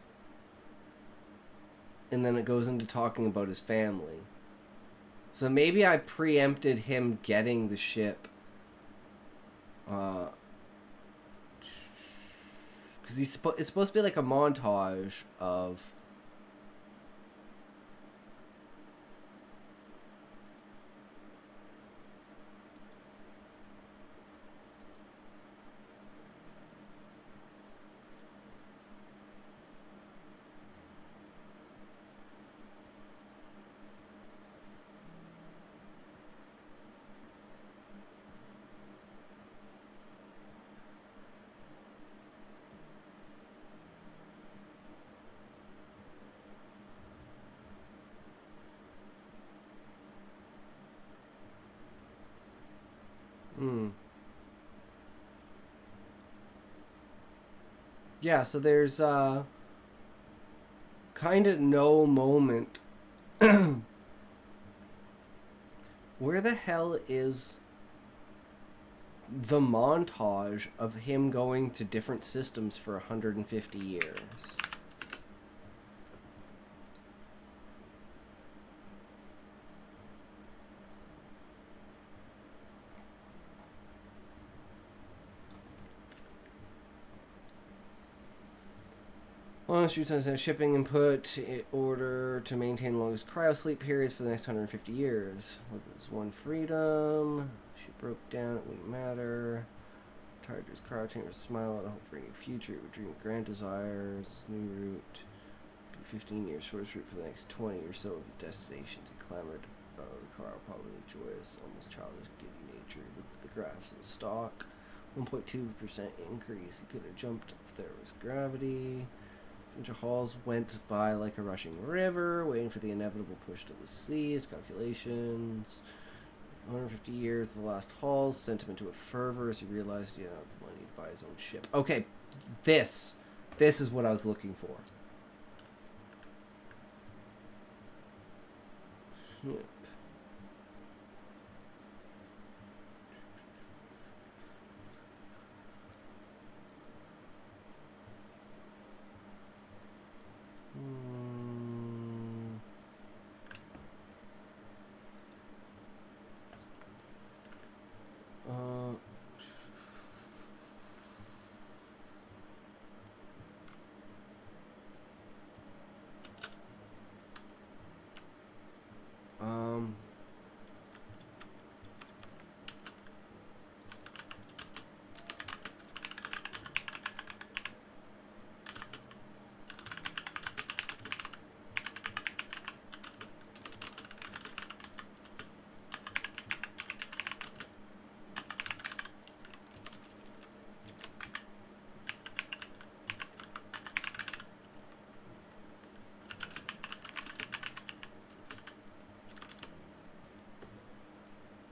And then it goes into talking about his family. So maybe I preempted him getting the ship. Because it's supposed to be like a montage of... Yeah, so there's kind of no moment. Where the hell is the montage of him going to different systems for 150 years? Longest route shipping input in order to maintain the longest cryo sleep periods for the next 150 years. What is one freedom? She broke down, it wouldn't matter. Tiger's cryo chamber, smile at a hope for a new future. It would dream of grand desires. New route. 15 years, shortest route for the next 20 or so of destinations. He clamored. The car probably joyous, almost childish, giddy nature. Look at the graphs of the stock. 1.2% increase. He could have jumped if there was gravity. Future hauls went by like a rushing river, waiting for the inevitable push to the sea. His calculations. 150 years, the last hauls sent him into a fervor as he realized he didn't have the money to buy his own ship. Okay, this is what I was looking for. Yep.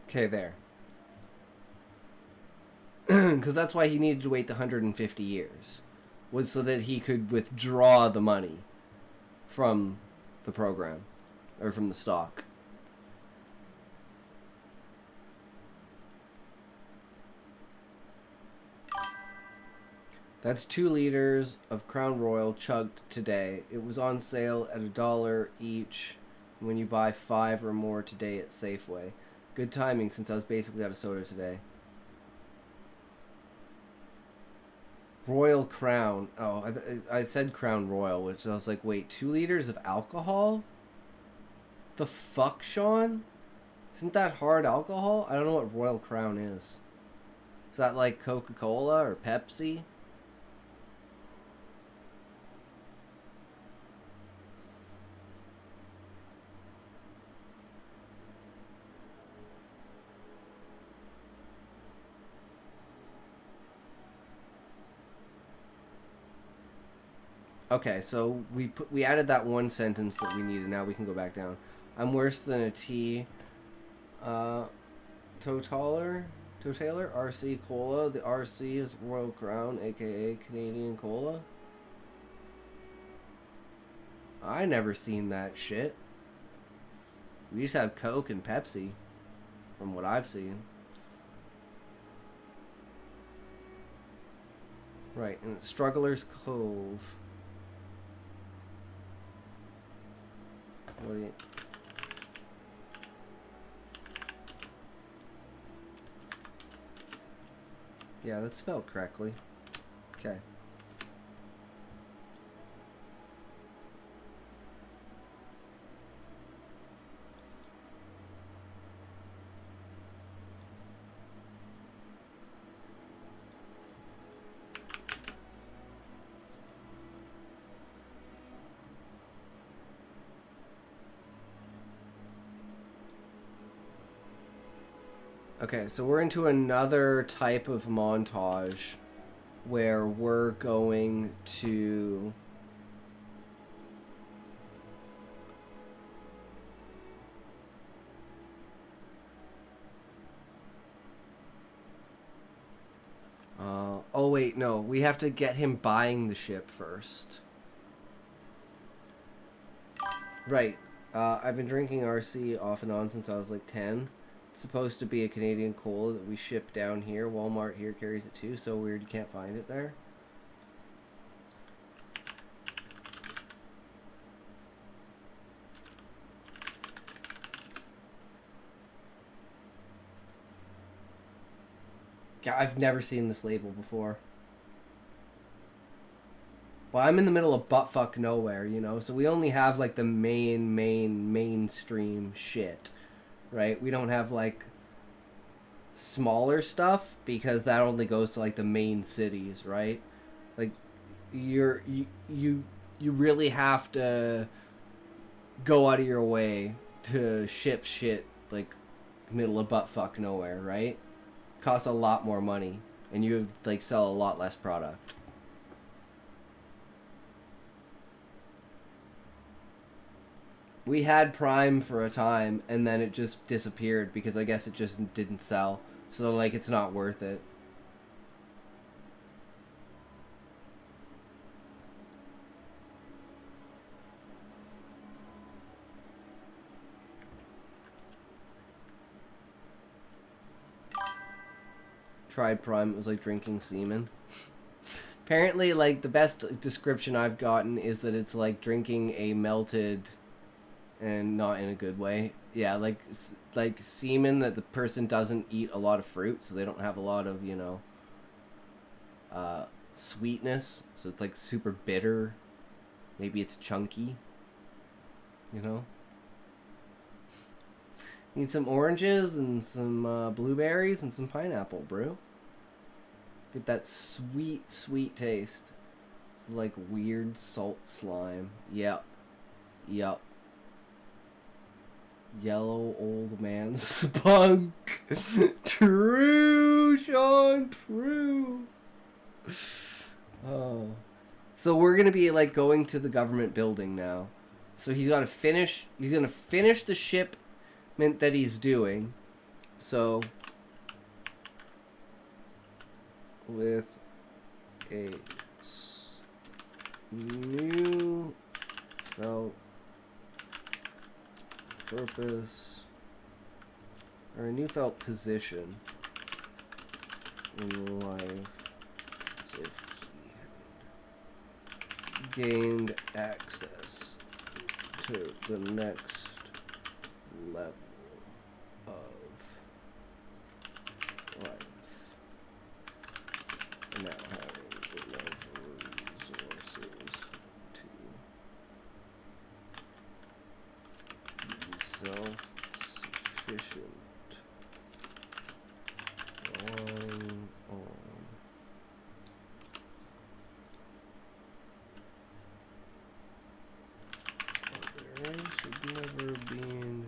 Okay, there. Because that's why he needed to wait the 150 years. Was so that he could withdraw the money from the program. Or from the stock. That's 2 liters of Crown Royal chugged today. It was on sale at $1 each when you buy 5 or more today at Safeway. Good timing since I was basically out of soda today. Royal Crown. Oh, I said Crown Royal, which I was like, wait, 2 liters of alcohol? The fuck, Sean? Isn't that hard alcohol? I don't know what Royal Crown is. Is that like Coca-Cola or Pepsi? Okay, so we added that one sentence that we needed. Now we can go back down. I'm worse than a T. Totaler, RC Cola. The RC is Royal Crown, aka Canadian Cola. I never seen that shit. We just have Coke and Pepsi, from what I've seen. Right, and it's Struggler's Cove. What do you... Yeah, that's spelled correctly. Okay. Okay, so we're into another type of montage where we're going to oh wait, no, we have to get him buying the ship first. Right. I've been drinking RC off and on since I was like 10. It's supposed to be a Canadian cola that we ship down here. Walmart here carries it too. So weird you can't find it there. Yeah, I've never seen this label before. But I'm in the middle of buttfuck nowhere, you know? So we only have, like, the mainstream shit, right? We don't have, like, smaller stuff, because that only goes to, like, the main cities, right? Like, you really have to go out of your way to ship shit, like, middle of buttfuck nowhere, right? Costs a lot more money, and you, like, sell a lot less product. We had Prime for a time, and then it just disappeared, because I guess it just didn't sell. So, like, it's not worth it. Tried Prime, it was like drinking semen. Apparently, like, the best description I've gotten is that it's like drinking a melted, and not in a good way. Yeah, like semen that the person doesn't eat a lot of fruit, so they don't have a lot of, you know, sweetness. So it's like super bitter. Maybe it's chunky, you know? Need some oranges and some blueberries and some pineapple, bro. Get that sweet, sweet taste. It's like weird salt slime. Yep. Yep. Yellow old man spunk. True, Sean, true. Oh. So we're gonna be like going to the government building now. So he's gonna finish the shipment that he's doing. So with a new felt purpose, or a new felt position in life, so he had gained access to the next level of life, now having enough resources to be self-sufficient on there should never been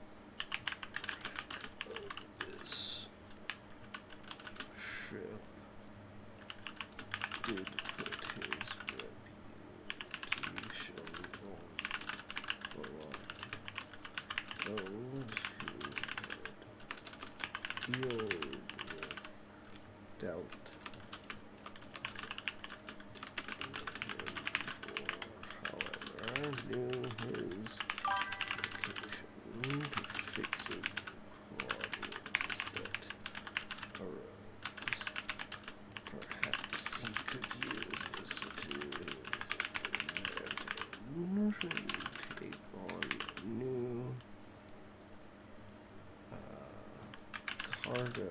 strong suit or take on new cargo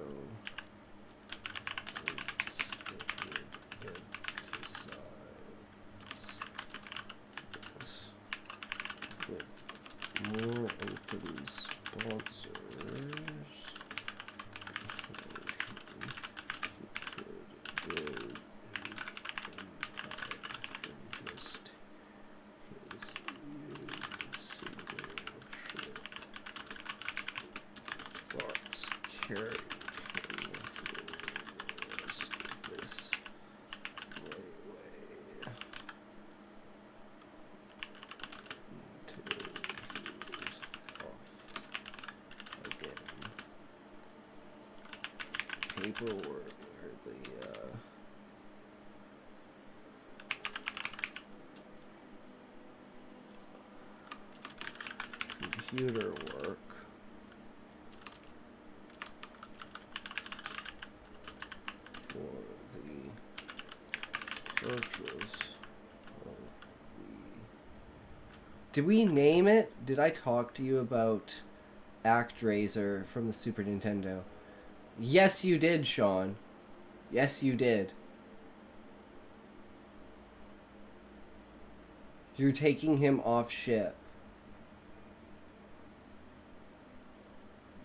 with more open sponsors. He could build carry him through the rest of this way until he's off again. Paperwork, or the computer work. For the purchase of the... Did we name it? Did I talk to you about ActRaiser from the Super Nintendo? Yes, you did, Sean. Yes, you did. You're taking him off ship.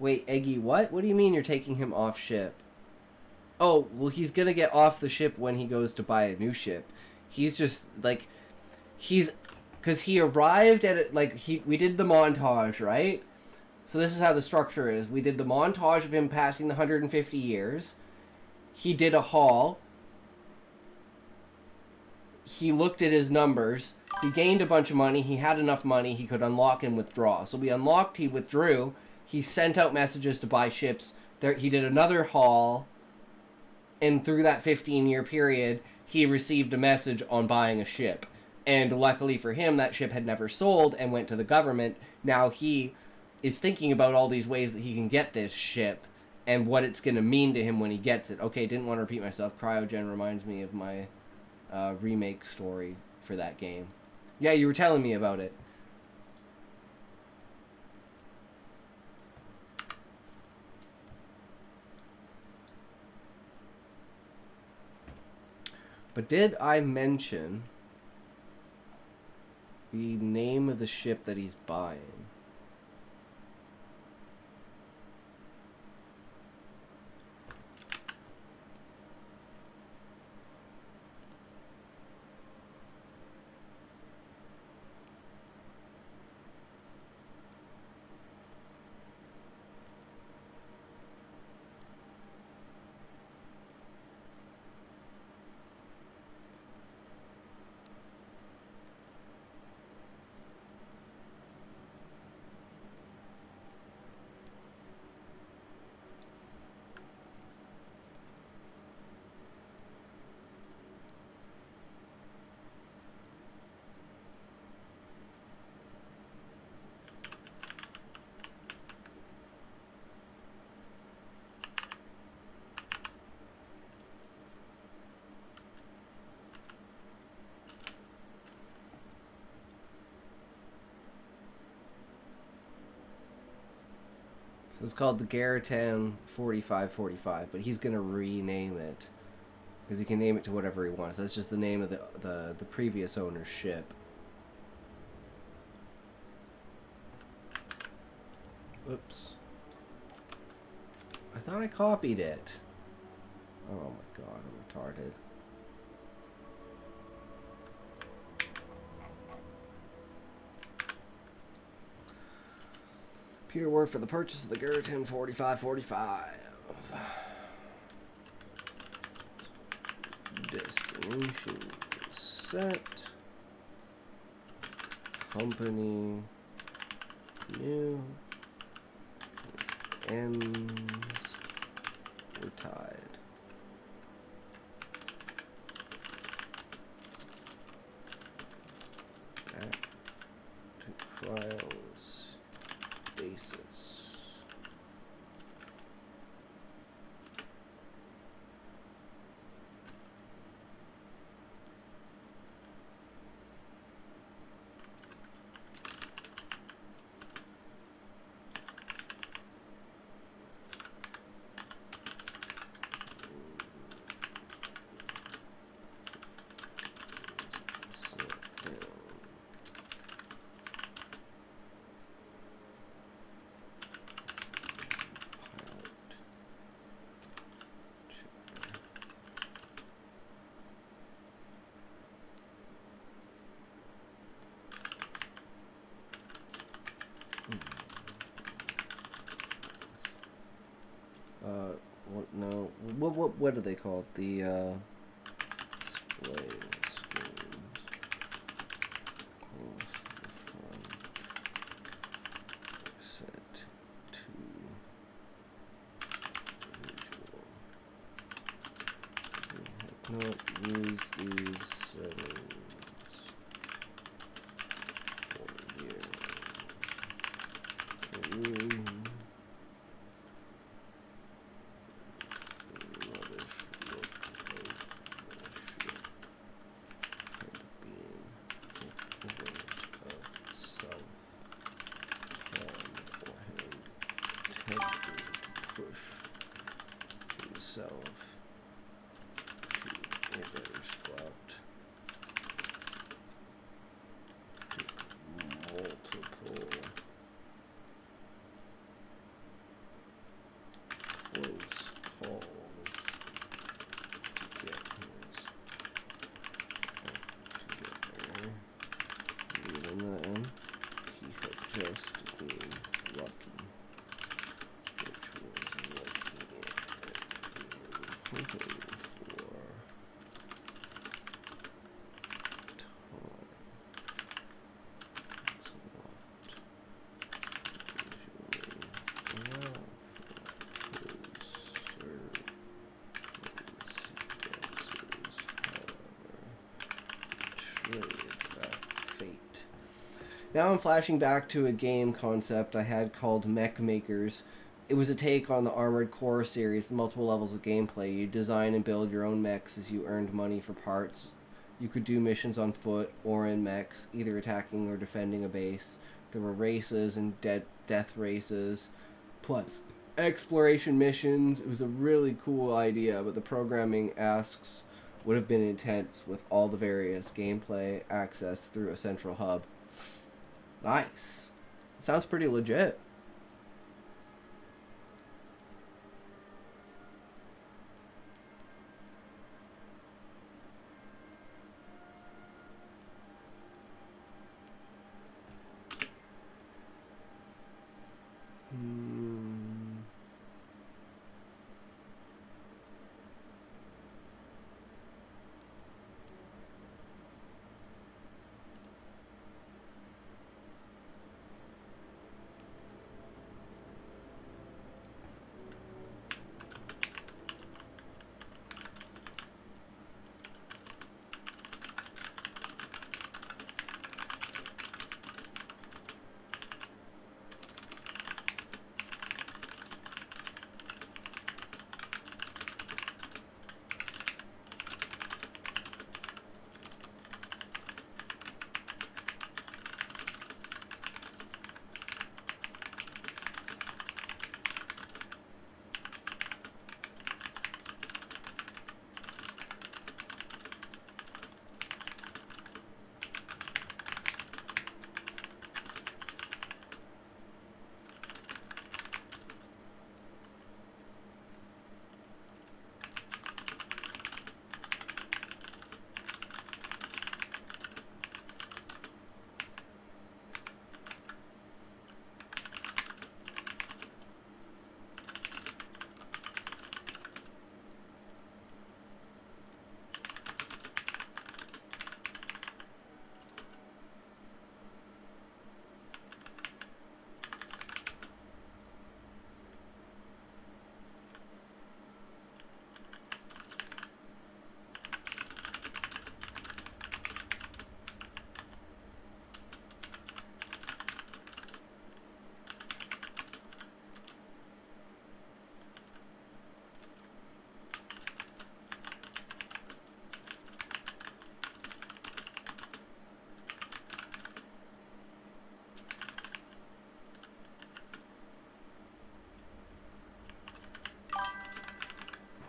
Wait, Eggy, what? What do you mean you're taking him off ship? Oh, well, he's gonna get off the ship when he goes to buy a new ship. He's just, like, he's... Because he arrived at it, like, we did the montage, right? So this is how the structure is. We did the montage of him passing the 150 years. He did a haul. He looked at his numbers. He gained a bunch of money. He had enough money. He could unlock and withdraw. So we unlocked, he withdrew. He sent out messages to buy ships. He did another haul. And through that 15-year period, he received a message on buying a ship. And luckily for him, that ship had never sold and went to the government. Now he is thinking about all these ways that he can get this ship and what it's going to mean to him when he gets it. Okay, didn't want to repeat myself. Cryogen reminds me of my remake story for that game. Yeah, you were telling me about it. But did I mention the name of the ship that he's buying? It's called the Garritown 4545, but he's going to rename it. Because he can name it to whatever he wants. That's just the name of the previous owner's ship. Oops. I thought I copied it. Oh my god, I'm retarded. Computer work for the purchase of the Garritown 4545. Destination set. Company new. Ends. We're tied. Back to files. Basis. What are they called? The display screens. Set to visual. We have not used these settings for years. yourself a better spot. Multiple close calls to get together. Even then, he had just been lucky, which was lucky hoping for time. Now I'm flashing back to a game concept I had called Mech Makers. It was a take on the Armored Core series with multiple levels of gameplay. You design and build your own mechs as you earned money for parts. You could do missions on foot or in mechs, either attacking or defending a base. There were races and death races, plus exploration missions. It was a really cool idea, but the programming asks would have been intense with all the various gameplay access through a central hub. Nice. Sounds pretty legit.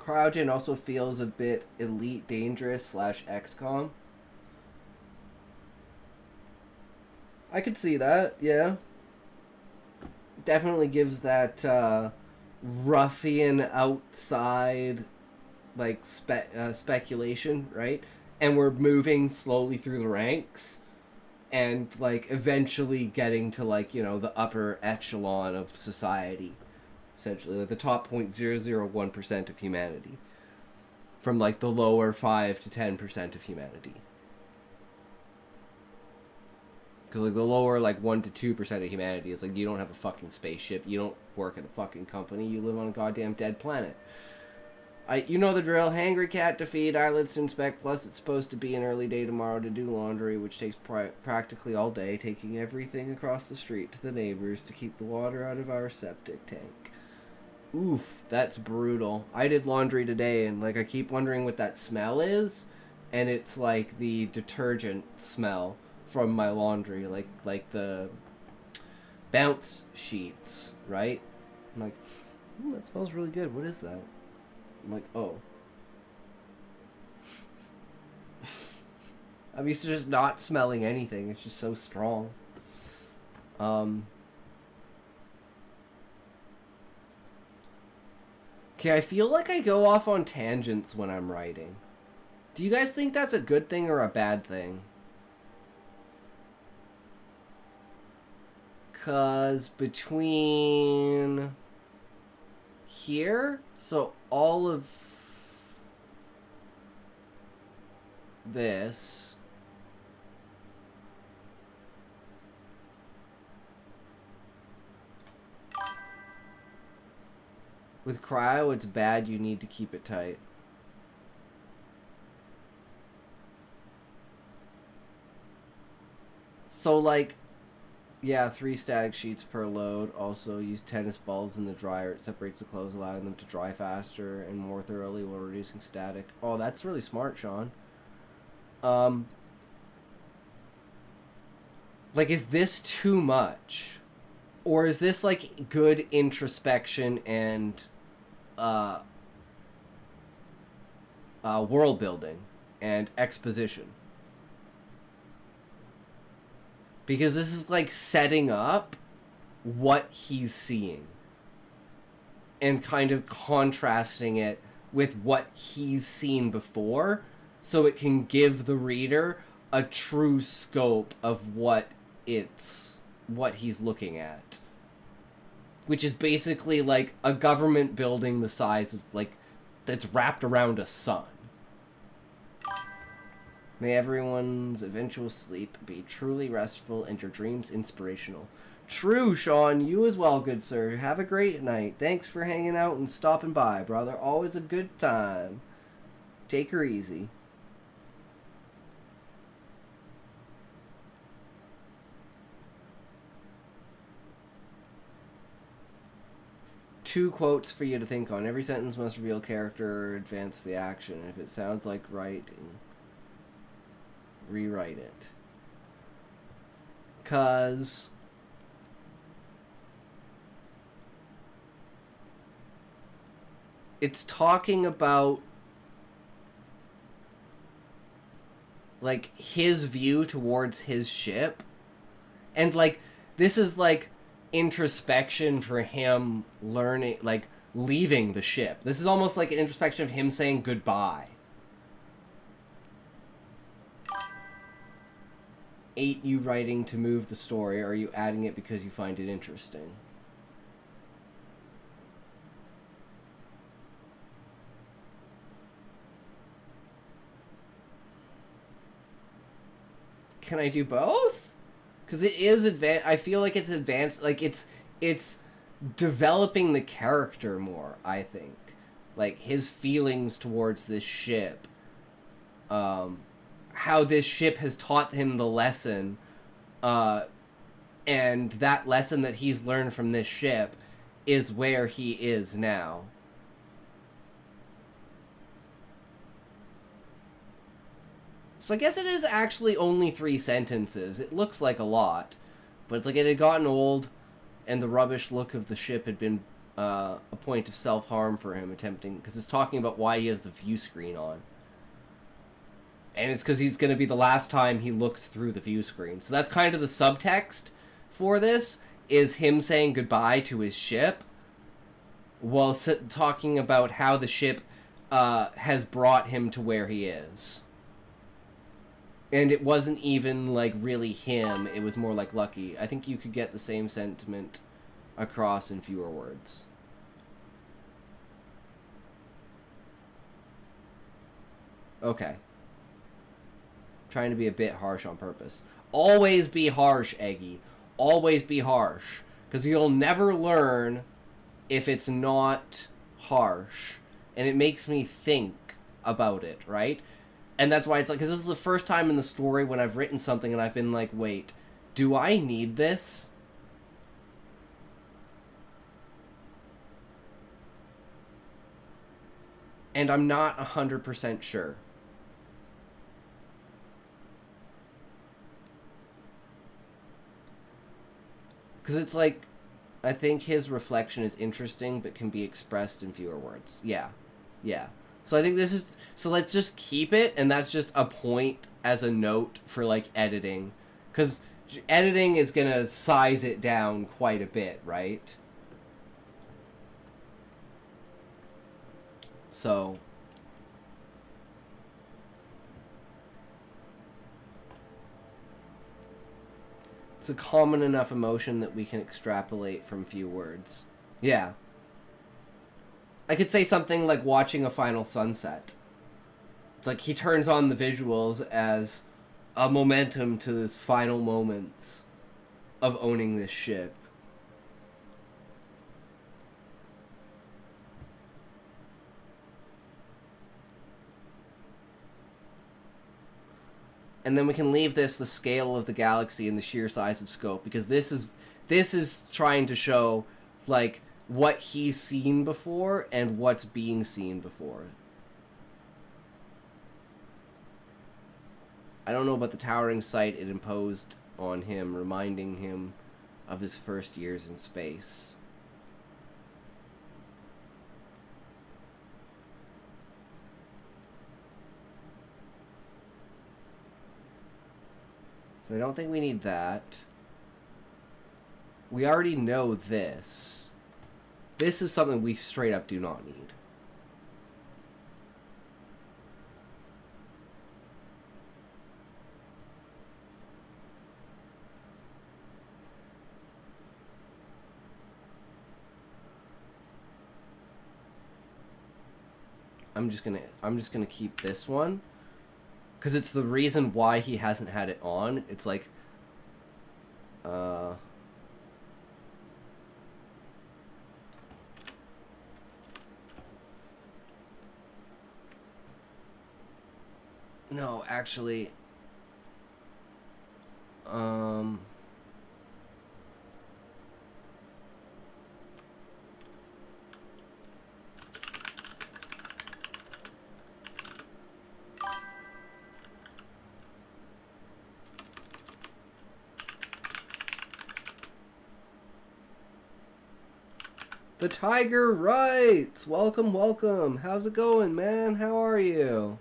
Cryogen also feels a bit Elite Dangerous / XCOM. I could see that, yeah. Definitely gives that ruffian outside, like, speculation, right? And we're moving slowly through the ranks and, like, eventually getting to, like, you know, the upper echelon of society. Essentially, like the top 0.001% of humanity. From, like, the lower 5 to 10% of humanity. Because, like, the lower, like, 1 to 2% of humanity is, like, you don't have a fucking spaceship, you don't work at a fucking company, you live on a goddamn dead planet. You know the drill. Hangry cat to feed, eyelids to inspect, plus it's supposed to be an early day tomorrow to do laundry, which takes practically all day, taking everything across the street to the neighbors to keep the water out of our septic tank. Oof, that's brutal. I did laundry today, and, like, I keep wondering what that smell is, and it's, like, the detergent smell from my laundry, like the bounce sheets, right? I'm like, that smells really good. What is that? I'm like, oh. I'm used to just not smelling anything. It's just so strong. Okay, I feel like I go off on tangents when I'm writing. Do you guys think that's a good thing or a bad thing? 'Cause between here, so all of this, with cryo, it's bad, you need to keep it tight. So, like, yeah, 3 static sheets per load. Also, use tennis balls in the dryer. It separates the clothes, allowing them to dry faster and more thoroughly while reducing static. Oh, that's really smart, Sean. Like, is this too much? Or is this, like, good introspection and, world building and exposition? Because this is, like, setting up what he's seeing. And kind of contrasting it with what he's seen before, so it can give the reader a true scope of what he's looking at. Which is basically like a government building the size of, like, that's wrapped around a sun. May everyone's eventual sleep be truly restful and your dreams inspirational. True, Sean. You as well, good sir. Have a great night. Thanks for hanging out and stopping by, brother. Always a good time. Take her easy. Two quotes for you to think on. Every sentence must reveal character or advance the action. If it sounds like writing, rewrite it. 'Cause it's talking about, like, his view towards his ship. And, like, this is, like, introspection for him learning, like, leaving the ship. This is almost like an introspection of him saying goodbye. 8, you writing to move the story, or are you adding it because you find it interesting? Can I do both? Because it is advanced. I feel like it's advanced. Like, it's developing the character more, I think. Like, his feelings towards this ship. How this ship has taught him the lesson. And that lesson that he's learned from this ship is where he is now. So I guess it is actually only 3 sentences. It looks like a lot. But it's like it had gotten old, and the rubbish look of the ship had been a point of self-harm for him, attempting... Because it's talking about why he has the view screen on. And it's because he's going to be the last time he looks through the view screen. So that's kind of the subtext for this, is him saying goodbye to his ship, while talking about how the ship has brought him to where he is. And it wasn't even, like, really him. It was more like Lucky. I think you could get the same sentiment across in fewer words. Okay. Trying to be a bit harsh on purpose. Always be harsh, Eggy. Always be harsh. Because you'll never learn if it's not harsh. And it makes me think about it, right? And that's why it's like, because this is the first time in the story when I've written something and I've been like, wait, do I need this? And I'm not 100% sure. Because it's like, I think his reflection is interesting, but can be expressed in fewer words. Yeah. Yeah. So I think this is... So let's just keep it, and that's just a point as a note for, like, editing. Because editing is going to size it down quite a bit, right? So... It's a common enough emotion that we can extrapolate from few words. Yeah. I could say something like watching a final sunset. It's like he turns on the visuals as a momentum to his final moments of owning this ship. And then we can leave this the scale of the galaxy and the sheer size of scope, because this is trying to show like what he's seen before and what's being seen before. I don't know about the towering sight it imposed on him, reminding him of his first years in space. So I don't think we need that. We already know this. This is something we straight up do not need. I'm just gonna keep this one, because it's the reason why he hasn't had it on. It's like, no, actually, The Tiger writes, welcome, welcome. How's it going, man? How are you?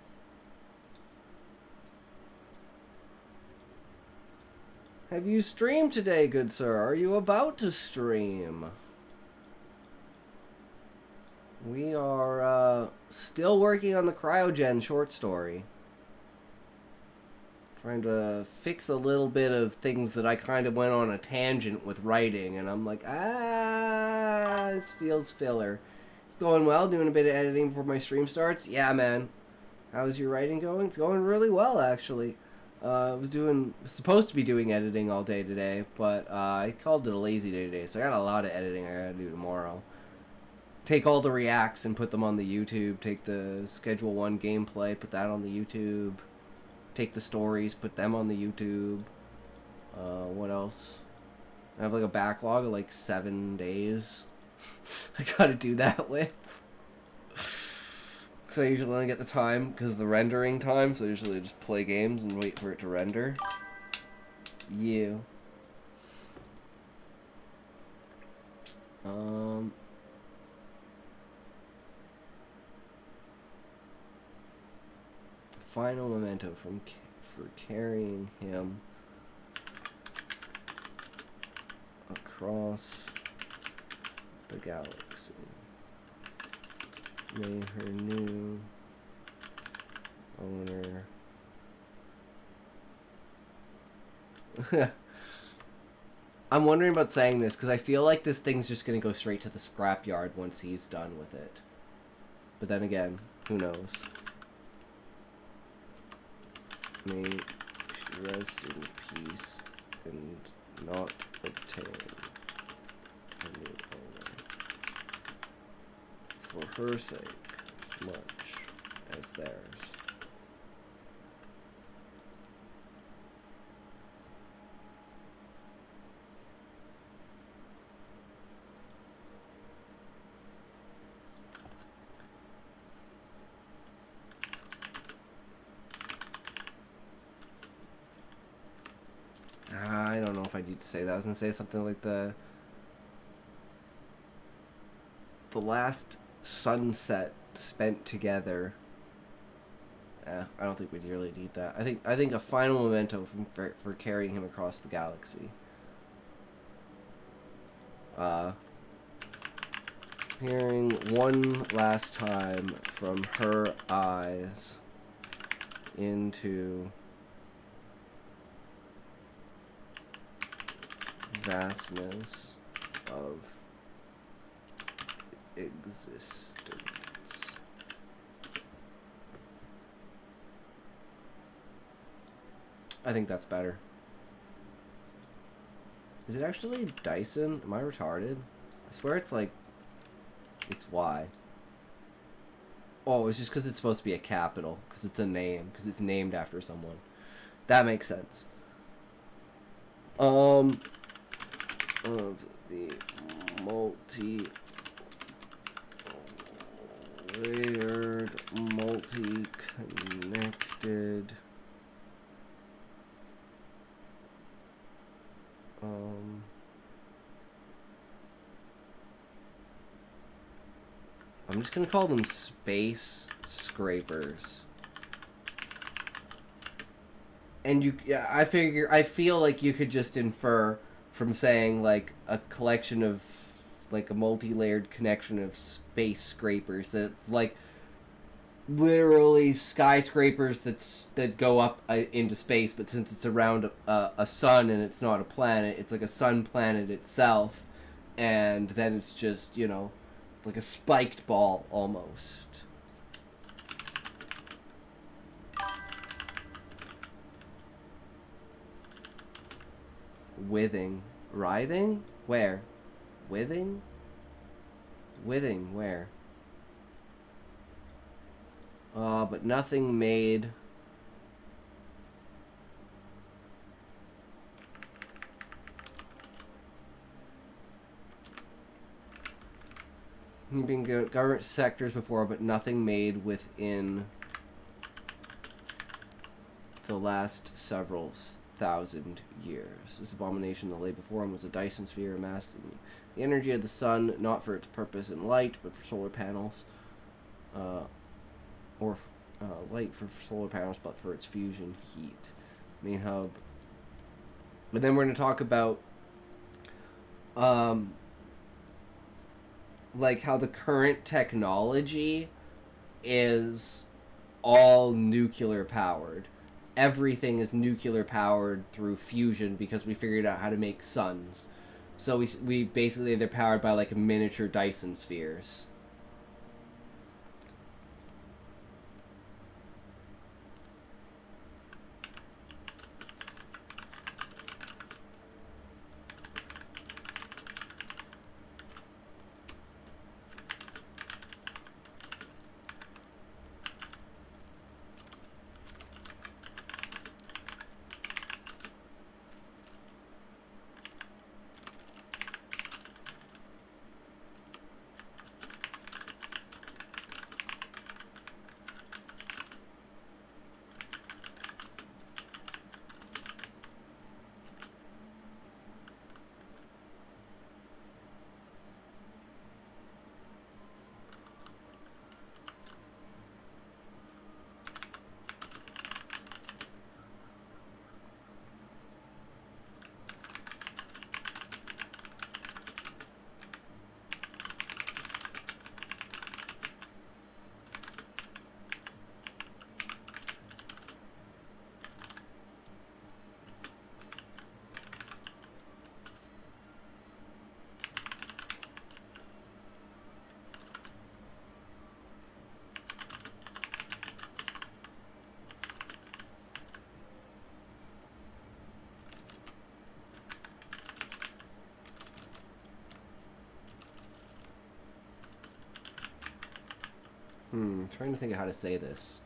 Have you streamed today, good sir? Are you about to stream? We are still working on the Cryogen short story. Trying to fix a little bit of things that I kind of went on a tangent with writing, and I'm like, this feels filler. It's going well, doing a bit of editing before my stream starts. Yeah, man. How's your writing going? It's going really well, actually. I was supposed to be doing editing all day today, but I called it a lazy day today, so I got a lot of editing I gotta do tomorrow. Take all the reacts and put them on the YouTube. Take the Schedule 1 gameplay, put that on the YouTube. Take the stories, put them on the YouTube. What else? I have like a backlog of like 7 days. I gotta do that with. So I usually only get the time because of the rendering time, so I usually just play games and wait for it to render. You. Final memento for carrying him across the galaxy. May her new owner I'm wondering about saying this because I feel like this thing's just gonna go straight to the scrapyard once he's done with it. But then again, who knows? May she rest in peace and not obtain a new owner. For her sake, as much as theirs. I don't know if I need to say that. I was going to say something like the last sunset spent together. I don't think we really need that. I think a final memento for carrying him across the galaxy. Hearing one last time from her eyes into vastness of existence. I think that's better. Is it actually Dyson? Am I retarded? I swear it's like... It's Y. Oh, it's just because it's supposed to be a capital. Because it's a name. Because it's named after someone. That makes sense. Of the multi-layered, multi-connected... I'm just gonna call them space scrapers. And I feel like you could just infer from saying like a collection of, like a multi-layered connection of space scrapers that like literally skyscrapers that go up into space, but since it's around a sun and it's not a planet, it's like a sun planet itself, and then it's just, you know, like a spiked ball almost. Withing. Writhing? Where? Withing? Withing, where? But nothing made. You've been government sectors before, but nothing made within the last several thousand years. This abomination that lay before him was a Dyson sphere amassed in the energy of the sun, not for its purpose in light, but for solar panels. Light for solar panels, but for its fusion heat. Main hub. But then we're going to talk about like how the current technology is all nuclear powered. Everything is nuclear powered through fusion because we figured out how to make suns. So we basically, they're powered by like miniature Dyson spheres. I'm trying to think of how to say this.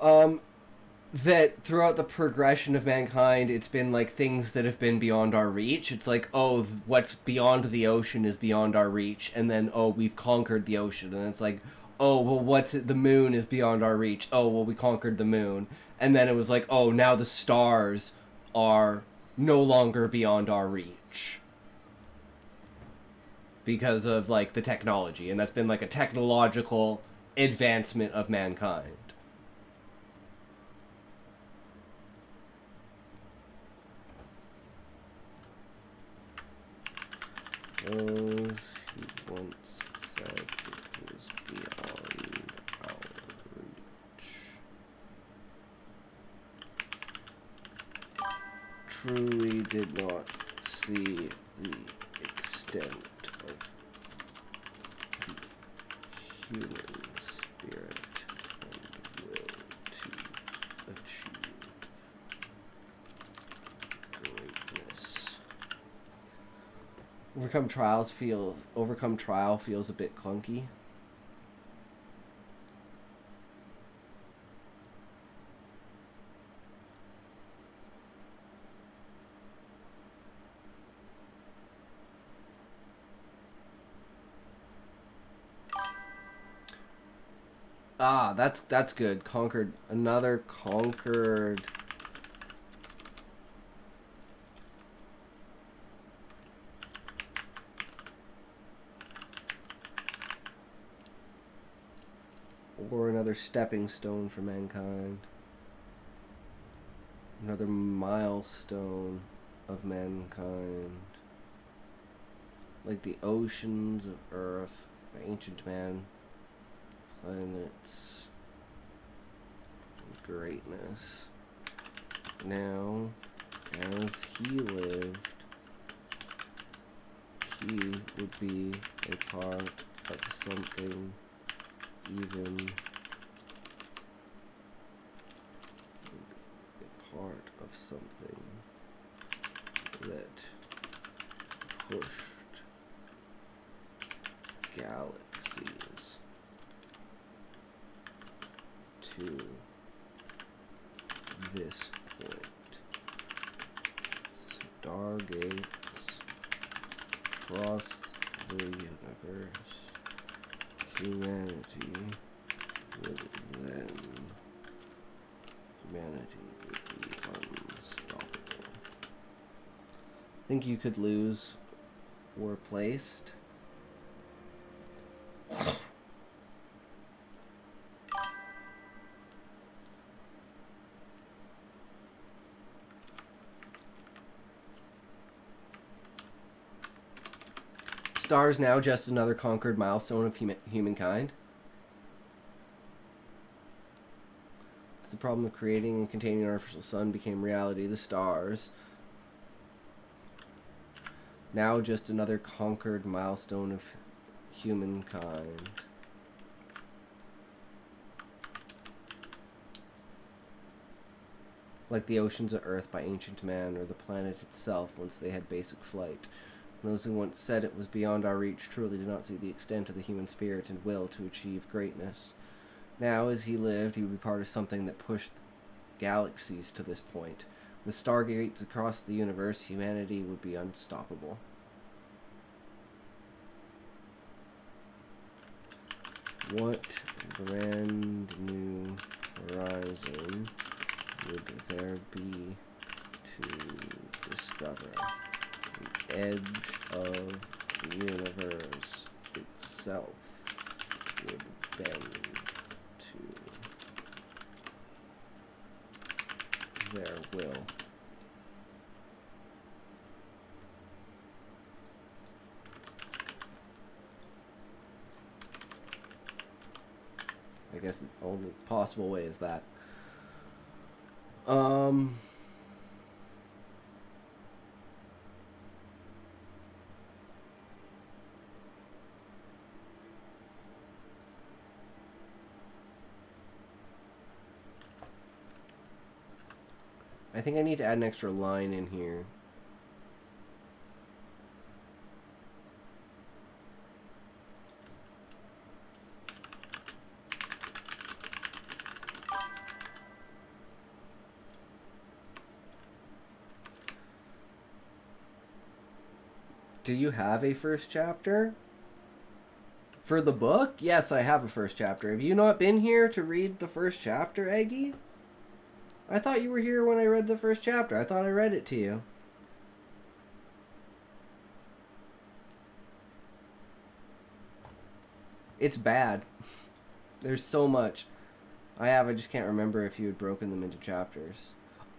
that throughout the progression of mankind, it's been like things that have been beyond our reach. It's like, oh, what's beyond the ocean is beyond our reach, and then, oh, we've conquered the ocean, and it's like, oh, well, the moon is beyond our reach. Oh, well, we conquered the moon. And then it was like, oh, now the stars are no longer beyond our reach. Because of, like, the technology. And that's been, like, a technological advancement of mankind. Those he once said it was beyond our reach. Truly did not see the extent of the human spirit and will to achieve greatness. Overcome trial feels a bit clunky. Ah, that's good. Another conquered. Or another stepping stone for mankind. Another milestone of mankind. Like the oceans of Earth, ancient man, planets, greatness. Now, as he lived, he would be a part of something even a part of something that pushed galaxies to this point. Stargates across the universe. Humanity would be unstoppable. Think you could lose or placed? Stars now just another conquered milestone of humankind. It's the problem of creating and containing an artificial sun became reality. The stars. Now just another conquered milestone of humankind. Like the oceans of Earth by ancient man, or the planet itself once they had basic flight. Those who once said it was beyond our reach truly did not see the extent of the human spirit and will to achieve greatness. Now, as he lived, he would be part of something that pushed galaxies to this point. With stargates across the universe, humanity would be unstoppable. What brand new horizon would there be to discover? The edge of the universe itself would bend to their will. I guess the only possible way is that. I think I need to add an extra line in here. do you have a first chapter? For the book? Yes, I have a first chapter. Have you not been here to read the first chapter, Eggy? I thought you were here when I read the first chapter. I thought I read it to you. It's bad. There's so much. I just can't remember if you had broken them into chapters.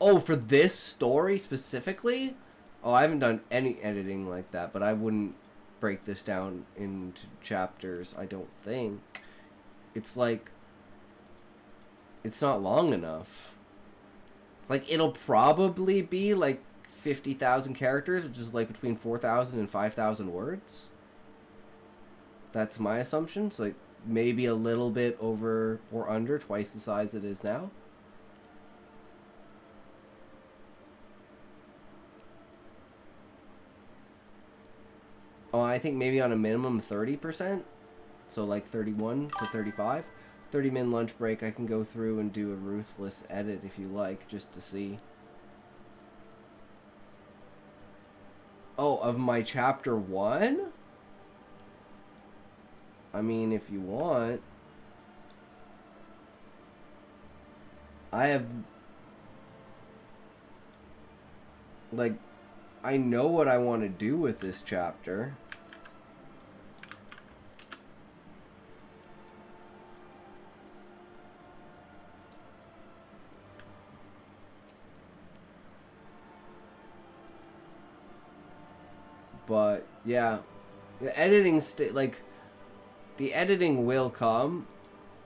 Oh, for this story specifically? Oh, I haven't done any editing like that, but I wouldn't break this down into chapters, I don't think. It's like... It's not long enough. Like, it'll probably be like 50,000 characters, which is like between 4,000 and 5,000 words. That's my assumption. So like maybe a little bit over or under twice the size it is now. Oh, I think maybe on a minimum 30%. So like 31 to 35. 30-minute lunch break, I can go through and do a ruthless edit if you like, just to see. Oh, of my chapter 1? I mean, if you want. I have... Like, I know what I want to do with this chapter. But, yeah. The editing, the editing will come.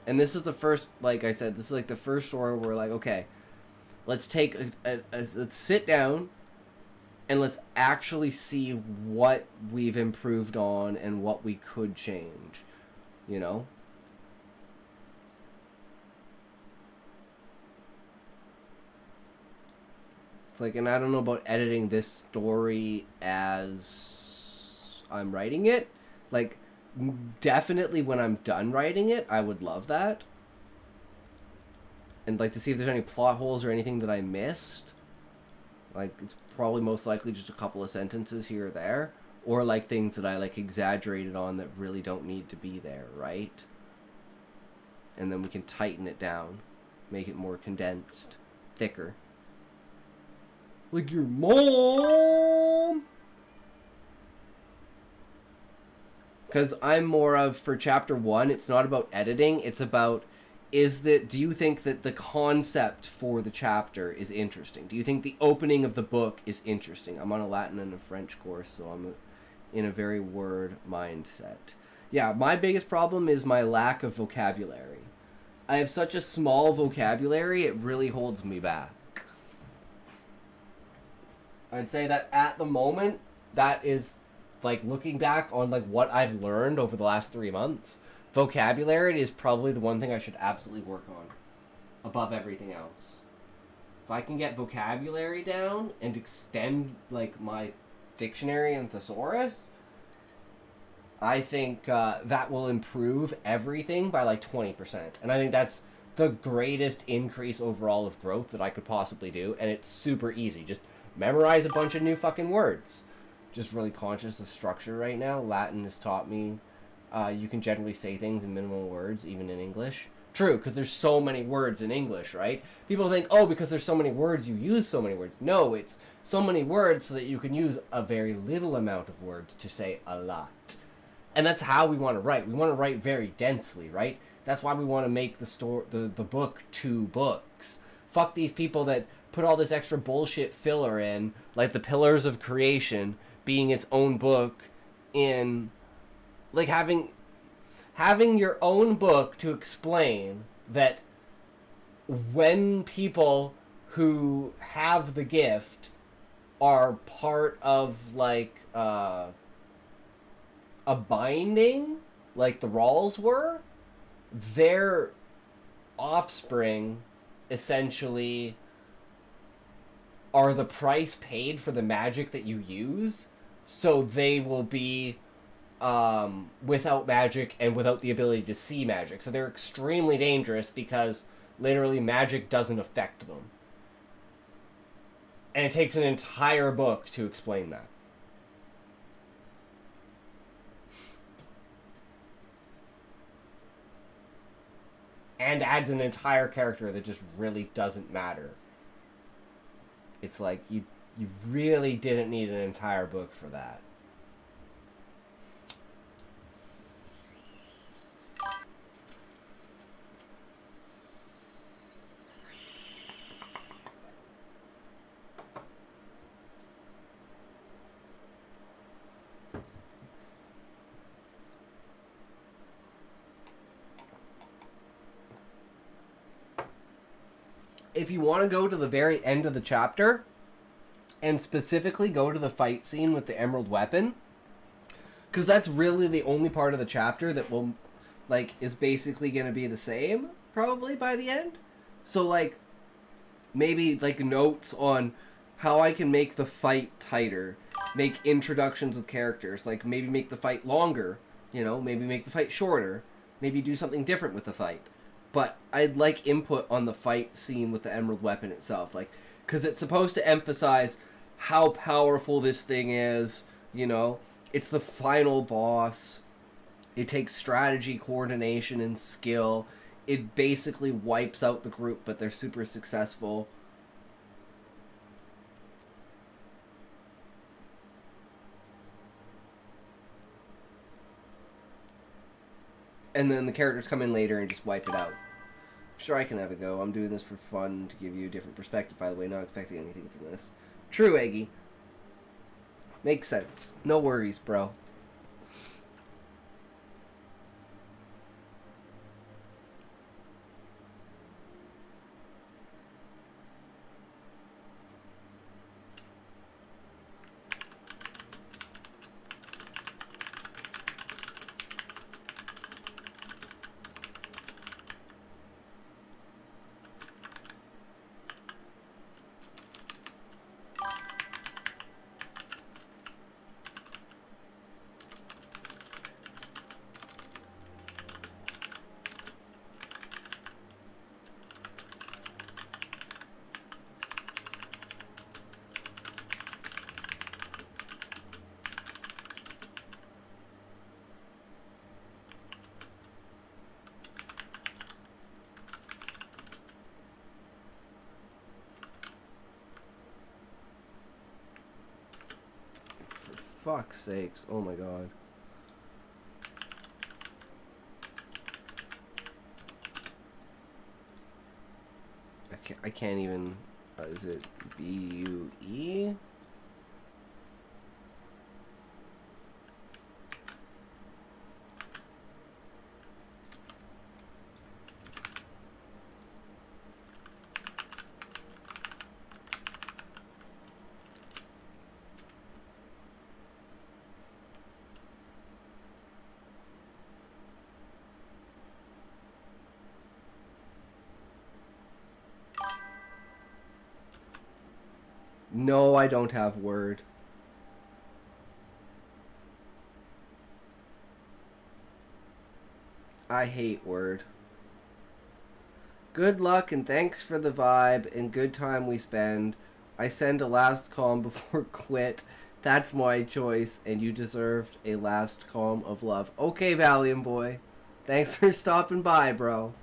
And this is the first, like I said, this is like the first story where we're like, okay, let's take let's sit down and let's actually see what we've improved on and what we could change, you know? It's like, and I don't know about editing this story as I'm writing it. Like, definitely when I'm done writing it, I would love that. And like to see if there's any plot holes or anything that I missed. Like, it's probably most likely just a couple of sentences here or there. Or like things that I like exaggerated on that really don't need to be there, right? And then we can tighten it down. Make it more condensed. Thicker. Like your mom! Because I'm more of, for chapter 1, it's not about editing, it's about, do you think that the concept for the chapter is interesting? Do you think the opening of the book is interesting? I'm on a Latin and a French course, so I'm in a very word mindset. Yeah, my biggest problem is my lack of vocabulary. I have such a small vocabulary, it really holds me back. I'd say that at the moment, that is, like, looking back on, like, what I've learned over the last 3 months, vocabulary is probably the one thing I should absolutely work on, above everything else. If I can get vocabulary down and extend, like, my dictionary and thesaurus, I think that will improve everything by, like, 20%. And I think that's the greatest increase overall of growth that I could possibly do, and it's super easy. Just memorize a bunch of new fucking words. Just really conscious of structure right now. Latin has taught me you can generally say things in minimal words, even in English. True, because there's so many words in English, right? People think, oh, because there's so many words, you use so many words. No, it's so many words so that you can use a very little amount of words to say a lot. And that's how we want to write. We want to write very densely, right? That's why we want to make the book 2 books. Fuck these people that put all this extra bullshit filler in, like the Pillars of Creation being its own book, in like having your own book to explain that when people who have the gift are part of like a binding, like the Rawls were, their offspring essentially are the price paid for the magic that you use, so they will be without magic and without the ability to see magic. So they're extremely dangerous because literally magic doesn't affect them. And it takes an entire book to explain that. and adds an entire character that just really doesn't matter. It's like, you really didn't need an entire book for that. If you want to go to the very end of the chapter, and specifically go to the fight scene with the emerald weapon, because that's really the only part of the chapter that will, like, is basically going to be the same, probably, by the end. So, like, maybe, like, notes on how I can make the fight tighter, make introductions with characters, like, maybe make the fight longer, you know, maybe make the fight shorter, maybe do something different with the fight. But I'd like input on the fight scene with the emerald weapon itself, like, because it's supposed to emphasize how powerful this thing is, you know. It's the final boss. It takes strategy, coordination, and skill. It basically wipes out the group, but they're super successful. And then the characters come in later and just wipe it out. Sure, I can have a go. I'm doing this for fun to give you a different perspective, by the way. Not expecting anything from this. True, Eggy. Makes sense. No worries, bro. Fuck's sakes. Oh my god. I can't even... is it B-U-E? No, I don't have Word. I hate Word. Good luck and thanks for the vibe and good time we spend. I send a last calm before quit. That's my choice and you deserved a last calm of love. Okay, Valiant Boy. Thanks for stopping by, bro.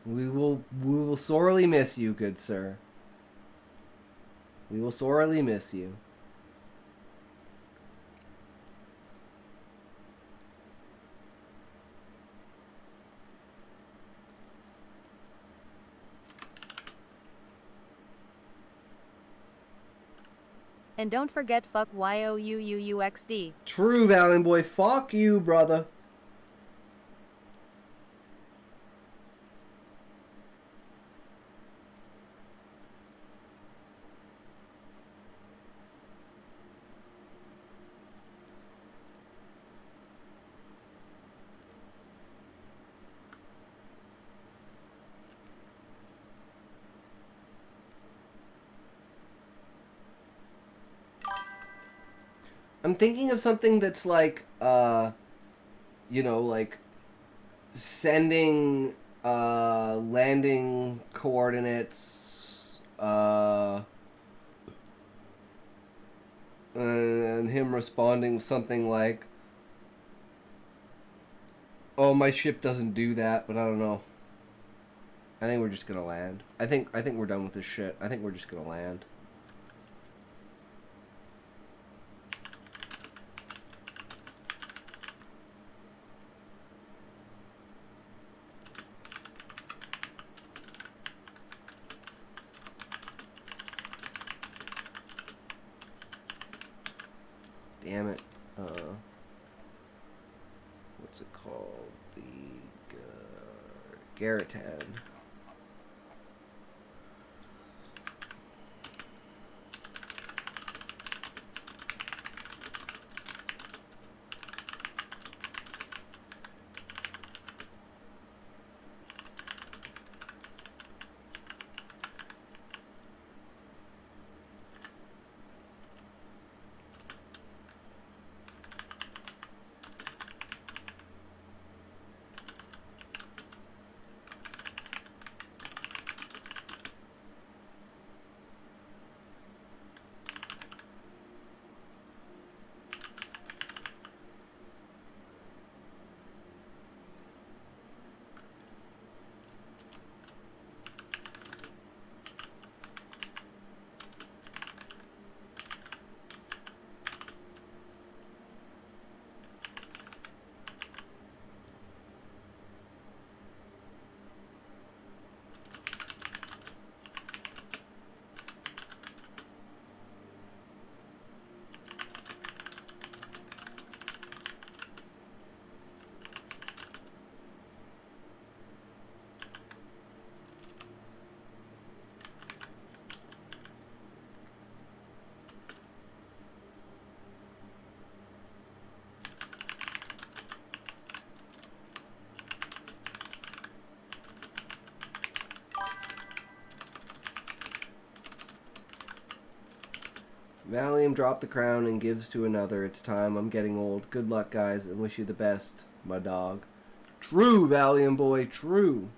We will sorely miss you, good sir. We will sorely miss you. And don't forget fuck YOUUUXD. True, Valiant Boy. Fuck you, brother. I'm thinking of something that's like, you know, like sending landing coordinates, and him responding something like, No, my ship doesn't do that, but I don't know. I think we're just gonna land. I think we're done with this shit. I think we're just gonna land. Damn it. What's it called? The Garritan. Valium dropped the crown and gives to another. It's time. I'm getting old. Good luck, guys, and wish you the best, my dog. True, Valium boy, true.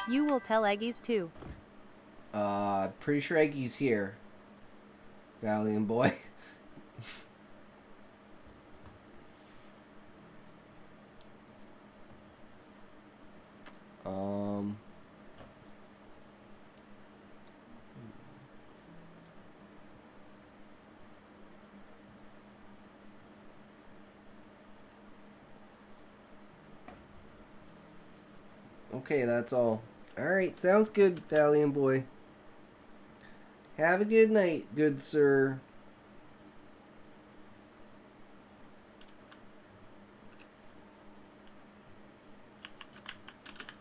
You will tell Eggies too. Pretty sure Eggy's here. Valium boy. Okay, that's all. Alright, sounds good, Valium boy. Have a good night, good sir.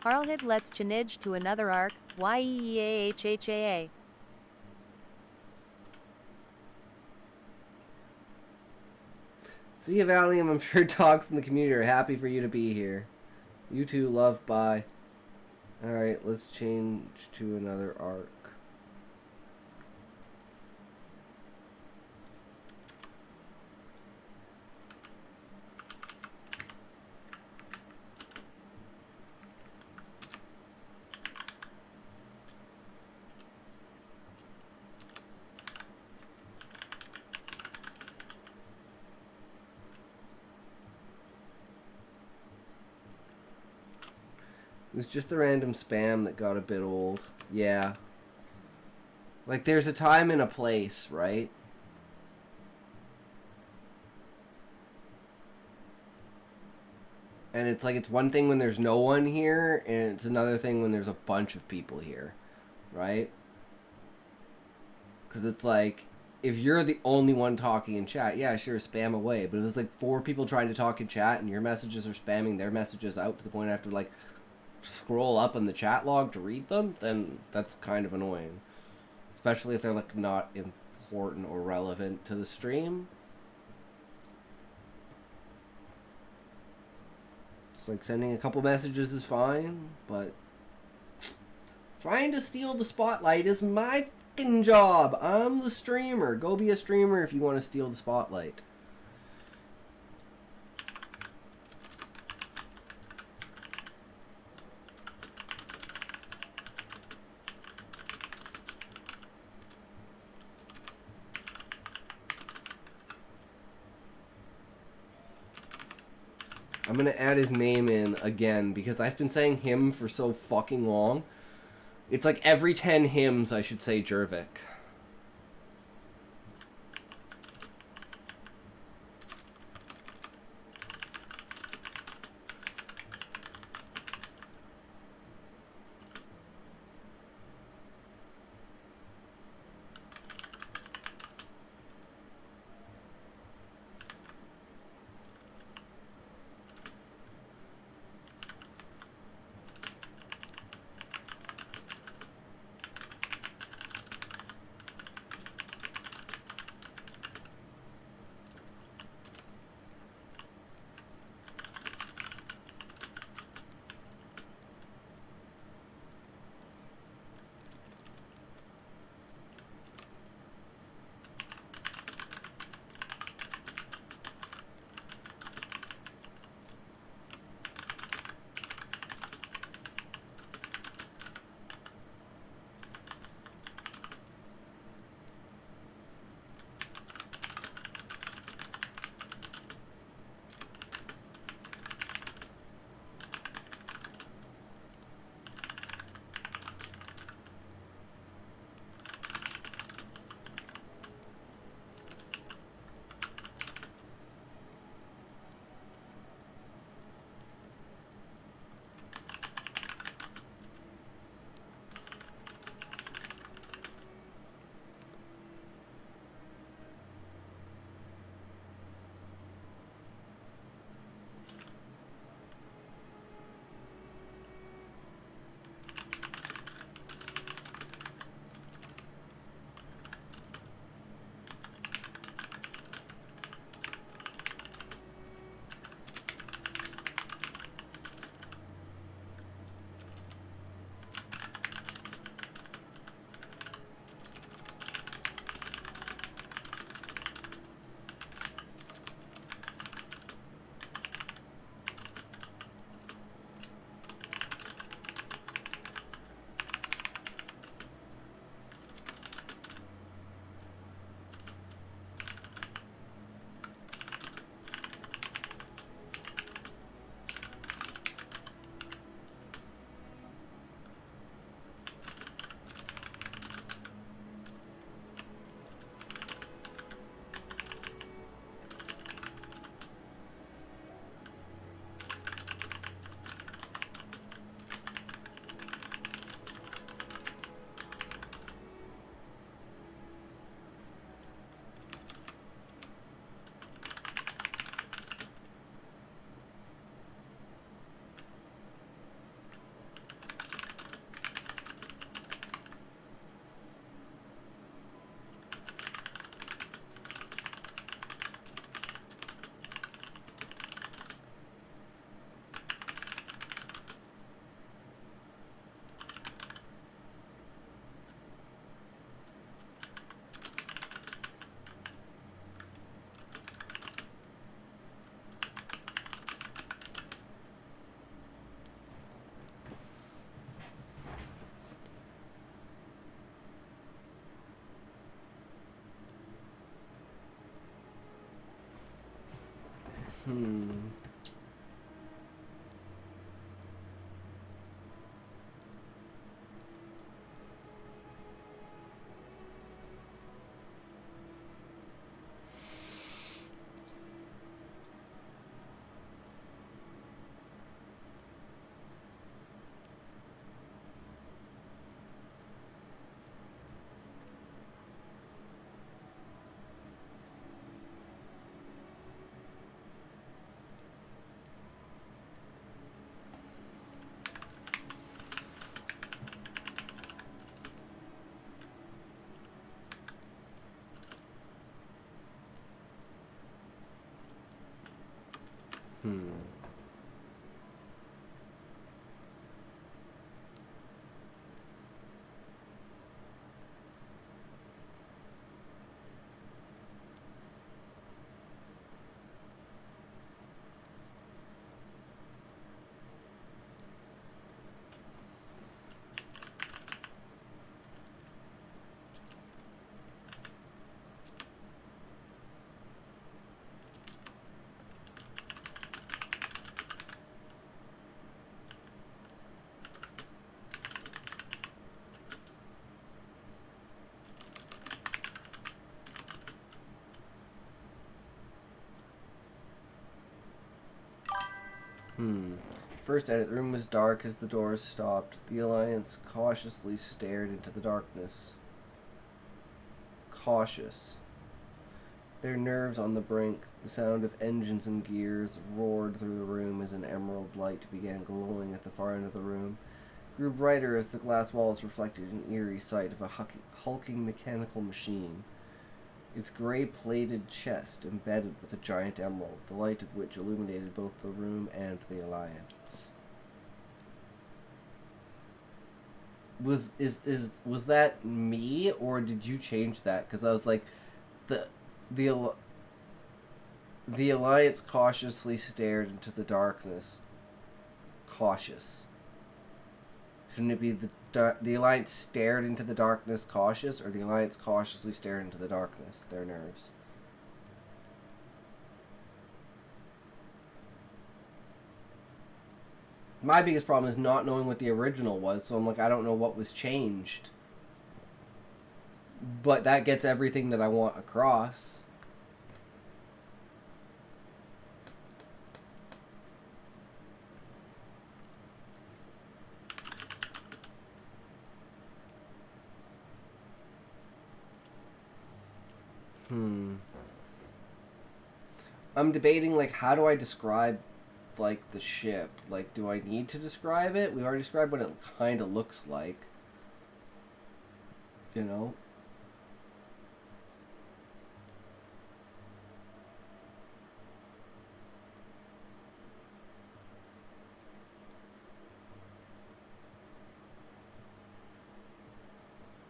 Harlhit lets Chinij to another arc. Yeahhaa. See you, Valium. I'm sure dogs in the community are happy for you to be here. You too, love, bye. Alright, let's change to another arc. It was just the random spam that got a bit old. Yeah. Like, there's a time and a place, right? And it's like, it's one thing when there's no one here, and it's another thing when there's a bunch of people here, right? Because it's like, if you're the only one talking in chat, yeah, sure, spam away. But if there's like 4 people trying to talk in chat, and your messages are spamming their messages out to the point I have to, like, scroll up in the chat log to read them, then that's kind of annoying. Especially if they're like not important or relevant to the stream. It's like sending a couple messages is fine, but trying to steal the spotlight is my fucking job. I'm the streamer. Go be a streamer if you want to steal the spotlight. I'm gonna add his name in again because I've been saying him for so fucking long. It's like every 10 hymns I should say Jervik. First edit, the room was dark as the doors stopped. The Alliance cautiously stared into the darkness. Cautious. Their nerves on the brink, the sound of engines and gears roared through the room as an emerald light began glowing at the far end of the room. Grew brighter as the glass walls reflected an eerie sight of a hulking mechanical machine. Its gray-plated chest embedded with a giant emerald, the light of which illuminated both the room and the Alliance. Was that me, or did you change that? Because I was like, the Alliance cautiously stared into the darkness. Cautious. Shouldn't it be the Alliance stared into the darkness cautious, or the Alliance cautiously stared into the darkness, their nerves? My biggest problem is not knowing what the original was, so I'm like, I don't know what was changed. But that gets everything that I want across. I'm debating, like, how do I describe, like, the ship? Like, do I need to describe it? We already described what it kind of looks like. You know?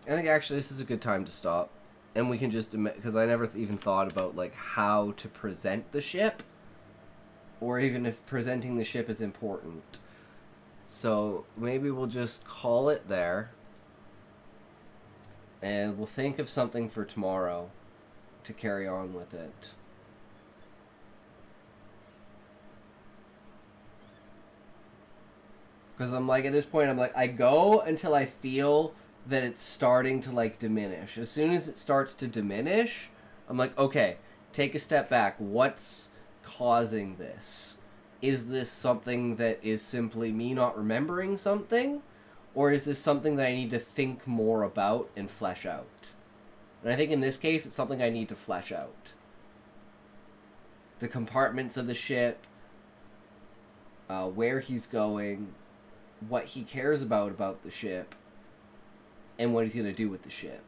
I think actually this is a good time to stop. And we can just, because I never even thought about, like, how to present the ship. Or even if presenting the ship is important. So, maybe we'll just call it there. And we'll think of something for tomorrow to carry on with it. Because I'm like, at this point, I'm like, I go until I feel that it's starting to, like, diminish. As soon as it starts to diminish, I'm like, okay, take a step back. What's causing this? Is this something that is simply me not remembering something? Or is this something that I need to think more about and flesh out? And I think in this case, it's something I need to flesh out. The compartments of the ship, where he's going, what he cares about the ship, and what he's going to do with the ship.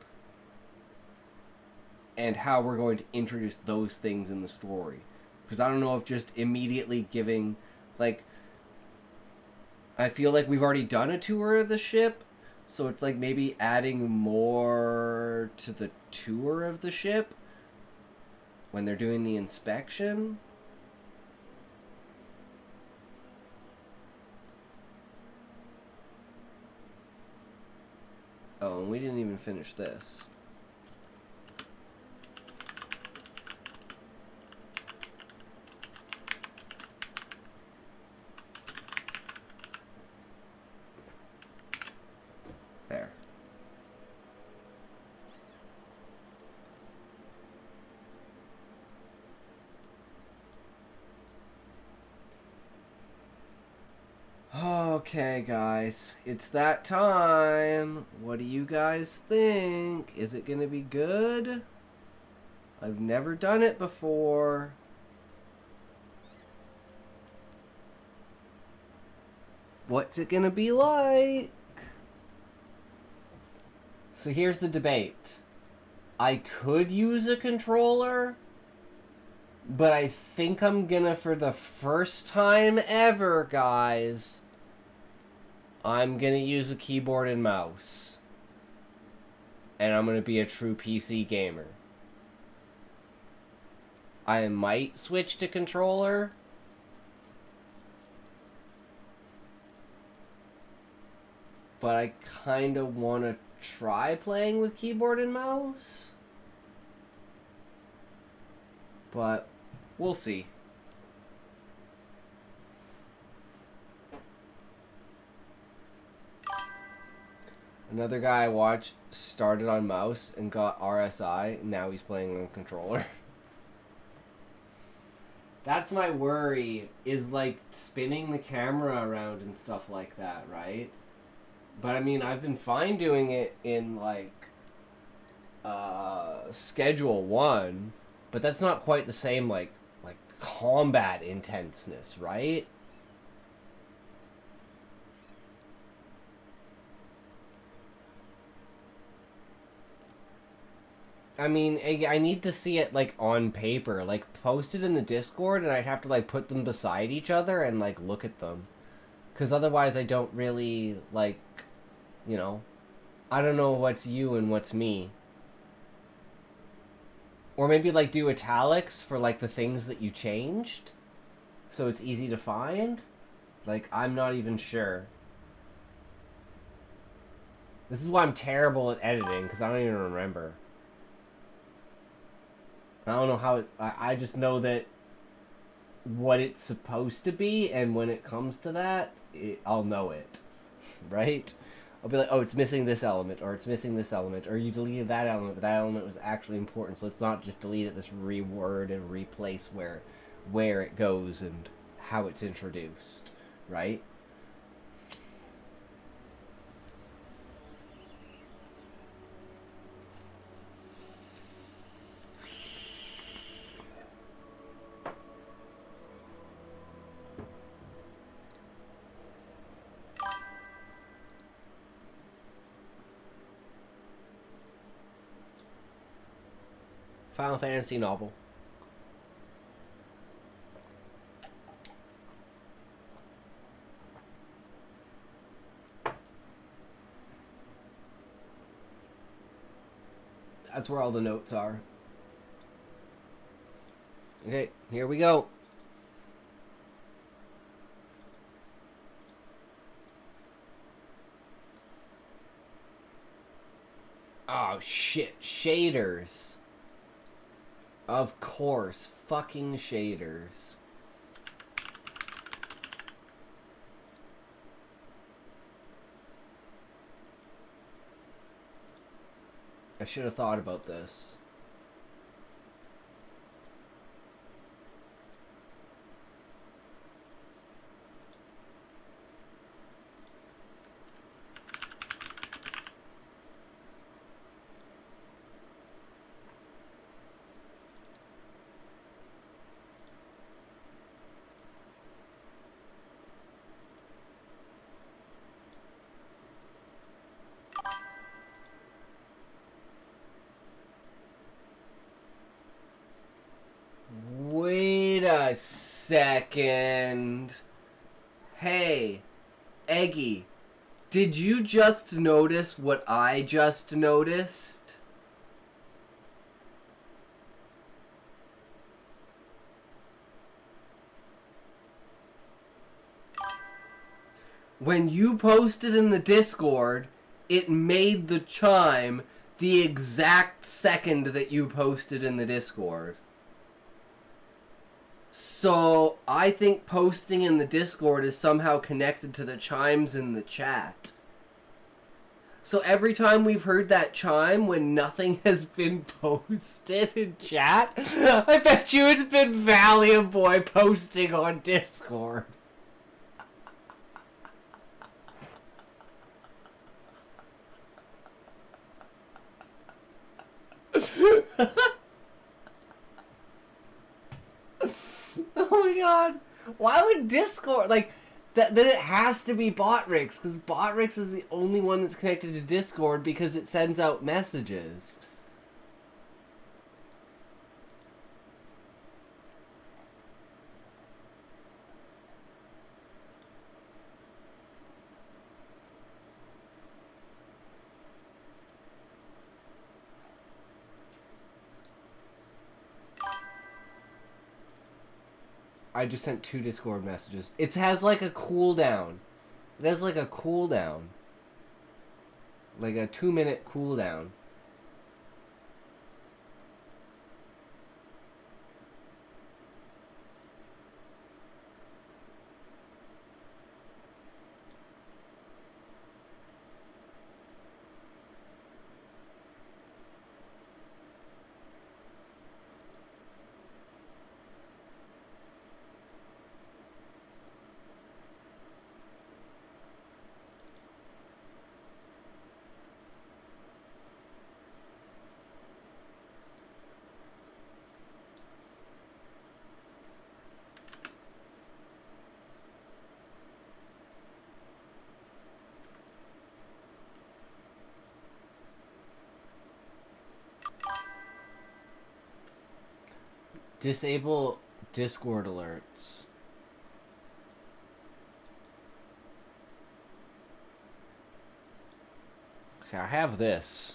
And how we're going to introduce those things in the story. Because I don't know if just immediately giving, like, I feel like we've already done a tour of the ship, so it's like maybe adding more to the tour of the ship when they're doing the inspection. Oh, and we didn't even finish this. There. Okay, guys, it's that time. What do you guys think? Is it gonna be good? I've never done it before. What's it gonna be like? So here's the debate. I could use a controller, But I think I'm gonna, for the first time ever, guys, I'm gonna use a keyboard and mouse. And I'm gonna be a true PC gamer. I might switch to controller. But I kind of want to try playing with keyboard and mouse. But we'll see. Another guy I watched started on mouse and got RSI. Now he's playing on controller. That's my worry, is like spinning the camera around and stuff like that, right? But I mean, I've been fine doing it in like Schedule 1, but that's not quite the same like combat intenseness, right? I mean, I need to see it, like, on paper. Like, post it in the Discord, and I'd have to, like, put them beside each other and, like, look at them. Because otherwise I don't really, like, you know, I don't know what's you and what's me. Or maybe, like, do italics for, like, the things that you changed, so it's easy to find. Like, I'm not even sure. This is why I'm terrible at editing, because I don't even remember. I don't know how it... I just know that what it's supposed to be, and when it comes to that, I'll know it. Right? I'll be like, oh, it's missing this element, or it's missing this element, or you deleted that element, but that element was actually important, so let's not just delete it, let's reword and replace where it goes and how it's introduced. Right? Final Fantasy novel. That's where all the notes are. Okay, here we go. Oh shit, shaders. Of course, fucking shaders. I should have thought about this. Wait a second. Hey, Eggy, did you just notice what I just noticed? When you posted in the Discord, it made the chime the exact second that you posted in the Discord. So, I think posting in the Discord is somehow connected to the chimes in the chat. So every time we've heard that chime when nothing has been posted in chat, I bet you it's been Valiant Boy posting on Discord. Oh my god. Why would Discord, like, then it has to be Botrix, because Botrix is the only one that's connected to Discord because it sends out messages. I just sent 2 Discord messages. It has like a cooldown. It has like a cooldown. Like a 2-minute cooldown. Disable Discord alerts. Okay, I have this.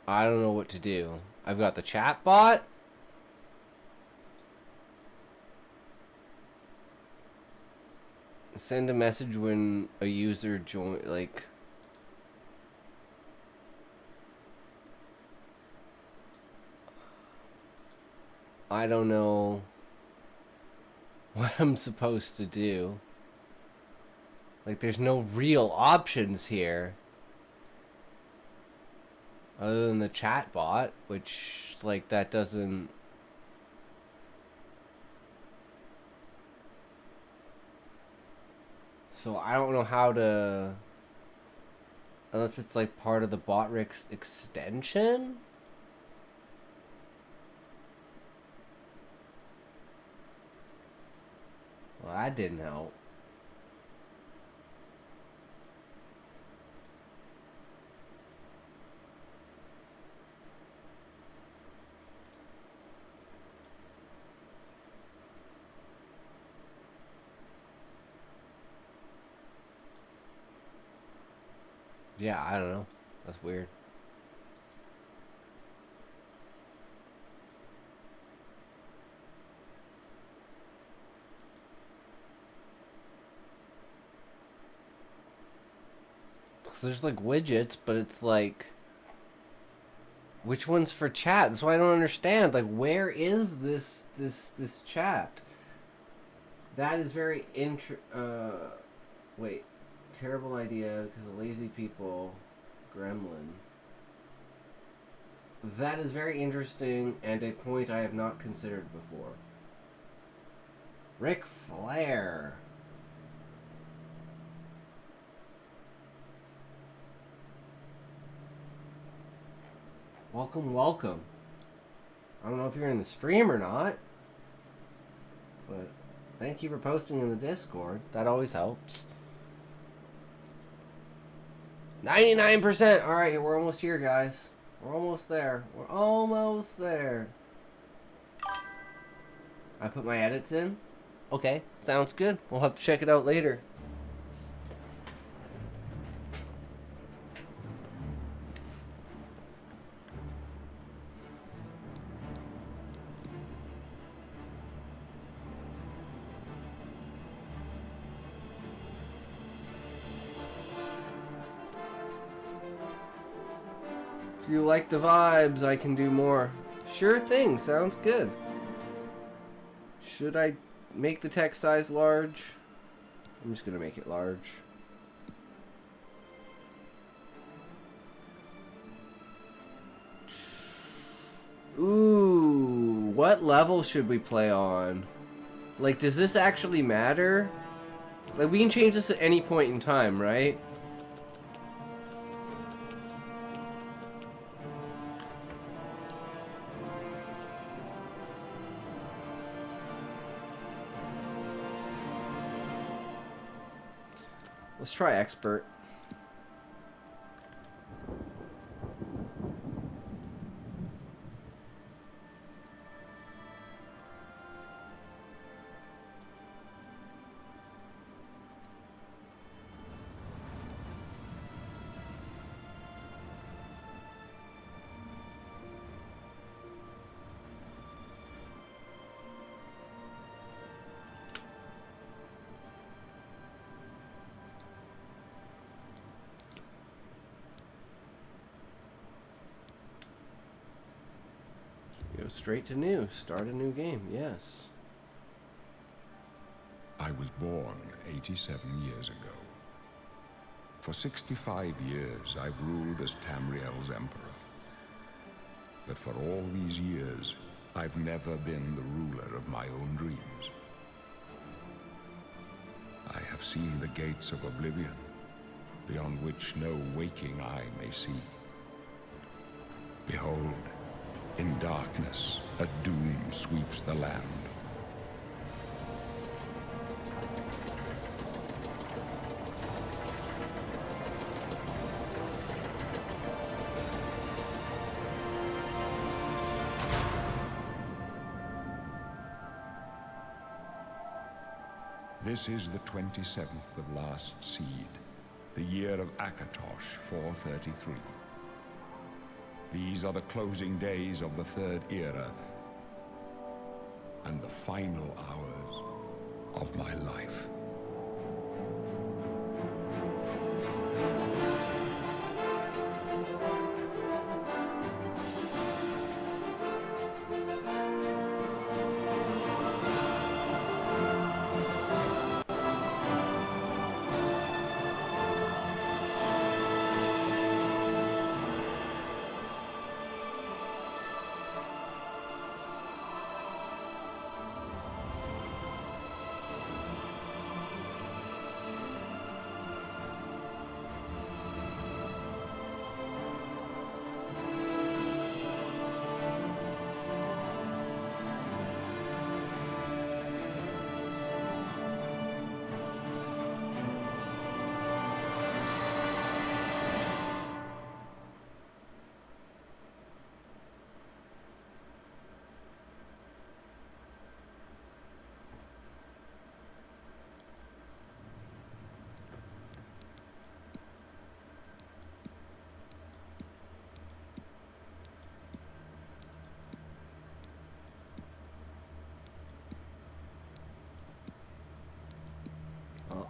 I don't know what to do. I've got the chat bot. Send a message when a user join, like... I don't know what I'm supposed to do. Like, there's no real options here. Other than the chat bot, which, like, that doesn't... So I don't know how to... Unless it's, like, part of the Botrix extension? Well, that didn't help. Yeah, I don't know. That's weird. So there's like widgets, but it's like, which one's for chat? That's why I don't understand. Like, where is this chat? That is very wait. Terrible idea because of lazy people. Gremlin. That is very interesting and a point I have not considered before. Ric Flair. Welcome, welcome. I don't know if you're in the stream or not, but thank you for posting in the Discord. That always helps. 99%! Alright, we're almost here, guys. We're almost there. We're almost there. I put my edits in? Okay, sounds good. We'll have to check it out later. If you like the vibes, I can do more. Sure thing, sounds good. Should I make the text size large? I'm just gonna make it large. Ooh, what level should we play on? Like, does this actually matter? Like, we can change this at any point in time, right? Let's try expert. Go straight to new. Start a new game. Yes. I was born 87 years ago. For 65 years, I've ruled as Tamriel's emperor. But for all these years, I've never been the ruler of my own dreams. I have seen the gates of Oblivion, beyond which no waking eye may see. Behold, in darkness, a doom sweeps the land. This is the 27th of last seed, the year of Akatosh 433. These are the closing days of the Third Era and the final hours of my life.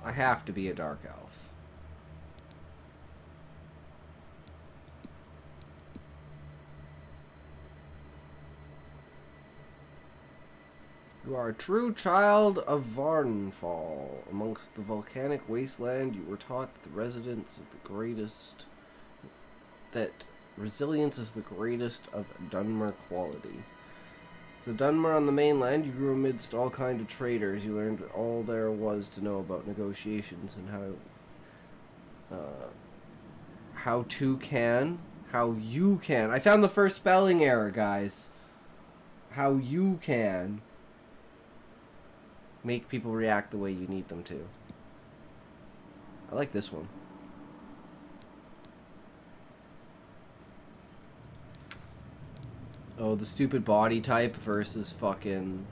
I have to be a dark elf. You are a true child of Varnfall. Amongst the volcanic wasteland, you were taught that resilience is the greatest of Dunmer quality. So Dunmer on the mainland, you grew amidst all kinds of traders. You learned all there was to know about negotiations and how you can. I found the first spelling error, guys. How you can make people react the way you need them to. I like this one. Oh, the stupid body type versus fucking...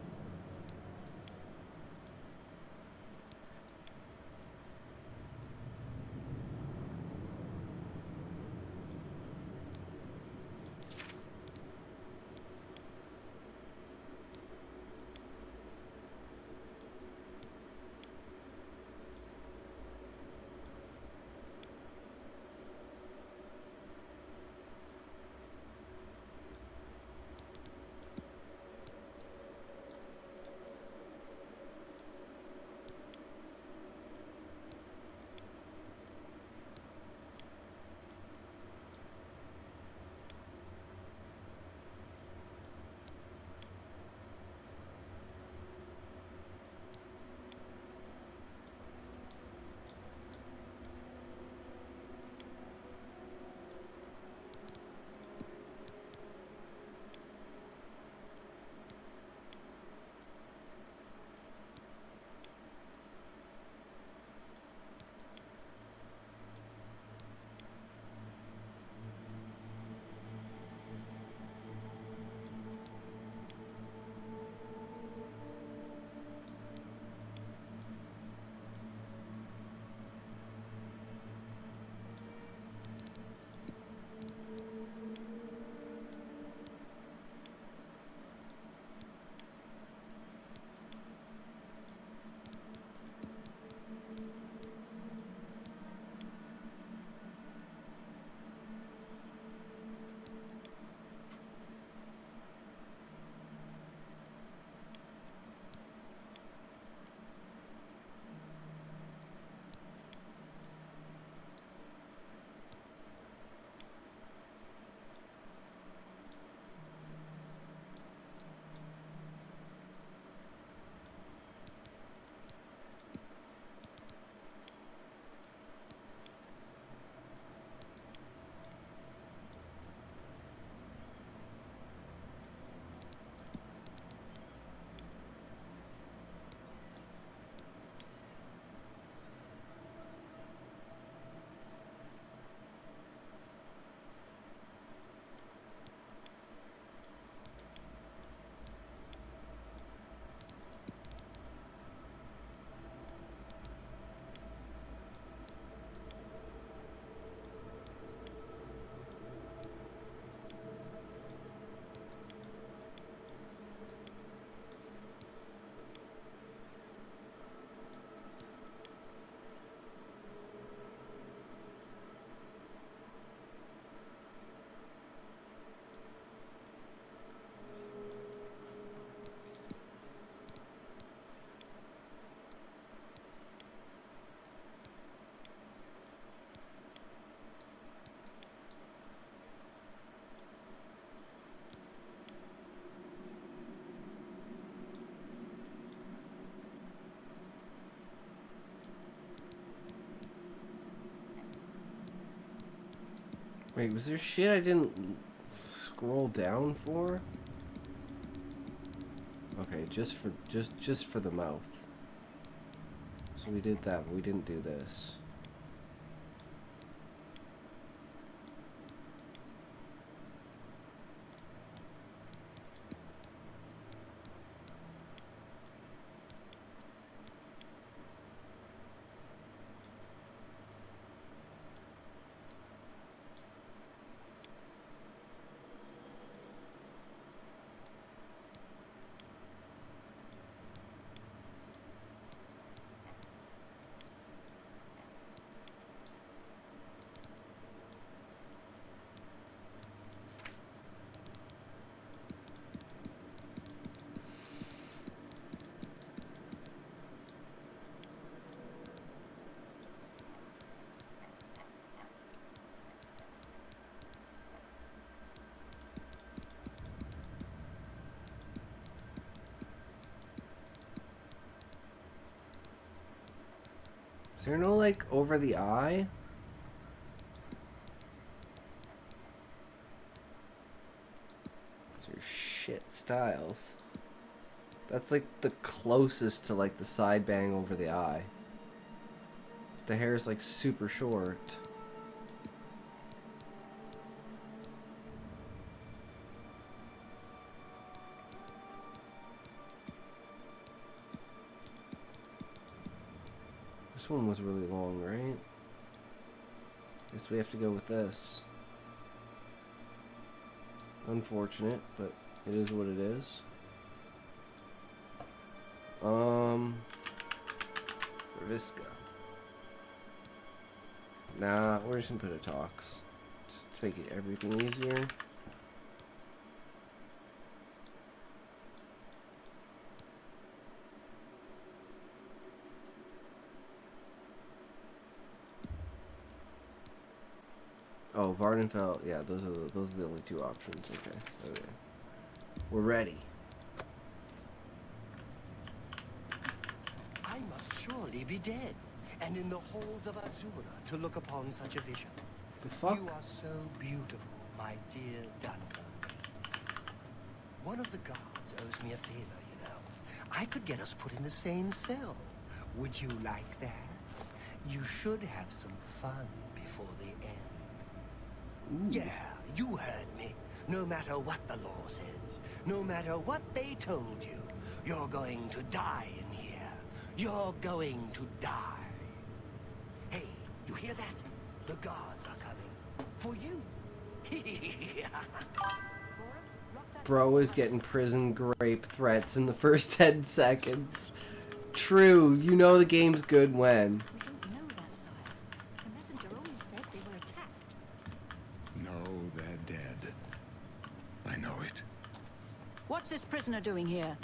Wait, was there shit I didn't scroll down for? Okay, just for the mouth. So we did that, but we didn't do this. Is there no, like, over the eye? Those are shit styles. That's, like, the closest to, like, the side bang over the eye. The hair is, like, super short. This one was really long, right? Guess we have to go with this. Unfortunate, but it is what it is. For Visca. Nah, we're just gonna put a Tox. Just to make it everything easier. Oh, Vardenfell. Yeah, those are the only two options. Okay. Okay. We're ready. I must surely be dead, and in the halls of Azura to look upon such a vision. The fuck? You are so beautiful, my dear Duncan. One of the guards owes me a favor, you know. I could get us put in the same cell. Would you like that? You should have some fun before the end. Ooh. Yeah, you heard me. No matter what the law says, no matter what they told you, you're going to die in here. You're going to die. Hey, you hear that? The guards are coming. For you. Bro is getting prison grape threats in the first 10 seconds. True, you know the game's good when. We don't know that, sire. The messenger only said they were attacked. No, they're dead. I know it. What's this prisoner doing here?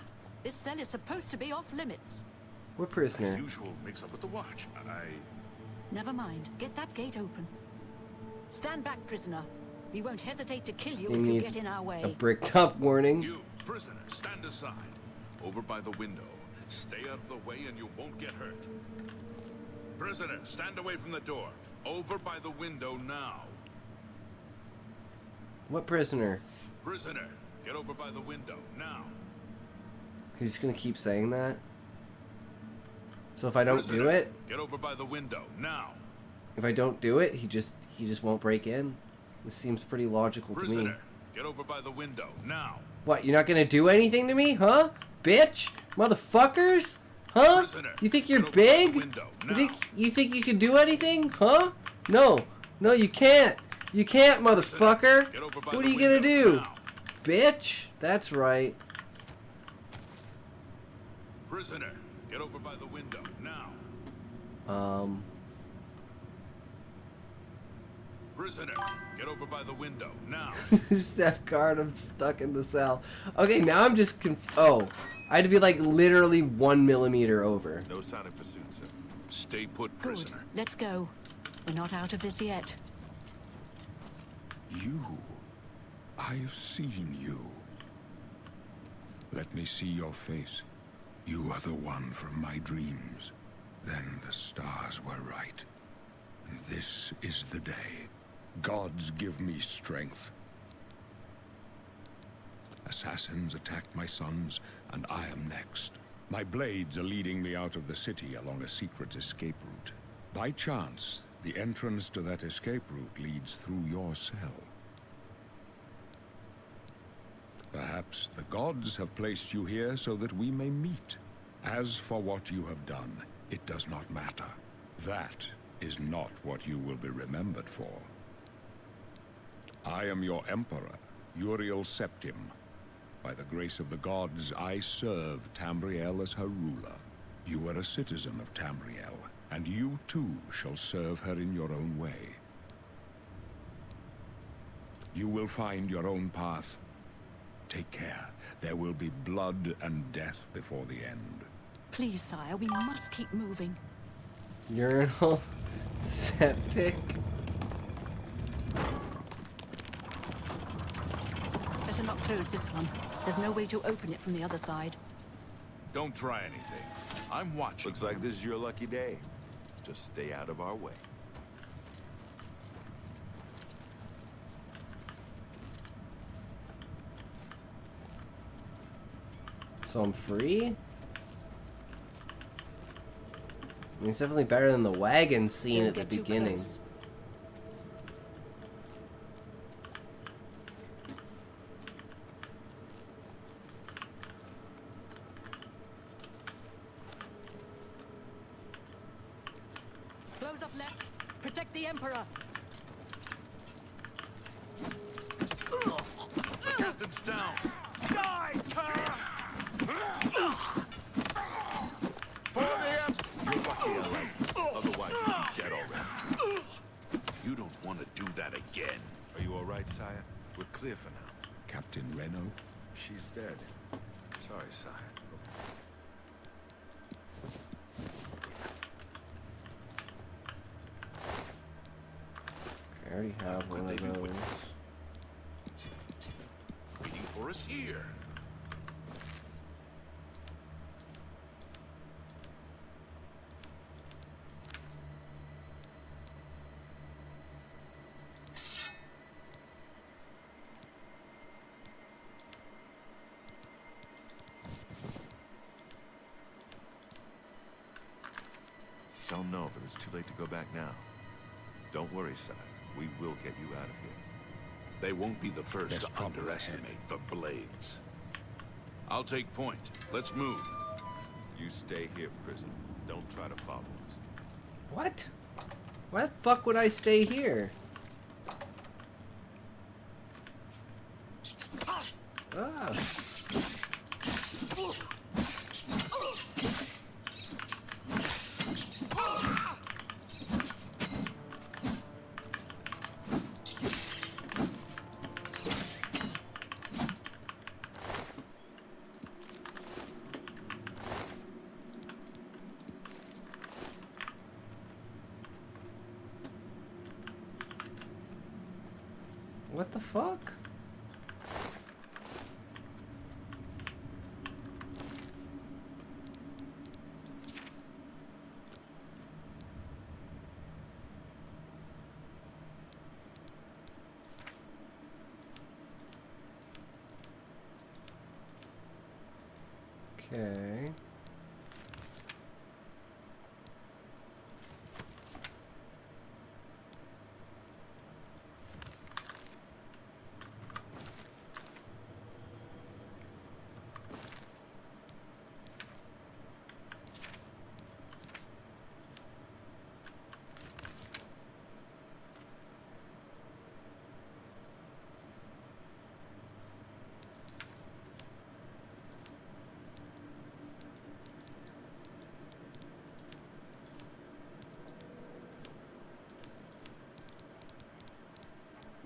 This cell is supposed to be off limits. What prisoner? Usual mix-up with the watch. Never mind. Get that gate open. Stand back, prisoner. We won't hesitate to kill you He if you needs get in our way. a bricked up warning. You, prisoner, stand aside. Over by the window. Stay out of the way and you won't get hurt. Prisoner, stand away from the door. Over by the window now. What prisoner? Prisoner, get over by the window now. He's just gonna keep saying that? So if I don't Prisoner, do it? Get over by the window now. If I don't do it, he just won't break in? This seems pretty logical to me. Prisoner, get over by the window now. What, you're not gonna do anything to me, huh? Bitch? Motherfuckers? Huh? Prisoner, You think you're big? You think you can do anything? Huh? No. No, you can't. You can't, motherfucker. What are you gonna do? Bitch? That's right. Prisoner, get over by the window now. Prisoner, get over by the window now. Steph Card, I'm stuck in the cell. Okay, now I'm just oh. I had to be like literally 1 millimeter over. No sign of pursuit, sir. Stay put, prisoner. Good. Let's go. We're not out of this yet. You. I've seen you. Let me see your face. You are the one from my dreams. Then the stars were right. And this is the day. Gods give me strength. Assassins attacked my sons, and I am next. My blades are leading me out of the city along a secret escape route. By chance, the entrance to that escape route leads through your cell. Perhaps the gods have placed you here so that we may meet. As for what you have done, it does not matter. That is not what you will be remembered for. I am your emperor, Uriel Septim. By the grace of the gods, I serve Tamriel as her ruler. You are a citizen of Tamriel, and you too shall serve her in your own way. You will find your own path. Take care. There will be blood and death before the end. Please, sire, we must keep moving. Urinal septic. Better not close this one. There's no way to open it from the other side. Don't try anything. I'm watching. Looks like this is your lucky day. Just stay out of our way. So I'm free? I mean, it's definitely better than the wagon scene at the beginning. Close up left. Protect the Emperor. The captain's down. Die, Kara! For the Emperor. You're lucky I like you. Otherwise, you'd be dead already. You don't want to do that again. Are you all right, sire? We're clear for now. Captain Reno? She's dead. Sorry, sire. I already have one of those. Waiting for us here. Don't know, but it's too late to go back now. Don't worry, sire. We will get you out of here. They won't be the first to underestimate the blades. I'll take point. Let's move. You stay here, prisoner. Don't try to follow us. What? Why the fuck would I stay here? Ah. What the fuck? Okay.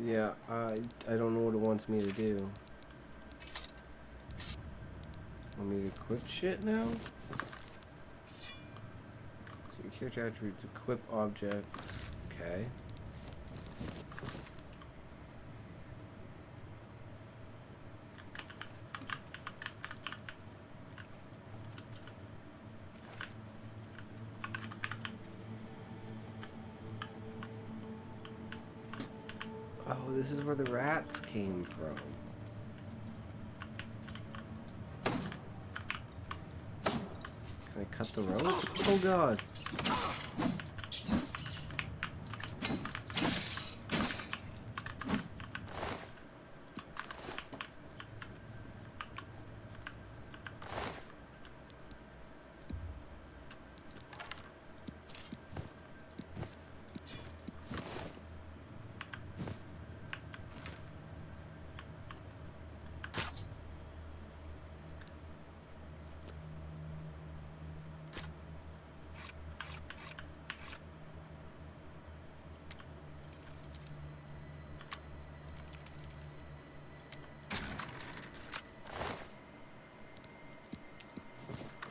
Yeah, I don't know what it wants me to do. Want me to equip shit now? So your character attributes, equip objects. Okay. Oh, this is where the rats came from. Can I cut the rope? Oh god.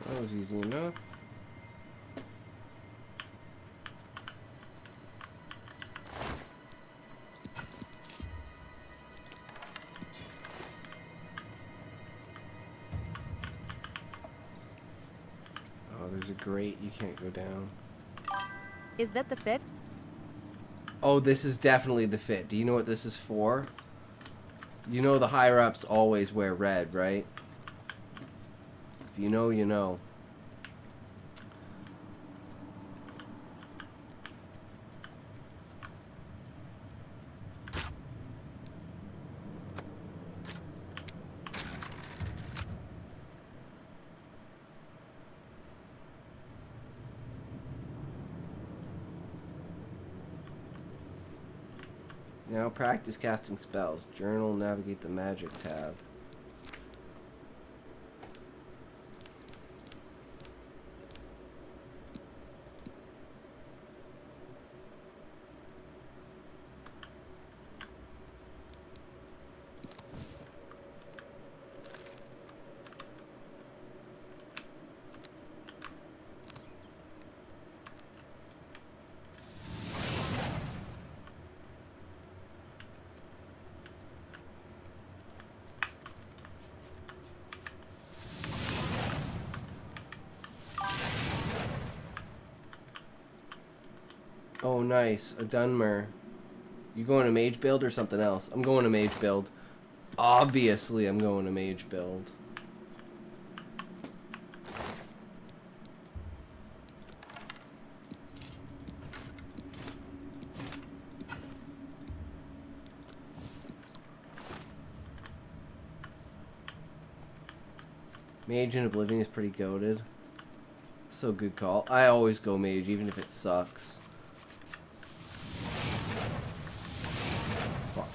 That was easy enough. Oh, there's a grate you can't go down. Is that the fit? Oh, this is definitely the fit. Do you know what this is for? You know the higher-ups always wear red, right? If you know, you know. Now practice casting spells. Journal, navigate the magic tab. Oh, nice. A Dunmer. You going to mage build or something else? I'm going to mage build. Obviously, I'm going to mage build. Mage in Oblivion is pretty goated. So good call. I always go mage, even if it sucks. Fuck.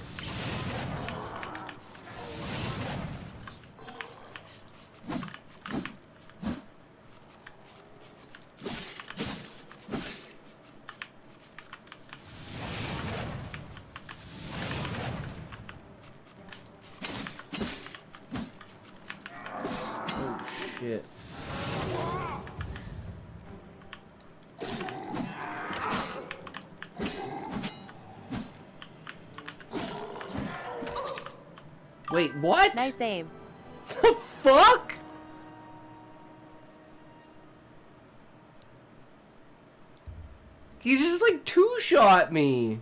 Oh shit. Wait, what? Nice aim. The fuck? He just like two-shot me.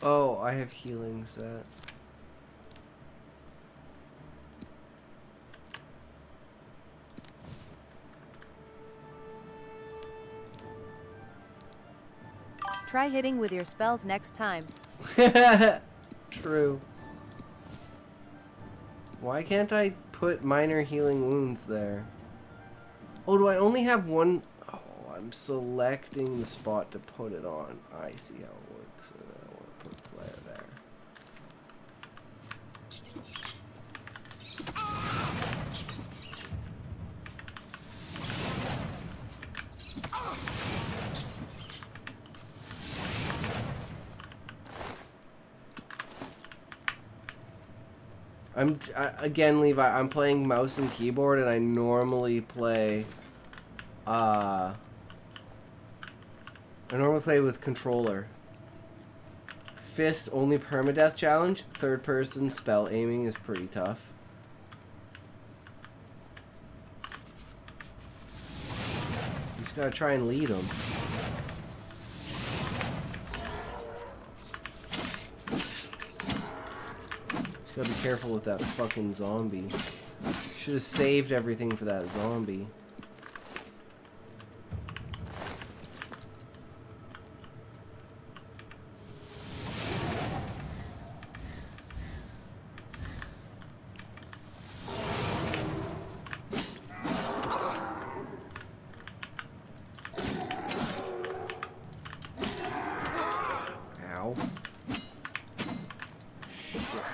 Oh, I have healing set. Try hitting with your spells next time. True. Why can't I put minor healing wounds there? Oh, do I only have one? Oh, I'm selecting the spot to put it on. I see how it works. And then I want to put flare there. Again, Levi, I'm playing mouse and keyboard, and I normally play, I normally play with controller. Fist only permadeath challenge. Third person spell aiming is pretty tough. Just gotta try and lead him. Just gotta be careful with that fucking zombie. Should have saved everything for that zombie.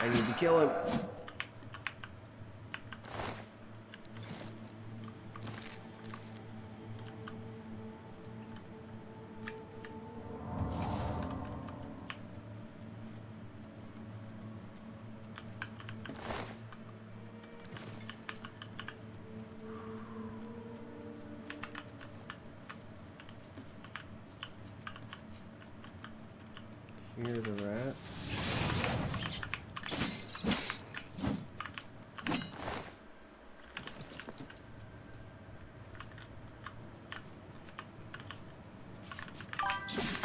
I need to kill him. Hear the rat.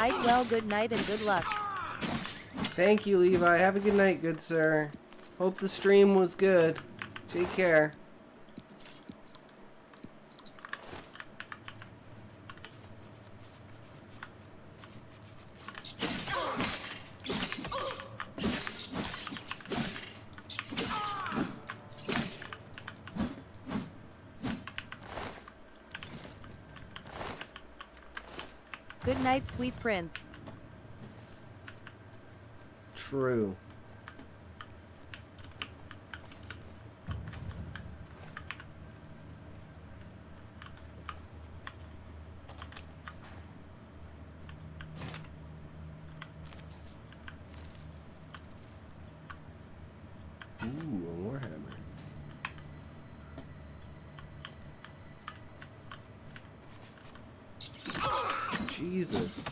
Ike, well, good night and good luck. Thank you, Levi. Have a good night, good sir. Hope the stream was good. Take care. Good night, sweet prince. True. Ooh, a warhammer. Jesus.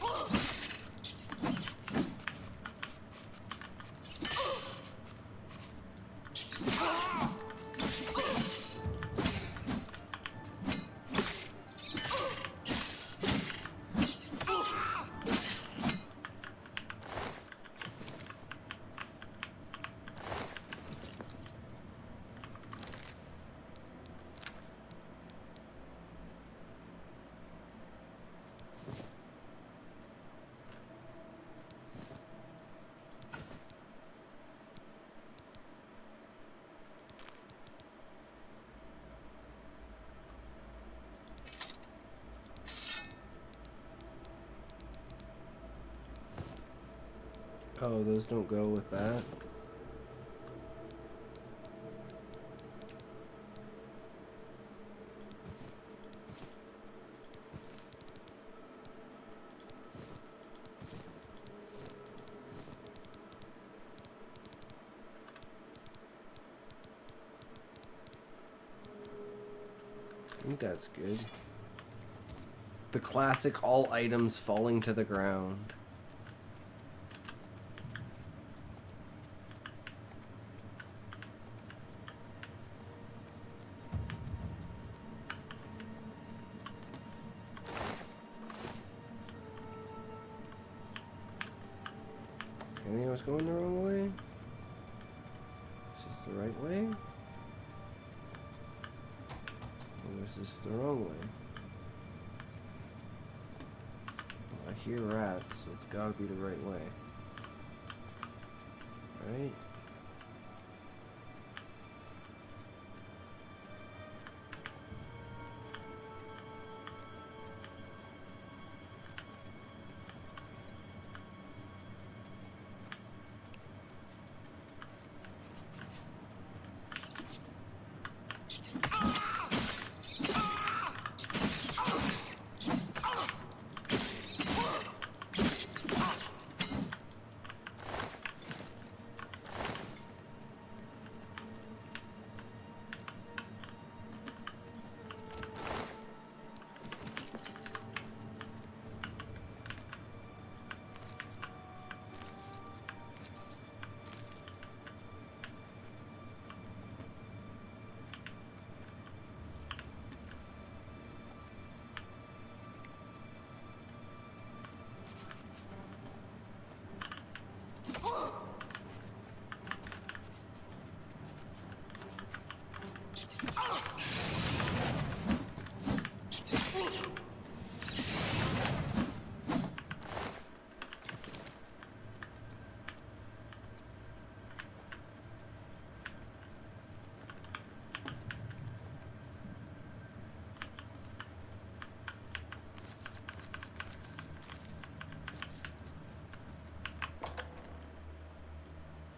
Oh, those don't go with that. I think that's good. The classic all items falling to the ground. I think I was going the wrong way. Is this the right way? Or is this the wrong way? Well, I hear rats, so it's gotta be the right way. Right?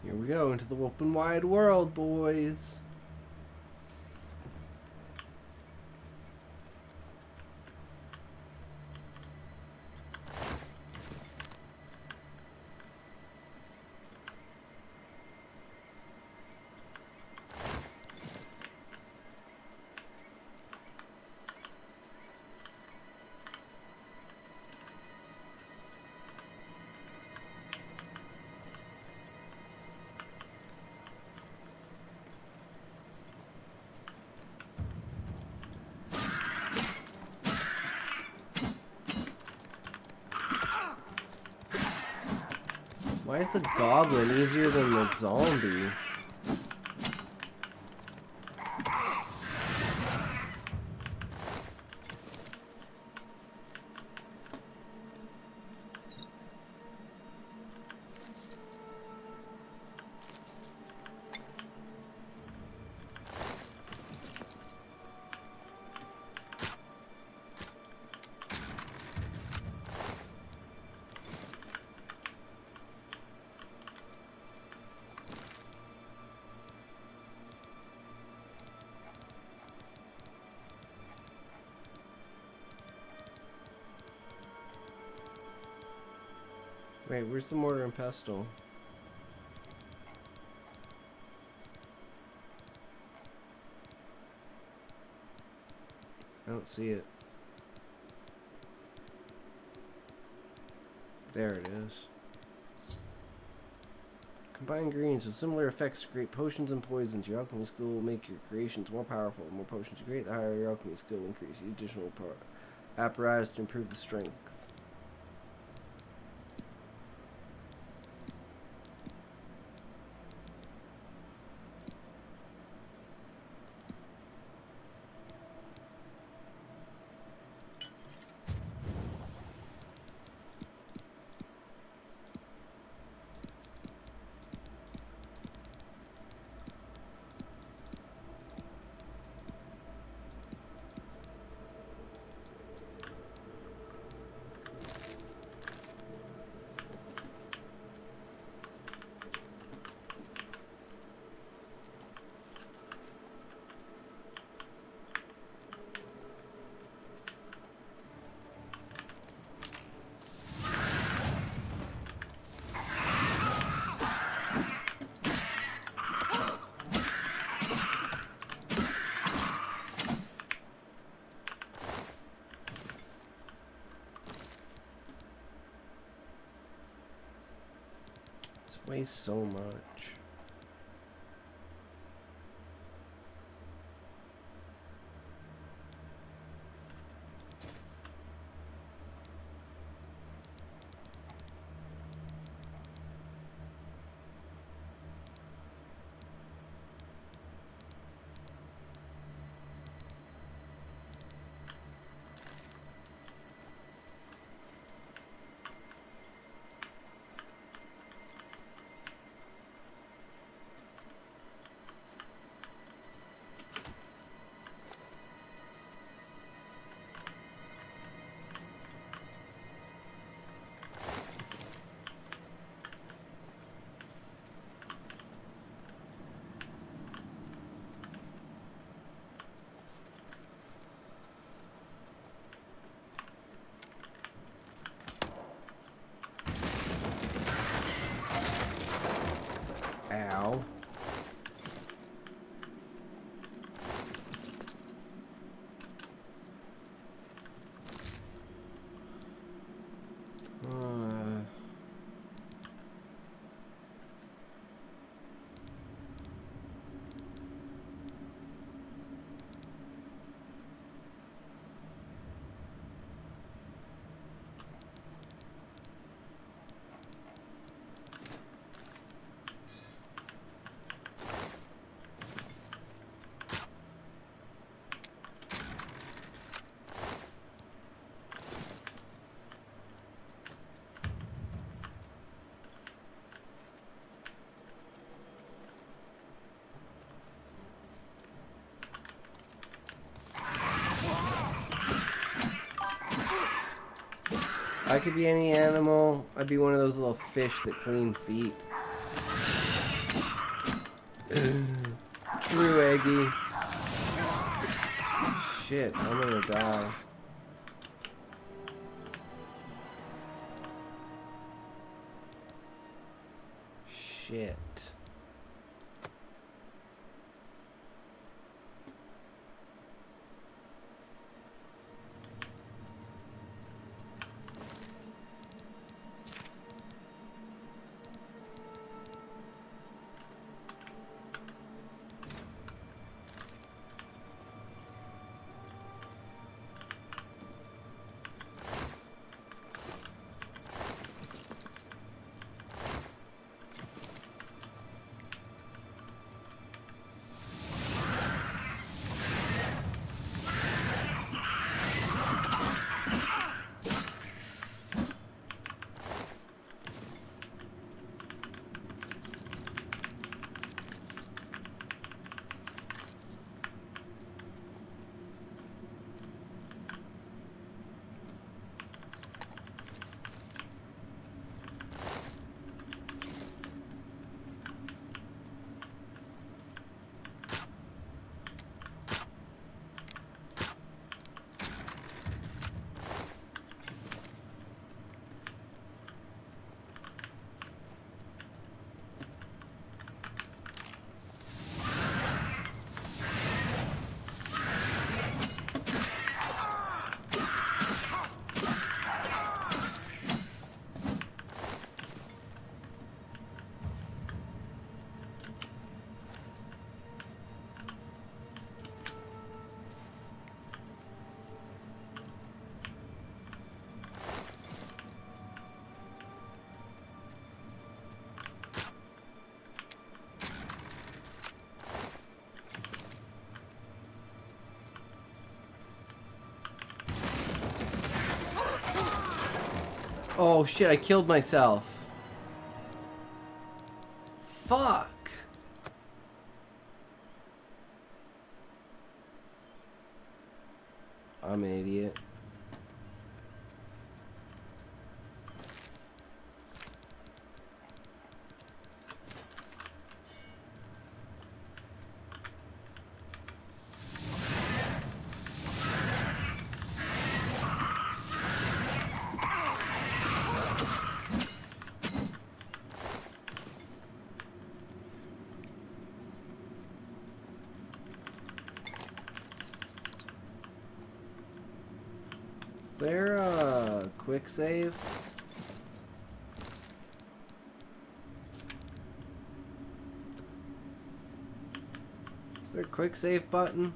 Here we go into the open wide world, boys. Why is the goblin easier than the zombie? Wait, where's the mortar and pestle? I don't see it. There it is. Combine ingredients with similar effects to create potions and poisons. Your alchemy skill will make your creations more powerful. The more potions you create, the higher your alchemy skill will increase. The additional apparatus to improve the strength. Weighs so much. Ow. I could be any animal. I'd be one of those little fish that clean feet. True, Eggy. Shit, I'm gonna die. Shit. Oh shit, I killed myself. Fuck. I'm an idiot. Is there a quick save? Is there a quick save button?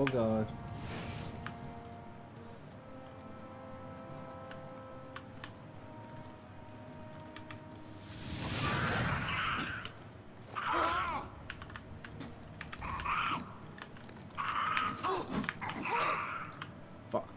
Oh god. Fuck.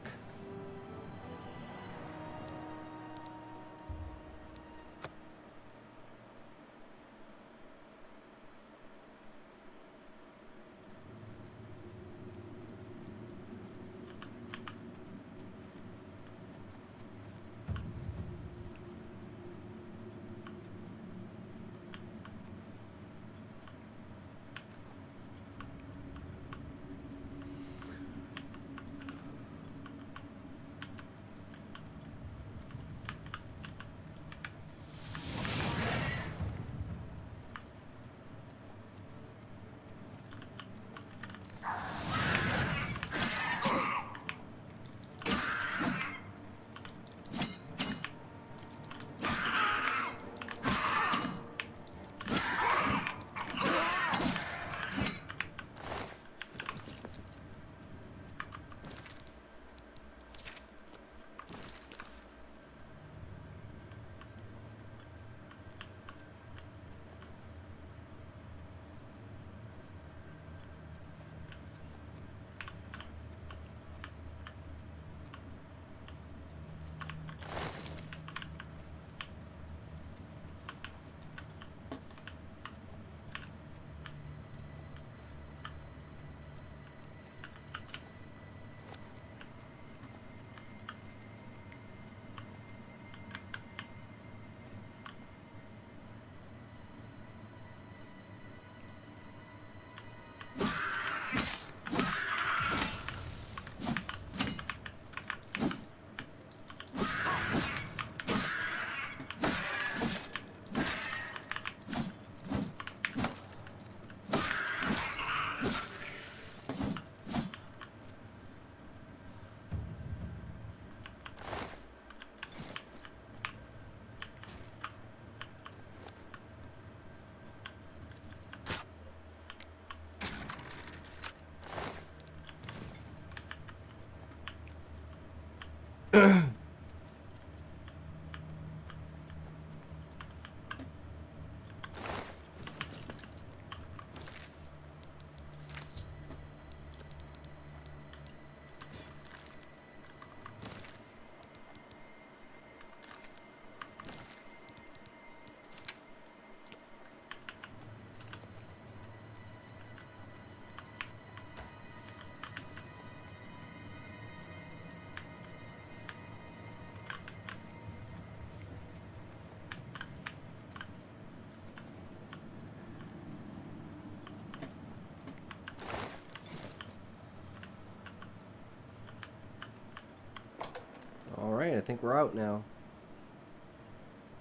Alright, I think we're out now.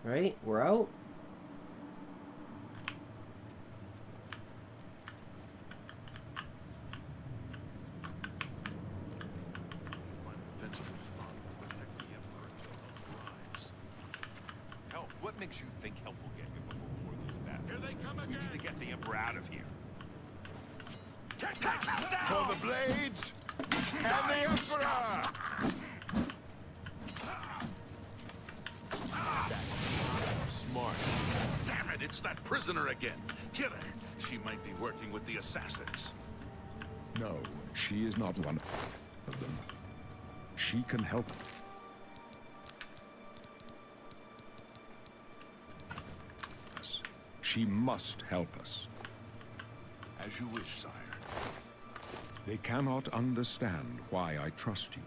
Right? We're out? Help? What makes you think help will get you before war goes bad? Here they come again! We need to get the Emperor out of here. For the blades and the Emperor! Smart. Damn it, it's that prisoner again. Kill her. She might be working with the assassins. No, she is not one of them. She can help. Us. She must help us. As you wish, sire. They cannot understand why I trust you.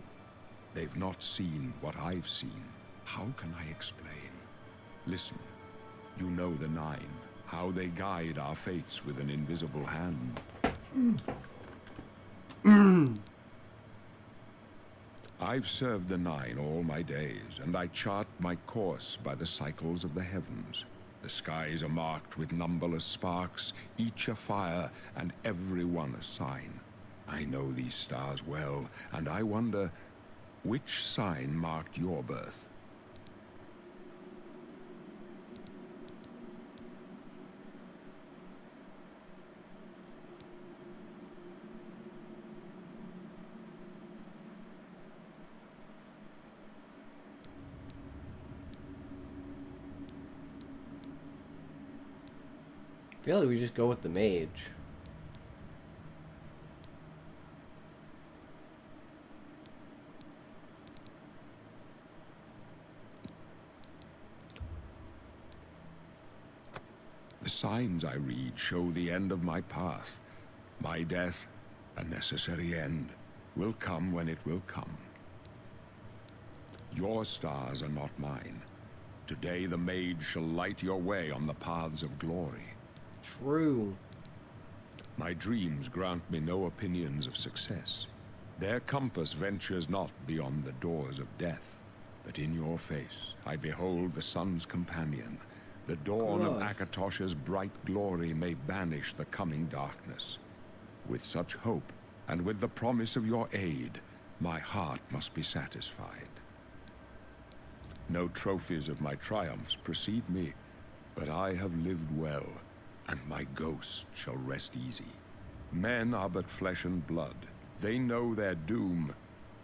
They've not seen what I've seen. How can I explain? Listen, you know the Nine, how they guide our fates with an invisible hand. I've served the Nine all my days, and I chart my course by the cycles of the heavens. The skies are marked with numberless sparks, each a fire, and every one a sign. I know these stars well, and I wonder, which sign marked your birth? I feel like we just go with the mage. The signs I read show the end of my path. My death, a necessary end, will come when it will come. Your stars are not mine. Today the mage shall light your way on the paths of glory. True. My dreams grant me no opinions of success. Their compass ventures not beyond the doors of death. But in your face I behold the sun's companion. The dawn of Akatosh's bright glory may banish the coming darkness. With such hope, and with the promise of your aid, my heart must be satisfied. No trophies of my triumphs precede me, but I have lived well, and my ghost shall rest easy. Men are but flesh and blood. They know their doom,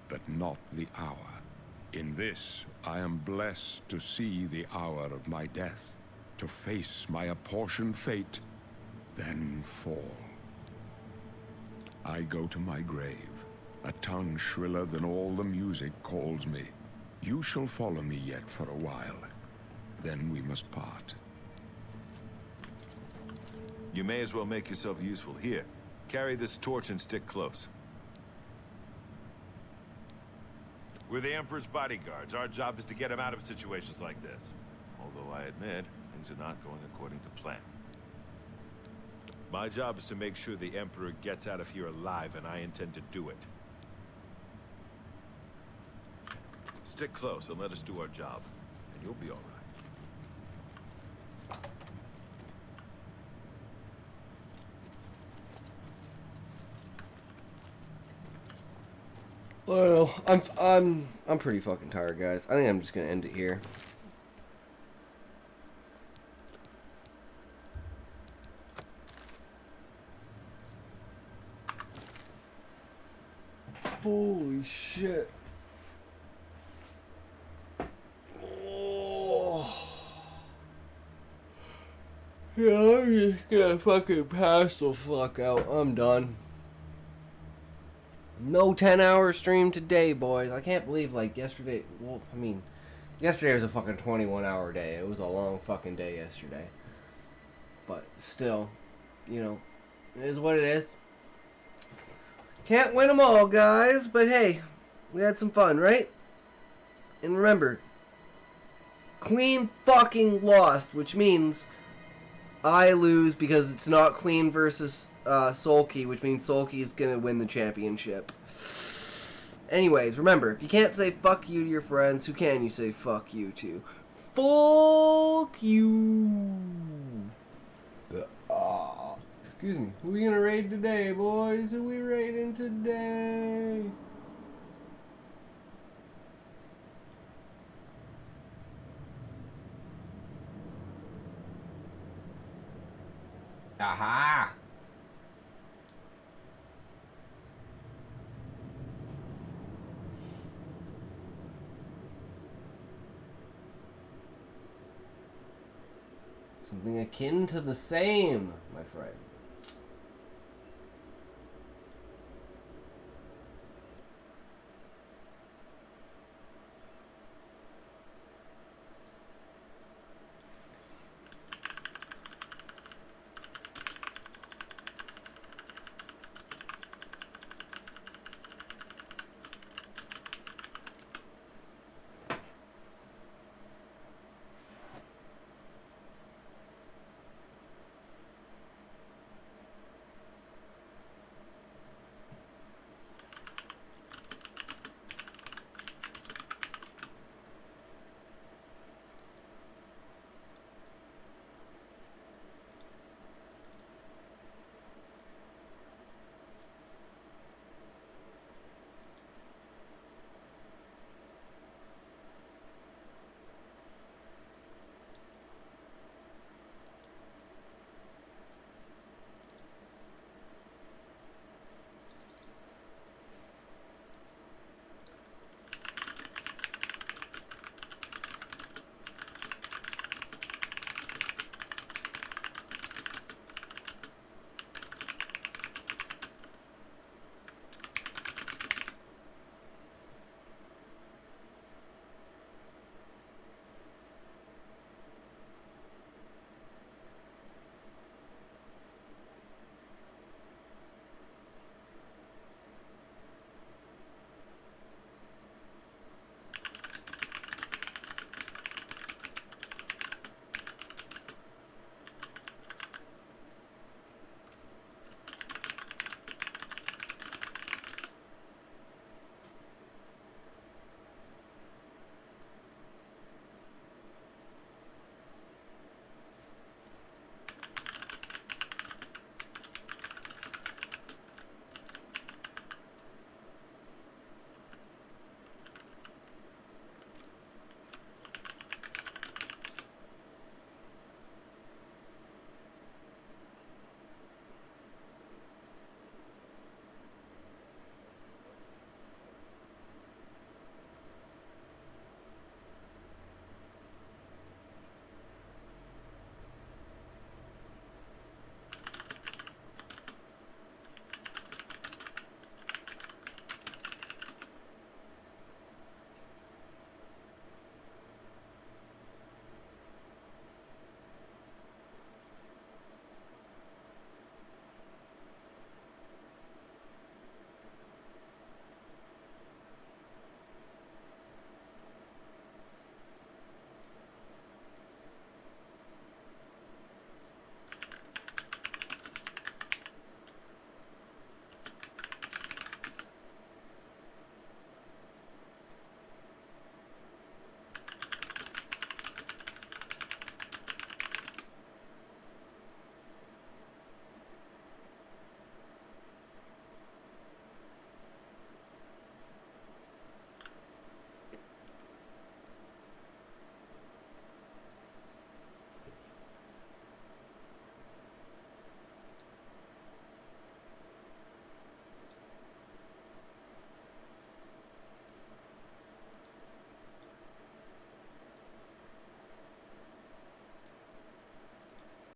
but not the hour. In this, I am blessed to see the hour of my death, to face my apportioned fate, then fall. I go to my grave. A tongue shriller than all the music calls me. You shall follow me yet for a while. Then we must part. You may as well make yourself useful. Here, carry this torch and stick close. We're the Emperor's bodyguards. Our job is to get him out of situations like this. Although I admit, things are not going according to plan. My job is to make sure the Emperor gets out of here alive, and I intend to do it. Stick close and let us do our job, and you'll be all right. Well, I'm pretty fucking tired, guys. I think I'm just gonna end it here. Holy shit. Oh. Yeah, I'm just gonna fucking pass the fuck out. I'm done. No 10-hour stream today, boys. I can't believe, like, yesterday... Well, I mean, yesterday was a fucking 21-hour day. It was a long fucking day yesterday. But still, you know, it is what it is. Can't win them all, guys. But hey, we had some fun, right? And remember, Queen fucking lost, which means I lose because it's not Queen versus Sulky, which means Sulky is going to win the championship. Anyways, remember, if you can't say fuck you to your friends, who can you say fuck you to? Fuck you! Excuse me. Who we going to raid today, boys? Who we raiding today? Aha! Something akin to the same, my friend.